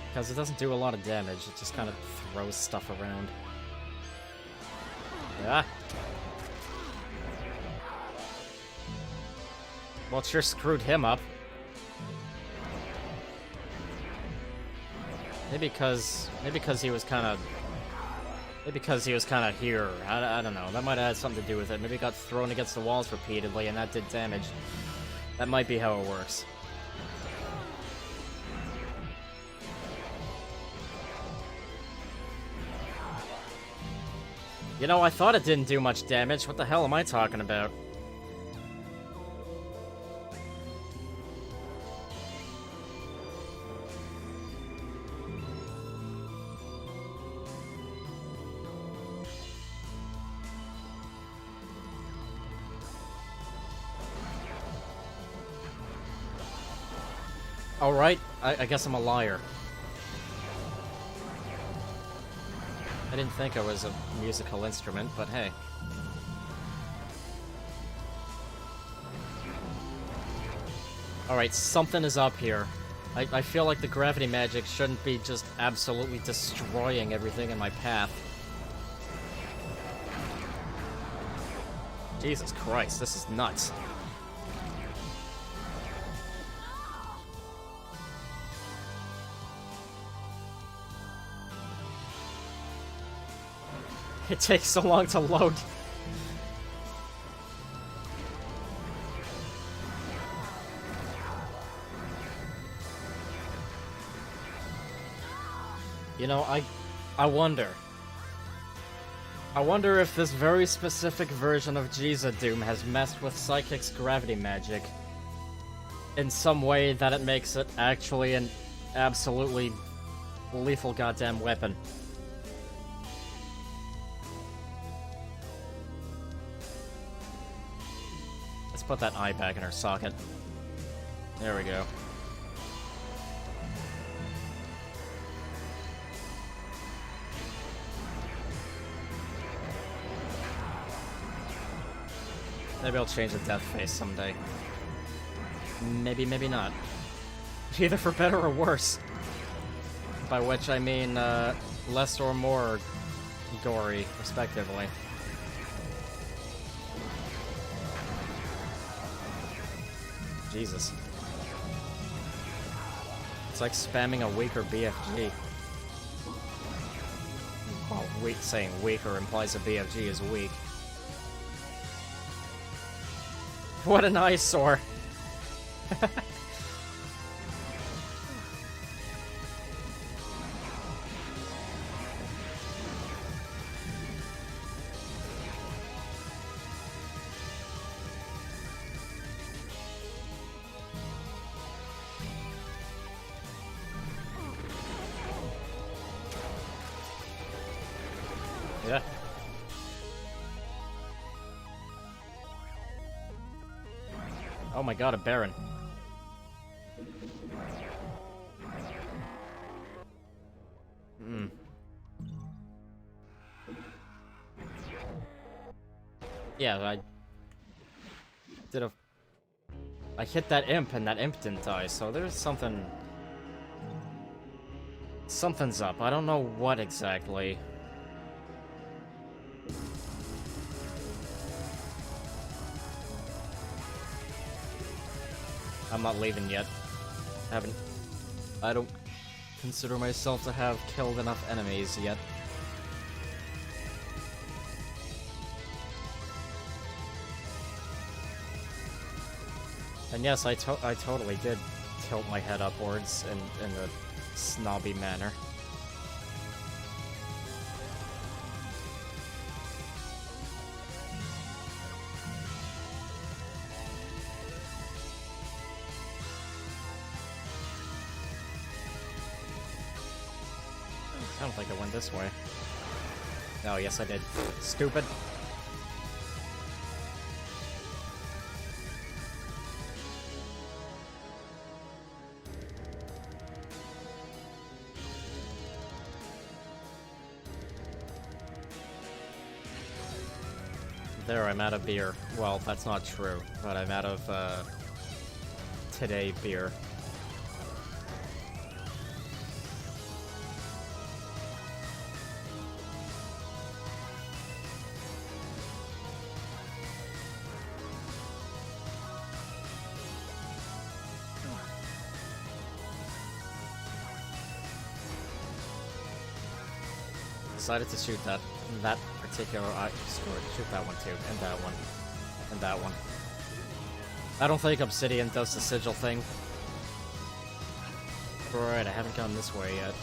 Because it doesn't do a lot of damage, it just kind of throws stuff around. Ah! Well, it sure screwed him up. Maybe because he was kind of... Maybe because he was kind of here. I don't know. That might have had something to do with it. Maybe he got thrown against the walls repeatedly and that did damage. That might be how it works. You know, I thought it didn't do much damage. What the hell am I talking about? Alright, I guess I'm a liar. I didn't think I was a musical instrument, but hey. Alright, something is up here. I feel like the gravity magic shouldn't be just absolutely destroying everything in my path. Jesus Christ, this is nuts. It takes so long to load. You know, I wonder. I wonder if this very specific version of Jesus Doom has messed with Psychic's gravity magic in some way that it makes it actually an absolutely lethal goddamn weapon. put that eye back in her socket. There we go. Maybe I'll change the death face someday. Maybe, maybe not. Either for better or worse. By which I mean, less or more gory, respectively. Jesus. It's like spamming a weaker BFG. Well, saying weaker implies a BFG is weak. What an eyesore! Yeah. Oh my god, a Baron. Yeah, I hit that imp and that imp didn't die, so there's something... Something's up. I don't know what exactly. I'm not leaving yet. I don't consider myself to have killed enough enemies yet. And yes, I totally did tilt my head upwards in a snobby manner. I don't think I went this way. Oh, yes I did. Stupid. There, I'm out of beer. Well, that's not true, but I'm out of, today beer. Decided to shoot that particular shoot that one too, and that one, and that one. I don't think Obsidian does the sigil thing. Right, I haven't gone this way yet.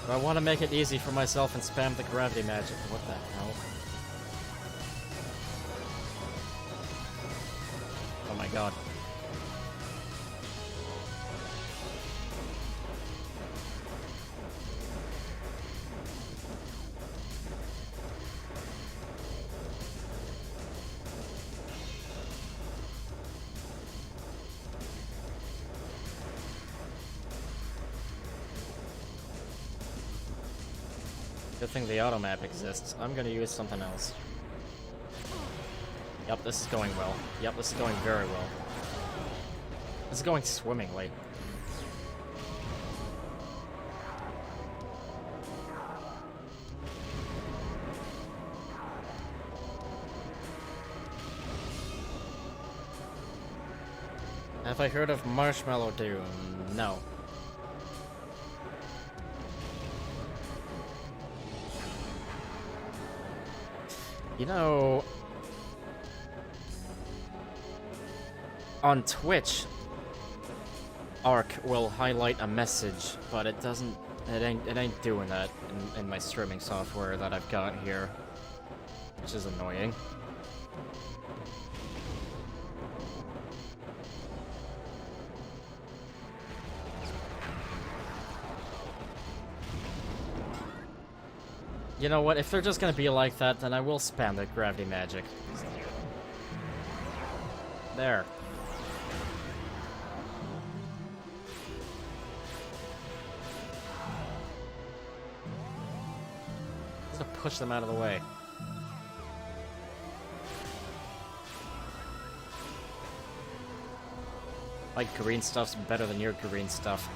But I want to make it easy for myself and spam the gravity magic. What the hell? Oh my god. Good thing the auto map exists. I'm gonna use something else. Yep, this is going well. Yep, this is going very well. This is going swimmingly. Have I heard of Marshmallow Doom? No. You know, on Twitch, Arc will highlight a message, but it doesn't. It ain't doing that in my streaming software that I've got here, which is annoying. You know what, if they're just gonna be like that, then I will spam the gravity magic. There. Just to push them out of the way. My green stuff's better than your green stuff.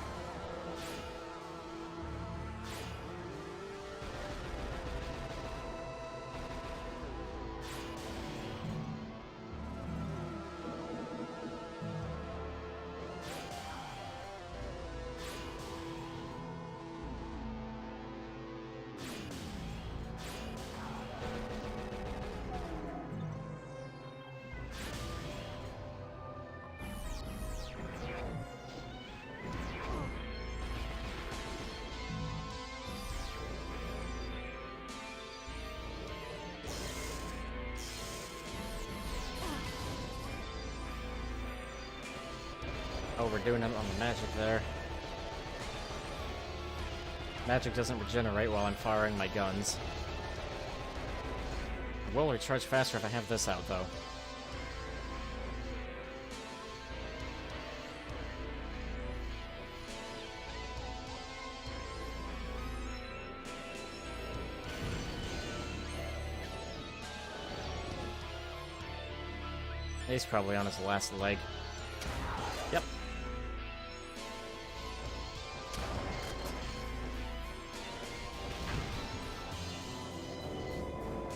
Oh, we're doing it on the magic there. Magic doesn't regenerate while I'm firing my guns. It will recharge faster if I have this out, though. He's probably on his last leg. Yep.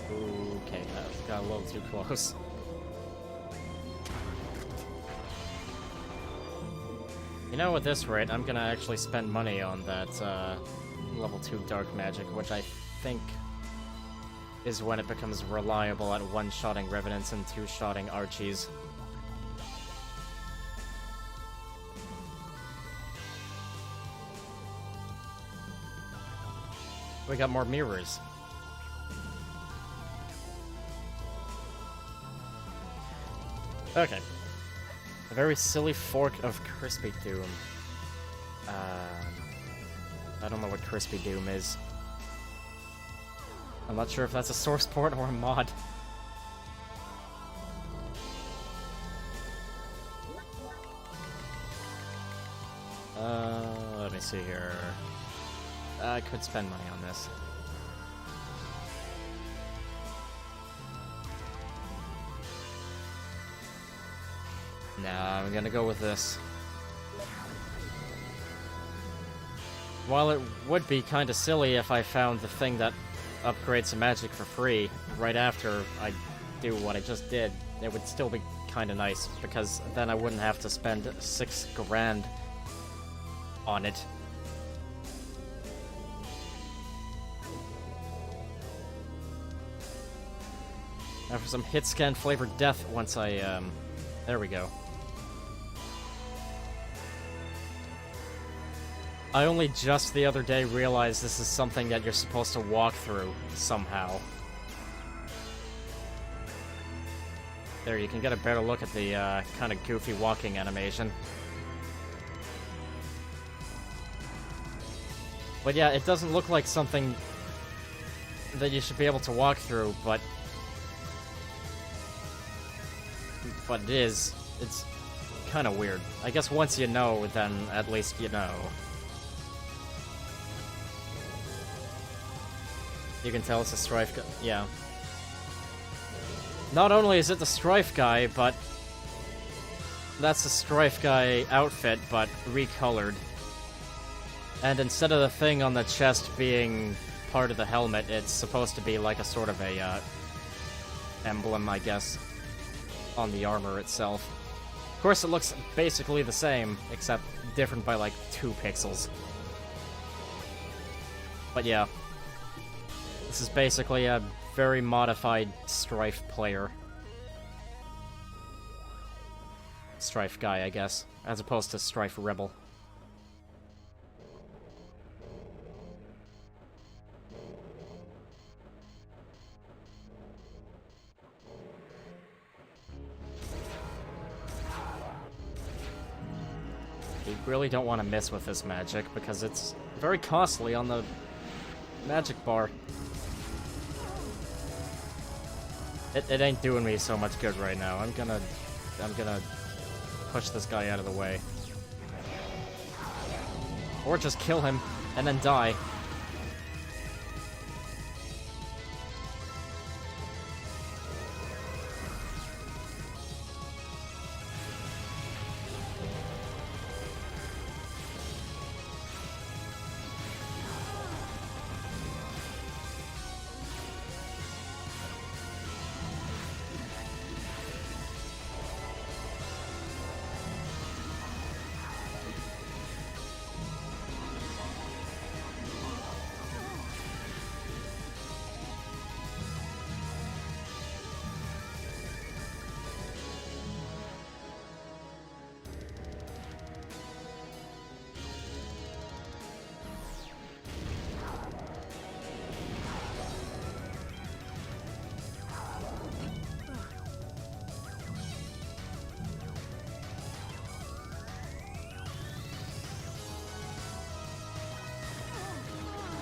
Okay, that got a little too close. You know, at this rate, I'm gonna actually spend money on that level 2 dark magic, which I think is when it becomes reliable at one-shotting Revenants and two-shotting Archies. We got more mirrors. Okay. A very silly fork of Crispy Doom. I don't know what Crispy Doom is. I'm not sure if that's a source port or a mod. Let me see here. I could spend money on this. Nah, I'm gonna go with this. While it would be kinda silly if I found the thing that upgrades some magic for free right after I do what I just did, it would still be kinda nice, because then I wouldn't have to spend $6 grand on it. Now for some hit scan flavored death once I, there we go. I only just the other day realized this is something that you're supposed to walk through somehow. There, you can get a better look at the kind of goofy walking animation. But yeah, it doesn't look like something that you should be able to walk through, but it is. It's kind of weird. I guess once you know, then at least you know. You can tell it's a Strife guy. Yeah. Not only is it the Strife guy, but that's the Strife guy outfit, but recolored. And instead of the thing on the chest being part of the helmet, it's supposed to be like a sort of a emblem, I guess, on the armor itself. Of course, it looks basically the same, except different by like 2 pixels. But yeah. This is basically a very modified Strife player. Strife guy, I guess, as opposed to Strife Rebel. You really don't want to mess with this magic, because it's very costly on the magic bar. It ain't doing me so much good right now. I'm gonna I'm gonna push this guy out of the way. Or just kill him, and then die.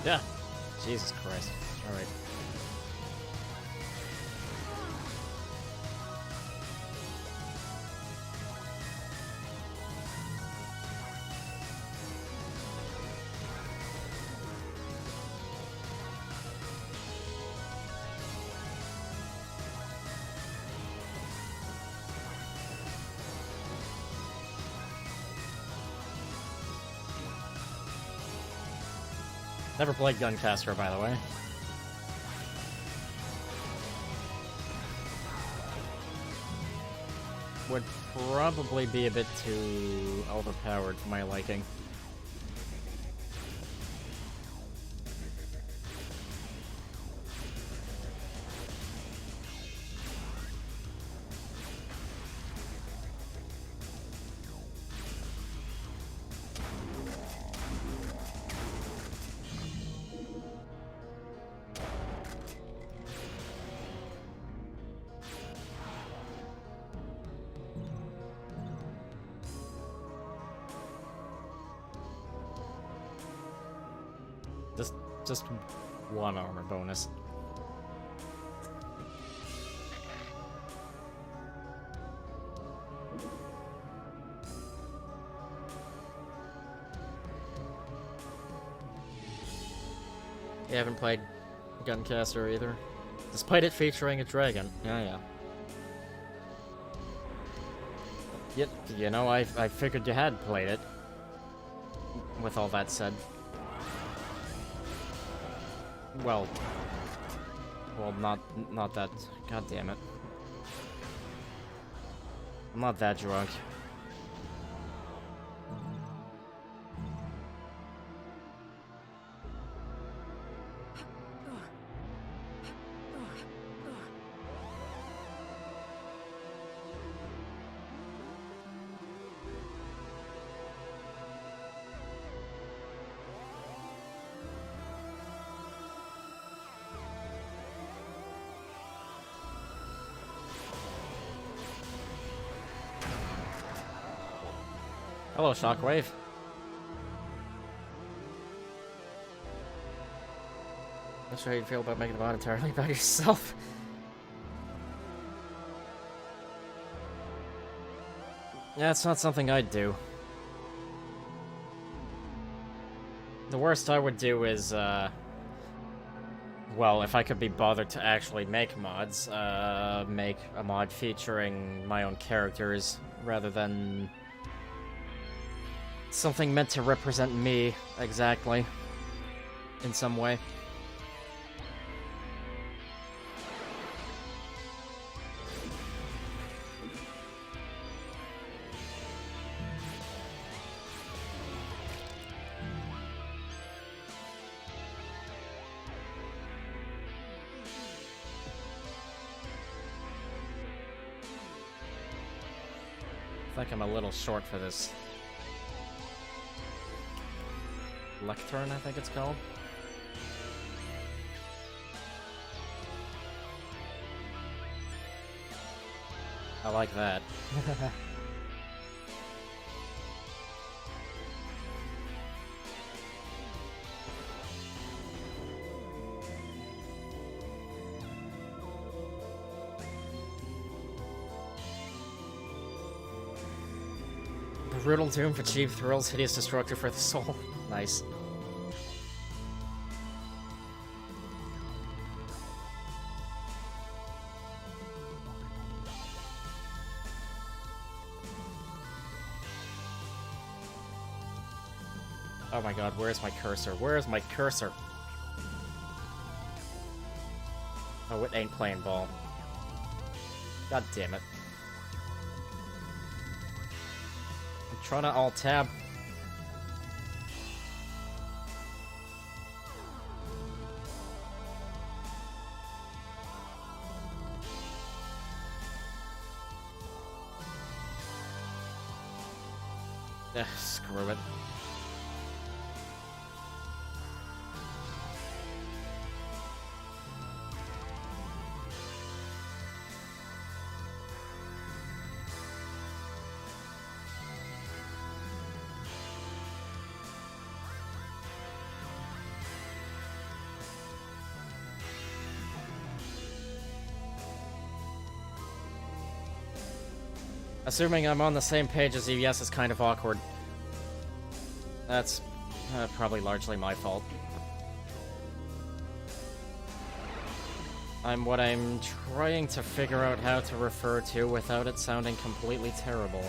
Yeah. Jesus Christ. Alright. Never played Guncaster, by the way. Would probably be a bit too overpowered for my liking. Just one armor bonus. You haven't played Guncaster either? Despite it featuring a dragon. Yeah. Yet, you know, I figured you had played it. With all that said. Well, not that. God damn it. I'm not that drunk. Hello, Shockwave. Not sure how you feel about making the mod entirely about yourself. Yeah, it's not something I'd do. The worst I would do is, well, if I could be bothered to actually make mods, make a mod featuring my own characters rather than something meant to represent me, exactly, in some way. I think I'm a little short for this. Lectern, I think it's called. I like that. Brutal Doom for cheap thrills, Hideous Destructor for the soul. Nice. Oh my god, where's my cursor? Where's my cursor? Oh, it ain't playing ball. God damn it. I'm trying to alt-tab. Screw it. Assuming I'm on the same page as you, yes, it's kind of awkward. That's probably largely my fault. What I'm trying to figure out how to refer to without it sounding completely terrible.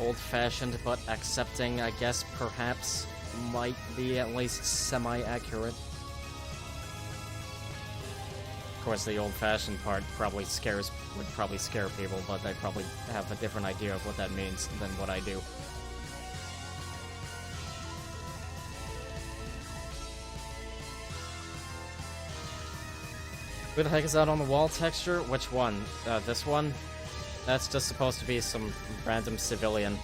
Old-fashioned, but accepting, I guess, perhaps, might be at least semi-accurate. Of course, the old-fashioned part would probably scare people, but they probably have a different idea of what that means than what I do. Who the heck is that on the wall texture? Which one? This one? That's just supposed to be some random civilian.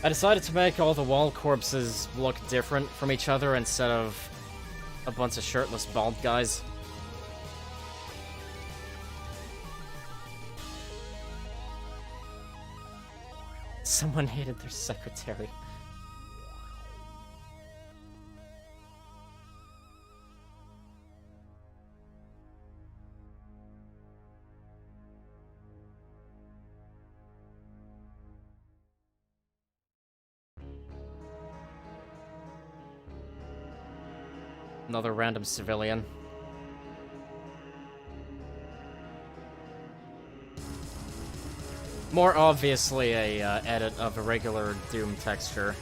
I decided to make all the wall corpses look different from each other instead of a bunch of shirtless bald guys. Someone hated their secretary. Another random civilian. More obviously a edit of a regular Doom texture.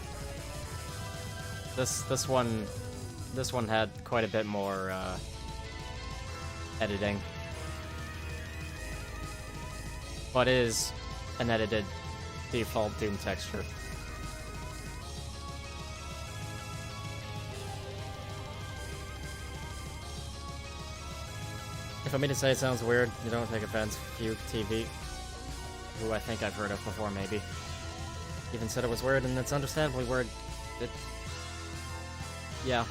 This one had quite a bit more editing, but is an edited default Doom texture. If I mean to say it sounds weird, you don't take offense. Fugue TV, who I think I've heard of before, maybe. Even said it was weird, and it's understandably weird. Yeah.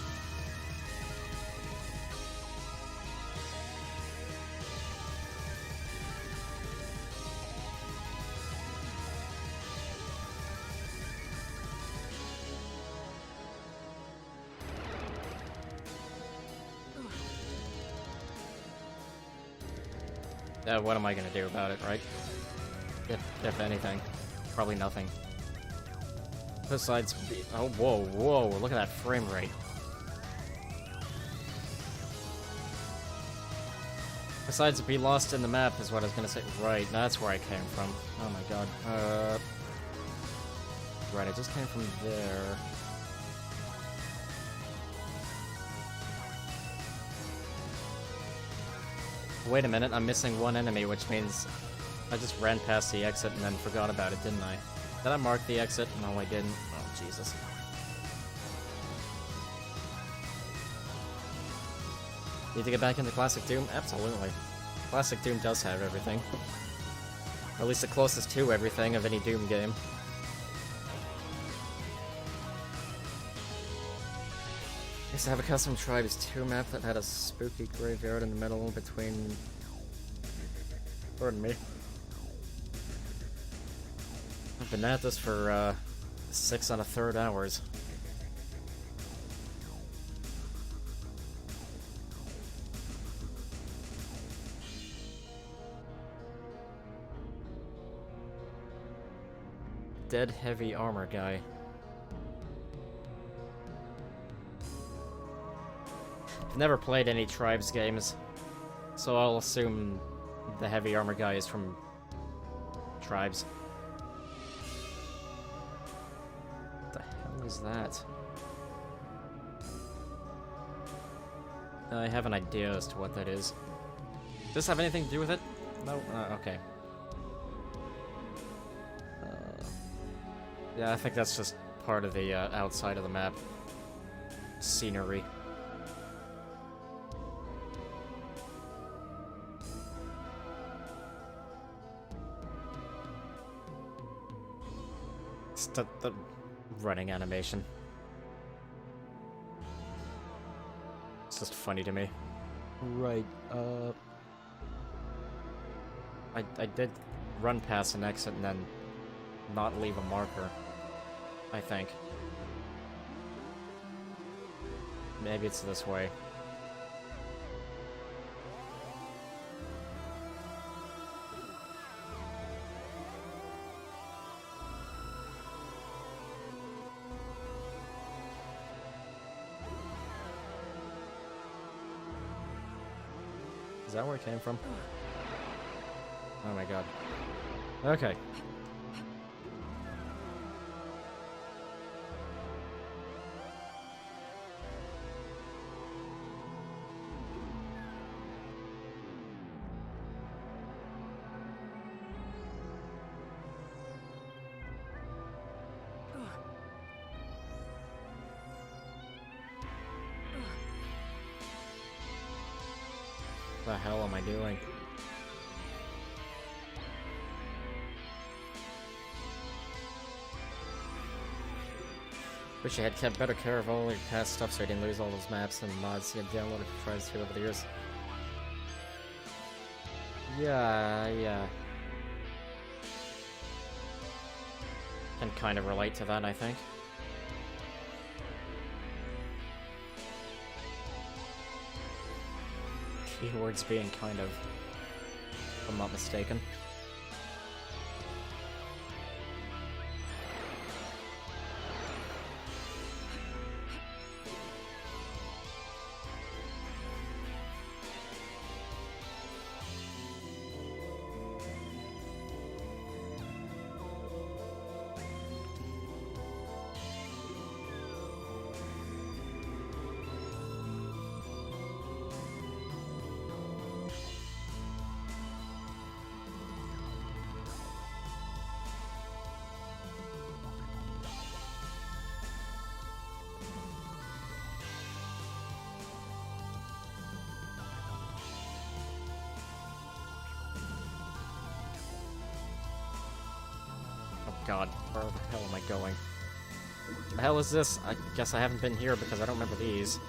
What am I gonna do about it, right? If anything. Probably nothing. Besides, oh, whoa, look at that frame rate. Besides, be lost in the map is what I was gonna say. Right, that's where I came from. Oh my god. Right, I just came from there. Wait a minute, I'm missing one enemy, which means I just ran past the exit and then forgot about it, didn't I? Did I mark the exit? No, I didn't. Oh, Jesus. Need to get back into Classic Doom? Absolutely. Classic Doom does have everything. Or at least the closest to everything of any Doom game. Used to have a custom Tribes 2 map that had a spooky graveyard in the middle between... Pardon me. I've been at this for 6 1/3 hours. Dead heavy armor guy. I've never played any Tribes games, so I'll assume the heavy armor guy is from Tribes. What the hell is that? I have an idea as to what that is. Does this have anything to do with it? No? Okay. Yeah, I think that's just part of the outside of the map. Scenery. It's the running animation. It's just funny to me. Right, I did run past an exit and then not leave a marker, I think. Maybe it's this way. Is that where it came from? Oh my god. Okay. What the hell am I doing? Wish I had kept better care of all your past stuff so I didn't lose all those maps and mods you had downloaded to try to over the years. Yeah. Can kind of relate to that, I think. Keywords being kind of, if I'm not mistaken. God, where the hell am I going? The hell is this? I guess I haven't been here because I don't remember these.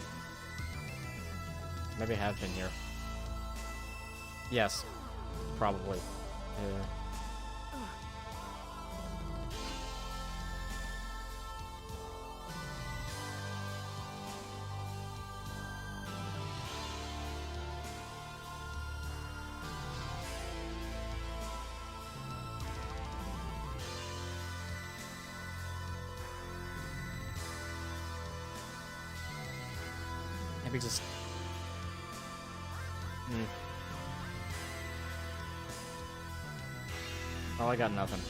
Maybe I have been here. Yes. Probably. Yeah. Maybe just... Oh, I got nothing.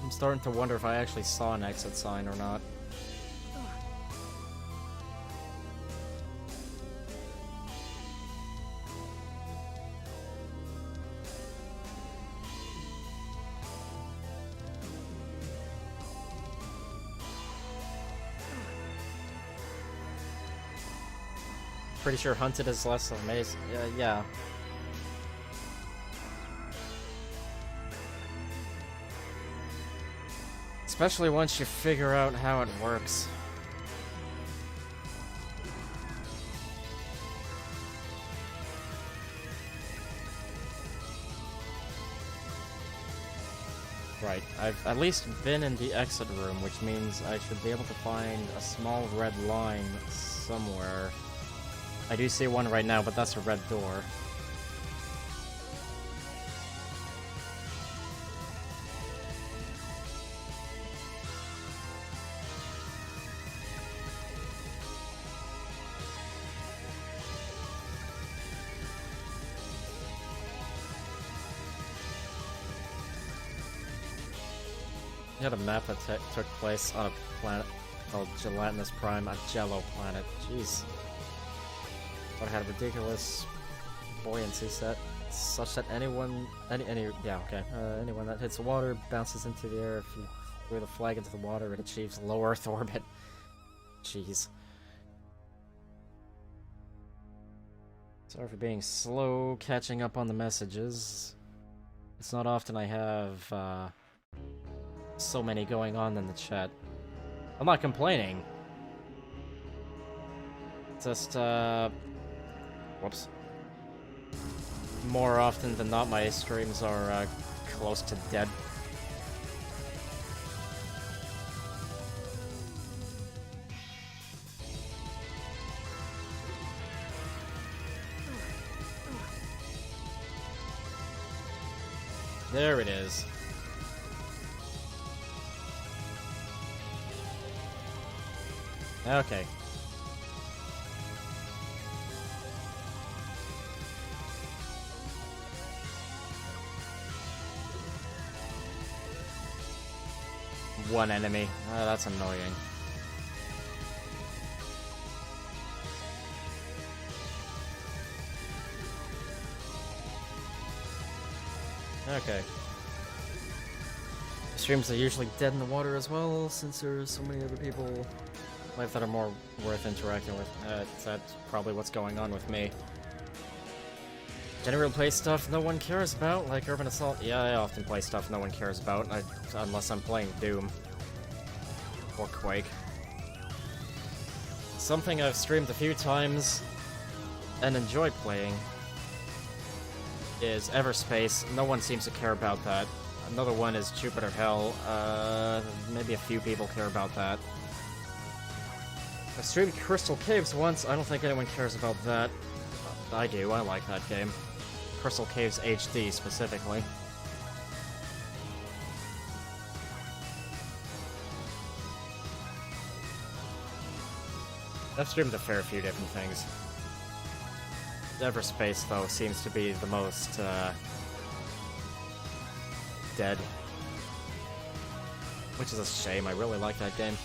I'm starting to wonder if I actually saw an exit sign or not. Pretty sure hunted is less of a maze. Yeah. Especially once you figure out how it works. Right, I've at least been in the exit room, which means I should be able to find a small red line somewhere. I do see one right now, but that's a red door. We had a map that took place on a planet called Gelatinous Prime, a Jello planet. Jeez. But it had a ridiculous buoyancy set, such that anyone that hits the water bounces into the air. If you throw the flag into the water, it achieves low Earth orbit. Jeez. Sorry for being slow catching up on the messages. It's not often I have, so many going on in the chat. I'm not complaining. Just, whoops. More often than not, my streams are, close to dead. There it is. Okay. One enemy. That's annoying. Okay. Streams are usually dead in the water as well, since there's so many other people life that are more worth interacting with. That's probably what's going on with me. Generally play stuff no one cares about, like Urban Assault. Yeah, I often play stuff no one cares about, unless I'm playing Doom. Or Quake. Something I've streamed a few times and enjoy playing is Everspace. No one seems to care about that. Another one is Jupiter Hell. Maybe a few people care about that. I streamed Crystal Caves once. I don't think anyone cares about that. I do. I like that game. Crystal Caves HD, specifically. I've streamed a fair few different things. Everspace, though, seems to be the most, dead. Which is a shame. I really like that game.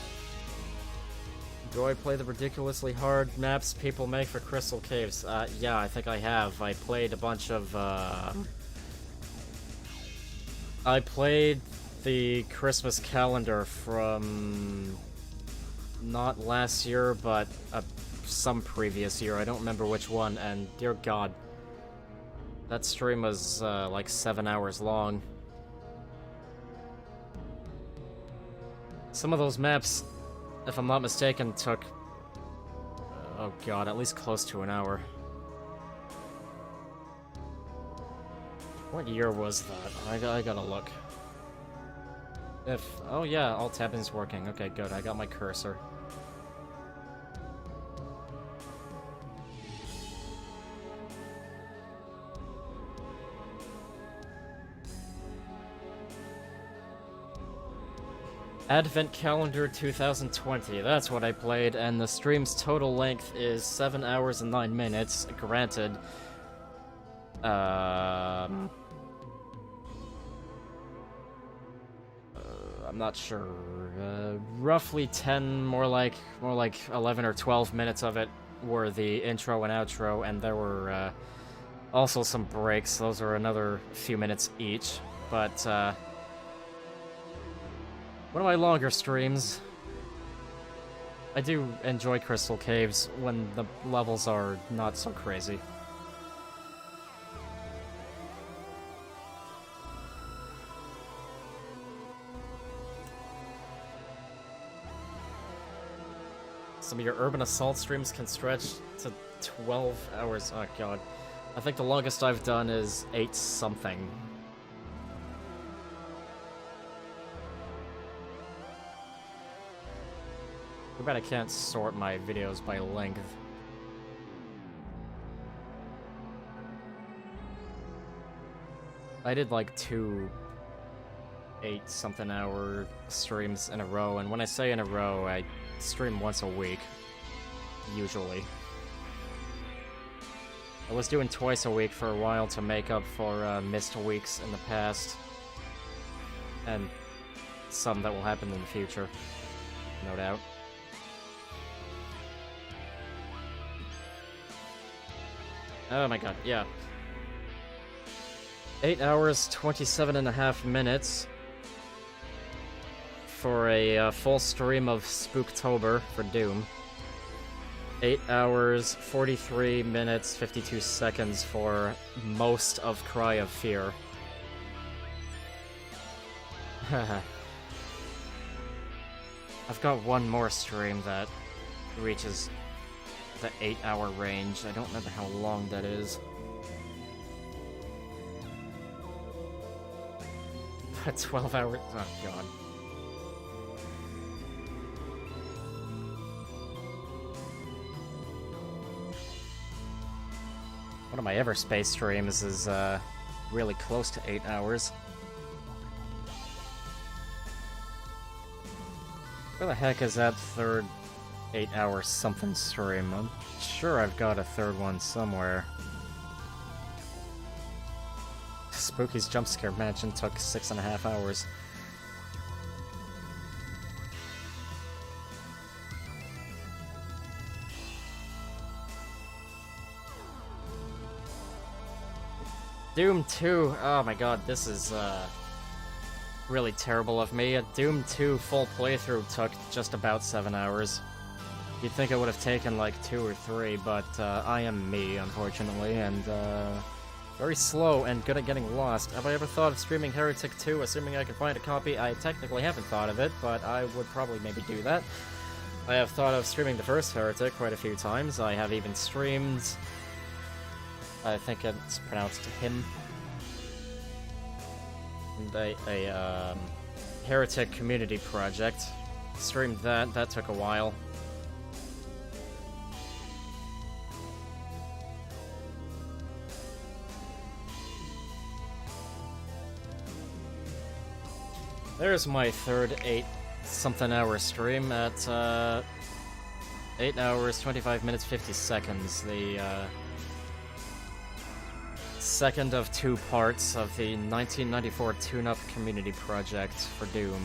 Do I play the ridiculously hard maps people make for Crystal Caves? Yeah, I think I have. I played a bunch of, I played the Christmas calendar from not last year, but some previous year. I don't remember which one, and dear God, that stream was, like 7 hours long. Some of those maps, if I'm not mistaken, took, oh God, at least close to an hour. What year was that? I gotta look. Oh yeah, alt tabbing's working. Okay, good, I got my cursor. Advent Calendar 2020, that's what I played, and the stream's total length is 7 hours and 9 minutes, granted. I'm not sure. Roughly 10, more like 11 or 12 minutes of it were the intro and outro, and there were also some breaks. Those are another few minutes each, but one of my longer streams. I do enjoy Crystal Caves when the levels are not so crazy. Some of your Urban Assault streams can stretch to 12 hours. Oh God. I think the longest I've done is 8 something. bad I can't sort my videos by length. I did like 2 8-something hour streams in a row, and when I say in a row, I stream once a week, usually. I was doing twice a week for a while to make up for missed weeks in the past, and some that will happen in the future, no doubt. Oh my god, yeah. 8 hours, 27.5 minutes for a full stream of Spooktober for Doom. 8 hours, 43 minutes, 52 seconds for most of Cry of Fear. I've got one more stream that reaches the 8-hour range. I don't remember how long that is. 12 hours. Oh god. One of my Everspace streams is really close to 8 hours. Where the heck is that third 8-hour something stream? I'm sure I've got a third one somewhere. Spooky's Jumpscare Mansion took 6.5 hours. Doom 2, oh my god, this is really terrible of me. A Doom 2 full playthrough took just about 7 hours. You'd think it would have taken like 2 or 3, but I am me, unfortunately, and very slow and good at getting lost. Have I ever thought of streaming Heretic 2, assuming I can find a copy? I technically haven't thought of it, but I would probably maybe do that. I have thought of streaming the first Heretic quite a few times. I have even streamed... I think it's pronounced him. And a Heretic community project. Streamed that. That took a while. There's my third 8-something hour stream at 8 hours, 25 minutes, 50 seconds. The second of 2 parts of the 1994 tune-up community project for Doom.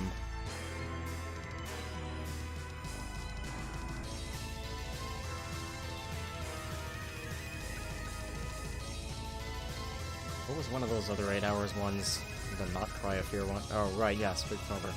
What was one of those other 8 hours ones? The not Cry of Fear one? Oh, right, yeah, Spooktober.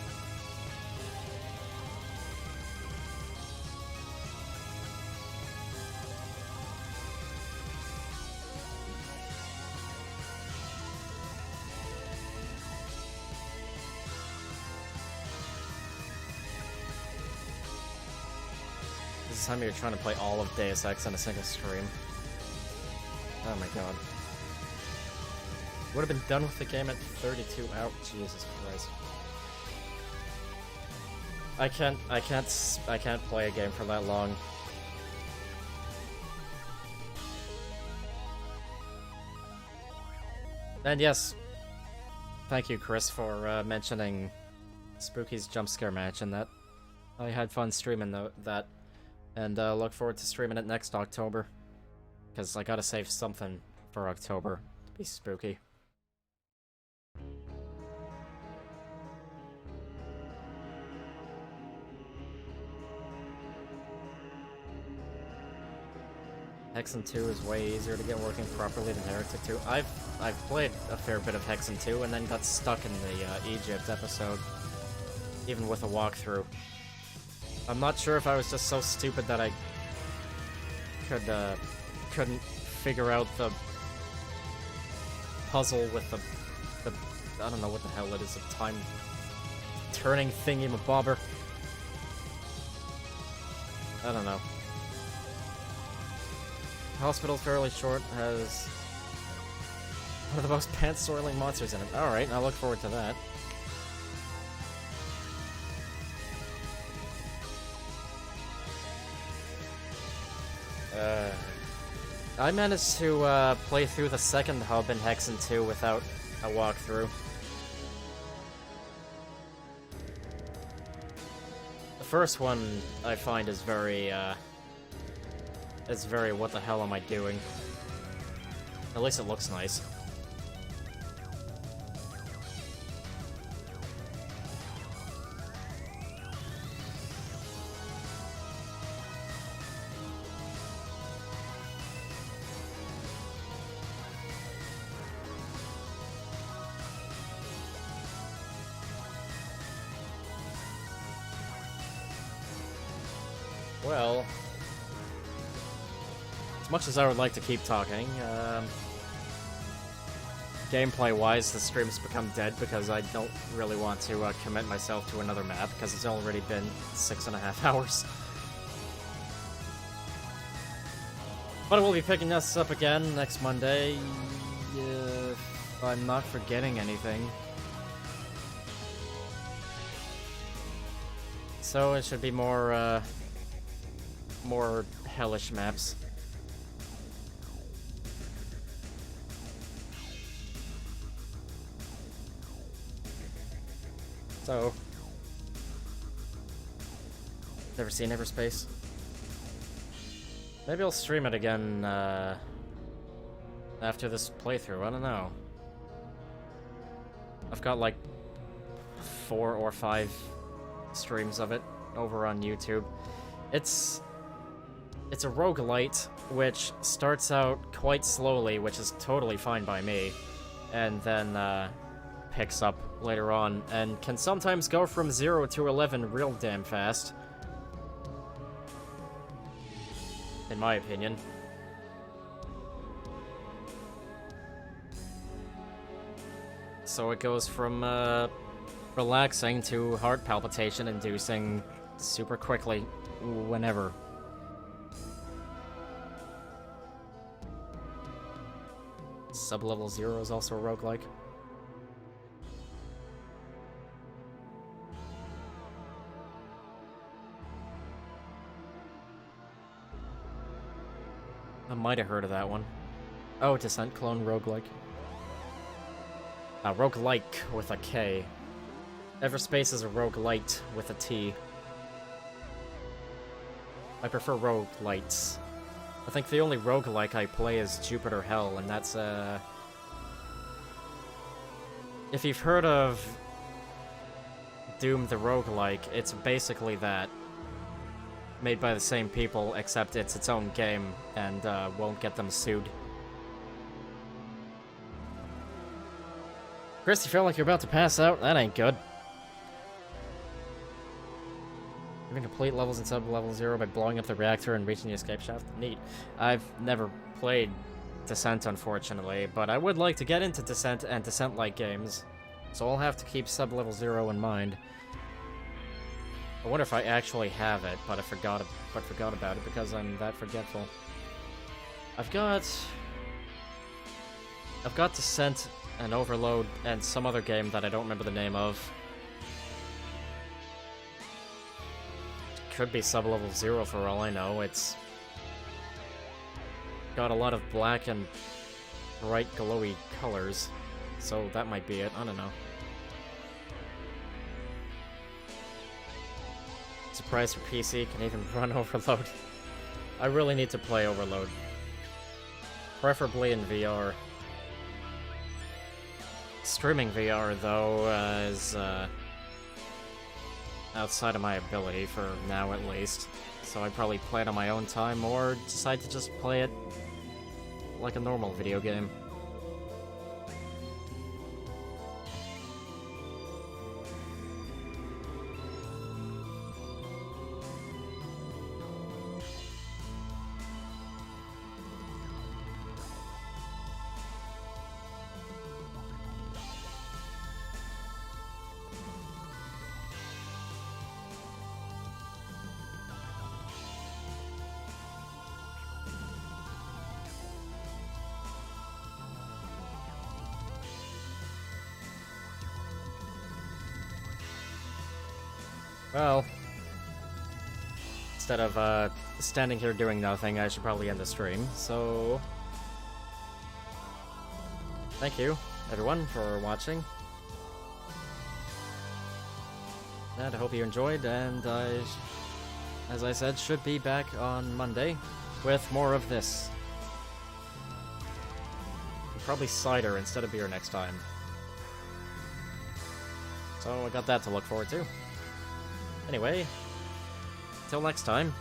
This is time you're trying to play all of Deus Ex on a single stream. Oh my god. Would have been done with the game at 32 hours. Jesus Christ. I can't play a game for that long. And yes, thank you, Chris, for mentioning Spooky's Jumpscare Mansion. That I had fun streaming that, and look forward to streaming it next October, because I gotta save something for October to be spooky. Hexen 2 is way easier to get working properly than Heretic 2. I've played a fair bit of Hexen 2 and then got stuck in the Egypt episode, even with a walkthrough. I'm not sure if I was just so stupid that I couldn't figure out the puzzle with the I don't know what the hell it is, a time turning thingy-mabobber. I don't know. Hospital's fairly short, has one of the most pants-soiling monsters in it. Alright, I look forward to that. I managed to play through the second hub in Hexen 2 without a walkthrough. The first one I find is very what the hell am I doing? At least it looks nice. Well, as much as I would like to keep talking, gameplay-wise, the stream's become dead because I don't really want to commit myself to another map because it's already been 6.5 hours. But I will be picking this up again next Monday, if I'm not forgetting anything. So it should be more hellish maps. So, never seen Everspace? Maybe I'll stream it again, after this playthrough, I don't know. I've got like 4 or 5 streams of it over on YouTube. It's a roguelite, which starts out quite slowly, which is totally fine by me, and then, picks up later on, and can sometimes go from 0 to 11 real damn fast. In my opinion. So it goes from, relaxing to heart palpitation inducing super quickly, whenever. Sub-level 0 is also a roguelike. I might have heard of that one. Oh, Descent clone roguelike. Roguelike with a K. Everspace is a roguelite with a T. I prefer roguelites. I think the only roguelike I play is Jupiter Hell, and that's, if you've heard of Doom the Roguelike, it's basically that. Made by the same people, except it's its own game, and won't get them sued. Chris, you feel like you're about to pass out? That ain't good. You can complete levels in sub-level 0 by blowing up the reactor and reaching the escape shaft. Neat. I've never played Descent, unfortunately, but I would like to get into Descent and Descent-like games, so I'll have to keep sub-level 0 in mind. I wonder if I actually have it, but I forgot about it because I'm that forgetful. I've got Descent and Overload and some other game that I don't remember the name of. Could be sub-level 0 for all I know. It's got a lot of black and bright glowy colors, so that might be it. I don't know. Surprised for PC can even run Overload. I really need to play Overload. Preferably in VR. Streaming VR, though, is outside of my ability, for now at least. So I'd probably play it on my own time, or decide to just play it like a normal video game. Well, instead of standing here doing nothing, I should probably end the stream. So, thank you, everyone, for watching. And I hope you enjoyed, and I, as I said, should be back on Monday with more of this. Probably cider instead of beer next time. So I got that to look forward to. Anyway, till next time.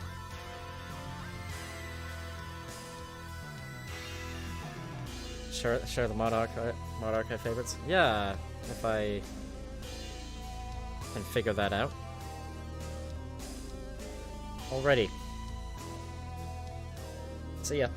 Share the Mod Archive favorites. Yeah, if I can figure that out. Alrighty. See ya.